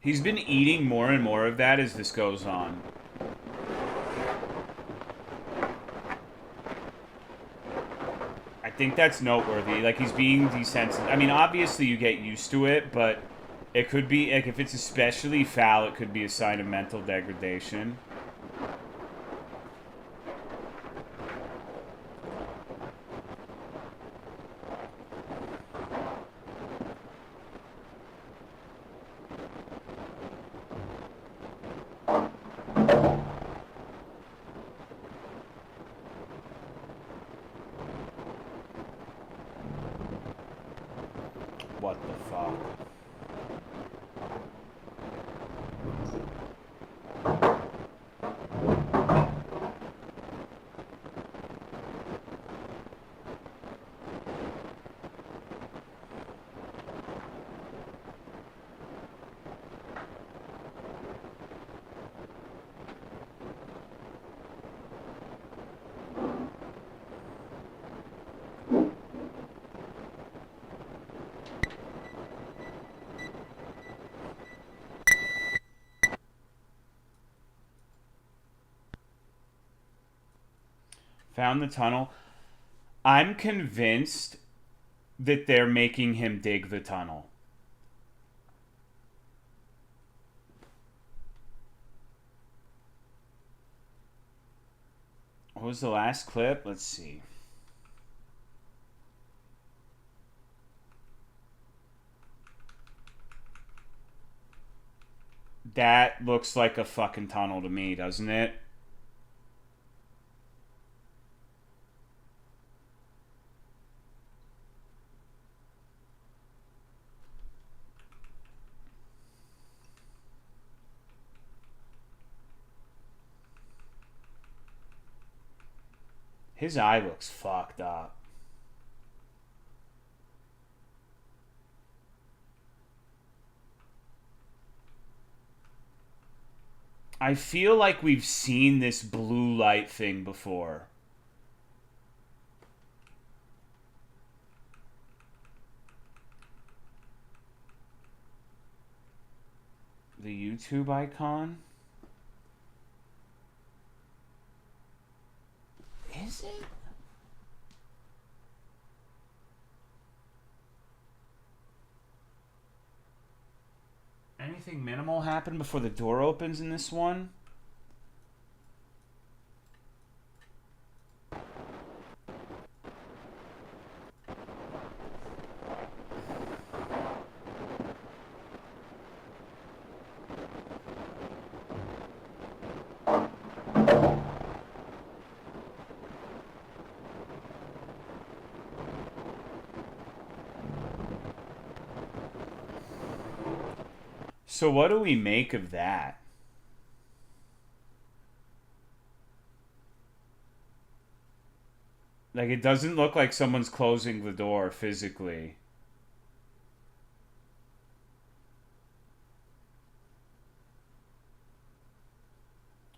He's been eating more and more of that as this goes on. I think that's noteworthy. Like, he's being desensitized. I mean, obviously you get used to it, but it could be, like, if it's especially foul, it could be a sign of mental degradation. What the fuck? Found the tunnel. I'm convinced that they're making him dig the tunnel. What was the last clip? Let's see. That looks like a fucking tunnel to me, doesn't it? His eye looks fucked up. I feel like we've seen this blue light thing before. The YouTube icon? Is it? Anything minimal happen before the door opens in this one? So what do we make of that? Like, it doesn't look like someone's closing the door physically.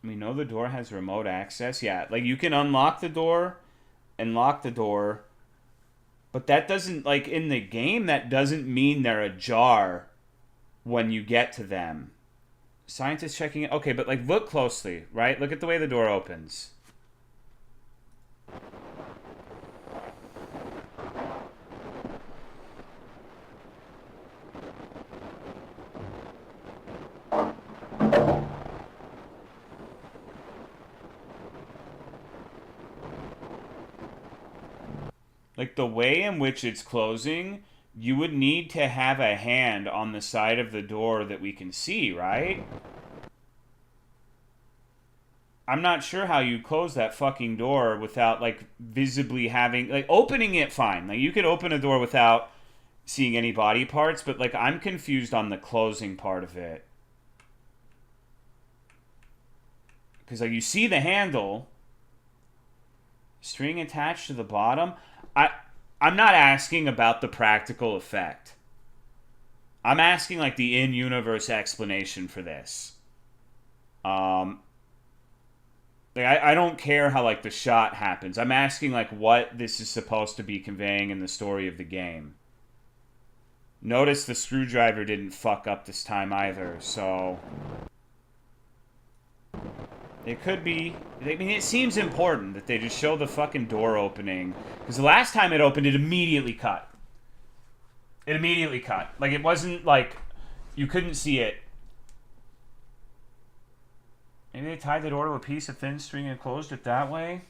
We know the door has remote access. Yeah, like, you can unlock the door and lock the door. But that doesn't, like, in the game, that doesn't mean they're ajar when you get to them. Scientists checking it. Okay, but, like, look closely, right? Look at the way the door opens. Like, the way in which it's closing, you would need to have a hand on the side of the door that we can see, right? I'm not sure how you close that fucking door without, like, visibly having... Like, opening it, fine. Like, you could open a door without seeing any body parts, but, like, I'm confused on the closing part of it. Because, like, you see the handle. String attached to the bottom. I'm not asking about the practical effect. I'm asking, like, the in-universe explanation for this. Like, I don't care how, like, the shot happens. I'm asking, like, what this is supposed to be conveying in the story of the game. Notice the screwdriver didn't fuck up this time either, so... It could be... I mean, it seems important that they just show the fucking door opening. Because the last time it opened, it immediately cut. It immediately cut. Like, it wasn't, like... You couldn't see it. Maybe they tied the door to a piece of thin string and closed it that way?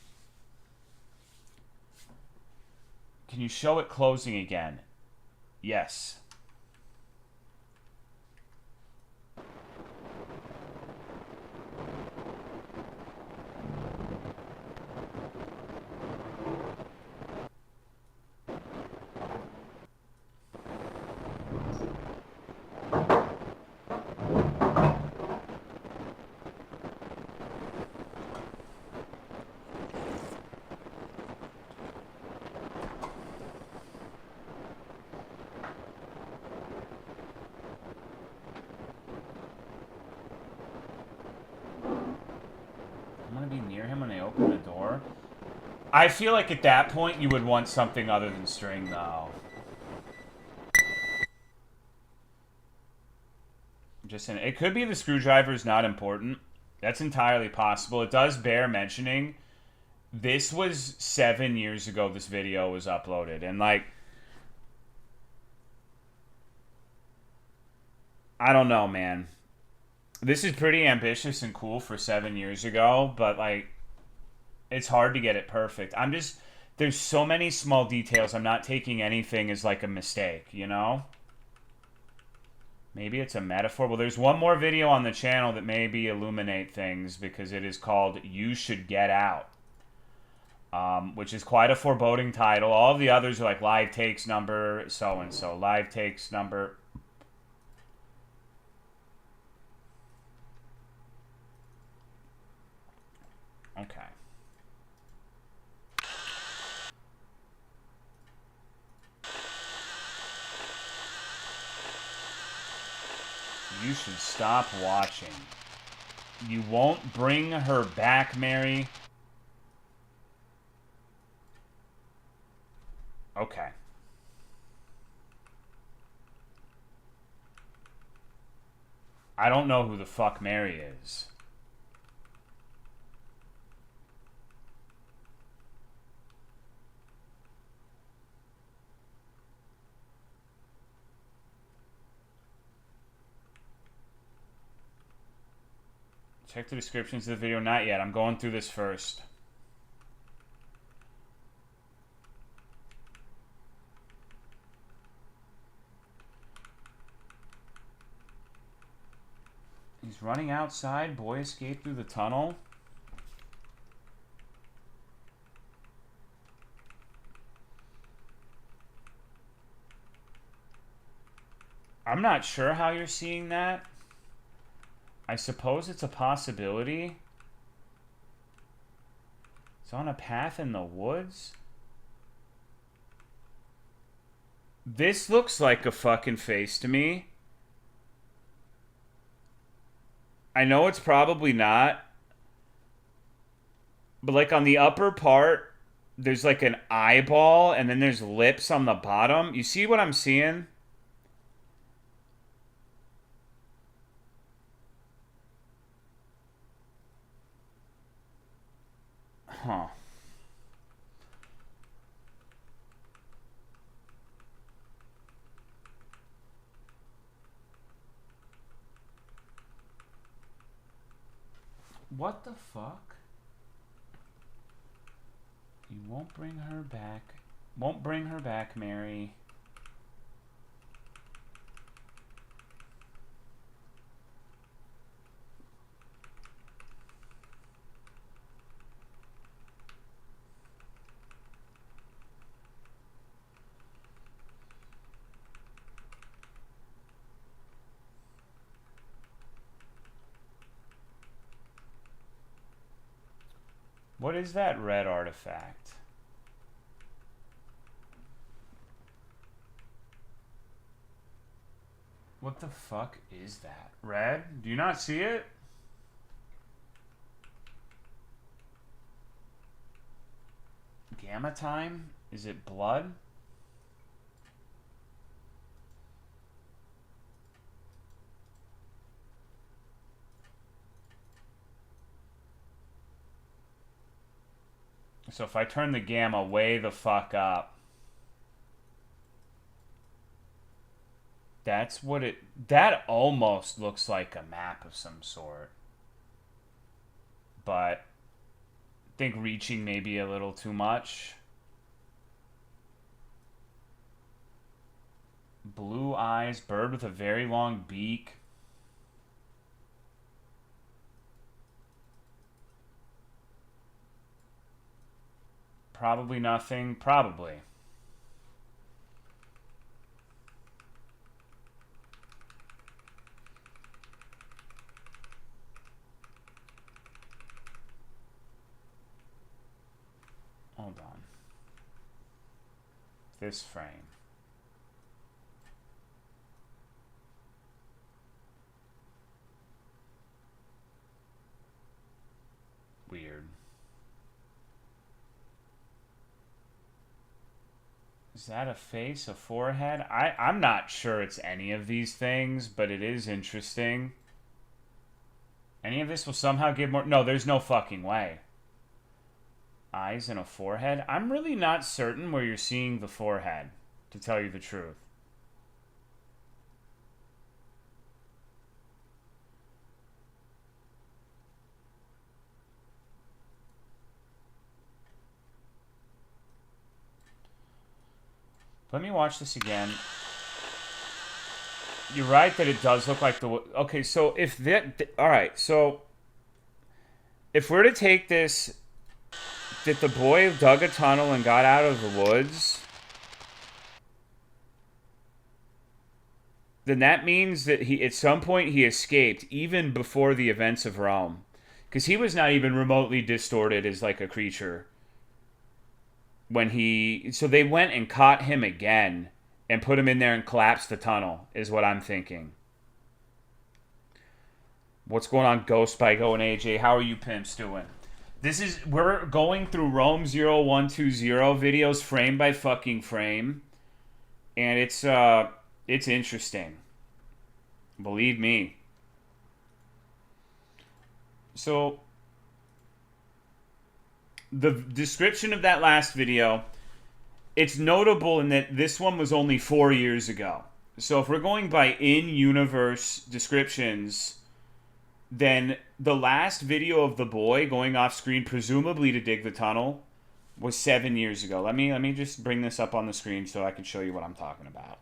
Can you show it closing again? Yes. I feel like at that point you would want something other than string, though. I'm just saying, it could be the screwdriver's not important. That's entirely possible. It does bear mentioning. This was 7 years ago this video was uploaded. And, like... I don't know, man. This is pretty ambitious and cool for 7 years ago, but, like... It's hard to get it perfect. I'm just... There's so many small details. I'm not taking anything as, like, a mistake, you know? Maybe it's a metaphor. Well, there's one more video on the channel that maybe illuminate things because it is called You Should Get Out. Which is quite a foreboding title. All of the others are like live takes number so-and-so. Live takes number... Okay. You should stop watching. You won't bring her back, Mary. Okay. I don't know who the fuck Mary is. Check the descriptions of the video. Not yet. I'm going through this first. He's running outside. Boy escaped through the tunnel. I'm not sure how you're seeing that. I suppose it's a possibility. It's on a path in the woods. This looks like a fucking face to me. I know it's probably not. But like on the upper part, there's like an eyeball and then there's lips on the bottom. You see what I'm seeing? Huh. What the fuck? You won't bring her back. Won't bring her back, Mary. What is that red artifact? What the fuck is that? Red? Do you not see it? Gamma time? Is it blood? So if I turn the gamma way the fuck up, that's what it... That almost looks like a map of some sort. But I think reaching may be a little too much. Blue eyes, bird with a very long beak. Probably nothing. Probably. Hold on. This frame. Weird. Is that a face, a forehead? I'm not sure it's any of these things, but it is interesting. Any of this will somehow give more... No, there's no fucking way. Eyes and a forehead? I'm really not certain where you're seeing the forehead, to tell you the truth. Let me watch this again. You're right that it does look like the... Okay, so if that... Alright, so... If we're to take this... That the boy dug a tunnel and got out of the woods... Then that means that he, at some point, he escaped, even before the events of Rome. Because he was not even remotely distorted as, like, a creature. When he... So they went and caught him again and put him in there and collapsed the tunnel, is what I'm thinking. What's going on, Ghost Spygo and AJ? How are you pimps doing? This is... We're going through Rome 0120 videos frame by fucking frame. And it's interesting. Believe me. So... The description of that last video, it's notable in that this one was only 4 years ago. So if we're going by in-universe descriptions, then the last video of the boy going off screen, presumably to dig the tunnel, was 7 years ago. Let me just bring this up on the screen so I can show you what I'm talking about.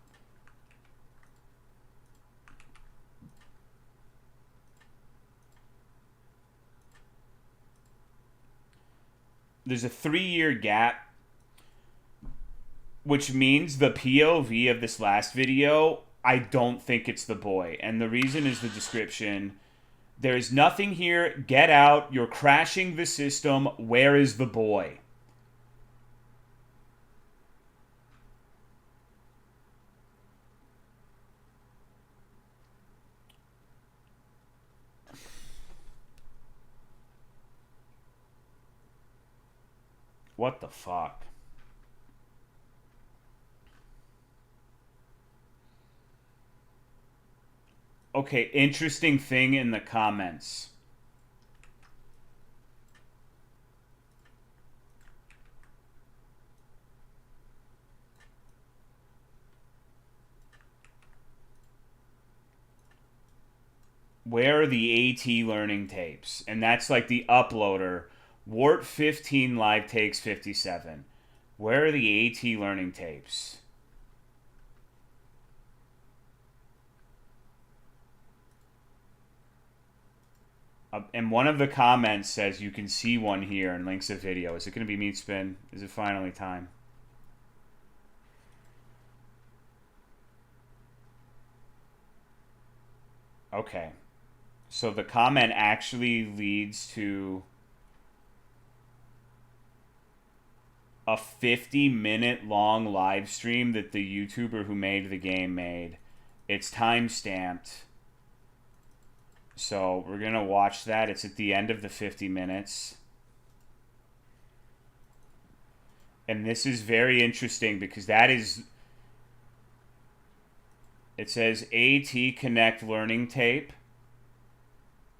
There's a 3-year gap, which means the POV of this last video, I don't think it's the boy. And the reason is the description. There's nothing here. Get out. You're crashing the system. Where is the boy? What the fuck? Okay, interesting thing in the comments. Where are the AT learning tapes? And that's like the uploader. Wart 15 live takes 57. Where are the AT learning tapes? And one of the comments says you can see one here and links a video. Is it going to be Meat Spin? Is it finally time? Okay. So the comment actually leads to a 50-minute long live stream that the YouTuber who made the game made. It's time-stamped. So we're going to watch that. It's at the end of the 50 minutes. And this is very interesting because that is... It says AT Connect Learning Tape.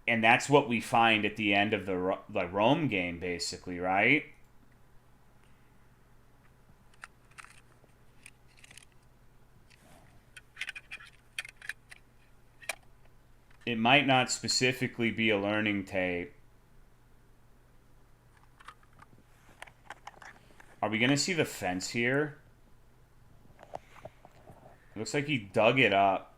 And that's what we find at the end of the Rome game, basically, right? It might not specifically be a learning tape. Are we going to see the fence here? It looks like he dug it up.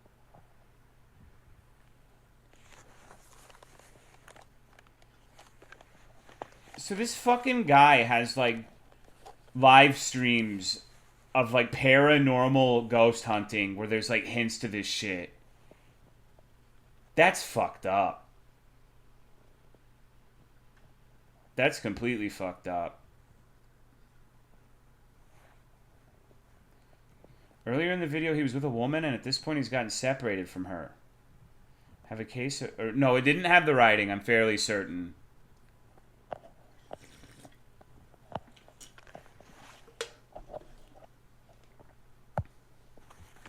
So this fucking guy has, like, live streams of, like, paranormal ghost hunting where there's, like, hints to this shit. That's fucked up. That's completely fucked up. Earlier in the video, he was with a woman, and at this point, he's gotten separated from her. Have a case of... Or, no, it didn't have the writing, I'm fairly certain.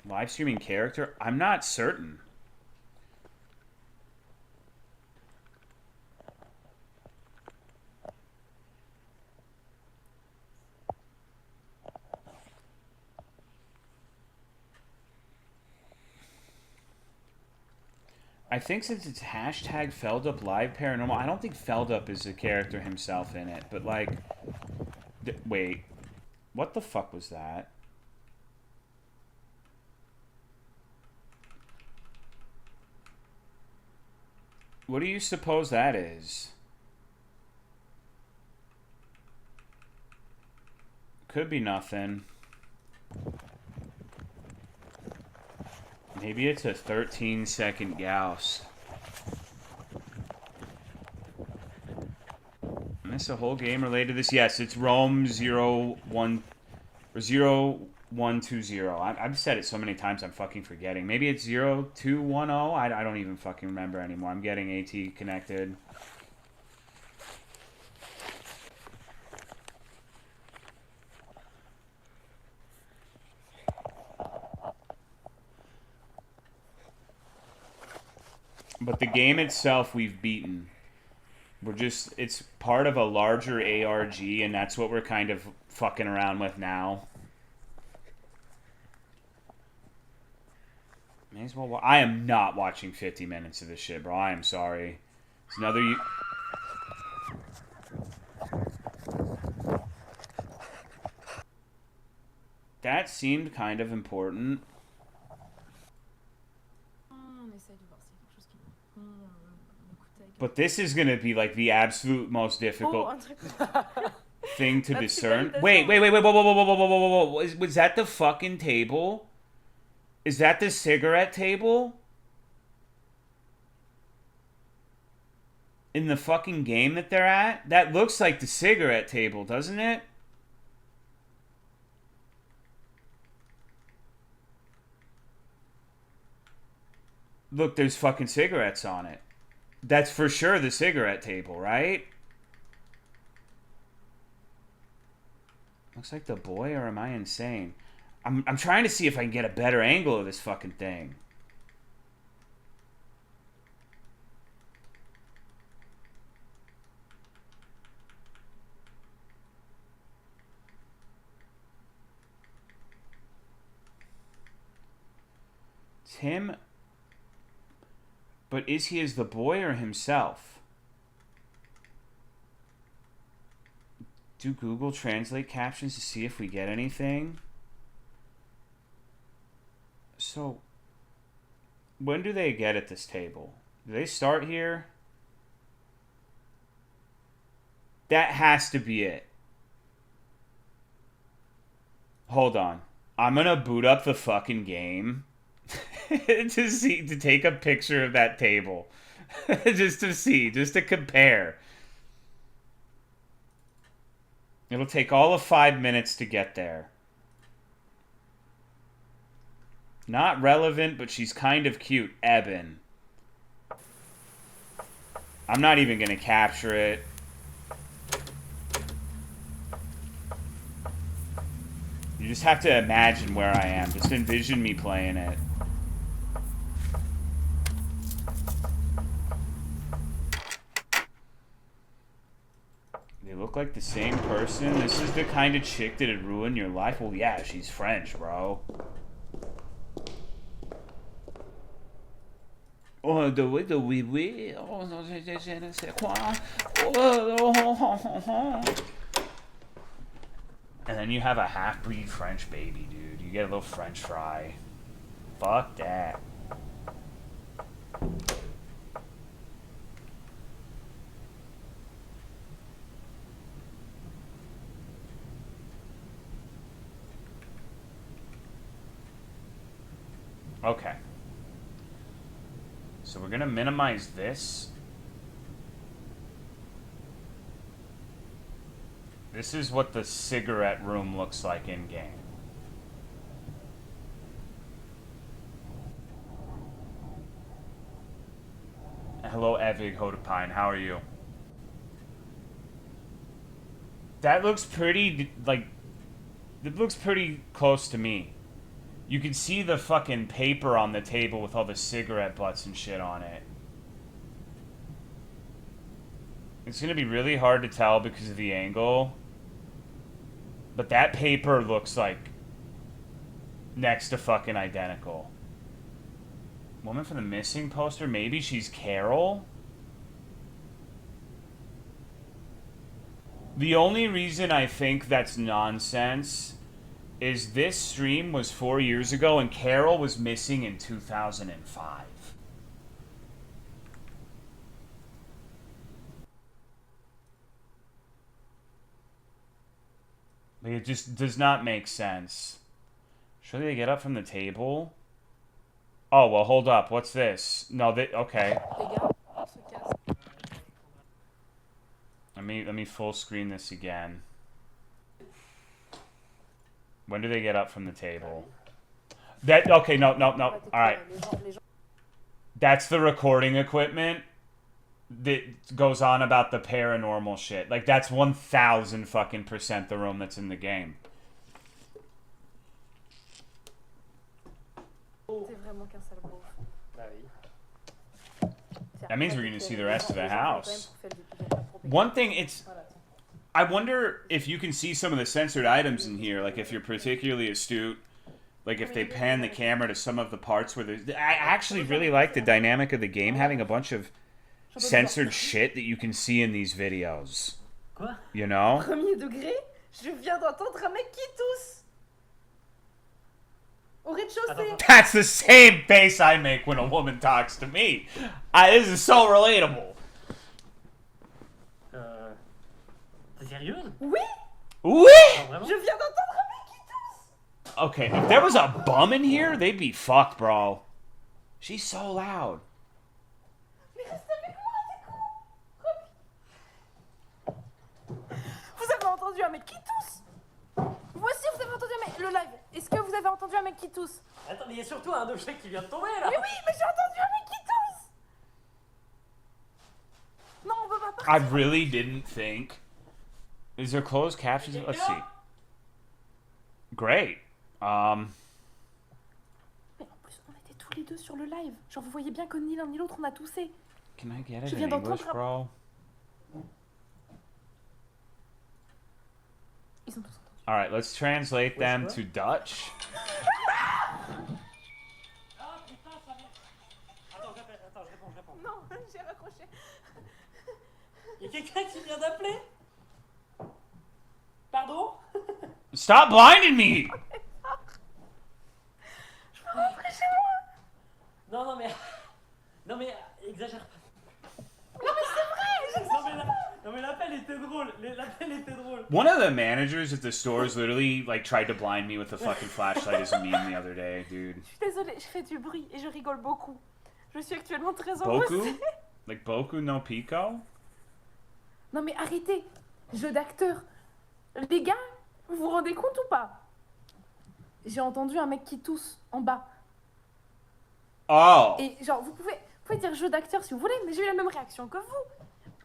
Live streaming character? I'm not certain. I think since it's hashtag Feldup Live Paranormal, I don't think Feldup is a character himself in it, but like... wait. What the fuck was that? What do you suppose that is? Could be nothing. Maybe it's a 13-second Gauss. Is this a whole game related to this? Yes, it's Rome 01 or 0120. I've said it so many times I'm fucking forgetting. Maybe it's 0210. I don't even fucking remember anymore. I'm getting AT connected. But the game itself we've beaten. It's part of a larger ARG, and that's what we're kind of fucking around with now. May as well. I am not watching 50 minutes of this shit, bro. I am sorry. It's another. That seemed kind of important. But this is going to be like the absolute most difficult thing to discern. Wait, whoa. Was that the fucking table? Is that the cigarette table? in the fucking game that they're at? That looks like the cigarette table, doesn't it? Look, there's fucking cigarettes on it. That's for sure the cigarette table, right? Looks like the boy, or am I insane? I'm trying to see if I can get a better angle of this fucking thing. It's him, but is he as the boy or himself? Do Google Translate captions to see if we get anything? So, when do they get at this table? Do they start here? That has to be it. Hold on. I'm gonna boot up the fucking game to take a picture of that table. just to compare. It'll take all of 5 minutes to get there. Not relevant, but she's kind of cute. Eben. I'm not even going to capture it. You just have to imagine where I am. Just envision me playing it. They look like the same person. This is the kind of chick that'd ruin your life. Well, yeah, she's French, bro. Oh, the oui, oui. Oh, non, je ne sais quoi. And then you have a half-breed French baby, dude. You get a little French fry. Fuck that. Okay. So we're going to minimize this. This is what the cigarette room looks like in-game. Hello, Evig Hodapine. How are you? That looks pretty, like... It looks pretty close to me. You can see the fucking paper on the table with all the cigarette butts and shit on it. It's gonna be really hard to tell because of the angle. But that paper looks like next to fucking identical. Woman from the missing poster? Maybe she's Carol? The only reason I think that's nonsense is this stream was 4 years ago and Carol was missing in 2005. Like, it just does not make sense. Should they get up from the table? Oh, well, hold up. What's this? No, they... Okay. Let me full screen this again. When do they get up from the table? That... Okay, no. Alright. That's the recording equipment that goes on about the paranormal shit. Like, that's 1,000 fucking % the room that's in the game. That means we're going to see the rest of the house. One thing, it's... I wonder if you can see some of the censored items in here, like if you're particularly astute, like if they pan the camera to some of the parts where there's... I actually really like the dynamic of the game, having a bunch of censored shit that you can see in these videos. You know? Premier degré, je viens d'entendre un mec qui tousse. Au rez-de-chaussée. That's the same face I make when a woman talks to me. This is so relatable. T'es sérieuse? Oui. Oui? Je viens d'entendre un mec qui tousse. Okay, if there was a bum in here, they'd be fucked, bro. She's so loud. Mais reste avec moi, c'est con. un mec qui tousse. Voici, vous avez entendu un mec... Le live. Est-ce que vous avez entendu un mec qui tousse? Attends, mais il y a surtout un objet qui vient de tomber là. Mais oui, mais j'ai entendu un mec qui tousse. Non, on peut pas partir. I really didn't think. Is there closed captions? Let's see. Great. Mais en plus, on était tous les deux sur le live. Genre, vous voyez bien que ni l'un ni l'autre on a toussé. Can I get Je it viens in English, d'entendre bro? Ils sont tous entendus. All right, let's translate them to Dutch. Ah putain, ça m'est... Attends, je réponds. Non, j'ai raccroché. Il y a quelqu'un qui vient d'appeler? Pardon? Stop blinding me! Je peux rentrer chez moi. Non mais, exagère pas. Non mais c'est vrai, Non mais l'appel était drôle. L'appel était drôle. One of the managers at the stores literally like tried to blind me with a fucking flashlight as a meme the other day, dude. Je suis désolée, je fais du bruit et je rigole beaucoup. Je suis actuellement très heureuse. Boku? Like Boku no Pico? Non mais arrêtez. Jeu d'acteur. Les gars, vous vous rendez compte ou pas? J'ai entendu un mec qui tousse en bas. Oh. Et genre, vous pouvez dire jeu d'acteur si vous voulez, mais j'ai eu la même réaction que vous.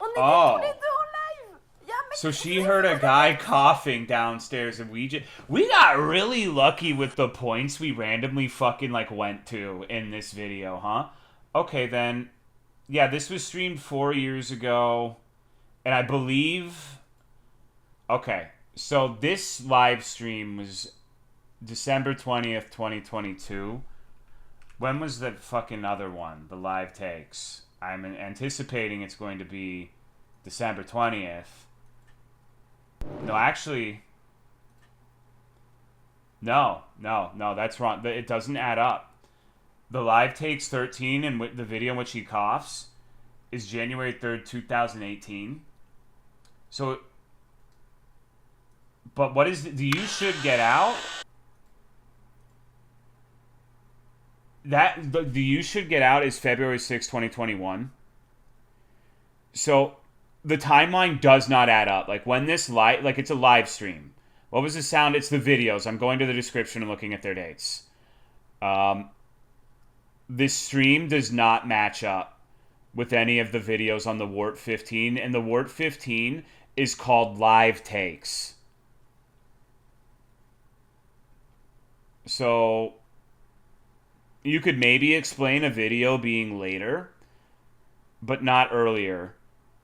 On était Oh. tous les deux en live. Y a un mec So qui she heard a guy coughing downstairs and we got really lucky with the points we randomly fucking like went to in this video, huh? Okay then. Yeah, this was streamed 4 years ago. And I believe... Okay, so this live stream was December 20th, 2022. When was the fucking other one? The live takes. I'm anticipating it's going to be December 20th. No, actually... No, that's wrong. It doesn't add up. The live takes 13 and the video in which he coughs is January 3rd, 2018. So... But what is the You Should Get Out? The You Should Get Out is February 6, 2021. So the timeline does not add up. Like when this like it's a live stream. What was the sound? It's the videos. I'm going to the description and looking at their dates. This stream does not match up with any of the videos on the Warp 15, and the Warp 15 is called Live Takes. So, you could maybe explain a video being later, but not earlier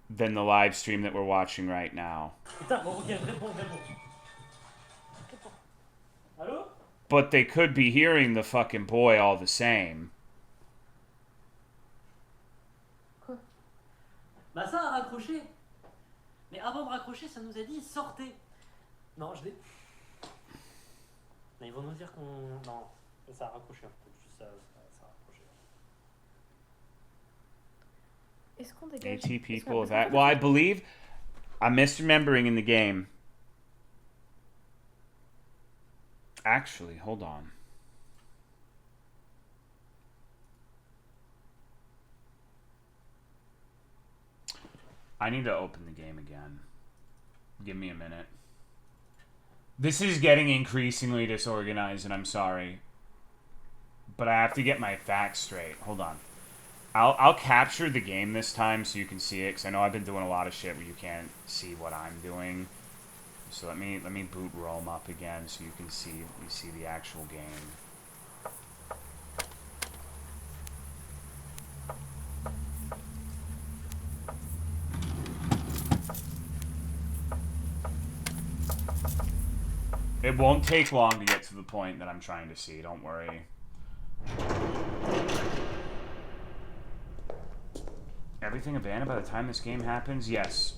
than the live stream that we're watching right now. Putain, bon, ok, réponds. Allô? But they could be hearing the fucking boy all the same. Bah ça a raccroché. Mais avant de raccrocher, ça nous a dit sortez. Non, je l'ai... Non, ils vont nous dire qu'on... Non, ça a raccroché un peu. Juste ça a raccroché. Est-ce qu'on dégage? AT people of that. Well, I believe I'm misremembering in the game. Actually, hold on. I need to open the game again. Give me a minute. This is getting increasingly disorganized, and I'm sorry. But I have to get my facts straight. Hold on. I'll capture the game this time so you can see it, because I know I've been doing a lot of shit where you can't see what I'm doing. So let me boot Rome up again so you can see the actual game. It won't take long to get to the point that I'm trying to see, don't worry. Everything abandoned by the time this game happens? Yes.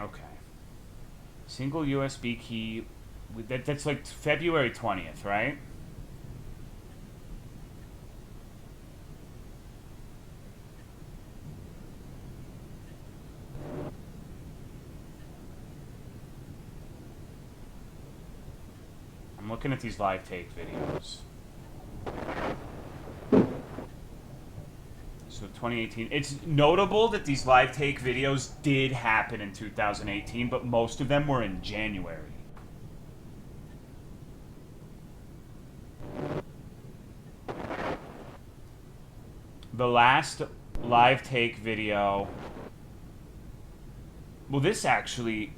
Okay. Single USB key. That's like February 20th, right? looking at these live take videos. So 2018. It's notable that these live take videos did happen in 2018, but most of them were in January. The last live take video... Well, this actually...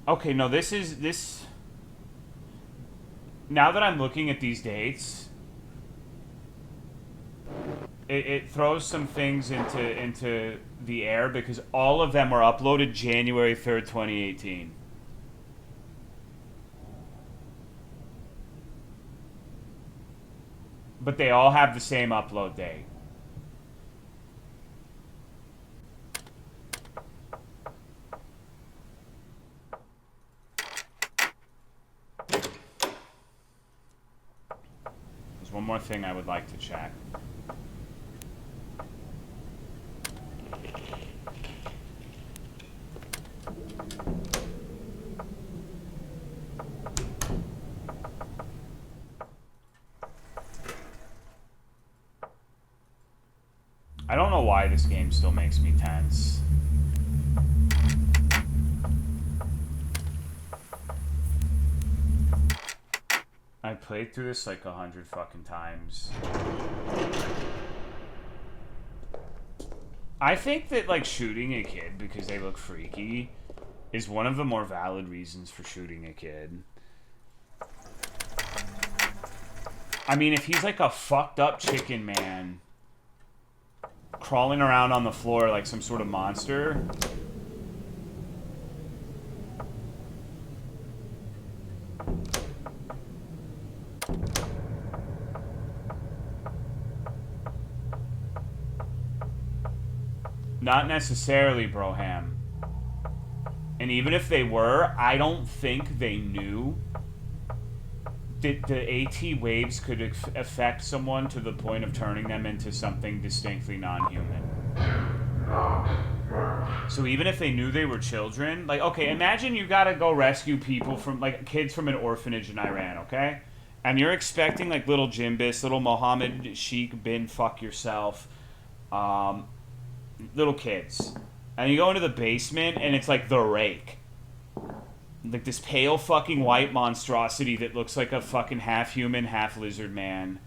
Okay, no, this... Now that I'm looking at these dates, it throws some things into the air because all of them were uploaded January 3rd, 2018. But they all have the same upload date. There's one more thing I would like to check. I don't know why this game still makes me tense. I played through this like 100 fucking times. I think that like shooting a kid because they look freaky is one of the more valid reasons for shooting a kid. I mean, if he's like a fucked up chicken man crawling around on the floor like some sort of monster, not necessarily, Broham. And even if they were, I don't think they knew that the AT waves could affect someone to the point of turning them into something distinctly non-human. So even if they knew they were children, like, okay, imagine you gotta go rescue people from, like, kids from an orphanage in Iran, okay? And you're expecting, like, little Jimbis, little Mohammed Sheikh bin fuck yourself, little kids. And you go into the basement, and it's like the Rake. Like this pale fucking white monstrosity that looks like a fucking half-human, half-lizard man.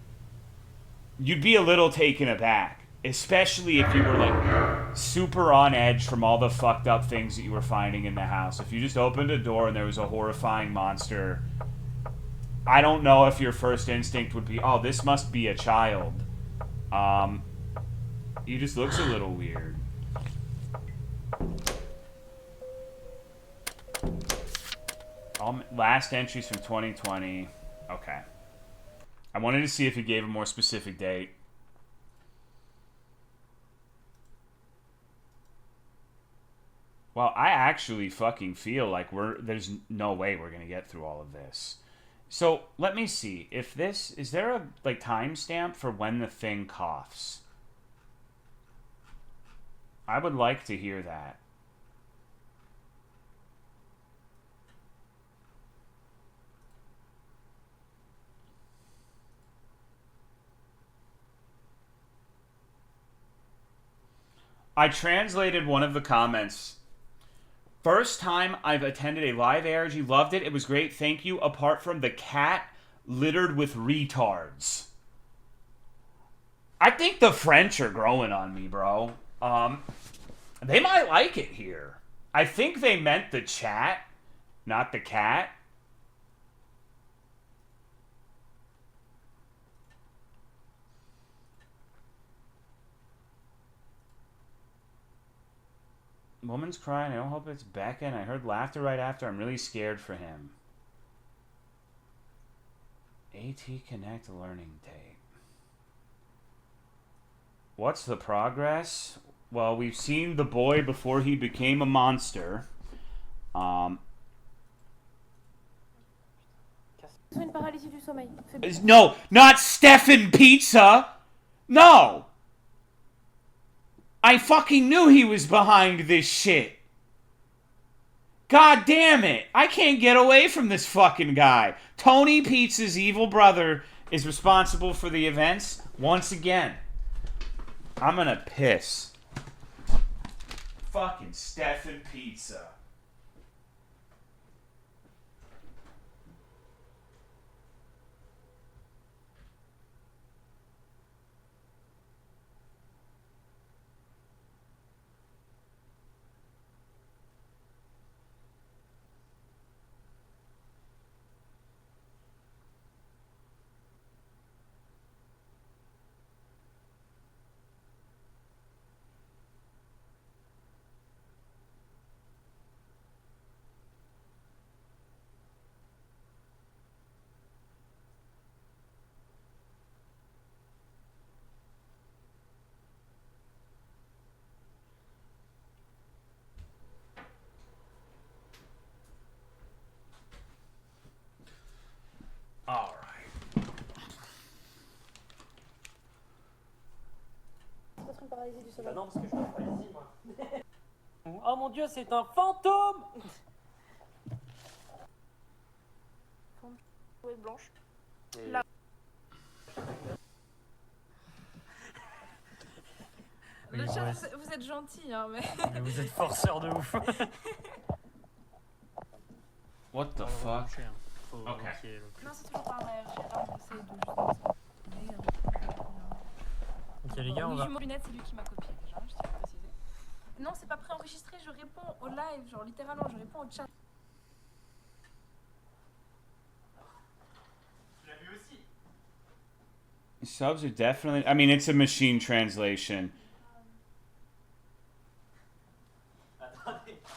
You'd be a little taken aback. Especially if you were, like, super on edge from all the fucked up things that you were finding in the house. If you just opened a door and there was a horrifying monster, I don't know if your first instinct would be, oh, this must be a child. He just looks a little weird. Last entries from 2020. Okay. I wanted to see if he gave a more specific date. Well, I actually fucking feel like there's no way we're gonna get through all of this. So let me see if this is there a like timestamp for when the thing coughs. I would like to hear that. I translated one of the comments. First time I've attended a live ARG, loved it. It was great. Thank you. Apart from the cat littered with retards. I think the French are growing on me, bro. They might like it here. I think they meant the chat, not the cat. Woman's crying. I don't hope it's Becca. And I heard laughter right after. I'm really scared for him. AT Connect learning tape. What's the progress? Well, we've seen the boy before he became a monster. No, not Stefan Pizza. No. I fucking knew he was behind this shit. God damn it! I can't get away from this fucking guy. Tony Pizza's evil brother is responsible for the events once again. I'm gonna piss. Fucking Stefan Pizza. All right. Bah non, parce que je vois pas ici, moi. Oh mon dieu, c'est un fantôme! Blanche. Là. Le chat, vous êtes gentil, hein, mais... Mais vous êtes forceur de ouf. What the fuck? Ok. Non, c'est toujours par derrière. J'essaie de juste... Ok les gars, on va... Oui, lunettes, c'est lui qui m'a copié déjà, je tiens à préciser. Non, c'est pas préenregistré, je réponds au live, genre littéralement, je réponds au chat. Tu l'as vu aussi? Subs are definitely... I mean, it's a machine translation.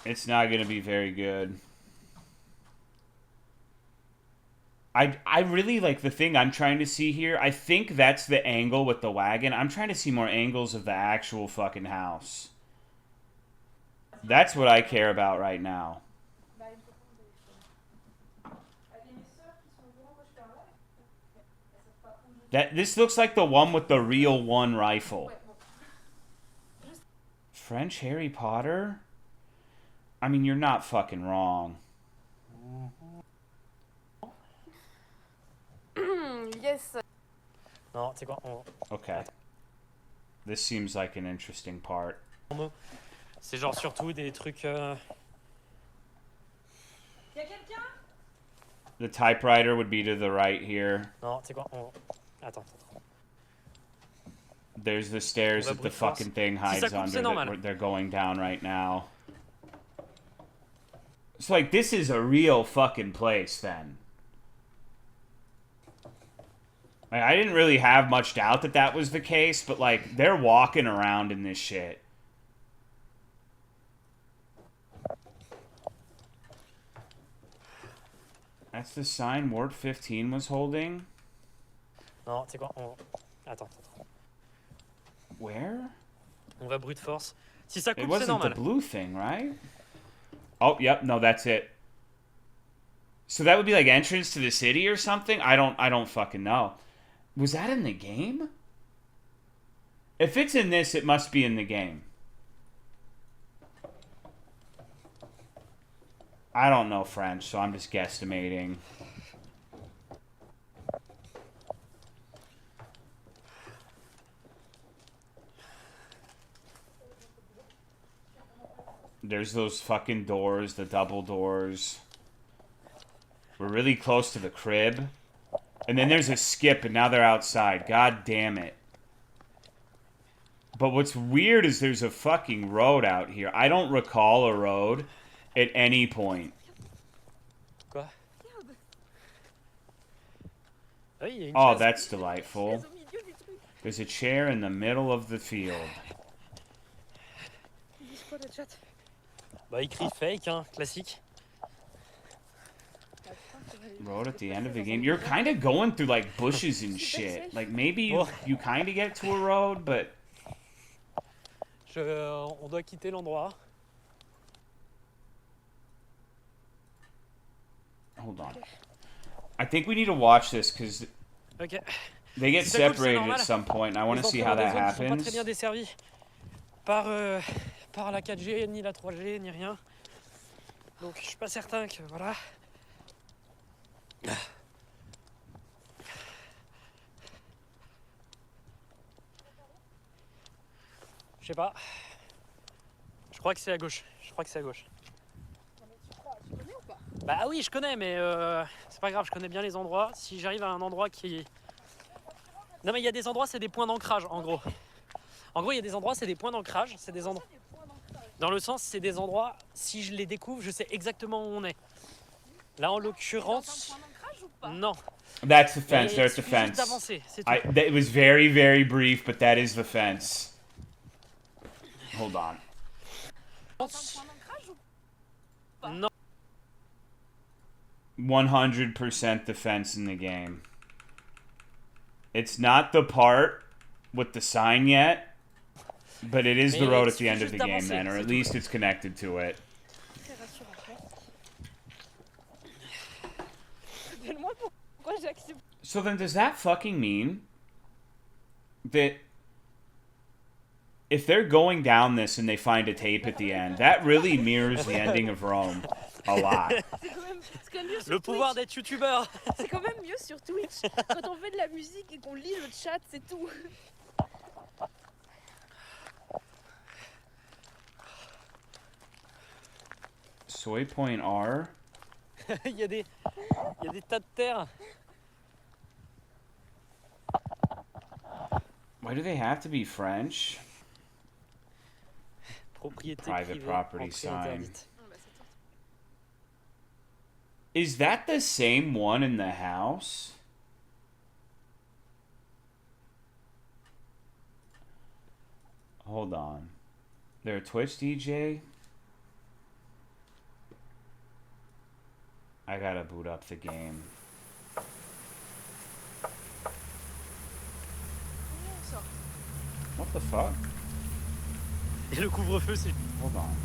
It's not going to be very good. I really like the thing I'm trying to see here. I think that's the angle with the wagon. I'm trying to see more angles of the actual fucking house. That's what I care about right now. This looks like the one with the real one rifle. French Harry Potter? I mean, you're not fucking wrong. Yes. Non, tu sais quoi, Okay. This seems like an interesting part. C'est genre surtout des trucs... Y'a quelqu'un? The typewriter would be to the right here. Non, tu sais quoi, Attends. There's the stairs that the fucking thing hides under that they're going down right now. So, like, this is a real fucking place, then. Like, I didn't really have much doubt that that was the case, but, like, they're walking around in this shit. That's the sign Ward 15 was holding? Non, tu sais quoi, Attends. Where? On va brute force. Si ça coupe, it c'est wasn't normal. the blue thing, right? Oh, yep, no, that's it. So that would be like entrance to the city or something? I don't fucking know. Was that in the game? If it's in this, it must be in the game. I don't know French, so I'm just guesstimating. There's those fucking doors, the double doors. We're really close to the crib. And then there's a skip, and now they're outside. God damn it. But what's weird is there's a fucking road out here. I don't recall a road at any point. Quoi? Oh, that's delightful. There's a chair in the middle of the field. Bah, écrit fake, hein, classique. Road at the end of the game. You're kind of going through, like, bushes and shit. Like, maybe you kind of get to a road, but... On doit quitter l'endroit. Hold on. I think we need to watch this, because Okay. they get separated at some point, and I want to see how that happens. Pas très bien desservis par la 4G, ni la 3G, ni rien. Donc je suis pas certain que voilà. Je sais pas. Je crois que c'est à gauche. Je crois que c'est à gauche. Tu connais ou pas? Bah oui, je connais, mais c'est pas grave, je connais bien les endroits. Si j'arrive à un endroit qui... Non mais il y a des endroits, c'est des points d'ancrage, en gros. En gros, il y a des endroits, c'est des points d'ancrage. C'est des endroits... Dans le sens, c'est des endroits, si je les découvre, je sais exactement où on est. Là, en l'occurrence... Non. That's the fence. Mais There's the il suffit juste fence. d'avancer, c'est tout. It was very, very brief, but that is the fence. Hold on. Non. 100% the fence in the game. It's not the part with the sign yet, but it is the road at the end of the game then, or at least it's connected to it. So then does that fucking mean that if they're going down this and they find a tape at the end, that really mirrors the ending of Rome a lot. Le pouvoir d'être youtubeur. C'est quand même mieux sur Twitch quand on fait de la musique et qu'on lit le chat, c'est tout. Soy Point R. Il y a des tas de terre. Why do they have to be French? Propriété Private privée, property entrée sign. interdite. Is that the same one in the house? Hold on. They're a Twitch DJ? I gotta boot up the game. What the fuck? Et le couvre-feu, c'est... Hold on.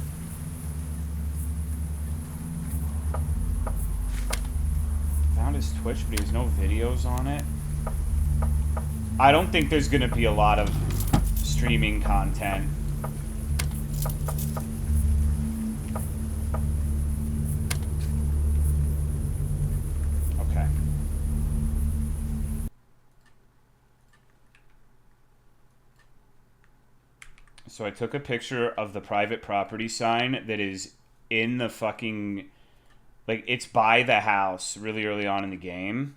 Found his Twitch, but he has no videos on it. I don't think there's gonna be a lot of streaming content. Okay. So I took a picture of the private property sign that is in the fucking... Like, it's by the house really early on in the game.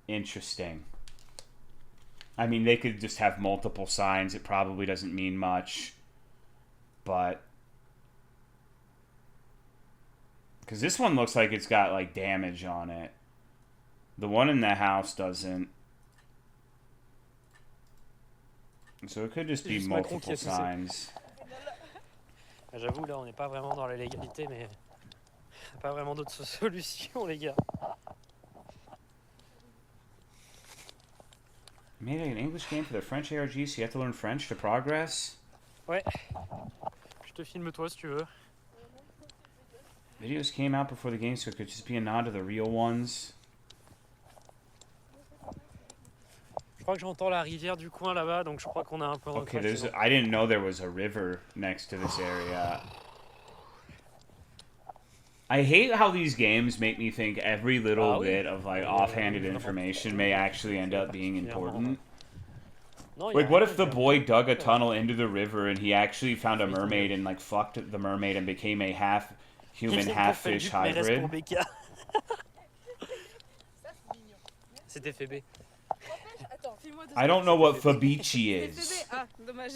Interesting. I mean, they could just have multiple signs. It probably doesn't mean much. But... Because this one looks like it's got, like, damage on it. The one in the house doesn't. So it could just be multiple signs. J'avoue, là, on n'est pas vraiment dans la légalité, mais pas vraiment d'autre solution, les gars. Made an English game for the French ARG, so you have to learn French to progress? Ouais. Je te filme toi si tu veux. Videos came out before the game, so it could just be a nod to the real ones. Je crois que j'entends la rivière du coin là-bas, donc je crois qu'on a un peu Okay, I didn't know there was a river next to this area. I hate how these games make me think every little bit of like offhanded information may actually end up being important. Like, what if the boy dug a tunnel into the river and he actually found a mermaid and like fucked the mermaid and became a half human, half fish hybrid? C'était Fébé. I don't know what Fabici is. Ah, dommage.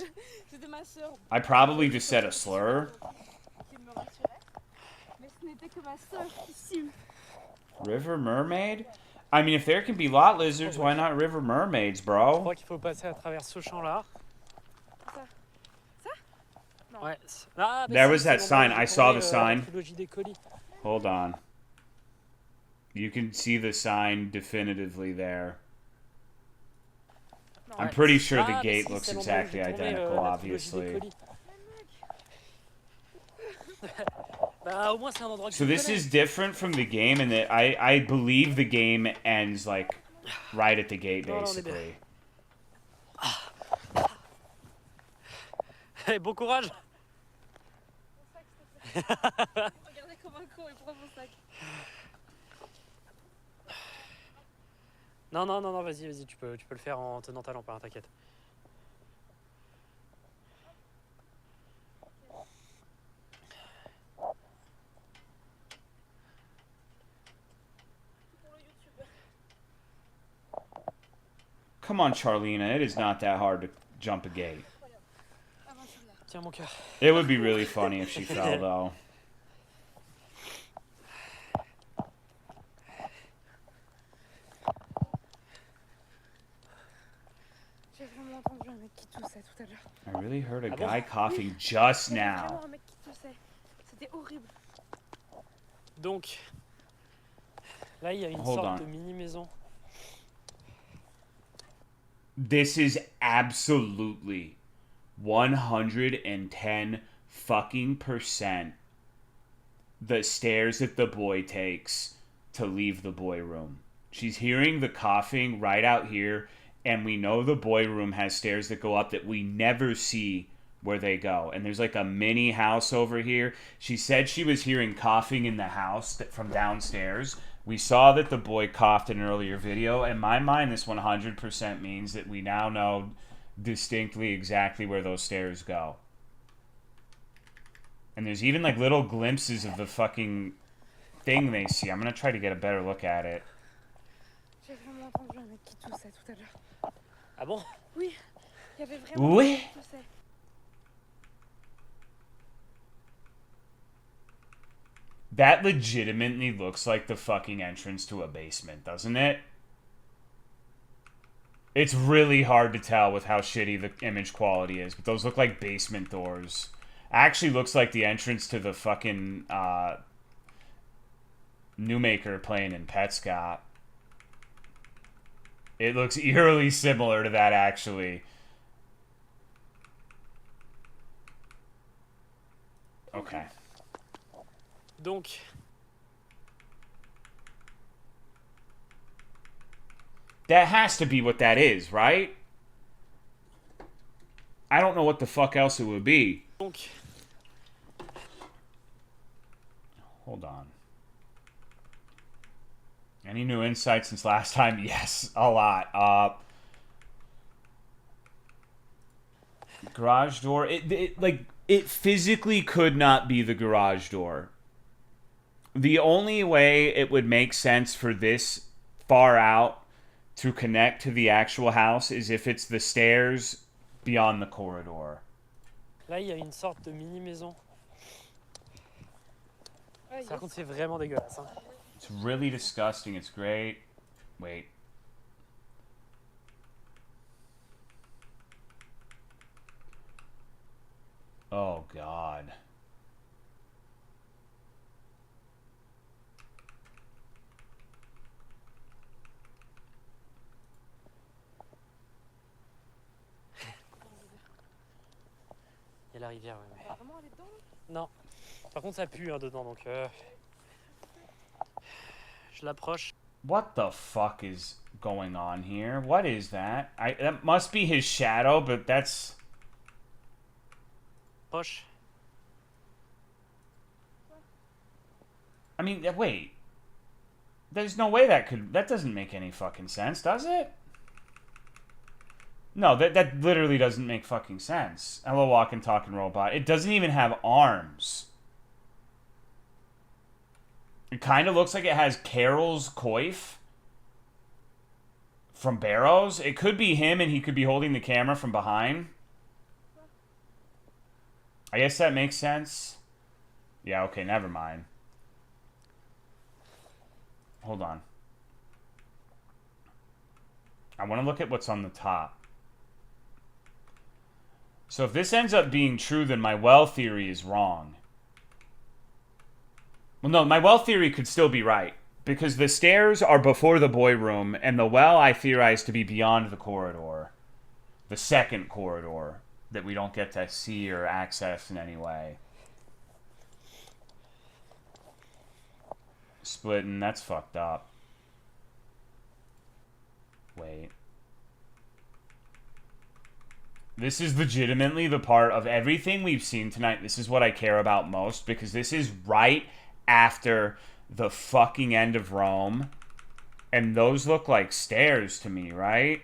C'était ma sœur. I probably just said a slur. Qui me rassurait. Mais ce n'était que ma sœur ici. River mermaid? I mean, if there can be lot lizards, why not river mermaids, Je bro? crois qu'il faut passer à travers ce champ-là. Ça? Ça? Non. Ouais. Ah, There was that sign. I saw the la sign. trilogie des colis. Hold on. You can see the sign definitively there. I'm pretty sure the gate looks exactly identical, obviously. So this is different from the game in that I believe the game ends like right at the gate, basically. Hey, bon courage. Regardez comme un con, il prend mon sac. Non, non, non, non, vas-y, vas-y, tu peux le faire en tenant ta lampe, hein, t'inquiète. Come on, Charlena. It is not that hard to jump a gate. Tiens mon cœur. It would be really funny if she fell, though. J'ai vraiment entendu un mec qui toussait tout à l'heure. I really heard a guy coughing just Il y avait now. vraiment un mec qui toussait. C'était horrible. Donc, là, il y a une Hold sorte on. de mini-maison. This is absolutely 110 fucking % the stairs that the boy takes to leave the boy room. She's hearing the coughing right out here, and we know the boy room has stairs that go up that we never see where they go. And there's like a mini house over here. She said she was hearing coughing in the house from downstairs. We saw that the boy coughed in an earlier video. In my mind, this 100% means that we now know distinctly exactly where those stairs go. And there's even like little glimpses of the fucking thing they see. I'm gonna try to get a better look at it. J'ai vraiment entendu un mec qui toussait tout à l'heure. Ah bon? Oui, il y avait vraiment Oui. un mec qui toussait. That legitimately looks like the fucking entrance to a basement, doesn't it? It's really hard to tell with how shitty the image quality is, but those look like basement doors. Actually looks like the entrance to the fucking Newmaker playing in Petscop. It looks eerily similar to that, actually. Okay. Donc, that has to be what that is, right? I don't know what the fuck else it would be. Donc, hold on. Any new insights since last time? Yes, a lot. Garage door. It physically could not be the garage door. The only way it would make sense for this far out to connect to the actual house is if it's the stairs beyond the corridor. là, il y a une sorte de mini-maison. Par contre, c'est vraiment dégueulasse. Hein. It's really disgusting. It's great. Wait. Oh, God. Il y a la rivière, ouais. Mais... Vraiment aller dedans, là? Non. Par contre, ça pue hein, dedans, donc... Je l'approche. What the fuck is going on here? What is that? That must be his shadow, but that's... Proche. I mean, wait. There's no way that could... That doesn't make any fucking sense, does it? No, that literally doesn't make fucking sense. Hello, walking, talking robot. It doesn't even have arms. It kind of looks like it has Carol's coif from Barrows. It could be him and he could be holding the camera from behind. I guess that makes sense. Yeah, okay, never mind. Hold on. I want to look at what's on the top. So if this ends up being true, then my well theory is wrong. Well, no, my well theory could still be right. Because the stairs are before the boy room, and the well I theorize to be beyond the corridor. The second corridor that we don't get to see or access in any way. Splitting, that's fucked up. Wait. This is legitimately the part of everything we've seen tonight. This is what I care about most, because this is right after the fucking end of Rome. And those look like stairs to me, right?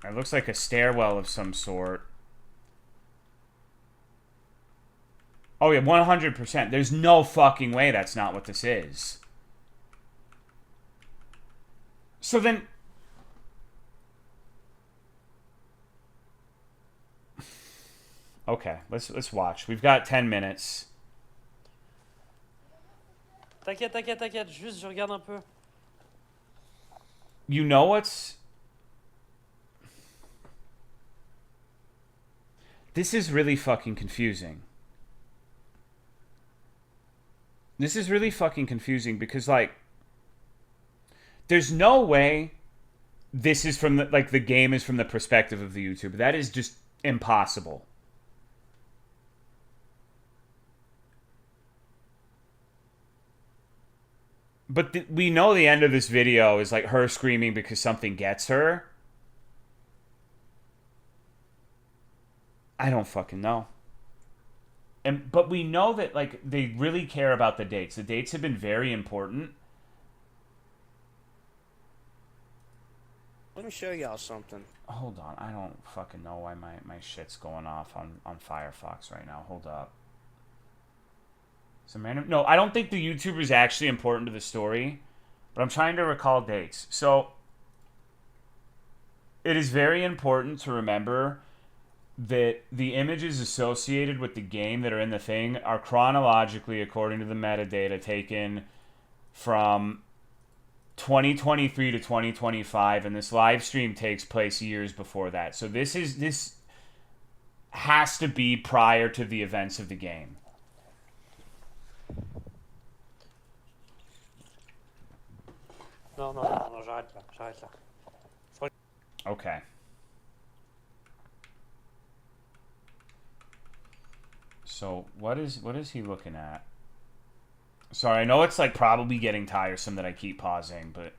It looks like a stairwell of some sort. Oh yeah, 100%. There's no fucking way that's not what this is. So then... Okay, let's watch. We've got 10 minutes. T'inquiète, t'inquiète, t'inquiète. Juste, je regarde un peu. You know what's... This is really fucking confusing. This is really fucking confusing because, like, there's no way this is from the, like, the game is from the perspective of the YouTuber. That is just impossible. But we know the end of this video is, like, her screaming because something gets her. I don't fucking know. But we know that, like, they really care about the dates. The dates have been very important. Let me show y'all something. Hold on. I don't fucking know why my shit's going off on Firefox right now. Hold up. Some random... No, I don't think the YouTuber is actually important to the story. But I'm trying to recall dates. So, it is very important to remember that the images associated with the game that are in the thing are chronologically, according to the metadata, taken from 2023 to 2025, and this live stream takes place years before that. So this has to be prior to the events of the game. Non, non, non, non, j'arrête là, j'arrête là. Okay. So what is he looking at? Sorry, I know it's like probably getting tiresome that I keep pausing, but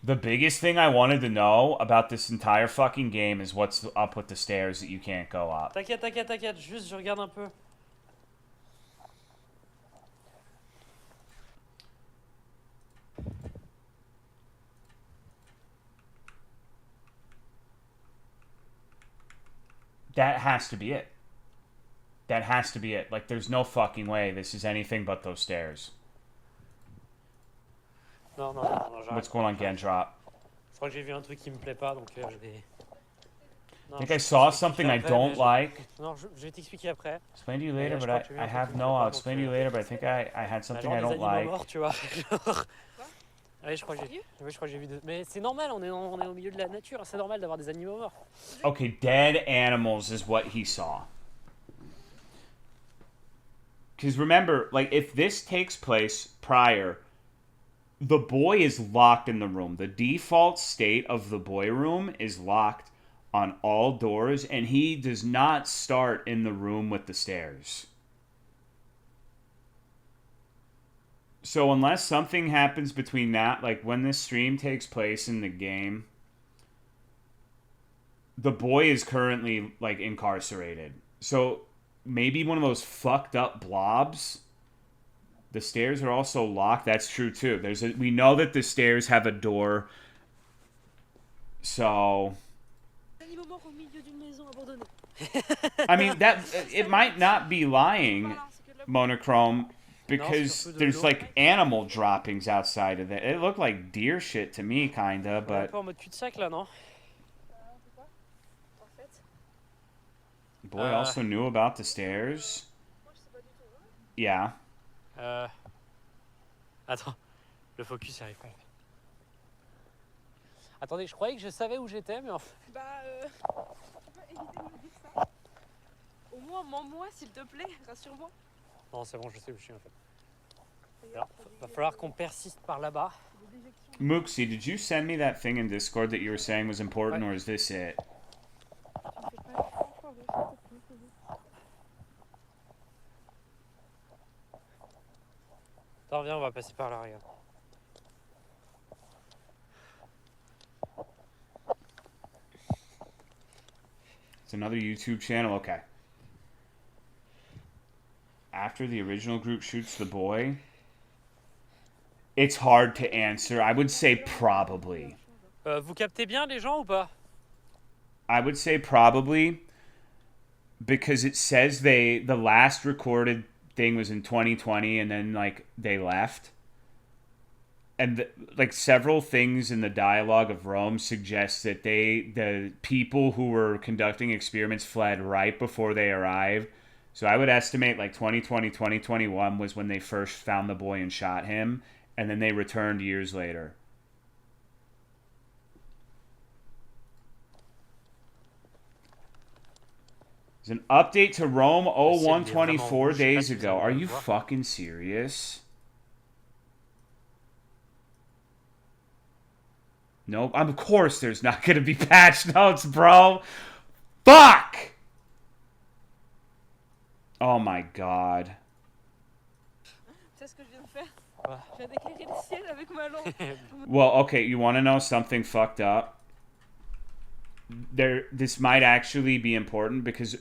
the biggest thing I wanted to know about this entire fucking game is what's up with the stairs that you can't go up. T'inquiète, t'inquiète, t'inquiète. Juste, je regarde un peu. That has to be it. That has to be it. Like, there's no fucking way this is anything but those stairs. Non, non, non, non, j'arrête. What's going on, Gandrop? Je crois que j'ai vu un truc qui me plaît pas, donc je vais... I think I saw something I don't like. Non, je vais t'expliquer après. Explain to you later, but I have no... I'll explain to you later, but I think I had something I don't like. Morts, tu vois. Oui, je crois que j'ai vu deux. Mais c'est normal, on est au milieu de la nature, c'est normal d'avoir des animaux morts. Okay, dead animals is what he saw. Because remember, like, if this takes place prior, the boy is locked in the room. The default state of the boy room is locked on all doors, and he does not start in the room with the stairs. So unless something happens between that, like when this stream takes place in the game, the boy is currently, like, incarcerated. So maybe one of those fucked up blobs. The stairs are also locked. That's true too. We know that the stairs have a door. So I mean, that it might not be lying, Monochrome, because there's like animal droppings outside of it. It looked like deer shit to me, kinda, but the boy also knew about the stairs. Yeah. Attends, le focus arrive pas. Attendez, je croyais que je savais où j'étais, mais en fait... Bah, tu peux éviter de me dire ça? Au moins, mens-moi, s'il te plaît, rassure-moi. Non, c'est bon, je sais où je suis, en fait. Alors, va falloir qu'on persiste par là-bas. Mooksy, did you send me that thing in Discord that you were saying was important, or is this it? Attends, viens, on va passer par là, regarde. It's another YouTube channel. Okay. After the original group shoots the boy, it's hard to answer. I would say probably. Vous captez bien les gens ou pas? I would say probably, because it says the last recorded thing was in 2020 and then like they left. And like several things in the dialogue of Rome suggest that the people who were conducting experiments fled right before they arrived. So I would estimate like 2020, 2021 was when they first found the boy and shot him, and then they returned years later. There's an update to Rome 0124 days ago. Are you fucking serious? Nope. Of course there's not going to be patch notes, bro. Fuck! Oh my god. C'est ce que je viens de faire. J'ai déclaré le ciel avec ma lampe. Well, okay, you want to know something fucked up? This might actually be important because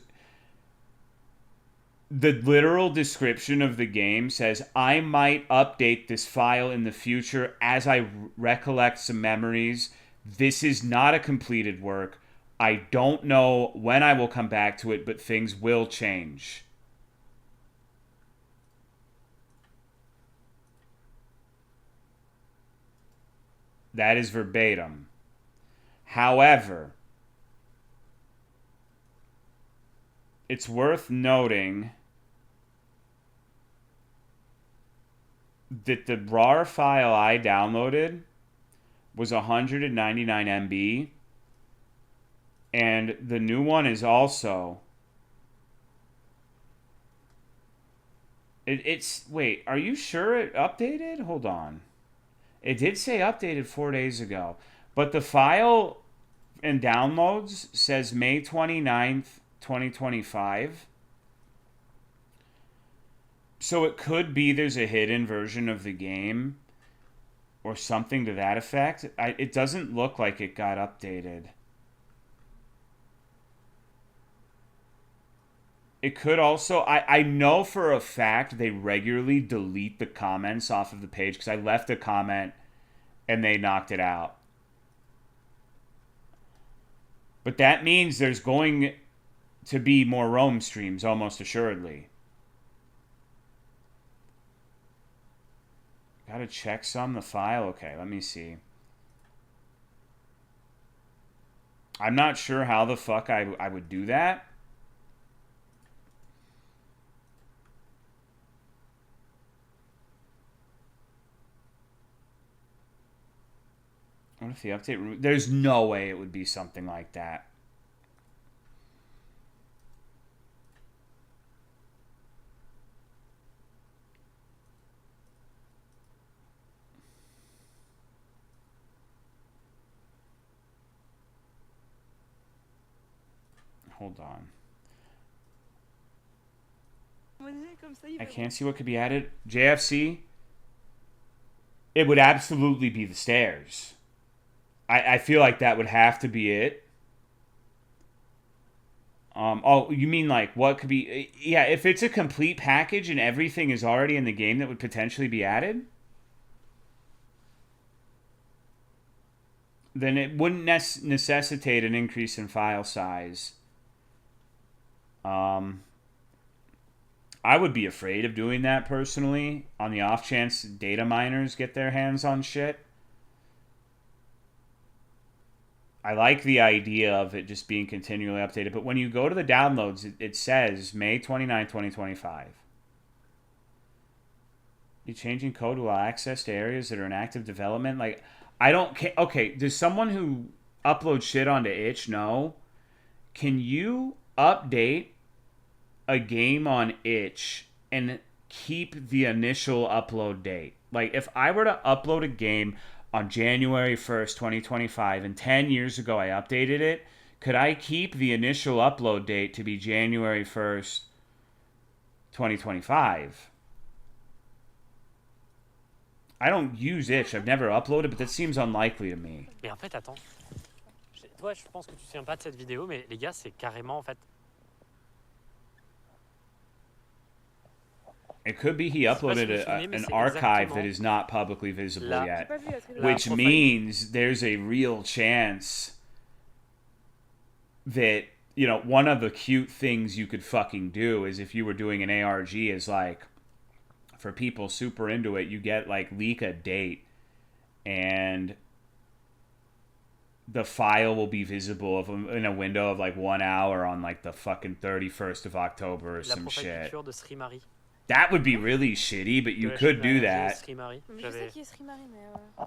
the literal description of the game says, I might update this file in the future as I recollect some memories. This is not a completed work. I don't know when I will come back to it, but things will change. That is verbatim. However, it's worth noting that the RAR file I downloaded was 199 MB, and the new one is also... It's... Wait, are you sure it updated? Hold on. It did say updated 4 days ago, but the file and downloads says May 29th, 2025. So it could be there's a hidden version of the game or something to that effect. It doesn't look like it got updated. It could also... I know for a fact they regularly delete the comments off of the page because I left a comment and they knocked it out. But that means there's going to be more Rome streams, almost assuredly. Gotta check the file. Okay, let me see. I'm not sure how the fuck I would do that. What if the update... There's no way it would be something like that. Hold on. I can't see what could be added. JFC? It would absolutely be the stairs. I feel like that would have to be it. Oh, you mean like what could be... Yeah, if it's a complete package and everything is already in the game that would potentially be added, then it wouldn't necessitate an increase in file size. I would be afraid of doing that personally, on the off chance data miners get their hands on shit. I like the idea of it just being continually updated, but when you go to the downloads, it says May 29, 2025. You changing code will access to areas that are in active development? Like, I don't... Okay, does someone who uploads shit onto itch know? Can you update a game on itch and keep the initial upload date? Like, if I were to upload a game on January 1st, 2025, and 10 years ago I updated it, could I keep the initial upload date to be January 1st, 2025? I don't use itch. I've never uploaded, but that seems unlikely to me. Mais en fait, attends. Toi, je pense que tu te souviens pas de cette vidéo, mais les gars, c'est carrément en fait. It could be he uploaded an archive that is not publicly visible yet, which means there's a real chance that, you know, one of the cute things you could fucking do is if you were doing an ARG is like, for people super into it, you get like leak a date and the file will be visible in a window of like 1 hour on like the fucking 31st of October or some shit. That would be really shitty, but you could do that.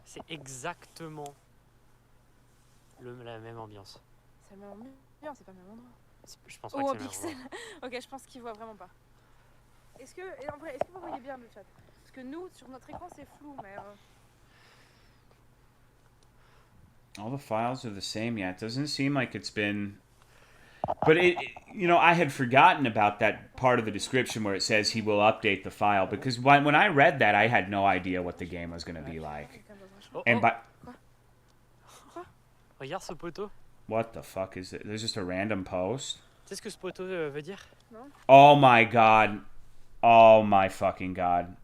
C'est exactement la même ambiance. C'est la même ambiance, c'est pas le même endroit. Je pense pas que c'est le même pixel. Ok, je pense qu'il voit vraiment pas. Est-ce que vous voyez bien le chat? Parce que nous, sur notre écran, c'est flou, mais... All the files are the same, yeah. It doesn't seem like it's been... But, you know, I had forgotten about that part of the description where it says he will update the file. Because when I read that, I had no idea what the game was going to be like. And by... Regarde ce poteau. What the fuck is it? There's just a random post? Tu sais ce que ce poteau veut dire? Non. Oh my god. Oh my fucking god.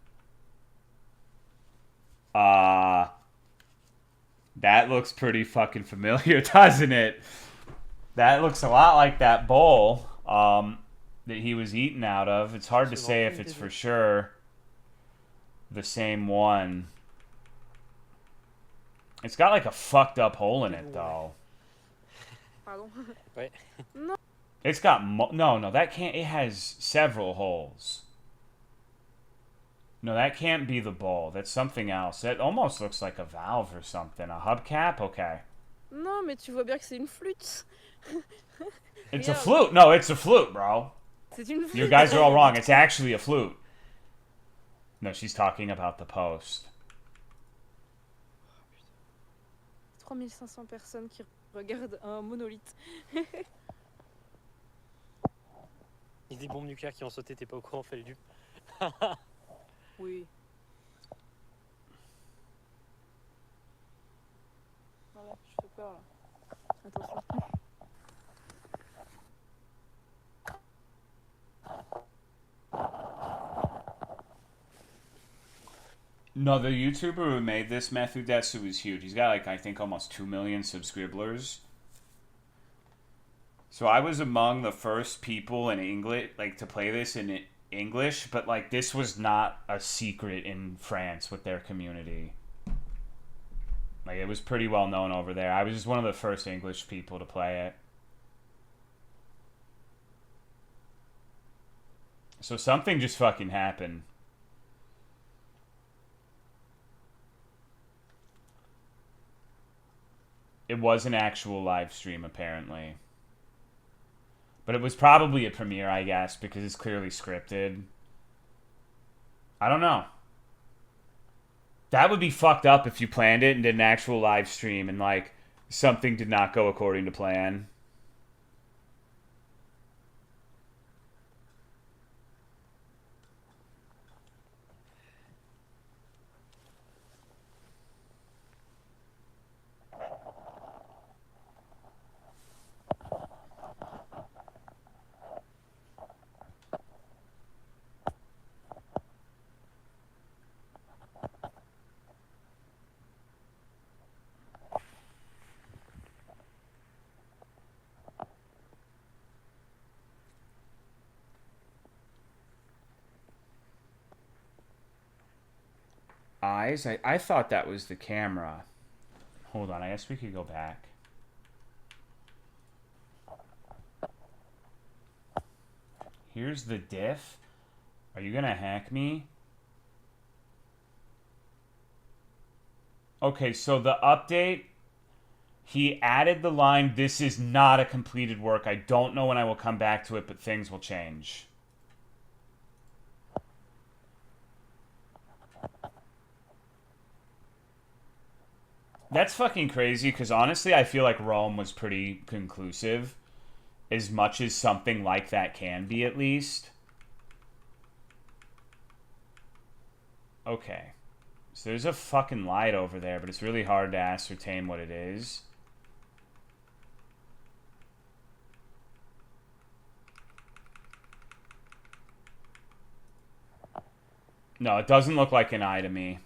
That looks pretty fucking familiar, doesn't it? That looks a lot like that bowl that he was eating out of. It's hard to say if it's for sure the same one. It's got like a fucked up hole in it, though. Pardon? Ouais. No. It's got... No, that can't... It has several holes. No, that can't be the bowl. That's something else. That almost looks like a valve or something. A hubcap? Okay. Non, mais tu vois bien que c'est une flûte. It's a flute. No, it's a flute, bro. C'est une flûte. You guys are all wrong. It's actually a flute. No, she's talking about the post. 3500 personnes qui regardent un monolithe. Il y a des bombes nucléaires qui ont sauté, t'es pas au courant, fais le dupe. Oui. Voilà, je fais peur là. Attention. No, the YouTuber who made this Methudetsu is huge. He's got like, I think, almost 2 million subscribers. So I was among the first people in English, like, to play this in English, but like this was not a secret in France with their community. Like, it was pretty well known over there. I was just one of the first English people to play it. So something just fucking happened. It was an actual live stream, apparently. But it was probably a premiere, I guess, because it's clearly scripted. I don't know. That would be fucked up if you planned it and did an actual live stream and, like, something did not go according to plan. Eyes? I thought that was the camera. Hold on, I guess we could go back. Here's the diff. Are you gonna hack me? Okay, so the update, he added the line, "This is not a completed work. I don't know when I will come back to it, but things will change." That's fucking crazy, because honestly, I feel like Rome was pretty conclusive. As much as something like that can be, at least. Okay. So there's a fucking light over there, but it's really hard to ascertain what it is. No, it doesn't look like an eye to me.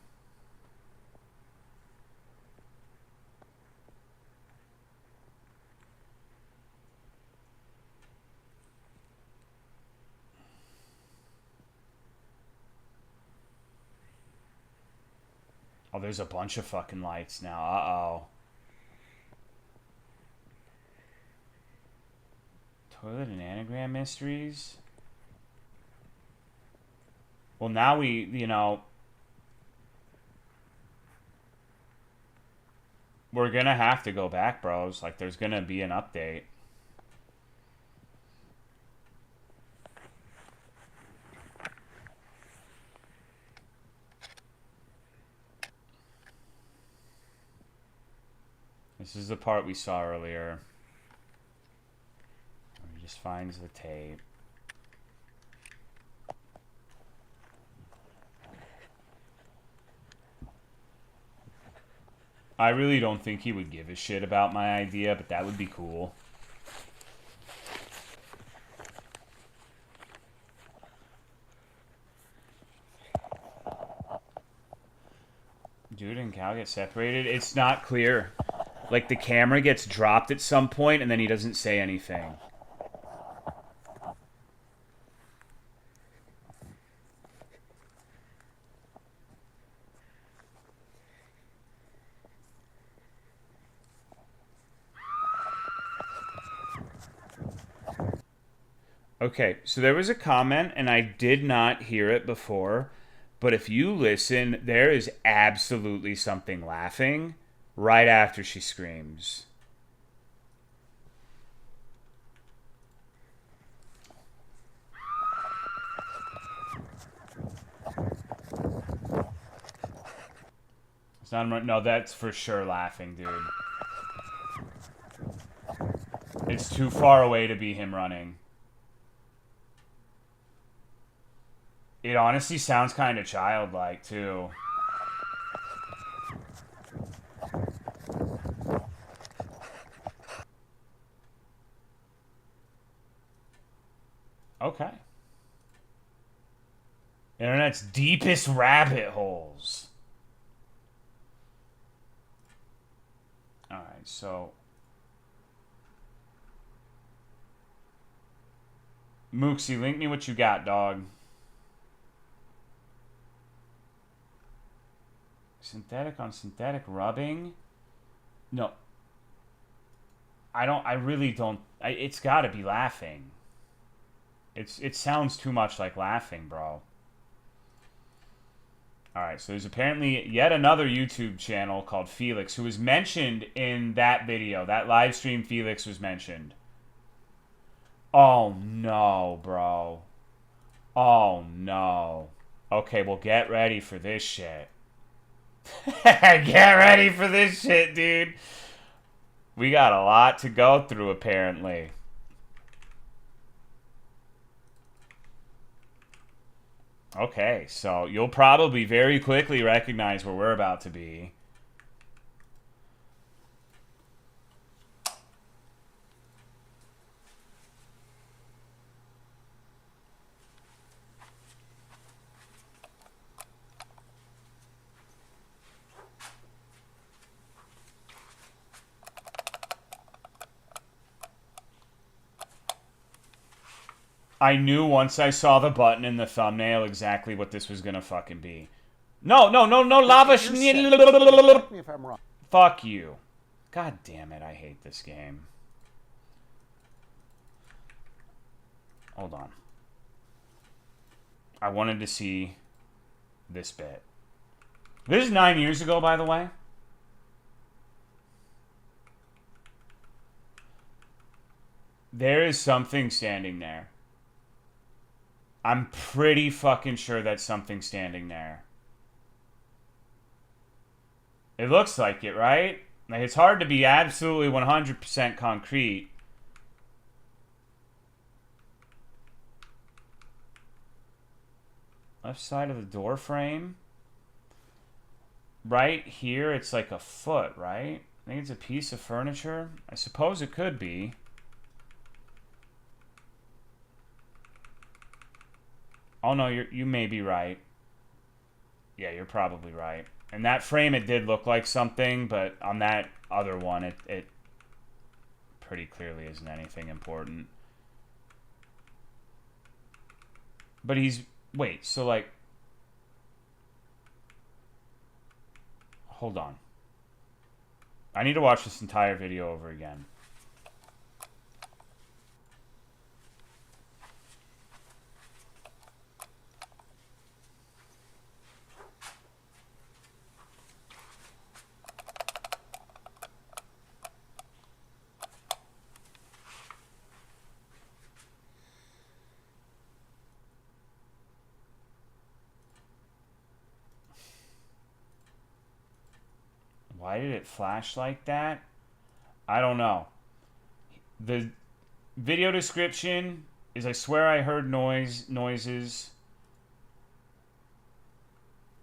Oh, there's a bunch of fucking lights now. Uh-oh. Toilet and anagram mysteries? Well, now we, you know... We're gonna have to go back, bros. Like, there's gonna be an update. This is the part we saw earlier. Where he just finds the tape. I really don't think he would give a shit about my idea, but that would be cool. Dude and Cal get separated? It's not clear. Like, the camera gets dropped at some point, and then he doesn't say anything. Okay, so there was a comment, and I did not hear it before, but if you listen, there is absolutely something laughing right after she screams. It's not, no, that's for sure laughing, dude. It's too far away to be him running. It honestly sounds kind of childlike, too. Okay. Internet's deepest rabbit holes. Alright, so... Mooksy, link me what you got, dog. Synthetic on synthetic rubbing? No. I really don't... it's gotta be laughing. It sounds too much like laughing, bro. Alright, so there's apparently yet another YouTube channel called Felix, who was mentioned in that video. That live stream, Felix was mentioned. Oh, no, bro. Oh, no. Okay, well, get ready for this shit. Get ready for this shit, dude. We got a lot to go through, apparently. Okay, so you'll probably very quickly recognize where we're about to be. I knew once I saw the button in the thumbnail exactly what this was gonna fucking be. No, lava. Correct me if I'm wrong. Fuck you. God damn it, I hate this game. Hold on. I wanted to see this bit. This is 9 years ago, by the way. There is something standing there. I'm pretty fucking sure that's something standing there. It looks like it, right? Like, it's hard to be absolutely 100% concrete. Left side of the door frame. Right here, it's like a foot, right? I think it's a piece of furniture. I suppose it could be. Oh no, you may be right. Yeah, you're probably right. And that frame, it did look like something, but on that other one, it pretty clearly isn't anything important. But he's... Wait, so like... Hold on. I need to watch this entire video over again. Why did it flash like that? I don't know. The video description is I swear I heard noises.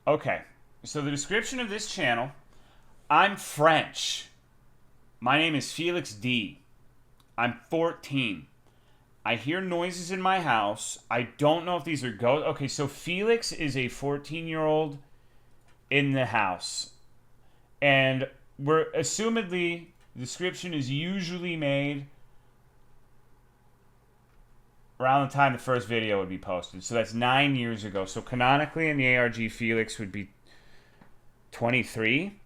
Okay, so the description of this channel, I'm French. My name is Felix D. I'm 14. I hear noises in my house. I don't know if these are ghosts. Okay, so Felix is a 14-year-old in the house. And we're assumedly, the description is usually made around the time the first video would be posted. So that's 9 years ago. So canonically in the ARG, Felix would be 23.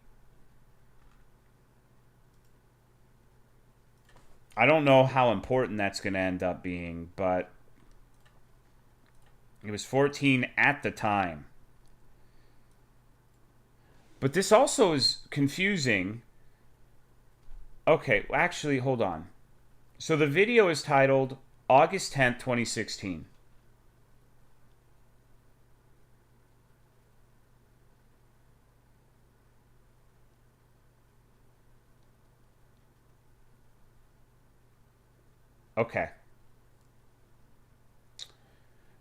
I don't know how important that's going to end up being, but he was 14 at the time. But this also is confusing. Okay, actually, hold on. So the video is titled August 10th, 2016. Okay.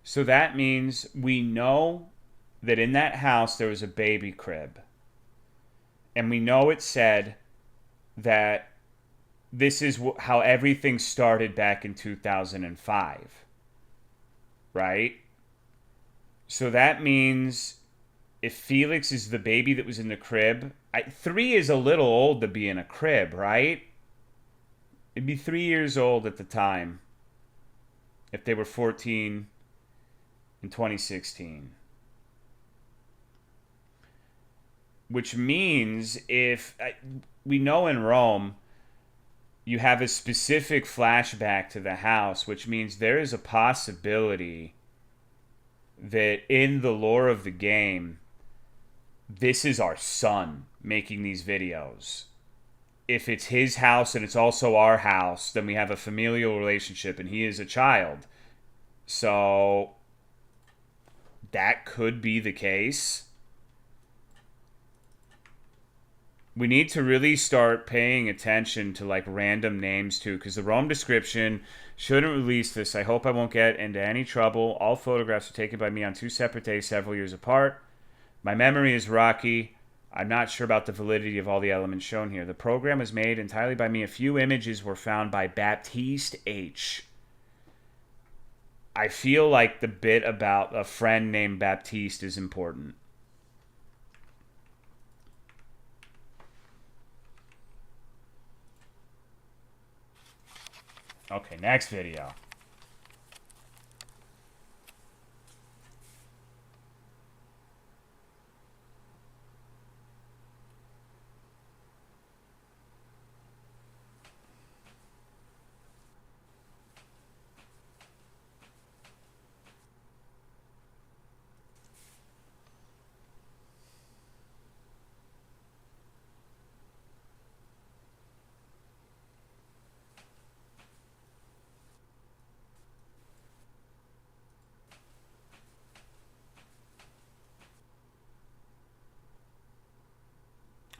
So that means we know that in that house there was a baby crib. And we know it said that this is how everything started back in 2005. Right? So that means if Felix is the baby that was in the crib, 3 is a little old to be in a crib, right? It'd be 3 years old at the time if they were 14 in 2016. Which means if we know in Rome you have a specific flashback to the house, which means there is a possibility that in the lore of the game, this is our son making these videos. If it's his house and it's also our house, then we have a familial relationship and he is a child. So that could be the case. We need to really start paying attention to like random names too, because the Rome description shouldn't release this. I hope I won't get into any trouble. All photographs were taken by me on 2 separate days, several years apart. My memory is rocky. I'm not sure about the validity of all the elements shown here. The program was made entirely by me. A few images were found by Baptiste H. I feel like the bit about a friend named Baptiste is important. Okay, next video.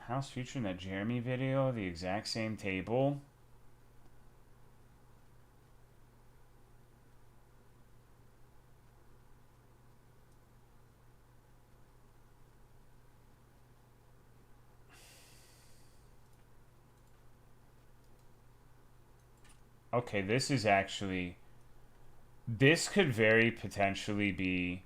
House featured in that Jeremy video, the exact same table. Okay, this is actually... This could very potentially be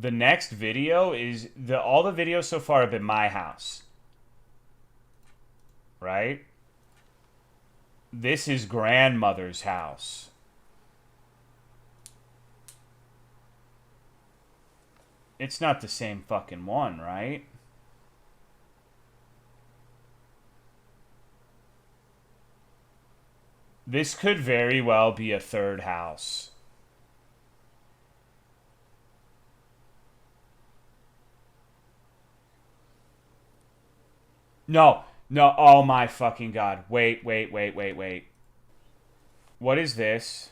The next video is all the videos so far have been my house. Right? This is grandmother's house. It's not the same fucking one, right? This could very well be a third house. No. No. Oh my fucking god. Wait. What is this?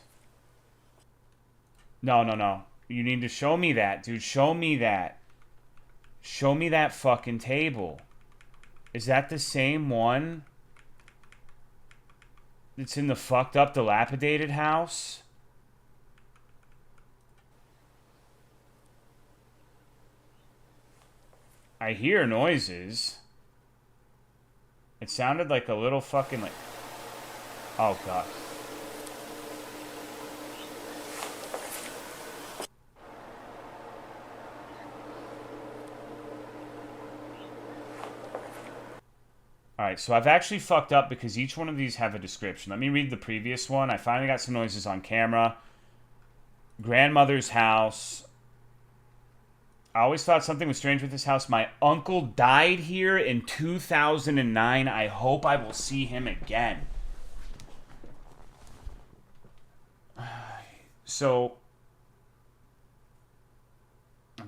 No. You need to show me that, dude. Show me that. Show me that fucking table. Is that the same one? It's in the fucked up, dilapidated house? I hear noises. It sounded like a little fucking like... Oh, God. Alright, so I've actually fucked up because each one of these have a description. Let me read the previous one. I finally got some noises on camera. Grandmother's house. I always thought something was strange with this house. My uncle died here in 2009. I hope I will see him again. So,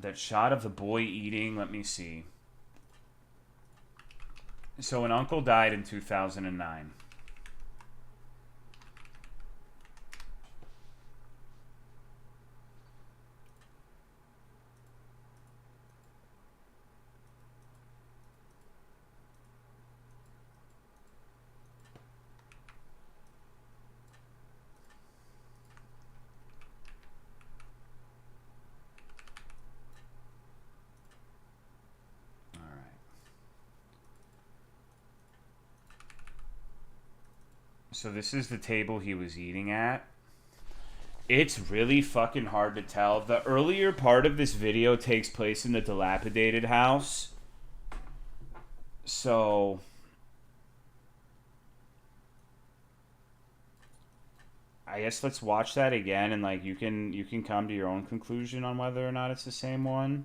that shot of the boy eating, let me see. So an uncle died in 2009. So this is the table he was eating at. It's really fucking hard to tell. The earlier part of this video takes place in the dilapidated house. So... I guess let's watch that again and like you can come to your own conclusion on whether or not it's the same one.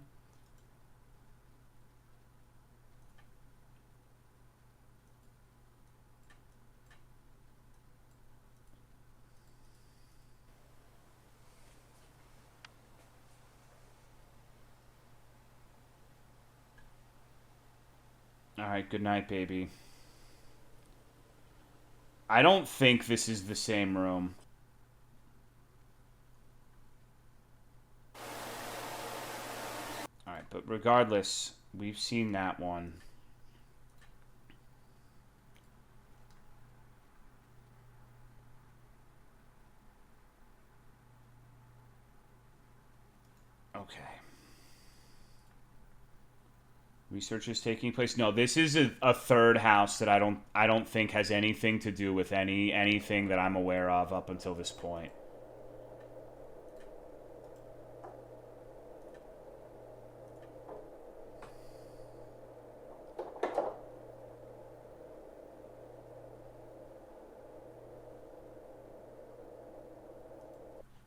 Alright, good night, baby. I don't think this is the same room. Alright, but regardless, we've seen that one. Okay. Research is taking place. No, this is a third house that I don't think has anything to do with anything that I'm aware of up until this point.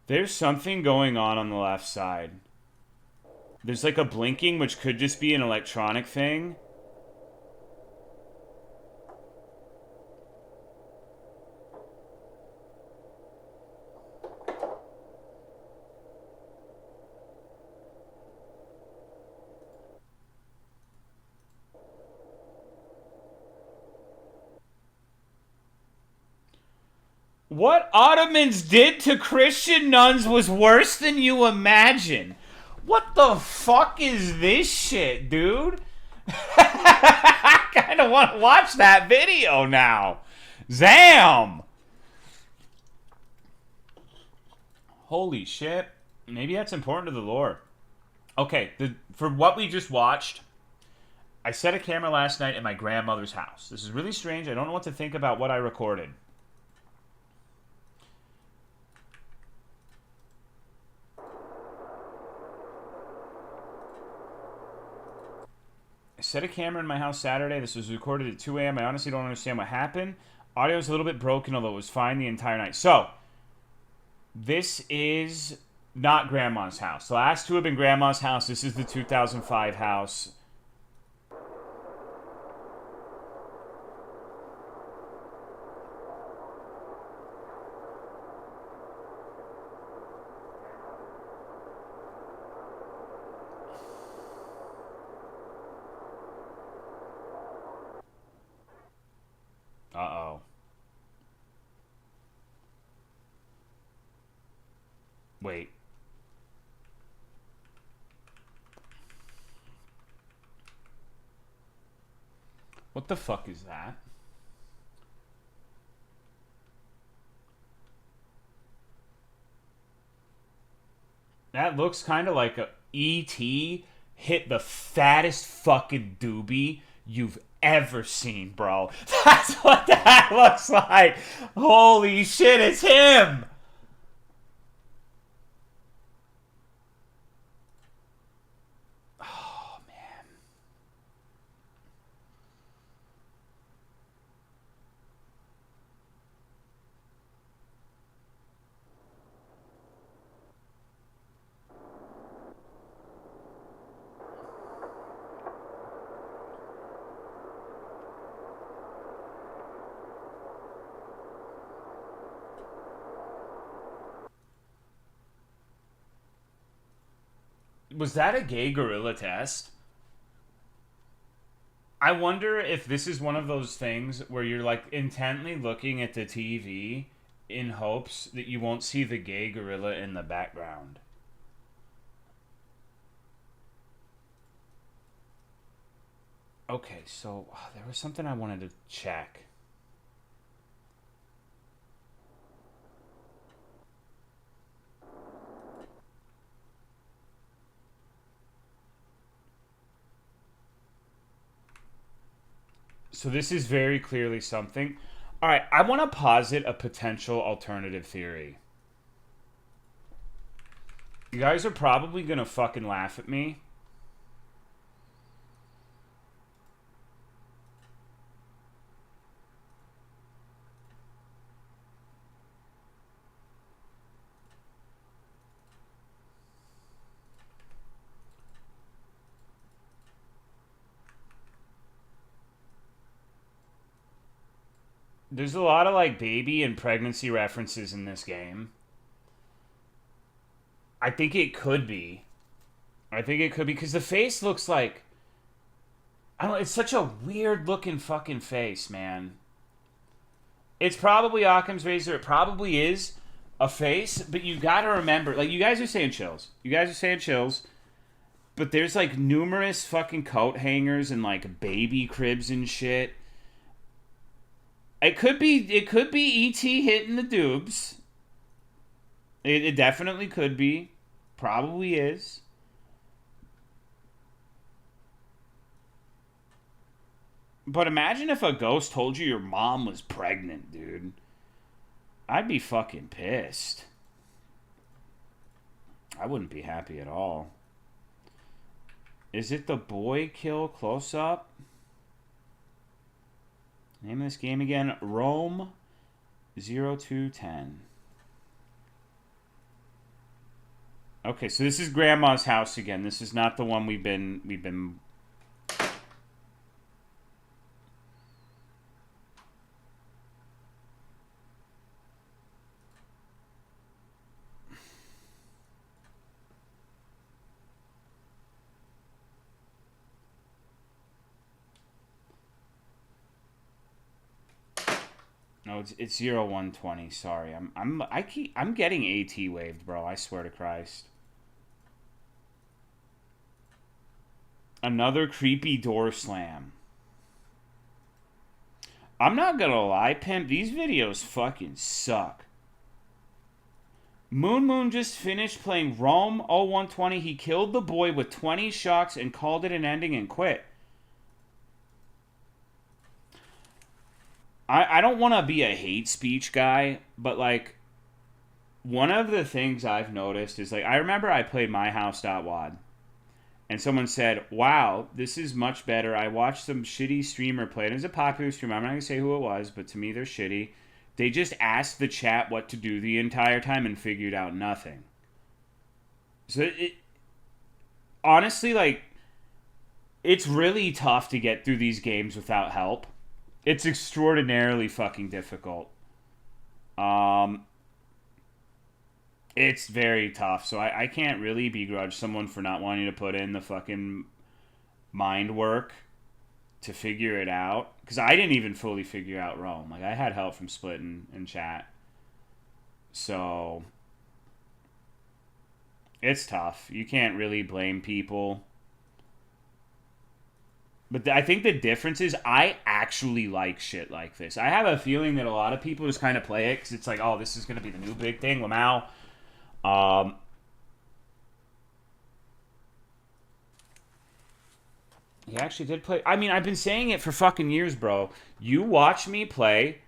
There's something going on the left side. There's like a blinking, which could just be an electronic thing. What Ottomans did to Christian nuns was worse than you imagine. What the fuck is this shit, dude? I kind of want to watch that video now. Zam! Holy shit. Maybe that's important to the lore. Okay, for what we just watched, I set a camera last night in my grandmother's house. This is really strange. I don't know what to think about what I recorded. I set a camera in my house Saturday. This was recorded at 2 a.m. I honestly don't understand what happened. Audio is a little bit broken, although it was fine the entire night. So, this is not Grandma's house. The last two have been Grandma's house. This is the 2005 house. Uh-oh. Wait. What the fuck is that? That looks kind of like a E.T. hit the fattest fucking doobie you've ever seen, bro. That's what that looks like. Holy shit, it's him. Oh, man. Was that a gay gorilla test? I wonder if this is one of those things where you're like intently looking at the TV in hopes that you won't see the gay gorilla in the background. Okay, so there was something I wanted to check. So this is very clearly something. All right, I want to posit a potential alternative theory. You guys are probably going to fucking laugh at me. There's a lot of, like, baby and pregnancy references in this game. I think it could be. I think it could be, because the face looks like... I don't know, it's such a weird-looking fucking face, man. It's probably Occam's razor. It probably is a face, but you gotta remember... Like, you guys are saying chills. You guys are saying chills. But there's, like, numerous fucking coat hangers and, like, baby cribs and shit. It could be E.T. hitting the doobs. It definitely could be. Probably is. But imagine if a ghost told you your mom was pregnant, dude. I'd be fucking pissed. I wouldn't be happy at all. Is it the boy kill close up? Name of this game again, Rome 0210. Okay, so this is Grandma's house again. This is not the one we've been No, it's 0120. Sorry, I'm getting AT waved, bro. I swear to Christ. Another creepy door slam. I'm not gonna lie, Pimp. These videos fucking suck. Moon just finished playing Rome 0120. He killed the boy with 20 shocks and called it an ending and quit. I don't want to be a hate speech guy, but, like, one of the things I've noticed is, like, I remember I played myhouse.wad, And someone said, wow, this is much better. I watched some shitty streamer play it. It was a popular streamer. I'm not going to say who it was, but to me, they're shitty. They just asked the chat what to do the entire time and figured out nothing. So it honestly, like, it's really tough to get through these games without help. It's extraordinarily fucking difficult. It's very tough, so I can't really begrudge someone for not wanting to put in the fucking mind work to figure it out. Because I didn't even fully figure out Rome. Like, I had help from Split and chat. So, it's tough. You can't really blame people. But I think the difference is I actually like shit like this. I have a feeling that a lot of people just kind of play it because it's like, oh, this is going to be the new big thing, Lamau. He actually did play. I mean, I've been saying it for fucking years, bro. You watch me play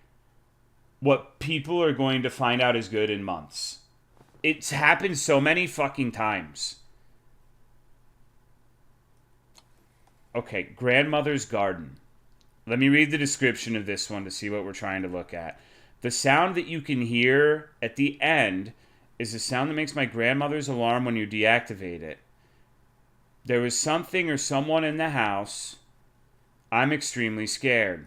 what people are going to find out is good in months. It's happened so many fucking times. Okay, Grandmother's Garden. Let me read the description of this one to see what we're trying to look at. The sound that you can hear at the end is the sound that makes my grandmother's alarm when you deactivate it. There was something or someone in the house. I'm extremely scared.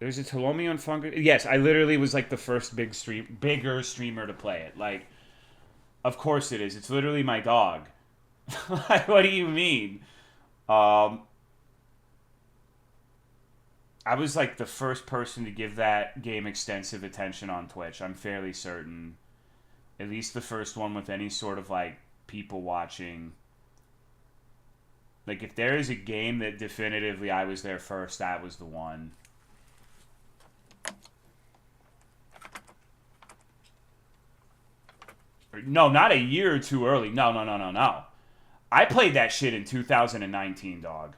There's a Tolomeo and Fungus. Yes, I literally was like the first bigger streamer to play it. Like, of course it is. It's literally my dog. Like, what do you mean? I was like the first person to give that game extensive attention on Twitch. I'm fairly certain. At least the first one with any sort of like people watching. Like, if there is a game that definitively I was there first, that was the one. No, not a year or two early. No. I played that shit in 2019, dog.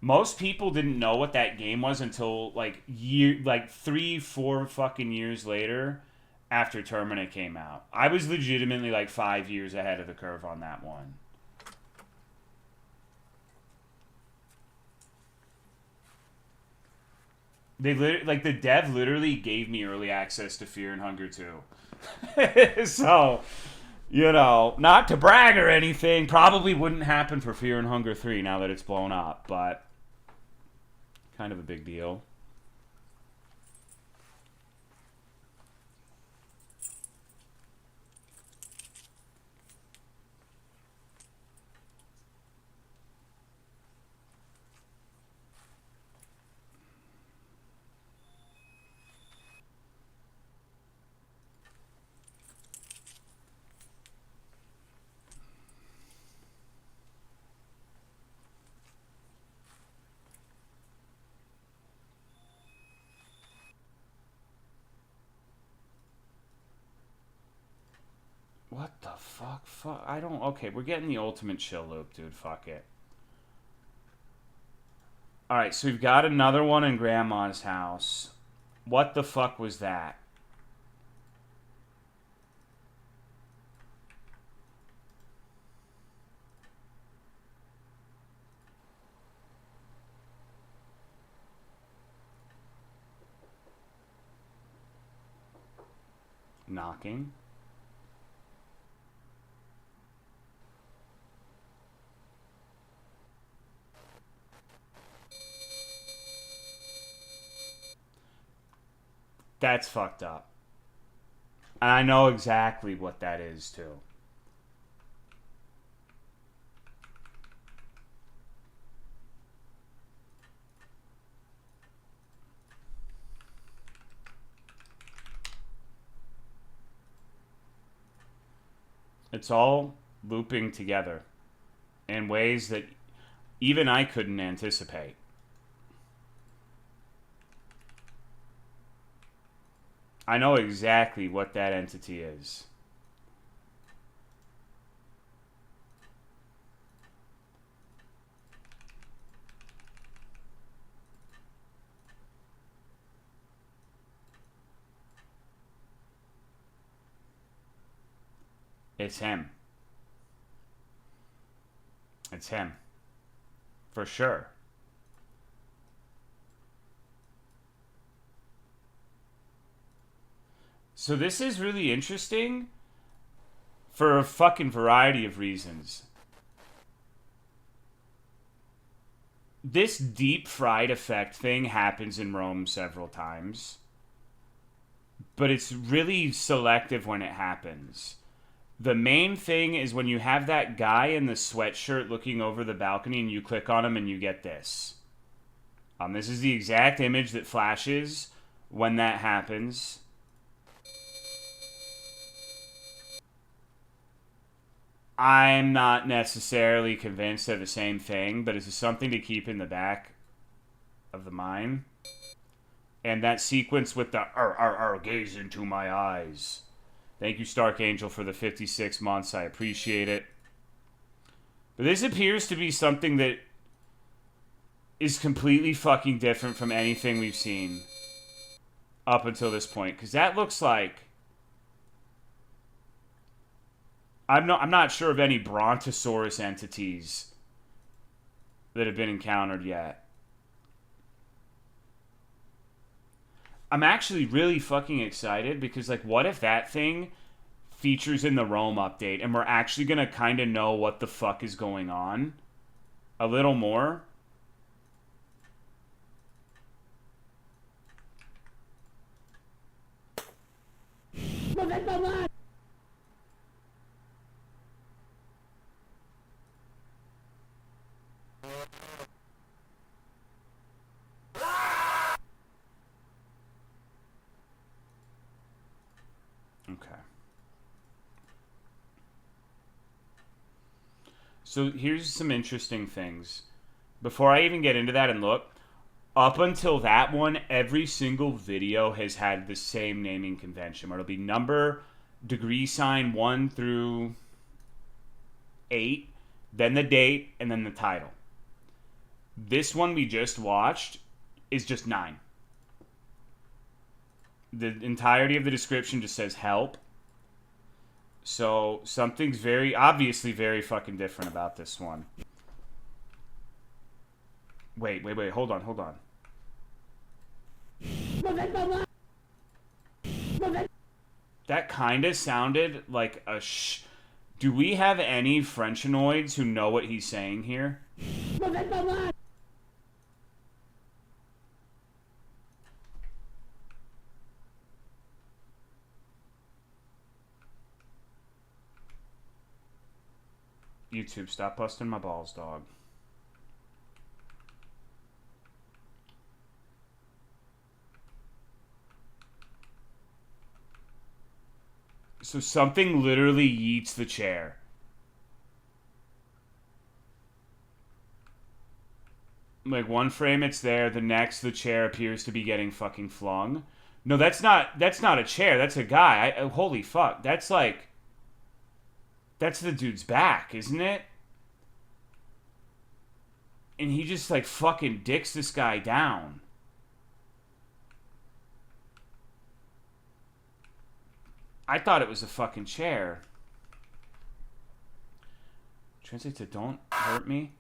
Most people didn't know what that game was until like 3-4 fucking years later after Termina came out. I was legitimately like 5 years ahead of the curve on that one. They like the dev literally gave me early access to Fear and Hunger 2. So, you know, not to brag or anything, probably wouldn't happen for Fear and Hunger 3 now that it's blown up, but kind of a big deal. What the fuck? Fuck. I don't... Okay, we're getting the ultimate chill loop, dude. Fuck it. Alright, so we've got another one in Grandma's house. What the fuck was that? Knocking. That's fucked up. And I know exactly what that is, too. It's all looping together in ways that even I couldn't anticipate. I know exactly what that entity is. It's him. It's him. For sure. So this is really interesting for a fucking variety of reasons. This deep fried effect thing happens in Rome several times. But it's really selective when it happens. The main thing is when you have that guy in the sweatshirt looking over the balcony and you click on him and you get this. This is the exact image that flashes when that happens. I'm not necessarily convinced they're the same thing, but it's something to keep in the back of the mind. And that sequence with the gaze into my eyes. Thank you, Stark Angel, for the 56 months. I appreciate it. But this appears to be something that is completely fucking different from anything we've seen up until this point. Because that looks like... I'm not sure of any Brontosaurus entities that have been encountered yet. I'm actually really fucking excited because, like, what if that thing features in the Rome update and we're actually going to kind of know what the fuck is going on a little more? Okay. So here's some interesting things. Before I even get into that and look, up until that one, every single video has had the same naming convention, where it'll be number, degree sign 1 through 8, then the date, and then the title. This one we just watched is just 9. The entirety of the description just says help. So something's very, obviously very fucking different about this one. Wait, hold on. That kind of sounded like a sh... Do we have any Frenchinoids who know what he's saying here? YouTube, stop busting my balls, dog. So something literally yeets the chair. Like, one frame it's there, the next the chair appears to be getting fucking flung. No, that's not a chair, that's a guy. Holy fuck, that's like... That's the dude's back, isn't it? And he just, like, fucking dicks this guy down. I thought it was a fucking chair. Translate to don't hurt me.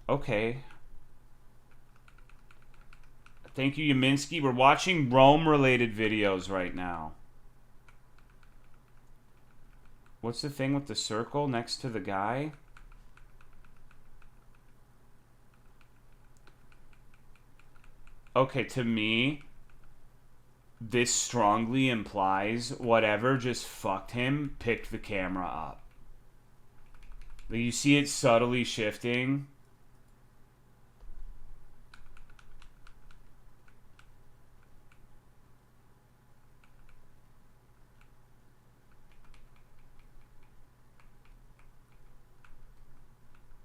Okay. Thank you, Yaminsky. We're watching Rome-related videos right now. What's the thing with the circle next to the guy? Okay, to me, this strongly implies whatever just fucked him picked the camera up. Like, you see it subtly shifting.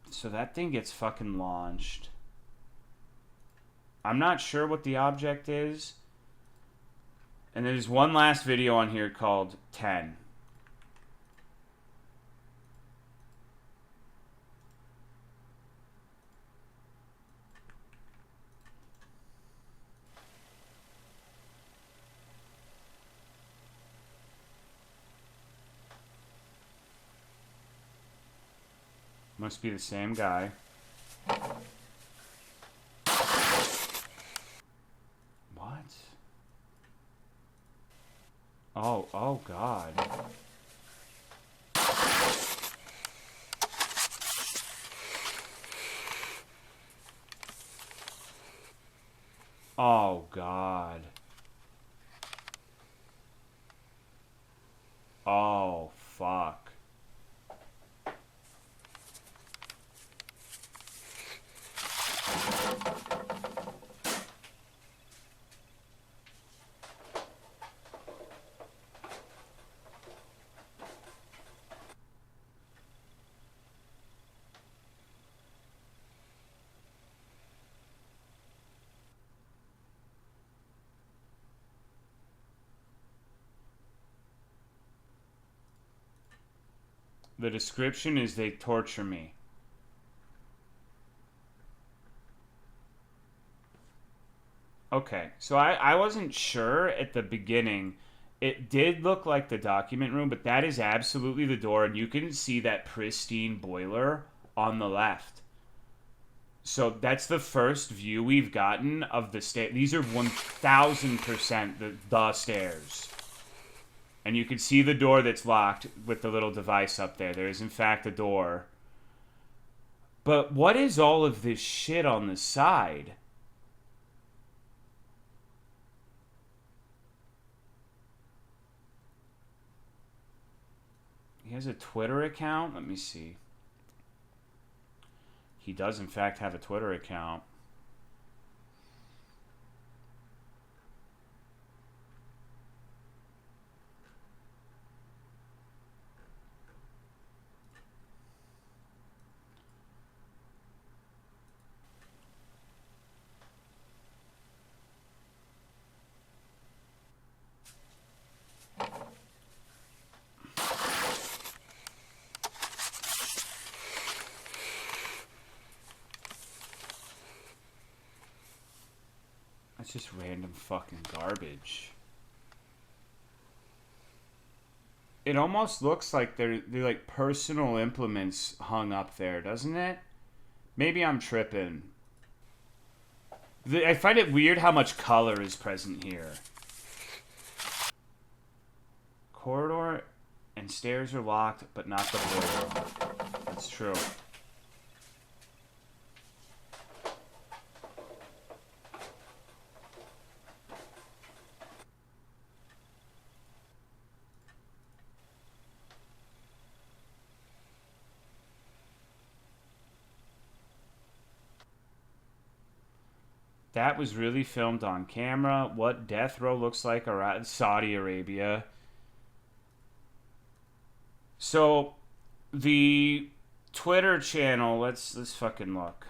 So that thing gets fucking launched. I'm not sure what the object is. And there's one last video on here called 10. Must be the same guy. What? Oh God. Oh God. Oh fuck. The description is they torture me. Okay, so I wasn't sure at the beginning. It did look like the document room, but that is absolutely the door, and you can see that pristine boiler on the left. So that's the first view we've gotten of the stairs. These are 1000% the stairs. And you can see the door that's locked with the little device up there. There is, in fact, a door. But what is all of this shit on the side? He has a Twitter account? Let me see. He does, in fact, have a Twitter account. That's just random fucking garbage. It almost looks like they're like personal implements hung up there, doesn't it? Maybe I'm tripping. I find it weird how much color is present here. Corridor and stairs are locked, but not the boiler. That's true. That was really filmed on camera. What death row looks like around Saudi Arabia. So, the Twitter channel, let's fucking look.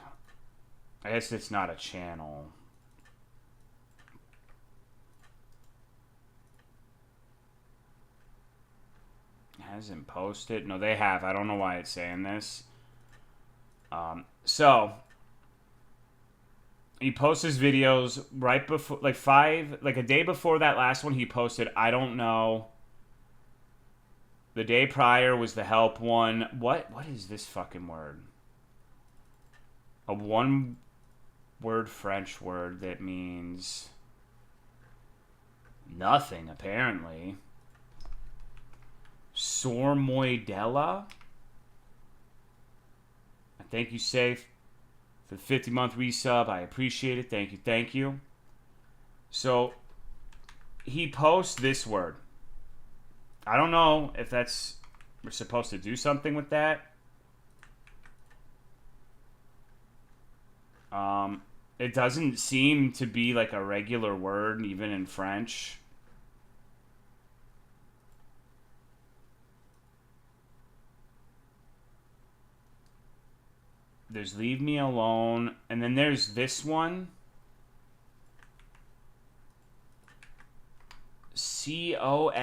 I guess it's not a channel. Hasn't posted. No, they have. I don't know why it's saying this. So, he posts his videos right before, like a day before that last one he posted, I don't know. The day prior was the help one. What is this fucking word? A one-word French word that means nothing, apparently. Sormoidella? Thank you, Safe, for the 50-month resub. I appreciate it. Thank you, thank you. So, he posts this word. I don't know if we're supposed to do something with that. It doesn't seem to be like a regular word, even in French. There's leave me alone. And then there's this one. CONNEXC.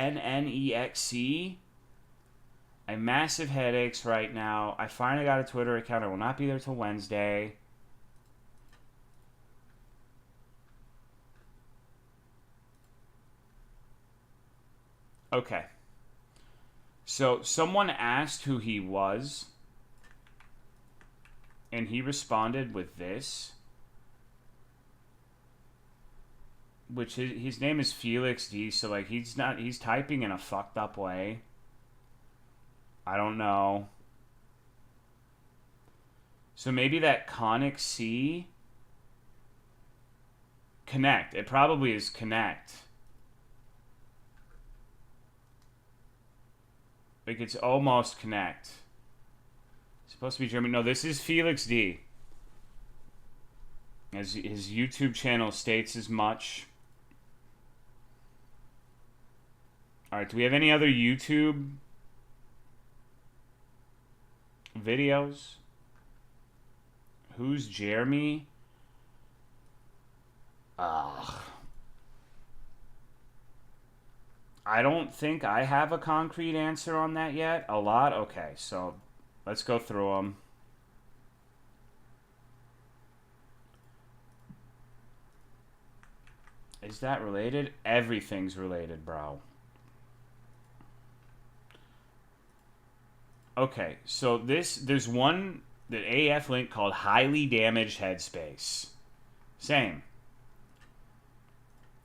I have massive headaches right now. I finally got a Twitter account. I will not be there till Wednesday. Okay. So someone asked who he was. And he responded with this. Which his name is Felix D, so like he's typing in a fucked up way. I don't know. So maybe that conic C. Connect. It probably is connect. Like it's almost connect. It's supposed to be German. No, this is Felix D. As his YouTube channel states as much. Alright, do we have any other YouTube videos? Who's Jeremy? Ugh. I don't think I have a concrete answer on that yet. A lot? Okay, so let's go through them. Is that related? Everything's related, bro. Okay, so there's one, the AF link called Highly Damaged Headspace. Same.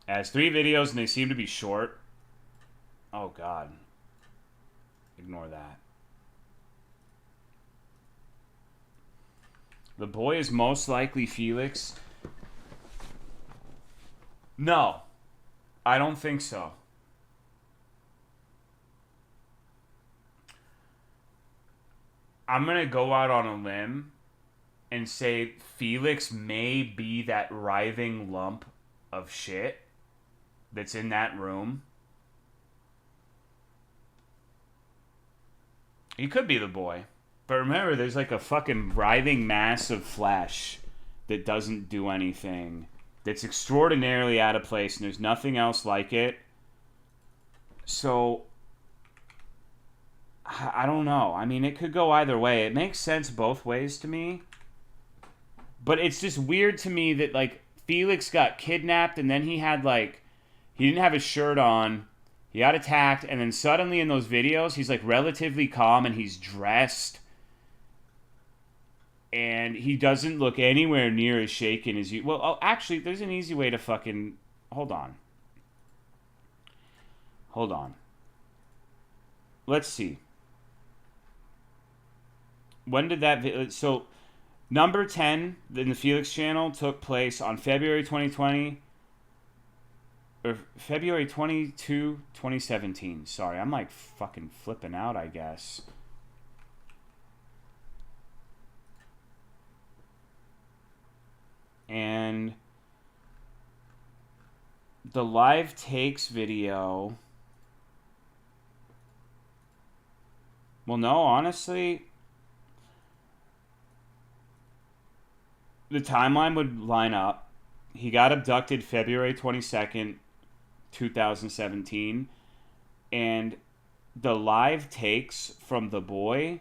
It has 3 videos and they seem to be short. Oh, God. Ignore that. The boy is most likely Felix. No. I don't think so. I'm going to go out on a limb and say Felix may be that writhing lump of shit that's in that room. He could be the boy. But remember, there's like a fucking writhing mass of flesh that doesn't do anything. That's extraordinarily out of place, and there's nothing else like it. So I don't know. I mean, it could go either way. It makes sense both ways to me. But it's just weird to me that, like, Felix got kidnapped and then he had, like, he didn't have his shirt on. He got attacked. And then suddenly in those videos, he's, like, relatively calm and he's dressed. And he doesn't look anywhere near as shaken as you. Well, oh, actually, there's an easy way to fucking... Hold on. Hold on. Let's see. When did that... So, number 10 in the Felix channel took place on February 2020. Or February 22, 2017. Sorry, I'm like fucking flipping out, I guess. And the live takes video... Well, no, honestly... The timeline would line up. He got abducted February 22nd, 2017. And the live takes from the boy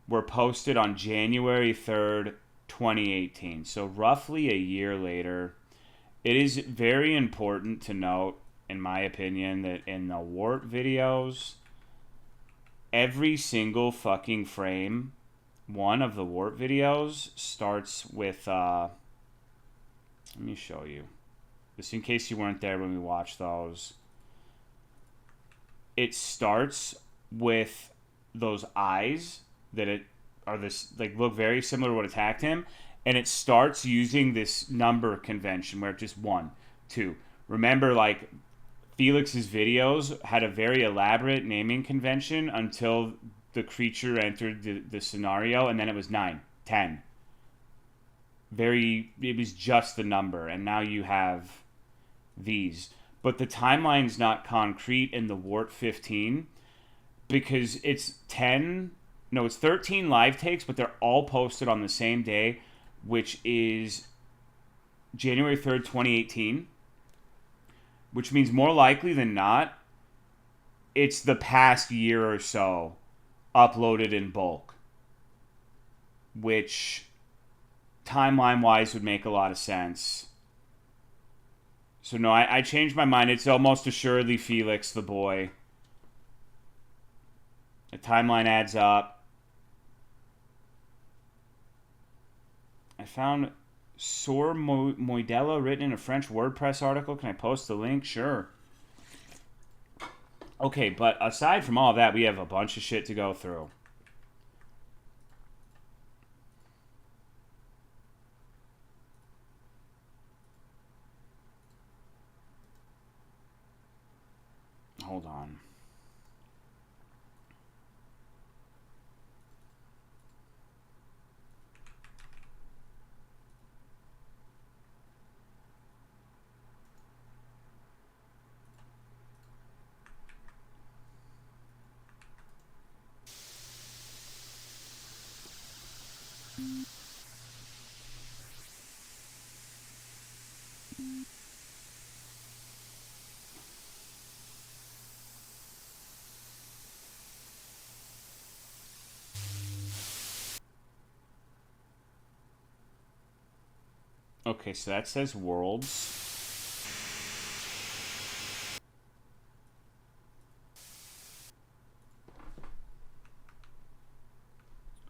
were posted on January 3rd, 2018. So roughly a year later. It is very important to note, in my opinion, that in the Wart videos, every single fucking frame... One of the Wart videos starts with, let me show you. Just in case you weren't there when we watched those. It starts with those eyes that are this, like, look very similar to what attacked him. And it starts using this number convention where it's just 1, 2. Remember, like, Felix's videos had a very elaborate naming convention until... the creature entered the scenario, and then it was 9, 10. It was just the number, and now you have these. But the timeline's not concrete in the Wart 15, because it's 13 live takes, but they're all posted on the same day, which is January 3rd, 2018. Which means more likely than not, it's the past year or so uploaded in bulk, which timeline-wise would make a lot of sense. So no, I changed my mind. It's almost assuredly Felix the boy. The timeline adds up. found Sor Moidella written in a French WordPress article. Can I post the link? Sure. Okay, but aside from all that, we have a bunch of shit to go through. Hold on. Okay, so that says worlds.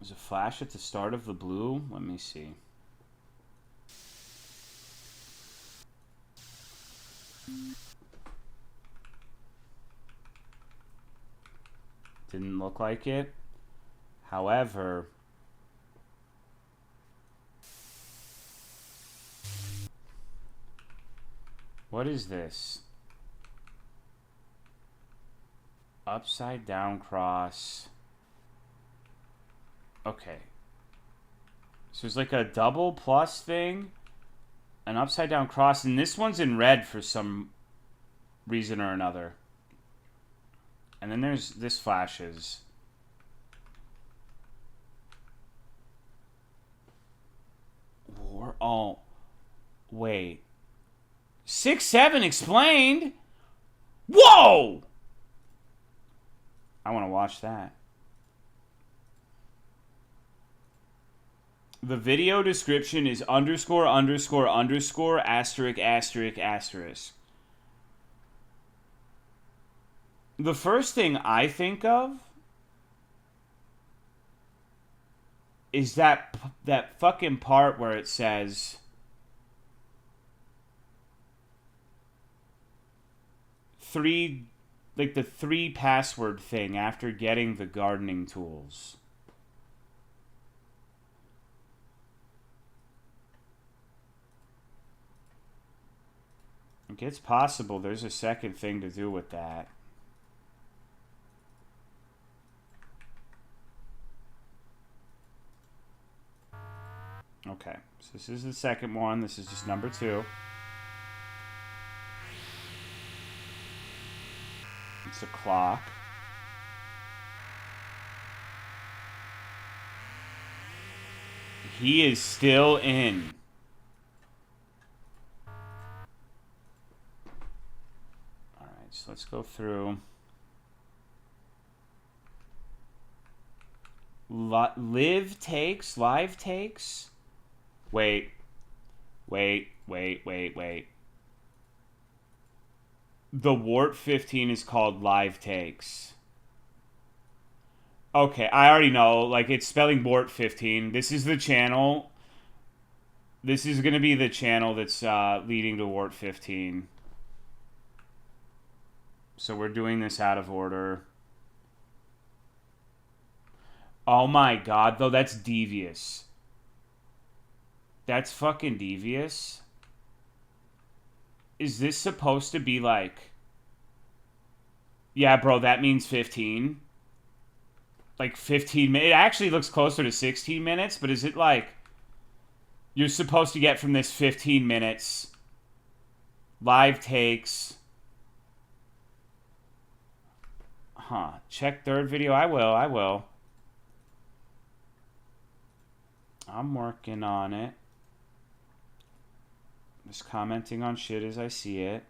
There's a flash at the start of the blue. Let me see. Didn't look like it. However, what is this? Upside down cross. Okay. So it's like a double plus thing, an upside down cross, and this one's in red for some reason or another. And then there's this flashes. Oh, wait. 6-7 explained? Whoa! I want to watch that. The video description is underscore underscore underscore asterisk asterisk asterisk. The first thing I think of is that fucking part where it says the 3 password thing after getting the gardening tools. It's possible there's a second thing to do with that. Okay, so this is the second one. This is just number 2. It's a clock. He is still in. Alright, so let's go through. Live takes? Wait. The Wart 15 is called Live Takes. Okay, I already know. Like, it's spelling Wart 15. This is the channel. This is going to be the channel that's leading to Wart 15. So we're doing this out of order. Oh my god, though, that's devious. That's fucking devious. Is this supposed to be like... Yeah, bro, that means 15. Like 15 minutes. It actually looks closer to 16 minutes, but is it like... You're supposed to get from this 15 minutes. Live takes. Huh. Check third video. I will. I'm working on it. Just commenting on shit as I see it.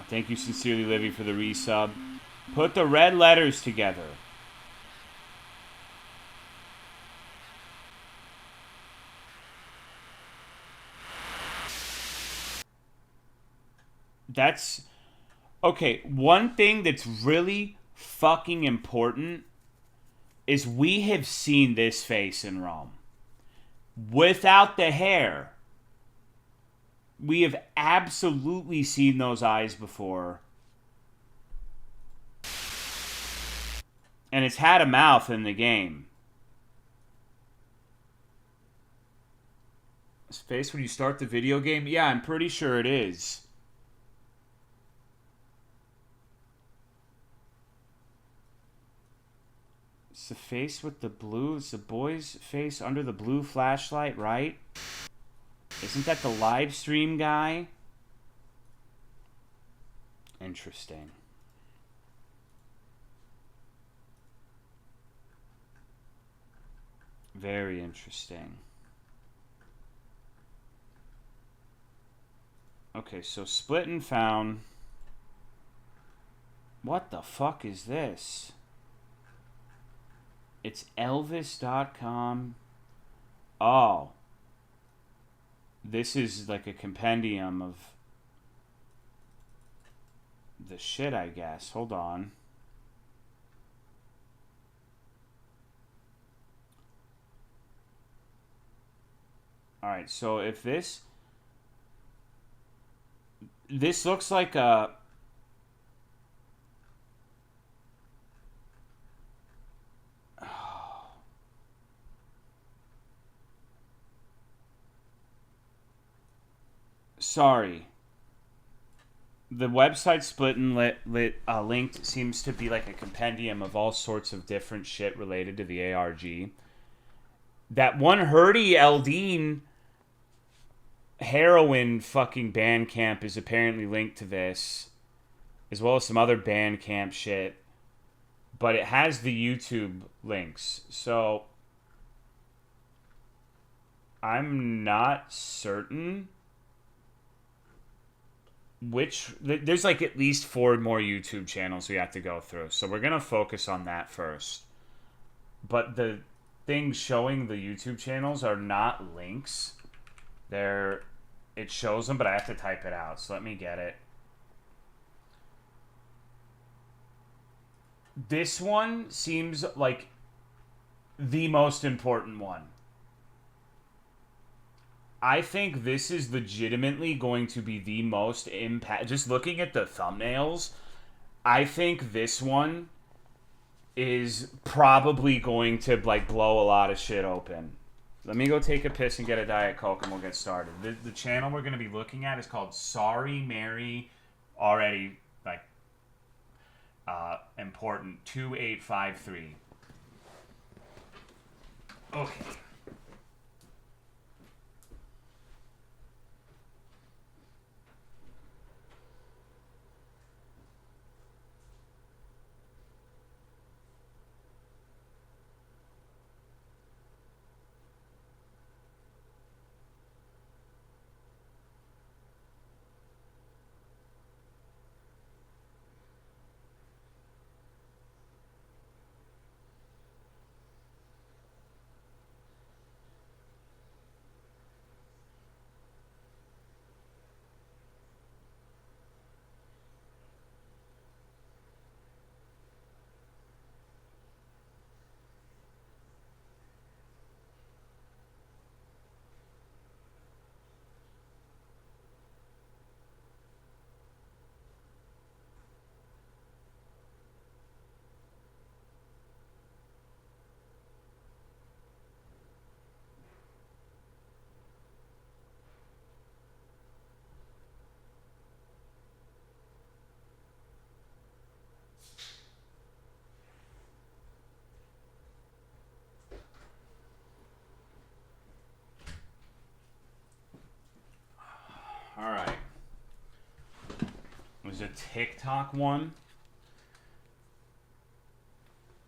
Thank you sincerely, Livy, for the resub. Put the red letters together. That's... Okay, one thing that's really fucking important is we have seen this face in Rome. Without the hair. We have absolutely seen those eyes before. And it's had a mouth in the game. His face when you start the video game? Yeah, I'm pretty sure it is. It's the face with the blue. It's the boy's face under the blue flashlight, right? Isn't that the live stream guy? Interesting. Very interesting. Okay, so split and found. What the fuck is this? It's Elvis.com. Oh. This is like a compendium of the shit, I guess. Hold on. Alright, so if this looks like a... Sorry. The website split and linked seems to be like a compendium of all sorts of different shit related to the ARG. That one Hurdy Eldine heroin fucking Bandcamp is apparently linked to this, as well as some other Bandcamp shit. But it has the YouTube links, so I'm not certain which... There's like at least 4 more YouTube channels we have to go through, so we're gonna focus on that first. But the things showing the YouTube channels are not links. It shows them, but I have to type it out, so let me get it. This one seems like the most important one. I think this is legitimately going to be the most impact. Just looking at the thumbnails, I think this one is probably going to like blow a lot of shit open. Let me go take a piss and get a Diet Coke and we'll get started. The channel we're going to be looking at is called Sorry Mary, already like important, 2853. Okay. Alright. There's a TikTok one.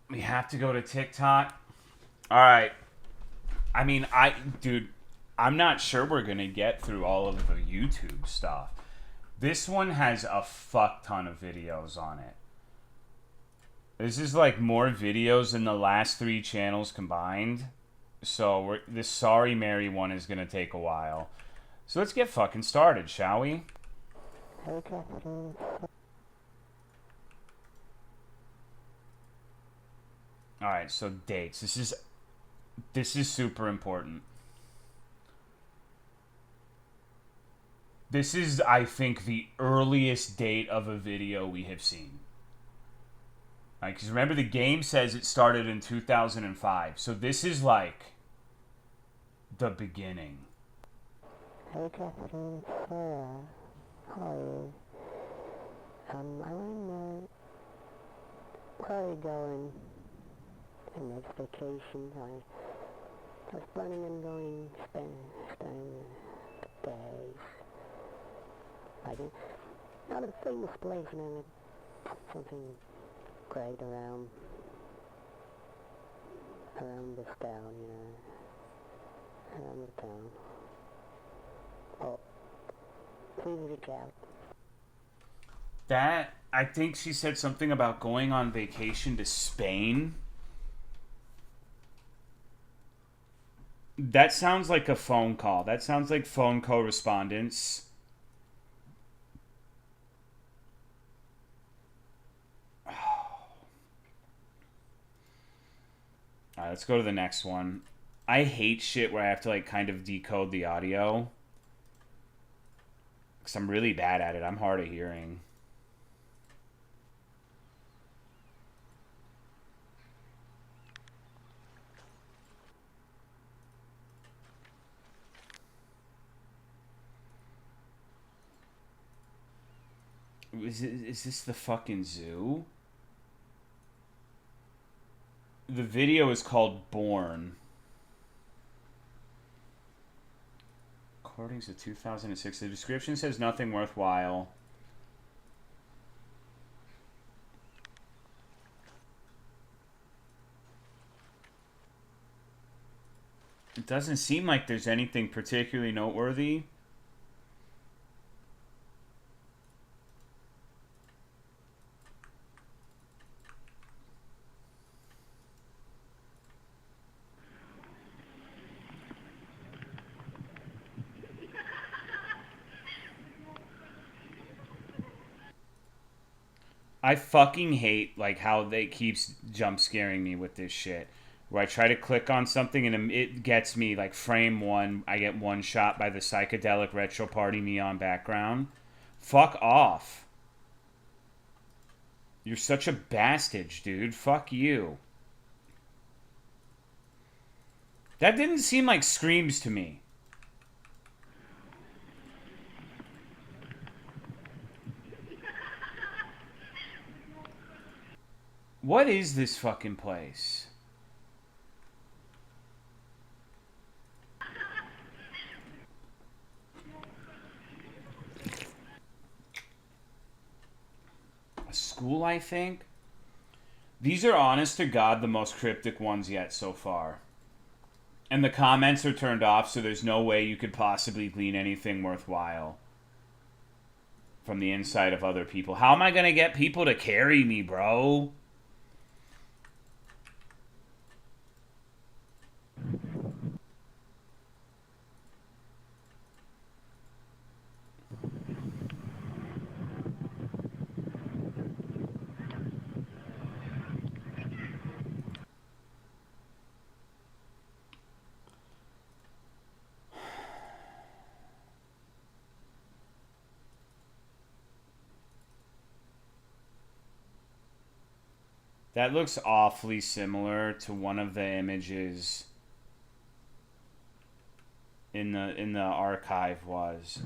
We have to go to TikTok. Alright. I mean, dude, I'm not sure we're going to get through all of the YouTube stuff. This one has a fuck ton of videos on it. This is like more videos than the last 3 channels combined. So this Sorry Mary one is going to take a while. So let's get fucking started, shall we? Alright, so dates. This is super important. This is, I think, the earliest date of a video we have seen. Because remember, the game says it started in 2005. So this is like the beginning. Hey, Captain Sarah. How are you? Where are you going? The next vacation. I was planning on going spending days. I did. Not a famous place, man. Something great around this town, you know. Around the town. Oh, please reach out. That, I think she said something about going on vacation to Spain. That sounds like a phone call. That sounds like phone correspondence. Alright, let's go to the next one. I hate shit where I have to like kind of decode the audio. Because I'm really bad at it. I'm hard of hearing. Is this the fucking zoo? The video is called Born. According to 2006, the description says nothing worthwhile. It doesn't seem like there's anything particularly noteworthy. I fucking hate like how they keeps jump scaring me with this shit. Where I try to click on something and it gets me like frame one. I get one shot by the psychedelic retro party neon background. Fuck off. You're such a bastard, dude. Fuck you. That didn't seem like screams to me. What is this fucking place? A school, I think? These are honest to God the most cryptic ones yet so far. And the comments are turned off, so there's no way you could possibly glean anything worthwhile from the inside of other people. How am I gonna get people to carry me, bro? That looks awfully similar to one of the images in the archive was.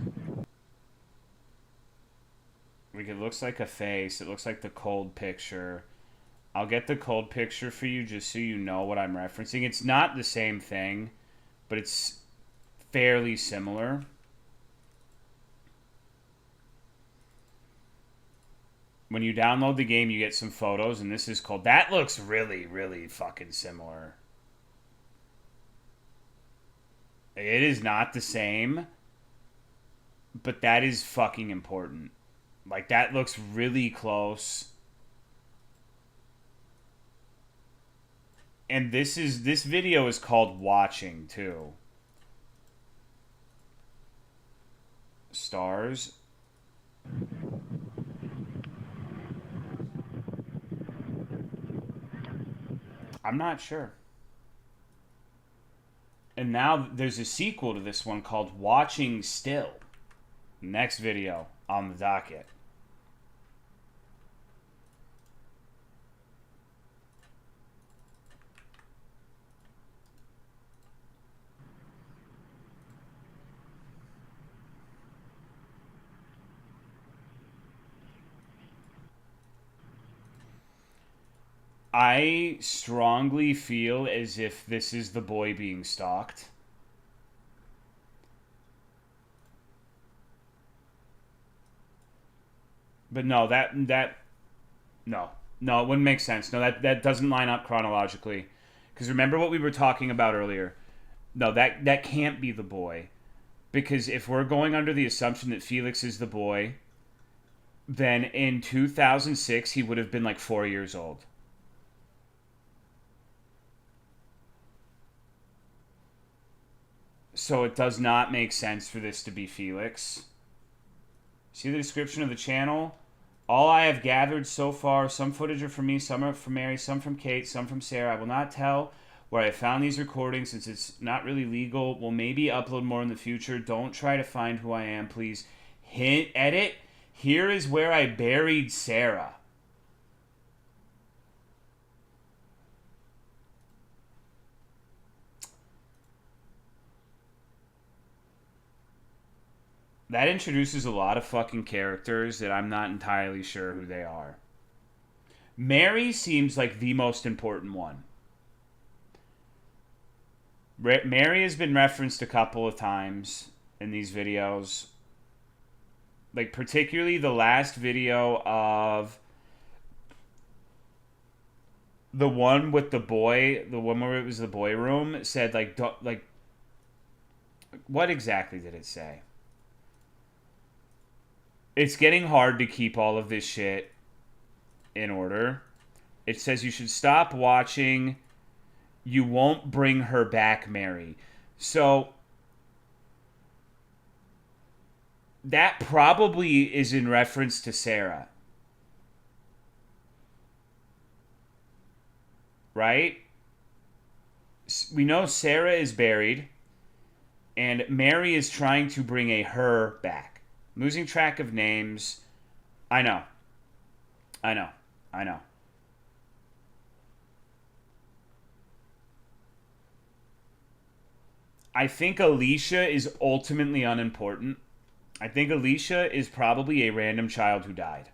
Like, it looks like a face. It looks like the cold picture. I'll get the cold picture for you just so you know what I'm referencing. It's not the same thing, but it's fairly similar. When you download the game, you get some photos, and this is called... That looks really, really fucking similar. It is not the same, but that is fucking important. Like, that looks really close. And this video is called Watching, too. Stars. I'm not sure. And now there's a sequel to this one called Watching Still. Next video on the docket. I strongly feel as if this is the boy being stalked. But no, no, it wouldn't make sense. No, that doesn't line up chronologically. Because remember what we were talking about earlier. No, that can't be the boy. Because if we're going under the assumption that Felix is the boy, then in 2006 he would have been like 4 years old. So it does not make sense for this to be Felix. See the description of the channel? All I have gathered so far, some footage are from me, some are from Mary, some from Kate, some from Sarah. I will not tell where I found these recordings since it's not really legal. We'll maybe upload more in the future. Don't try to find who I am, please. Hint, edit. Here is where I buried Sarah. That introduces a lot of fucking characters that I'm not entirely sure who they are. Mary seems like the most important one. Mary has been referenced a couple of times in these videos. Like, particularly the last video of the one with the boy, the one where it was the boy room, said, like, what exactly did it say? It's getting hard to keep all of this shit in order. It says you should stop watching. You won't bring her back, Mary. So that probably is in reference to Sarah. Right? We know Sarah is buried, and Mary is trying to bring a her back. Losing track of names. I know. I think Alicia is ultimately unimportant. I think Alicia is probably a random child who died.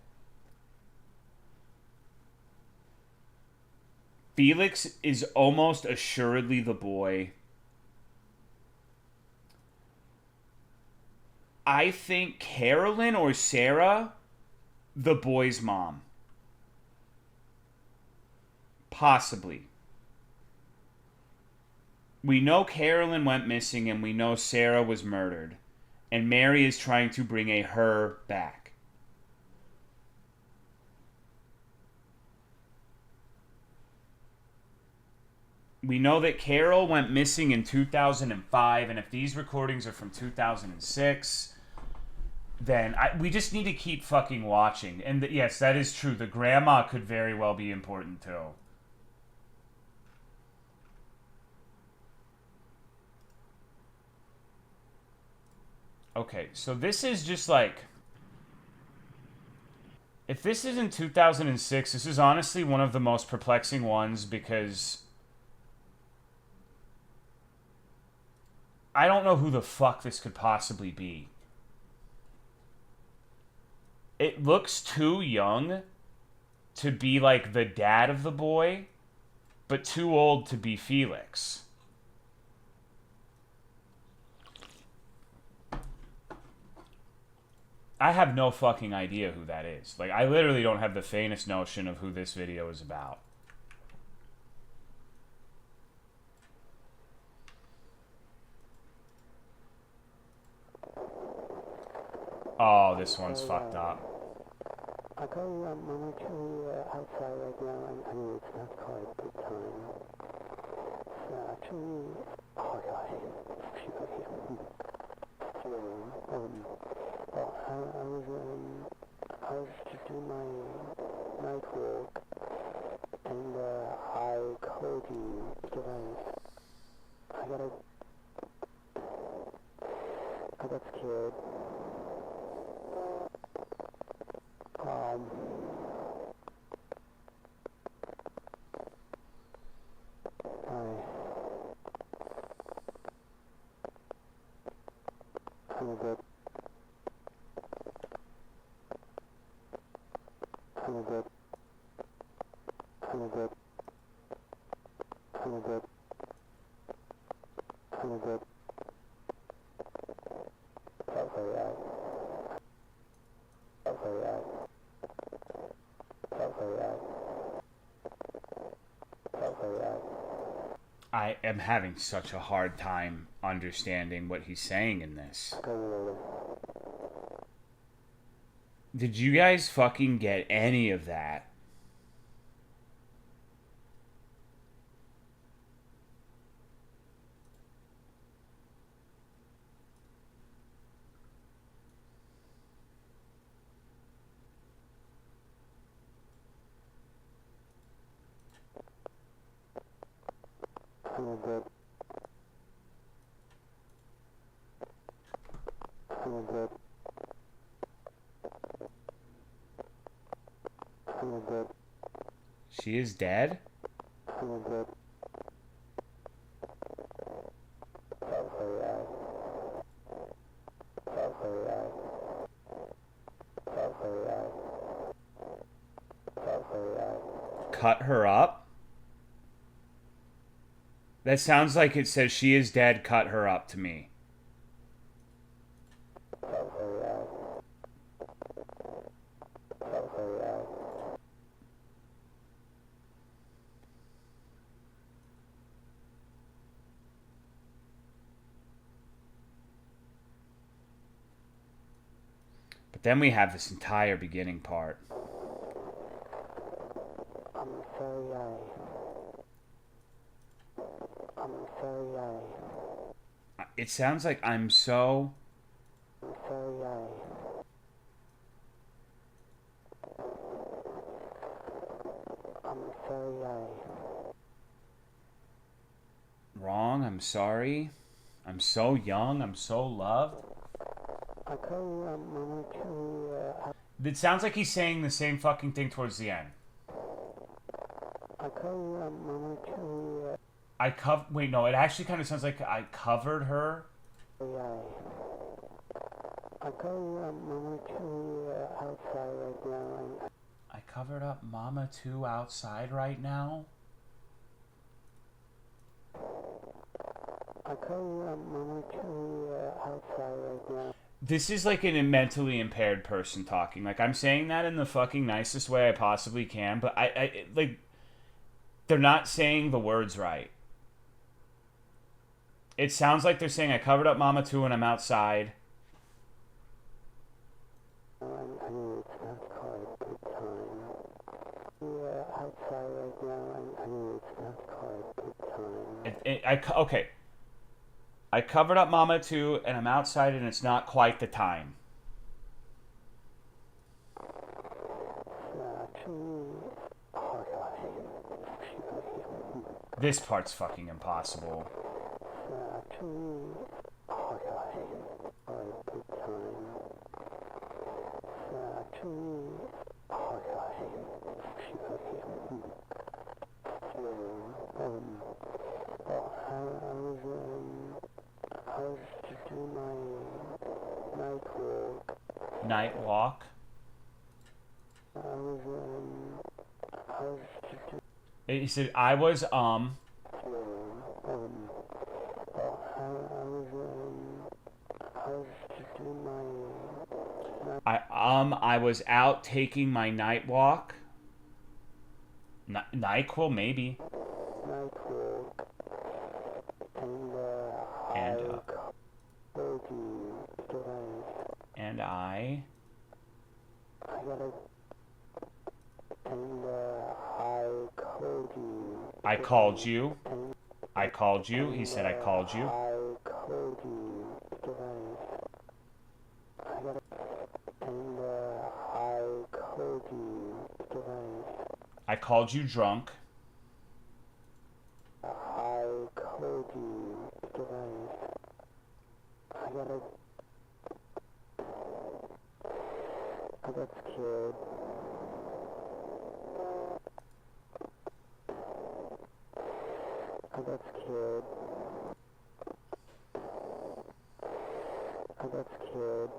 Felix is almost assuredly the boy. I think Carolyn or Sarah, the boy's mom. Possibly. We know Carolyn went missing and we know Sarah was murdered. And Mary is trying to bring a her back. We know that Carol went missing in 2005, and if these recordings are from 2006, then we just need to keep fucking watching. And yes, that is true. The grandma could very well be important too. Okay, so this is just like... If this is in 2006, this is honestly one of the most perplexing ones because... I don't know who the fuck this could possibly be. It looks too young to be like the dad of the boy, but too old to be Felix. I have no fucking idea who that is. Like, I literally don't have the faintest notion of who this video is about. Oh, this one's fucked up. I go, I'm actually outside right now, and it's not quite a good time. So actually, oh god, I was was to do my night walk, and I called you because I got scared. I am having such a hard time understanding what he's saying in this. Did you guys fucking get any of that? She is dead? Cut her up? That sounds like it says she is dead, cut her up to me. But then we have this entire beginning part. It sounds like I'm so... Wrong, I'm sorry. I'm so young, I'm so loved. It sounds like he's saying the same fucking thing towards the end. Wait, no, it actually kind of sounds like I covered her. I covered up Mama 2 outside right now. This is like a mentally impaired person talking. Like, I'm saying that in the fucking nicest way I possibly can, but I like, they're not saying the words right. It sounds like they're saying, I covered up Mama 2 and I'm outside. Okay. I covered up Mama 2 and I'm outside and it's not quite the time. This part's fucking impossible. Night walk. He said, I was, I was out taking my night walk. NyQuil, maybe. And I called you. I called you. He said, I called you. I called you drunk. I called you twice. I got scared. I got scared. I got scared.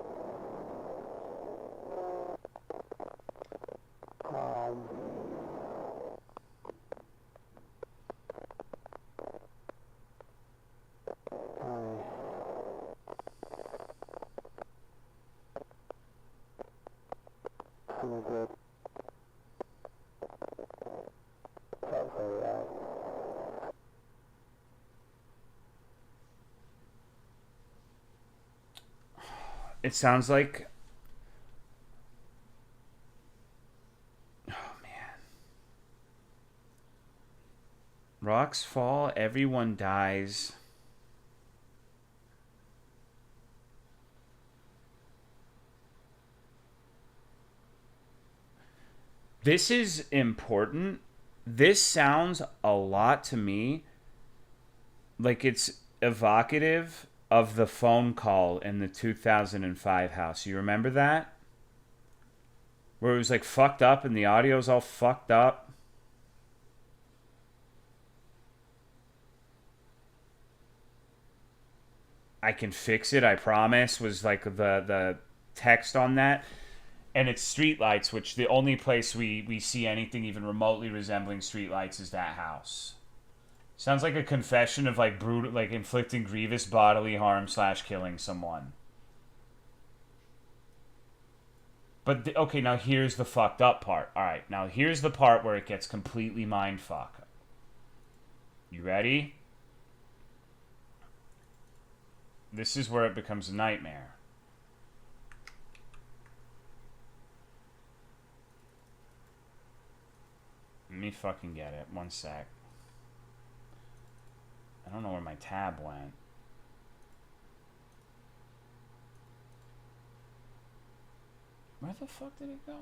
It sounds like... Oh, man. Rocks fall, everyone dies. This is important. This sounds a lot to me like it's evocative of the phone call in the 2005 house. You remember that? Where it was like fucked up and the audio's all fucked up. I can fix it, I promise, was like the text on that. And it's streetlights, which the only place we see anything even remotely resembling streetlights is that house. Sounds like a confession of like brutal, like inflicting grievous bodily harm / killing someone. But okay, now here's the fucked up part. All right, now here's the part where it gets completely mindfuck. You ready? This is where it becomes a nightmare. Let me fucking get it. One sec. I don't know where my tab went. Where the fuck did it go?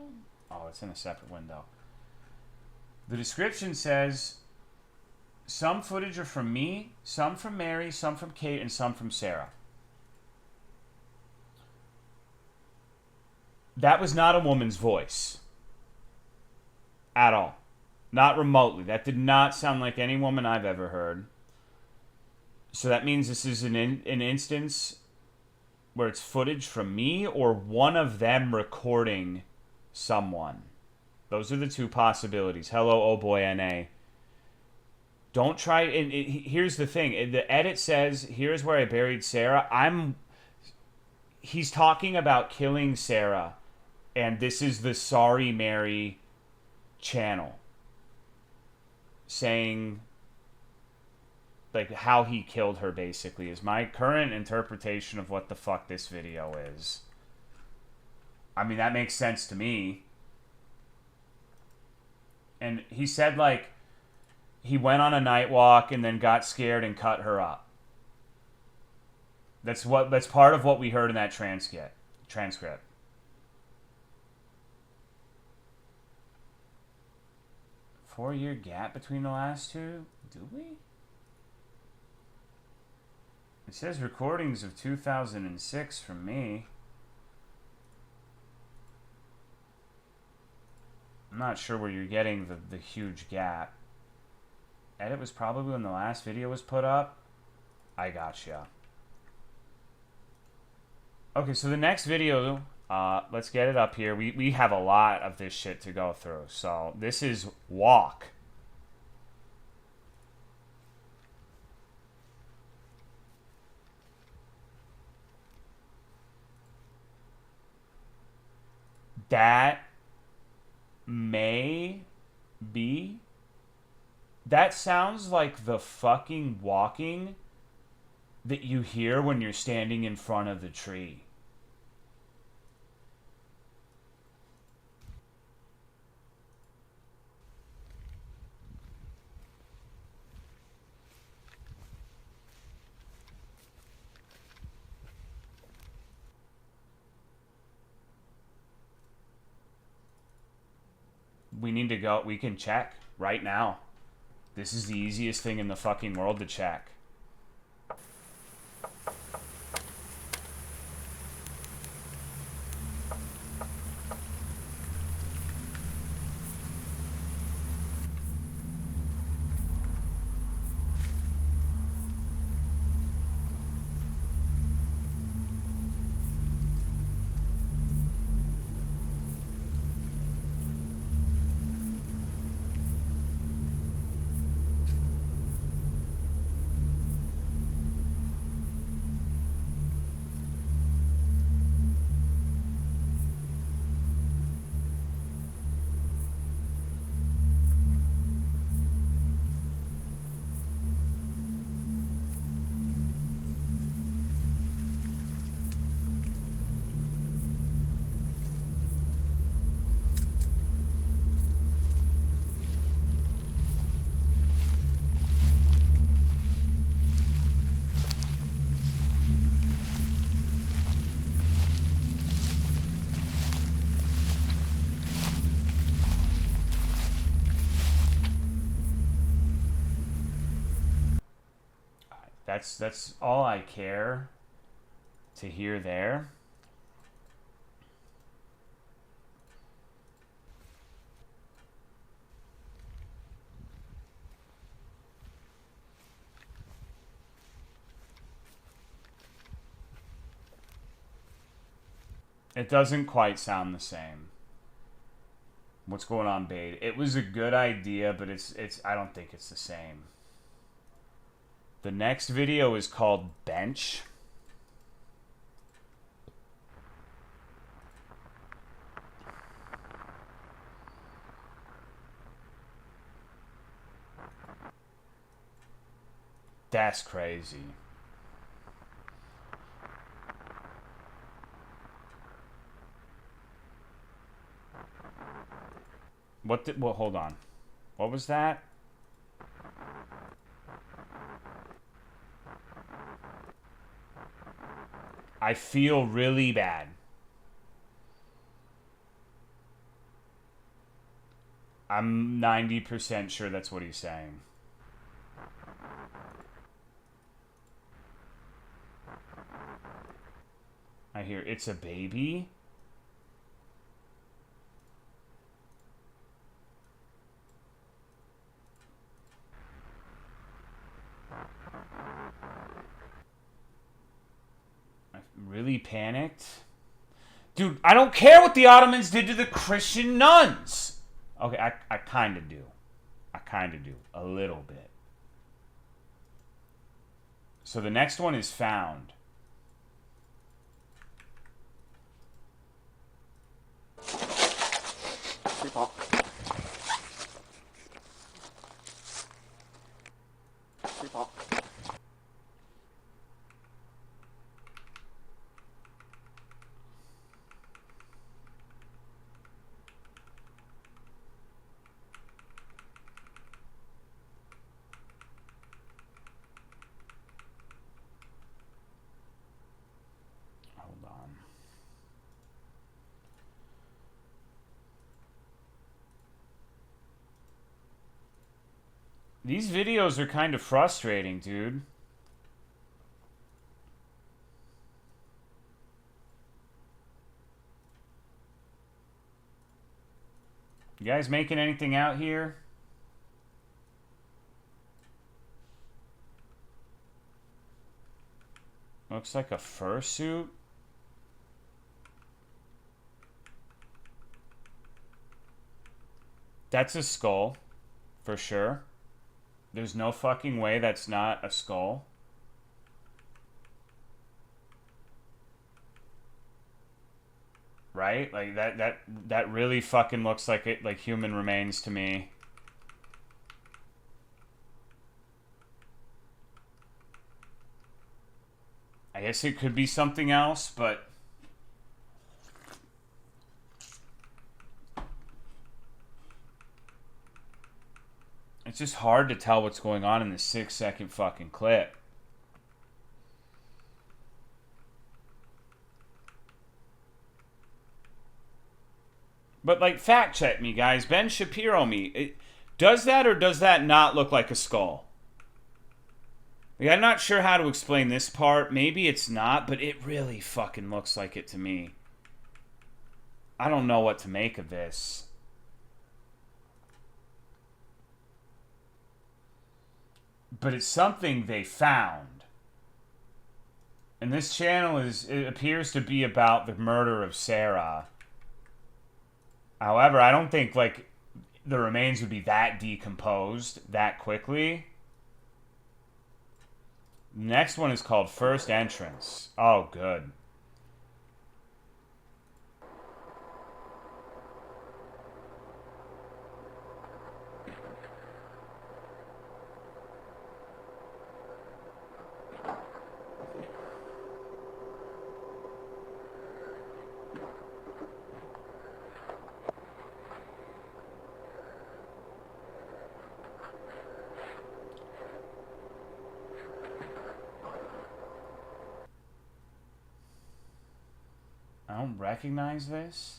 Oh, it's in a separate window. The description says, some footage are from me, some from Mary, some from Kate, and some from Sarah. That was not a woman's voice. At all. Not remotely. That did not sound like any woman I've ever heard. So that means this is an instance where it's footage from me or one of them recording someone. Those are the two possibilities. Hello, oh boy, NA. Don't try... And here's the thing. The edit says, here's where I buried Sarah. He's talking about killing Sarah. And this is the Sorry Mary channel. Saying... like how he killed her, basically, is my current interpretation of what the fuck this video is. I mean, that makes sense to me. And he said, like, he went on a night walk and then got scared and cut her up. That's part of what we heard in that transcript. 4-year gap between the last two? Do we? It says recordings of 2006 from me. I'm not sure where you're getting the huge gap. Edit was probably when the last video was put up. I gotcha. Okay, so the next video, let's get it up here. We have a lot of this shit to go through. So this is Walk. That may be... That sounds like the fucking walking that you hear when you're standing in front of the tree. we need to go. We can check right now. This is the easiest thing in the fucking world to check. That's all I care to hear there. It doesn't quite sound the same. What's going on, Bade? It was a good idea, but it's I don't think it's the same. The next video is called Bench. That's crazy. What did, well, hold on. What was that? I feel really bad. I'm 90% sure that's what he's saying. I hear it's a baby. Really panicked. Dude, I don't care what the Ottomans did to the Christian nuns. Okay, I kind of do. I kind of do. A little bit. So the next one is Found. These videos are kind of frustrating, dude. You guys making anything out here? Looks like a fursuit. That's a skull, for sure. There's no fucking way that's not a skull. Right? Like that really fucking looks like it, like human remains to me. I guess it could be something else, but it's just hard to tell what's going on in this 6-second fucking clip. But, like, fact check me, guys. Ben Shapiro me. Does that or does that not look like a skull? Like, I'm not sure how to explain this part. Maybe it's not, but it really fucking looks like it to me. I don't know what to make of this. But it's something they found. And this channel it appears to be about the murder of Sarah. However, I don't think, like, the remains would be that decomposed that quickly. Next one is called First Entrance. Oh, good. I don't recognize this.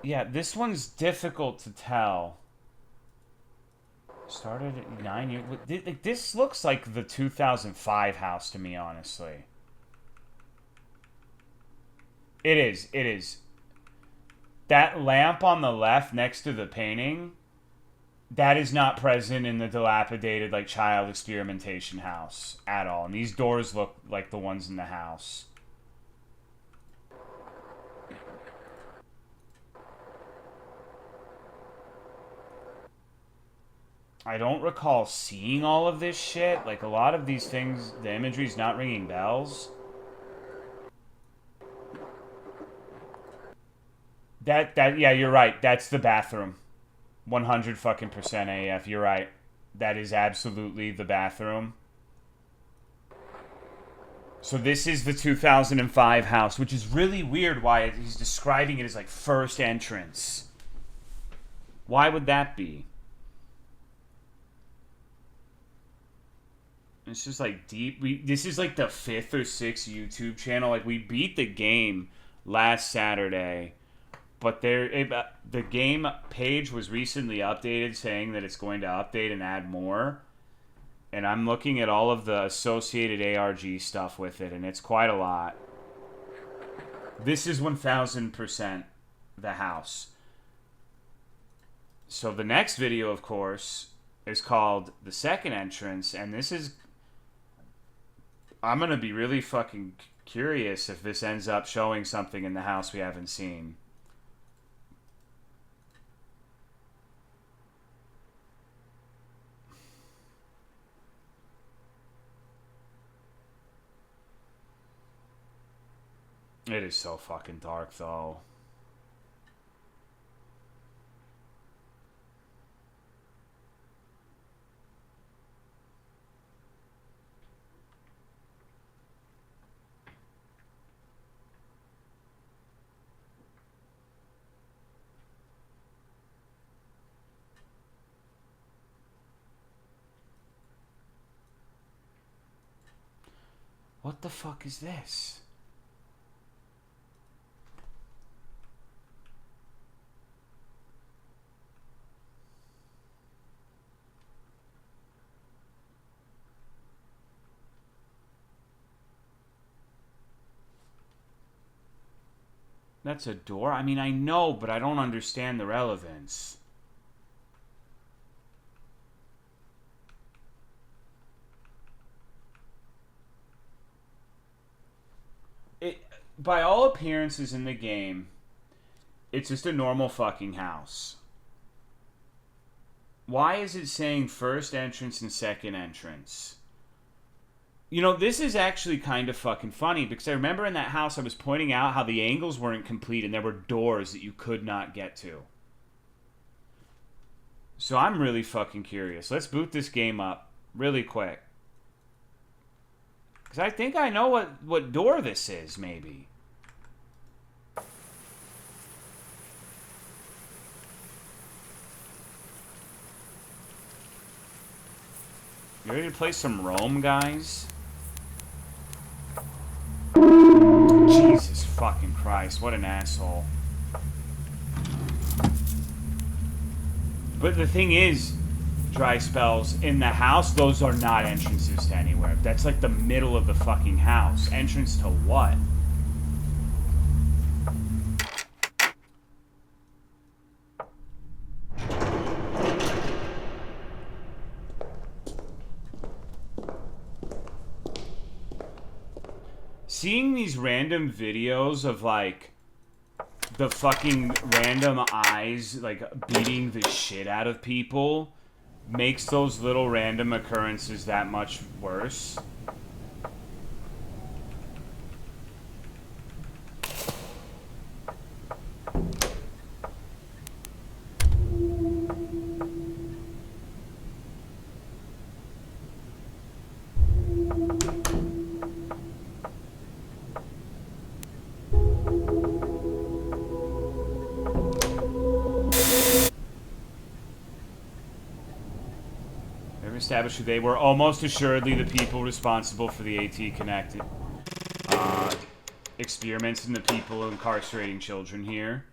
Yeah, this one's difficult to tell. Started at 9 years. This looks like the 2005 house to me, honestly. It is. It is. That lamp on the left next to the painting, that is not present in the dilapidated, like, child experimentation house at all. And these doors look like the ones in the house. I don't recall seeing all of this shit. Like, a lot of these things, the imagery's not ringing bells. Yeah, you're right. That's the bathroom. 100 fucking % AF. You're right. That is absolutely the bathroom. So this is the 2005 house, which is really weird why he's describing it as, like, first entrance. Why would that be? It's just, like, deep. This is, like, the 5th or 6th YouTube channel. Like, we beat the game last Saturday, but the game page was recently updated saying that it's going to update and add more. And I'm looking at all of the associated ARG stuff with it, and it's quite a lot. This is 1000% the house. So the next video, of course, is called The Second Entrance, and this is... I'm going to be really fucking curious if this ends up showing something in the house we haven't seen. It is so fucking dark, though. What the fuck is this? That's a door? I mean, I know, but I don't understand the relevance. By all appearances in the game, it's just a normal fucking house. Why is it saying first entrance and second entrance? You know, this is actually kind of fucking funny, because I remember in that house I was pointing out how the angles weren't complete and there were doors that you could not get to. So I'm really fucking curious. Let's boot this game up really quick. Because I think I know what door this is, maybe. You ready to play some Rome, guys? Jesus fucking Christ, what an asshole. But the thing is, dry spells, in the house, those are not entrances to anywhere. That's like the middle of the fucking house. Entrance to what? Seeing these random videos of, like, the fucking random eyes, like, beating the shit out of people makes those little random occurrences that much worse. Established who they were. Almost assuredly the people responsible for the AT connected experiments and the people incarcerating children here.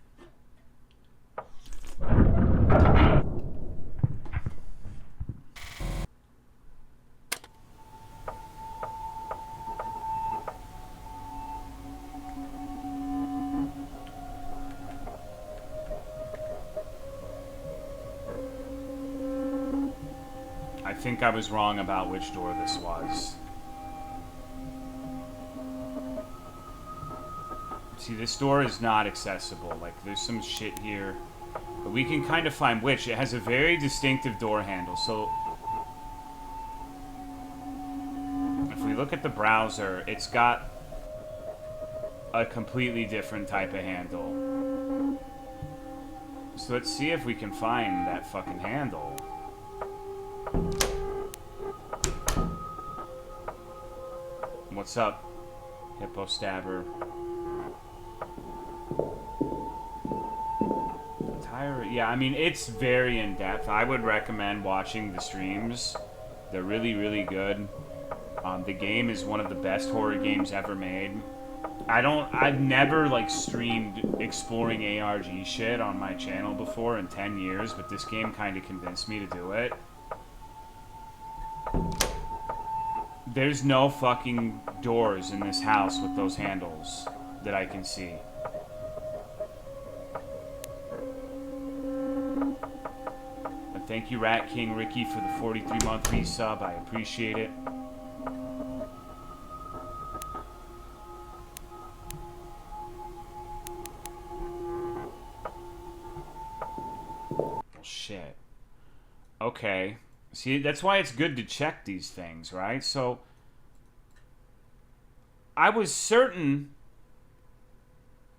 I think I was wrong about which door this was. See, this door is not accessible. Like, there's some shit here. But we can kind of find which. It has a very distinctive door handle, so... if we look at the browser, it's got a completely different type of handle. So let's see if we can find that fucking handle. What's up, Hippo Stabber? Yeah, I mean, it's very in-depth. I would recommend watching the streams. They're really, really good. The game is one of the best horror games ever made. I've never, like, streamed exploring ARG shit on my channel before in 10 years, but this game kind of convinced me to do it. There's no fucking doors in this house with those handles that I can see. But thank you, Rat King Ricky, for the 43-month resub. I appreciate it. Oh, shit. Okay. See, that's why it's good to check these things, right? So, I was certain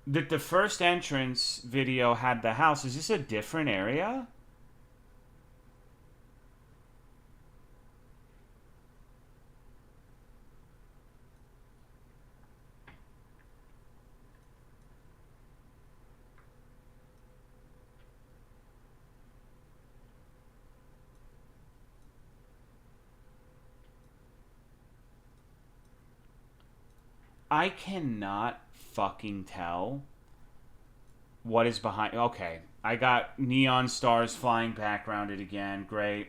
that the first entrance video had the house. Is this a different area? I cannot fucking tell what is behind. Okay, I got neon stars flying backgrounded again. Great.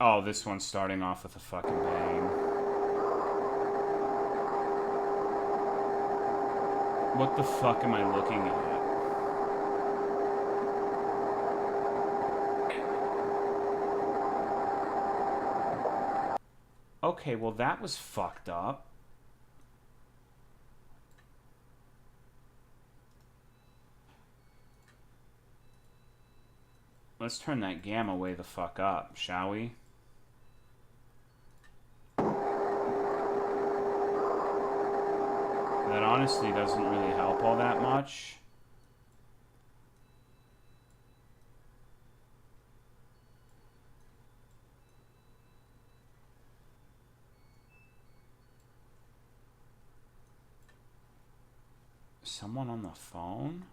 Oh, this one's starting off with a fucking bang. What the fuck am I looking at? Okay, well that was fucked up. Let's turn that gamma way the fuck up, shall we? That honestly doesn't really help all that much. Someone on the phone?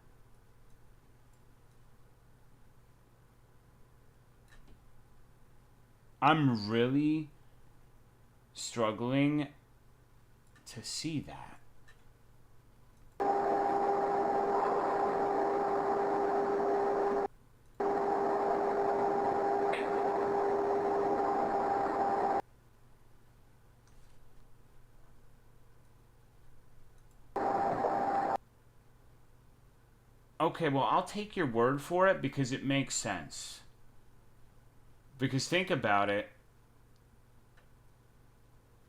I'm really struggling to see that. Okay, well, I'll take your word for it because it makes sense. Because think about it.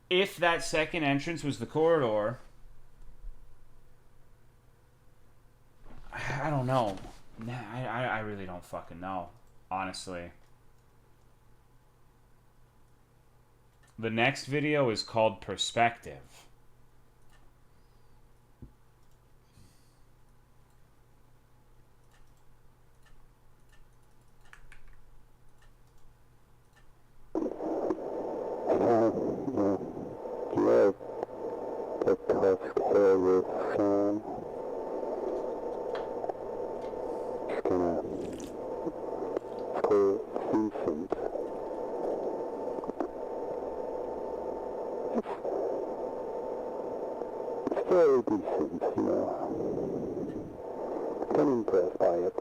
If that second entrance was the corridor, I don't know. Nah, I really don't fucking know, honestly. The next video is called Perspective. Very decent, you know. I'm impressed by it.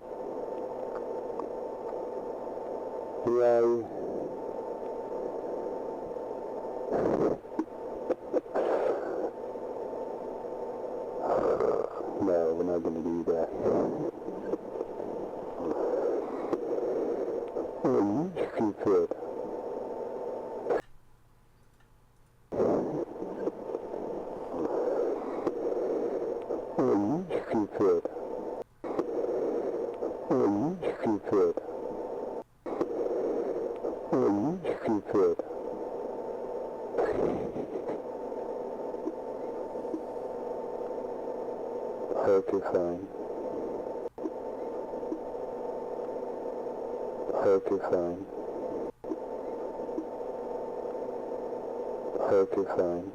Yeah. No, we're not going to do that. Oh, you stupid. Oh, you stupid. Oh, you stupid. Oh, you stupid. I hope you're fine. I hope you're fine. I hope you're fine.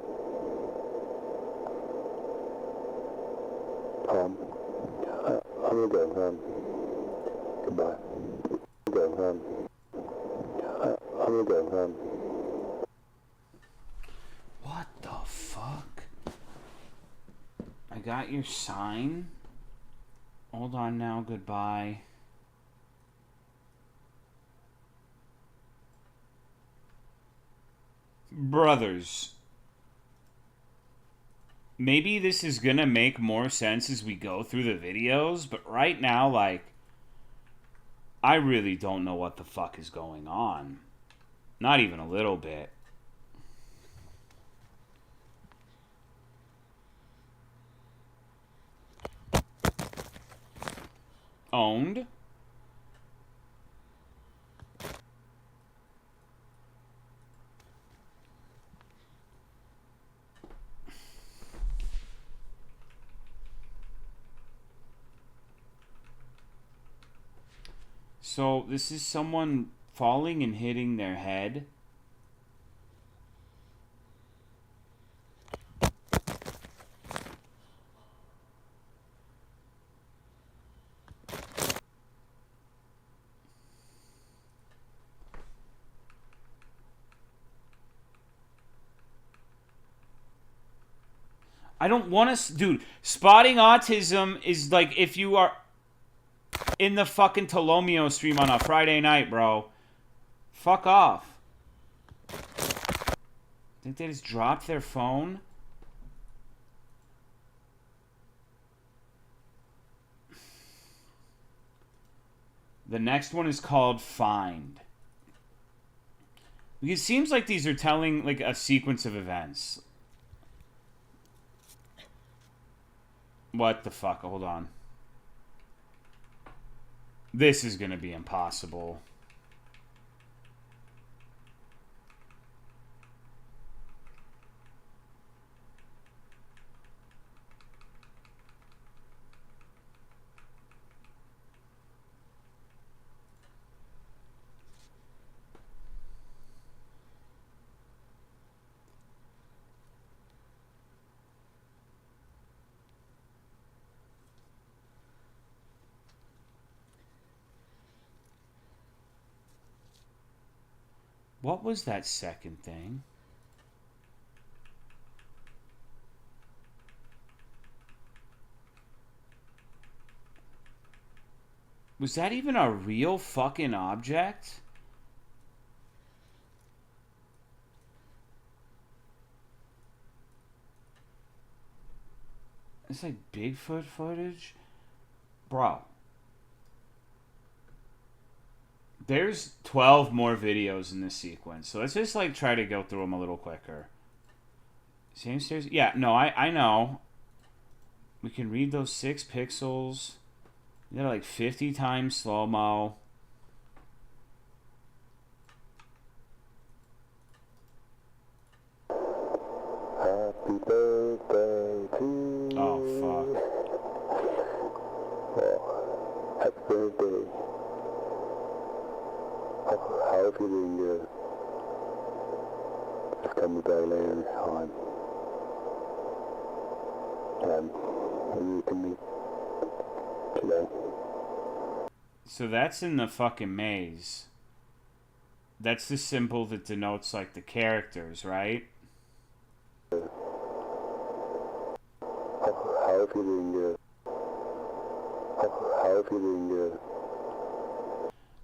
I'm gonna go home. Goodbye. Go home. I'm gonna go home. What the fuck? I got your sign. Hold on now, goodbye. Brothers. Maybe this is gonna make more sense as we go through the videos, but right now, like, I really don't know what the fuck is going on. Not even a little bit. Owned. So this is someone falling and hitting their head. I don't want to... Dude, spotting autism is like if you are in the fucking Tolomeo stream on a Friday night, bro. Fuck off. Think they just dropped their phone? The next one is called Find. It seems like these are telling like a sequence of events. What the fuck? Hold on. This is gonna be impossible. What was that second thing? Was that even a real fucking object? It's like Bigfoot footage? Bro. There's 12 more videos in this sequence, so let's just like try to go through them a little quicker. Same stairs? Yeah, no, I know. We can read those 6 pixels. You got like 50 times slow-mo. Happy birthday to you. Oh, fuck. Oh, happy birthday. Oh, how are you doing good? Just come back later on. You can meet today. So that's in the fucking maze. That's the symbol that denotes like the characters, right? Oh, how are you doing good? Oh, how are you doing good?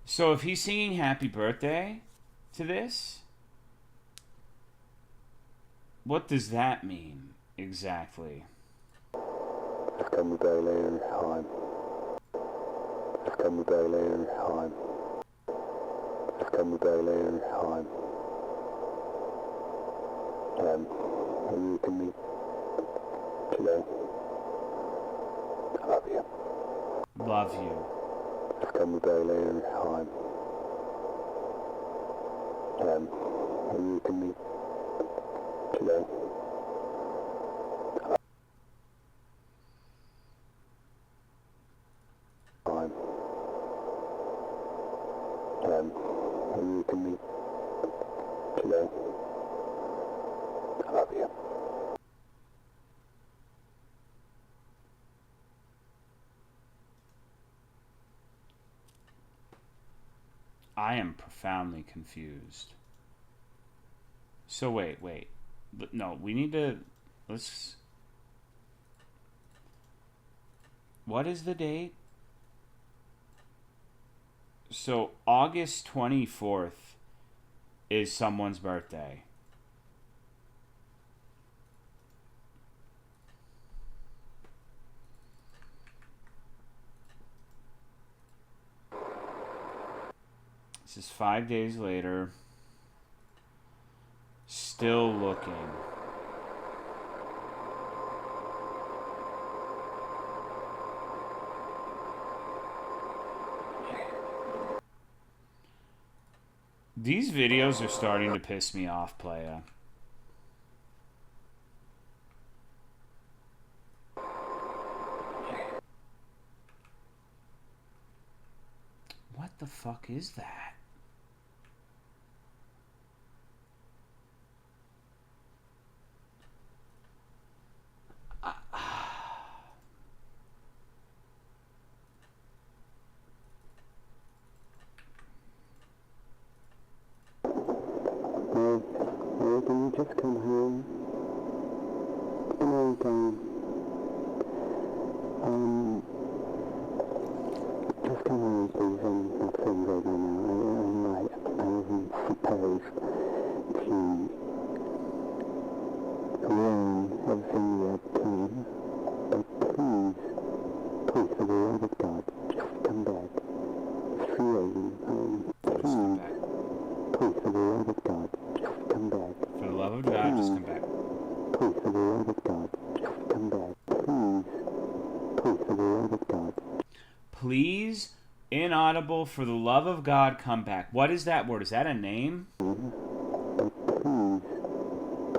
So if he's singing happy birthday to this, what does that mean exactly? Just come back later on. Just come back later on. Just come back later on. You can meet today. I love you. Love you. Just come back later on. You can meet today. You can meet today. I love you. I am profoundly confused. So wait. No, we need to... Let's... What is the date? So August 24th is someone's birthday. This is 5 days later. Still looking. These videos are starting to piss me off, playa. What the fuck is that? Can you just come home? No, don't. Just come home, please. I'm feeling right now. I wasn't supposed to ruin everything you had planned. But please, for the love of God, just come back. It's 3 a.m. Please, for the love of God, just come back. For the love of God, just come back. Please, for the love of God, just come back. Please, for the love of God. Please, inaudible, for the love of God, come back. What is that word? Is that a name? Please,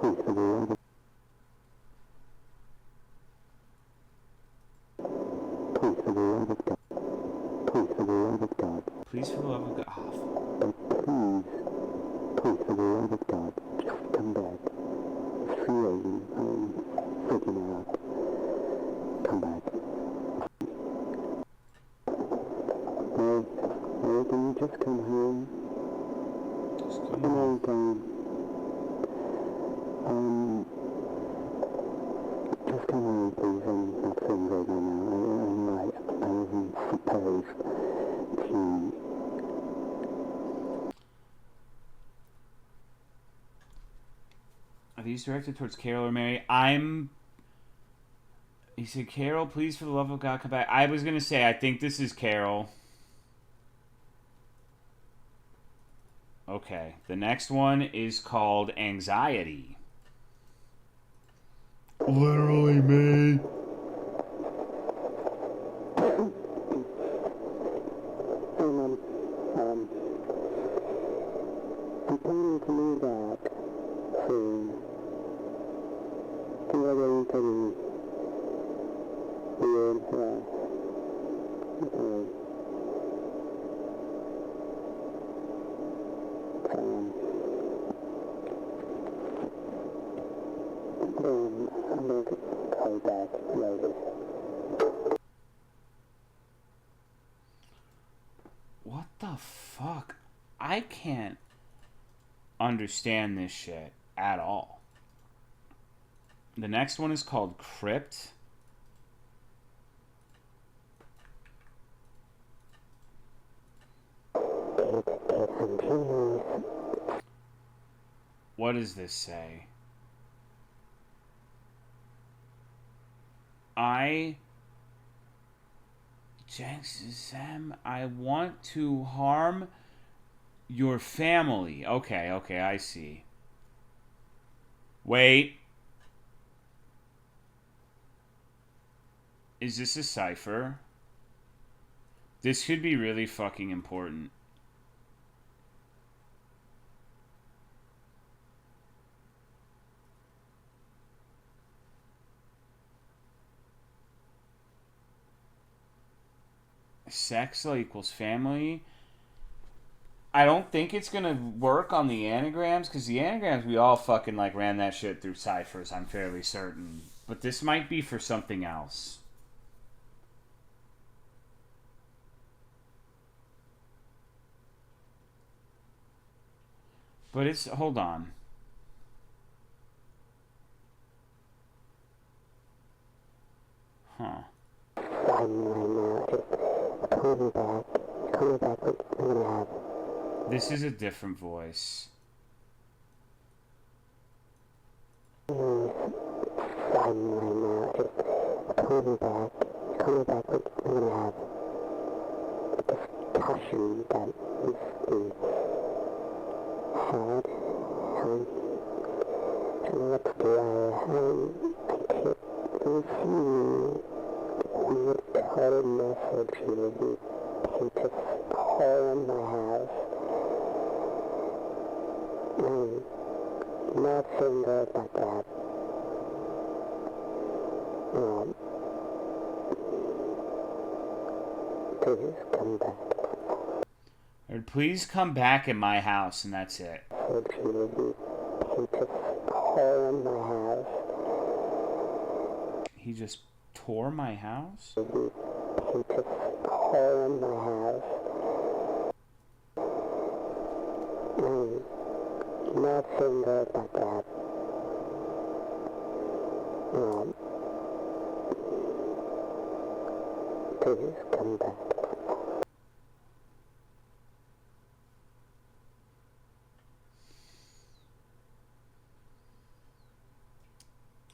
for the love of Please, for the love of God. Please, for the love of God. Please, for the love of God. Please, for the love of God, just come back. It's 3 a.m. I'm freaking out. Come back. Can you just come home? Just come on, please. I'm not feeling good right now. I wasn't supposed to. Are these directed towards Carol or Mary? He said, Carol, please, for the love of God, come back. I was going to say, I think this is Carol. Okay. The next one is called Anxiety. Literally me. I'm planning to move back soon. To where you can weird, I'm going to call back later. What the fuck? I can't understand this shit at all. The next one is called Crypt. What does this say? Sam, I want to harm your family. Okay, I see. Wait. Is this a cipher? This could be really fucking important. Sex equals family. I don't think it's gonna work on the anagrams, because the anagrams, we all fucking like ran that shit through ciphers, I'm fairly certain. But this might be for something else. But it's, hold on. Huh. This is a different voice. Weird code message here. He took hole in my house. I'm not feeling good about that. Please come back. Or please come back in my house, and that's it. He took hole in my house. He just tore my house? He took hole in my house. I'm not feeling good about that. Please come back.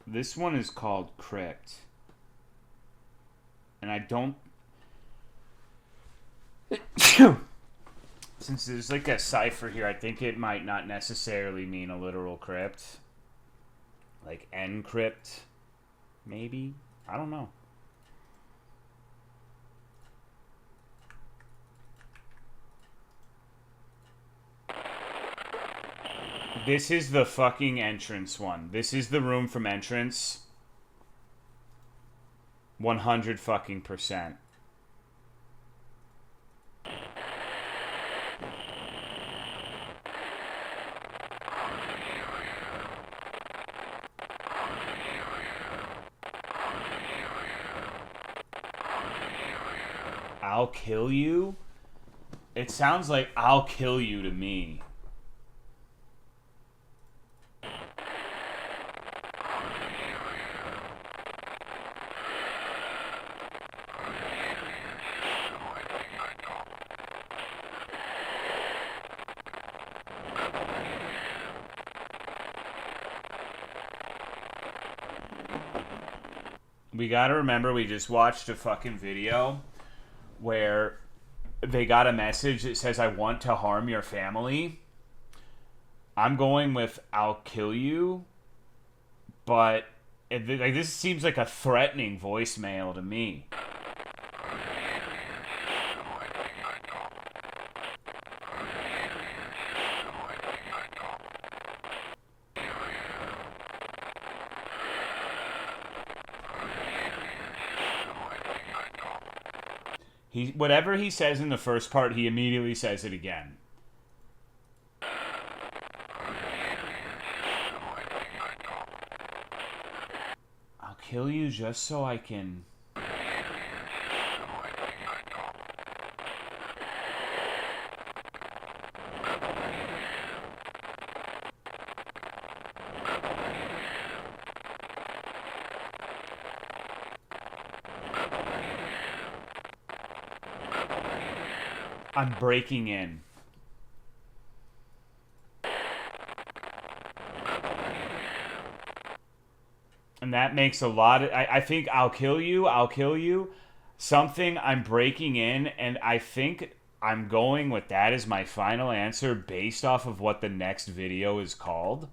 This one is called Crypt. And I don't... Since there's like a cipher here, I think it might not necessarily mean a literal crypt. Like encrypt, maybe? I don't know. This is the fucking entrance one. This is the room from Entrance. 100 fucking %. I'll kill you? It sounds like I'll kill you to me. We gotta remember we just watched a fucking video where they got a message that says, I want to harm your family. I'm going with I'll kill you, but like, this seems like a threatening voicemail to me. Whatever he says in the first part, he immediately says it again. I'll kill you just so I can... I'm breaking in. And that makes a lot of... I think I'll kill you. Something, I'm breaking in, and I think I'm going with that as my final answer based off of what the next video is called.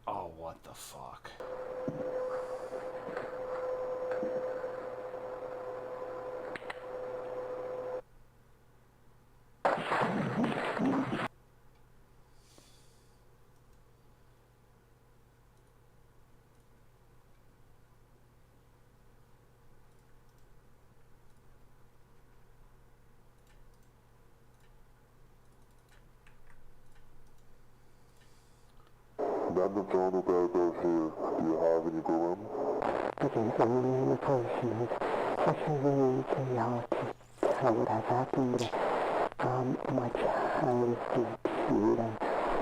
Oh, what the fuck? Random phone operator here. Do you have any problem? Okay, so I'm in the person. Actually, how would have happened? My child is being cute, and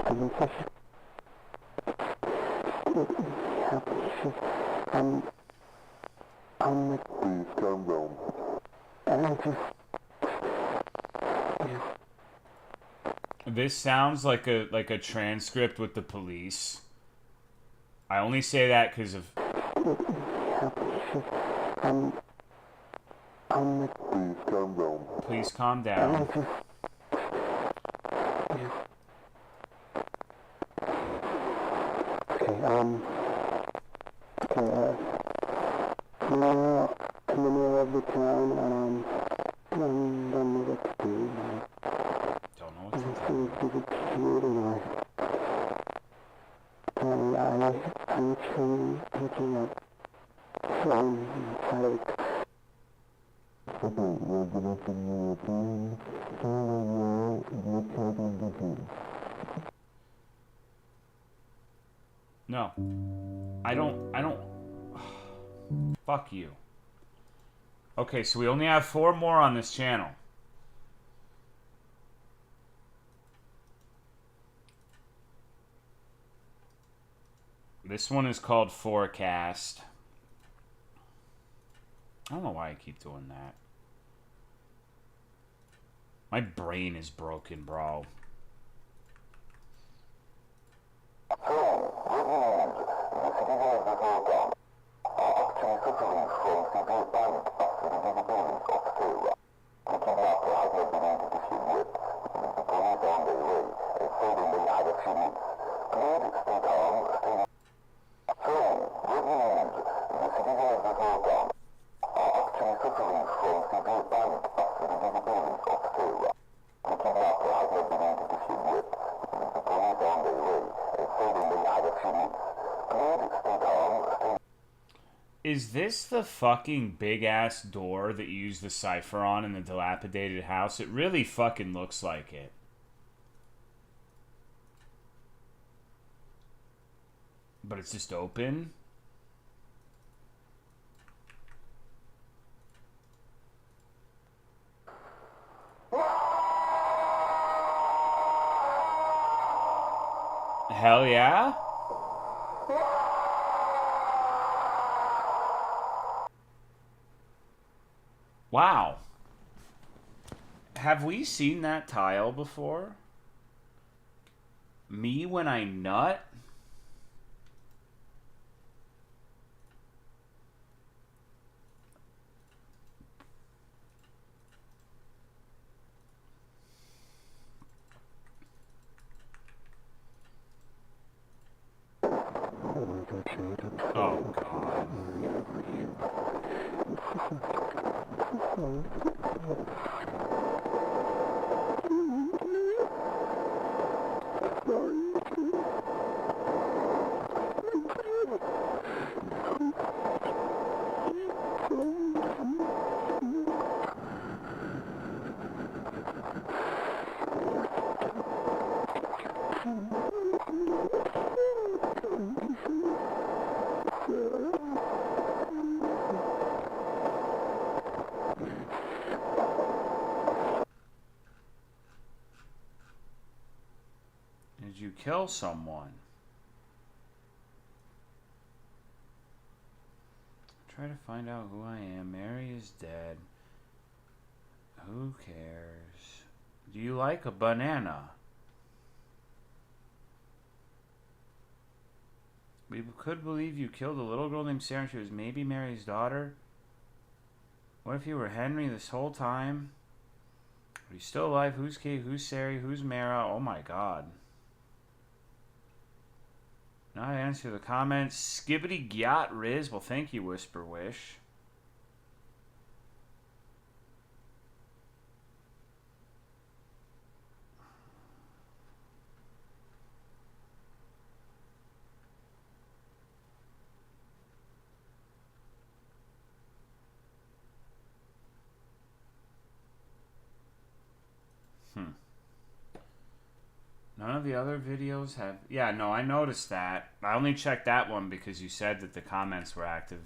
I'm such I'm like, please calm down. And I just, This sounds like a transcript with the police. I only say that because of... please calm down. Please calm down. I'm in the middle of the town, and I don't know what to do. Don't know what to do. I'm looking at phone and No. I don't... Fuck you. Okay, so we only have 4 more on this channel. This one is called Forecast. I don't know why I keep doing that. My brain is broken, bro. Is this the fucking big-ass door that you use the cipher on in the dilapidated house? It really fucking looks like it. But it's just open? Hell yeah? Wow. Have we seen that tile before? Me when I nut? Oh, God. Did you kill someone? Try to find out who I am. Mary is dead. Who cares? Do you like a banana? We could believe you killed a little girl named Sarah and she was maybe Mary's daughter. What if you were Henry this whole time? Are you still alive? Who's Kate? Who's Sari? Who's Mara? Oh my God. Not answer the comments. Skibbity gyat Riz. Well, thank you, Whisper Wish. None of the other videos have... Yeah, no, I noticed that. I only checked that one because you said that the comments were active.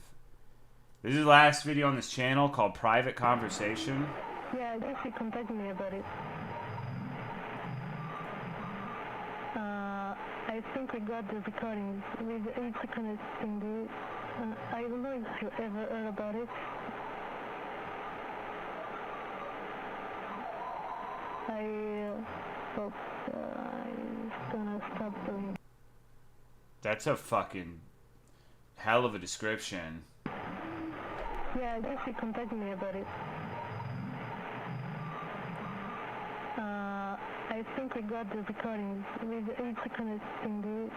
This is the last video on this channel called Private Conversation. Yeah, I guess you contacted me about it. I think we got the recordings with the 8-second thing. I don't know if you ever heard about it. I hope I'm gonna stop doing. That's a fucking hell of a description. Yeah, I guess you contacted me about it. I think we got the recordings with the 8-second thing.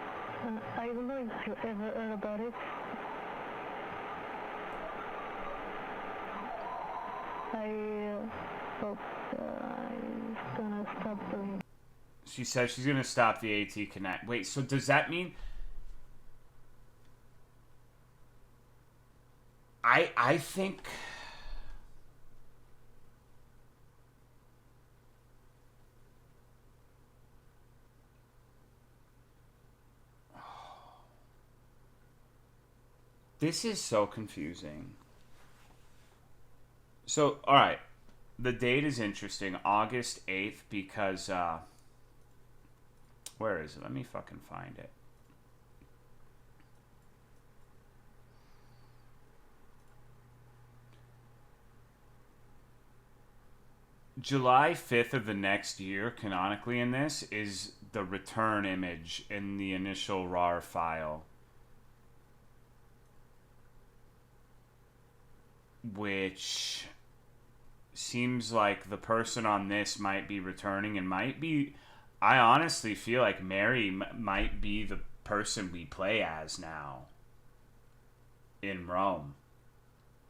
I don't know if you ever heard about it. I hope I'm gonna stop doing. She says she's gonna stop the AT Connect. Wait, so does that mean... I think... This is so confusing. So, alright. The date is interesting. August 8th because, where is it? Let me fucking find it. July 5th of the next year, canonically in this, is the return image in the initial RAR file. Which seems like the person on this might be returning and might be... I honestly feel like Mary might be the person we play as now in Rome.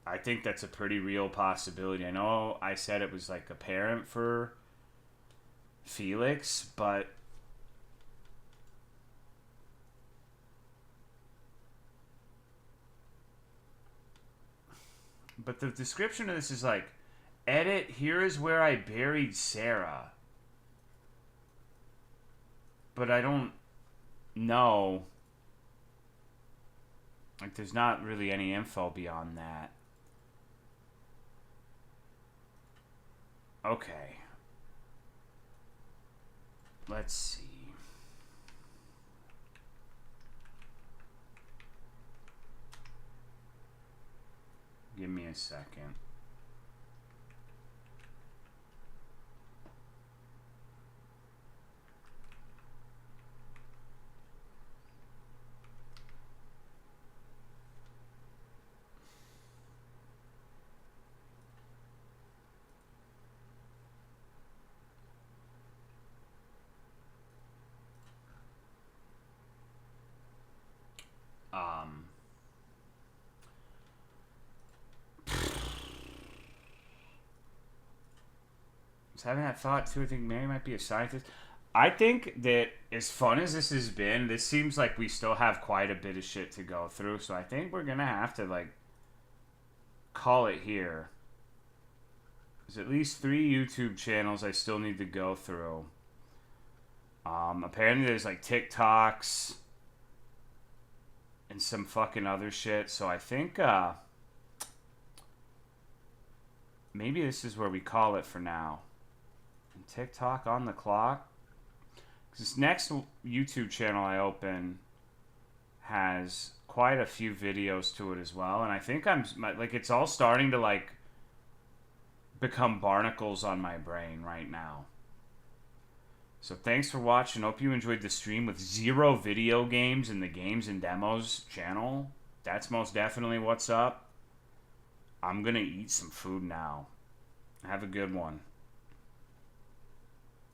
I think that's a pretty real possibility. I know I said it was like a parent for Felix, but the description of this is like, edit, here is where I buried Sarah. But I don't know. Like, there's not really any info beyond that. Okay. Let's see. Give me a second. was having that thought too. I think Mary might be a scientist. I think that as fun as this has been, this seems like we still have quite a bit of shit to go through. So I think we're gonna have to like call it here. There's at least 3 YouTube channels I still need to go through. Apparently there's like TikToks and some fucking other shit. So I think maybe this is where we call it for now. And TikTok on the clock. This next YouTube channel I open has quite a few videos to it as well, and I think it's all starting to like become barnacles on my brain right now. So thanks for watching. Hope you enjoyed the stream with 0 video games in the games and demos channel. That's most definitely what's up. I'm gonna eat some food now. Have a good one.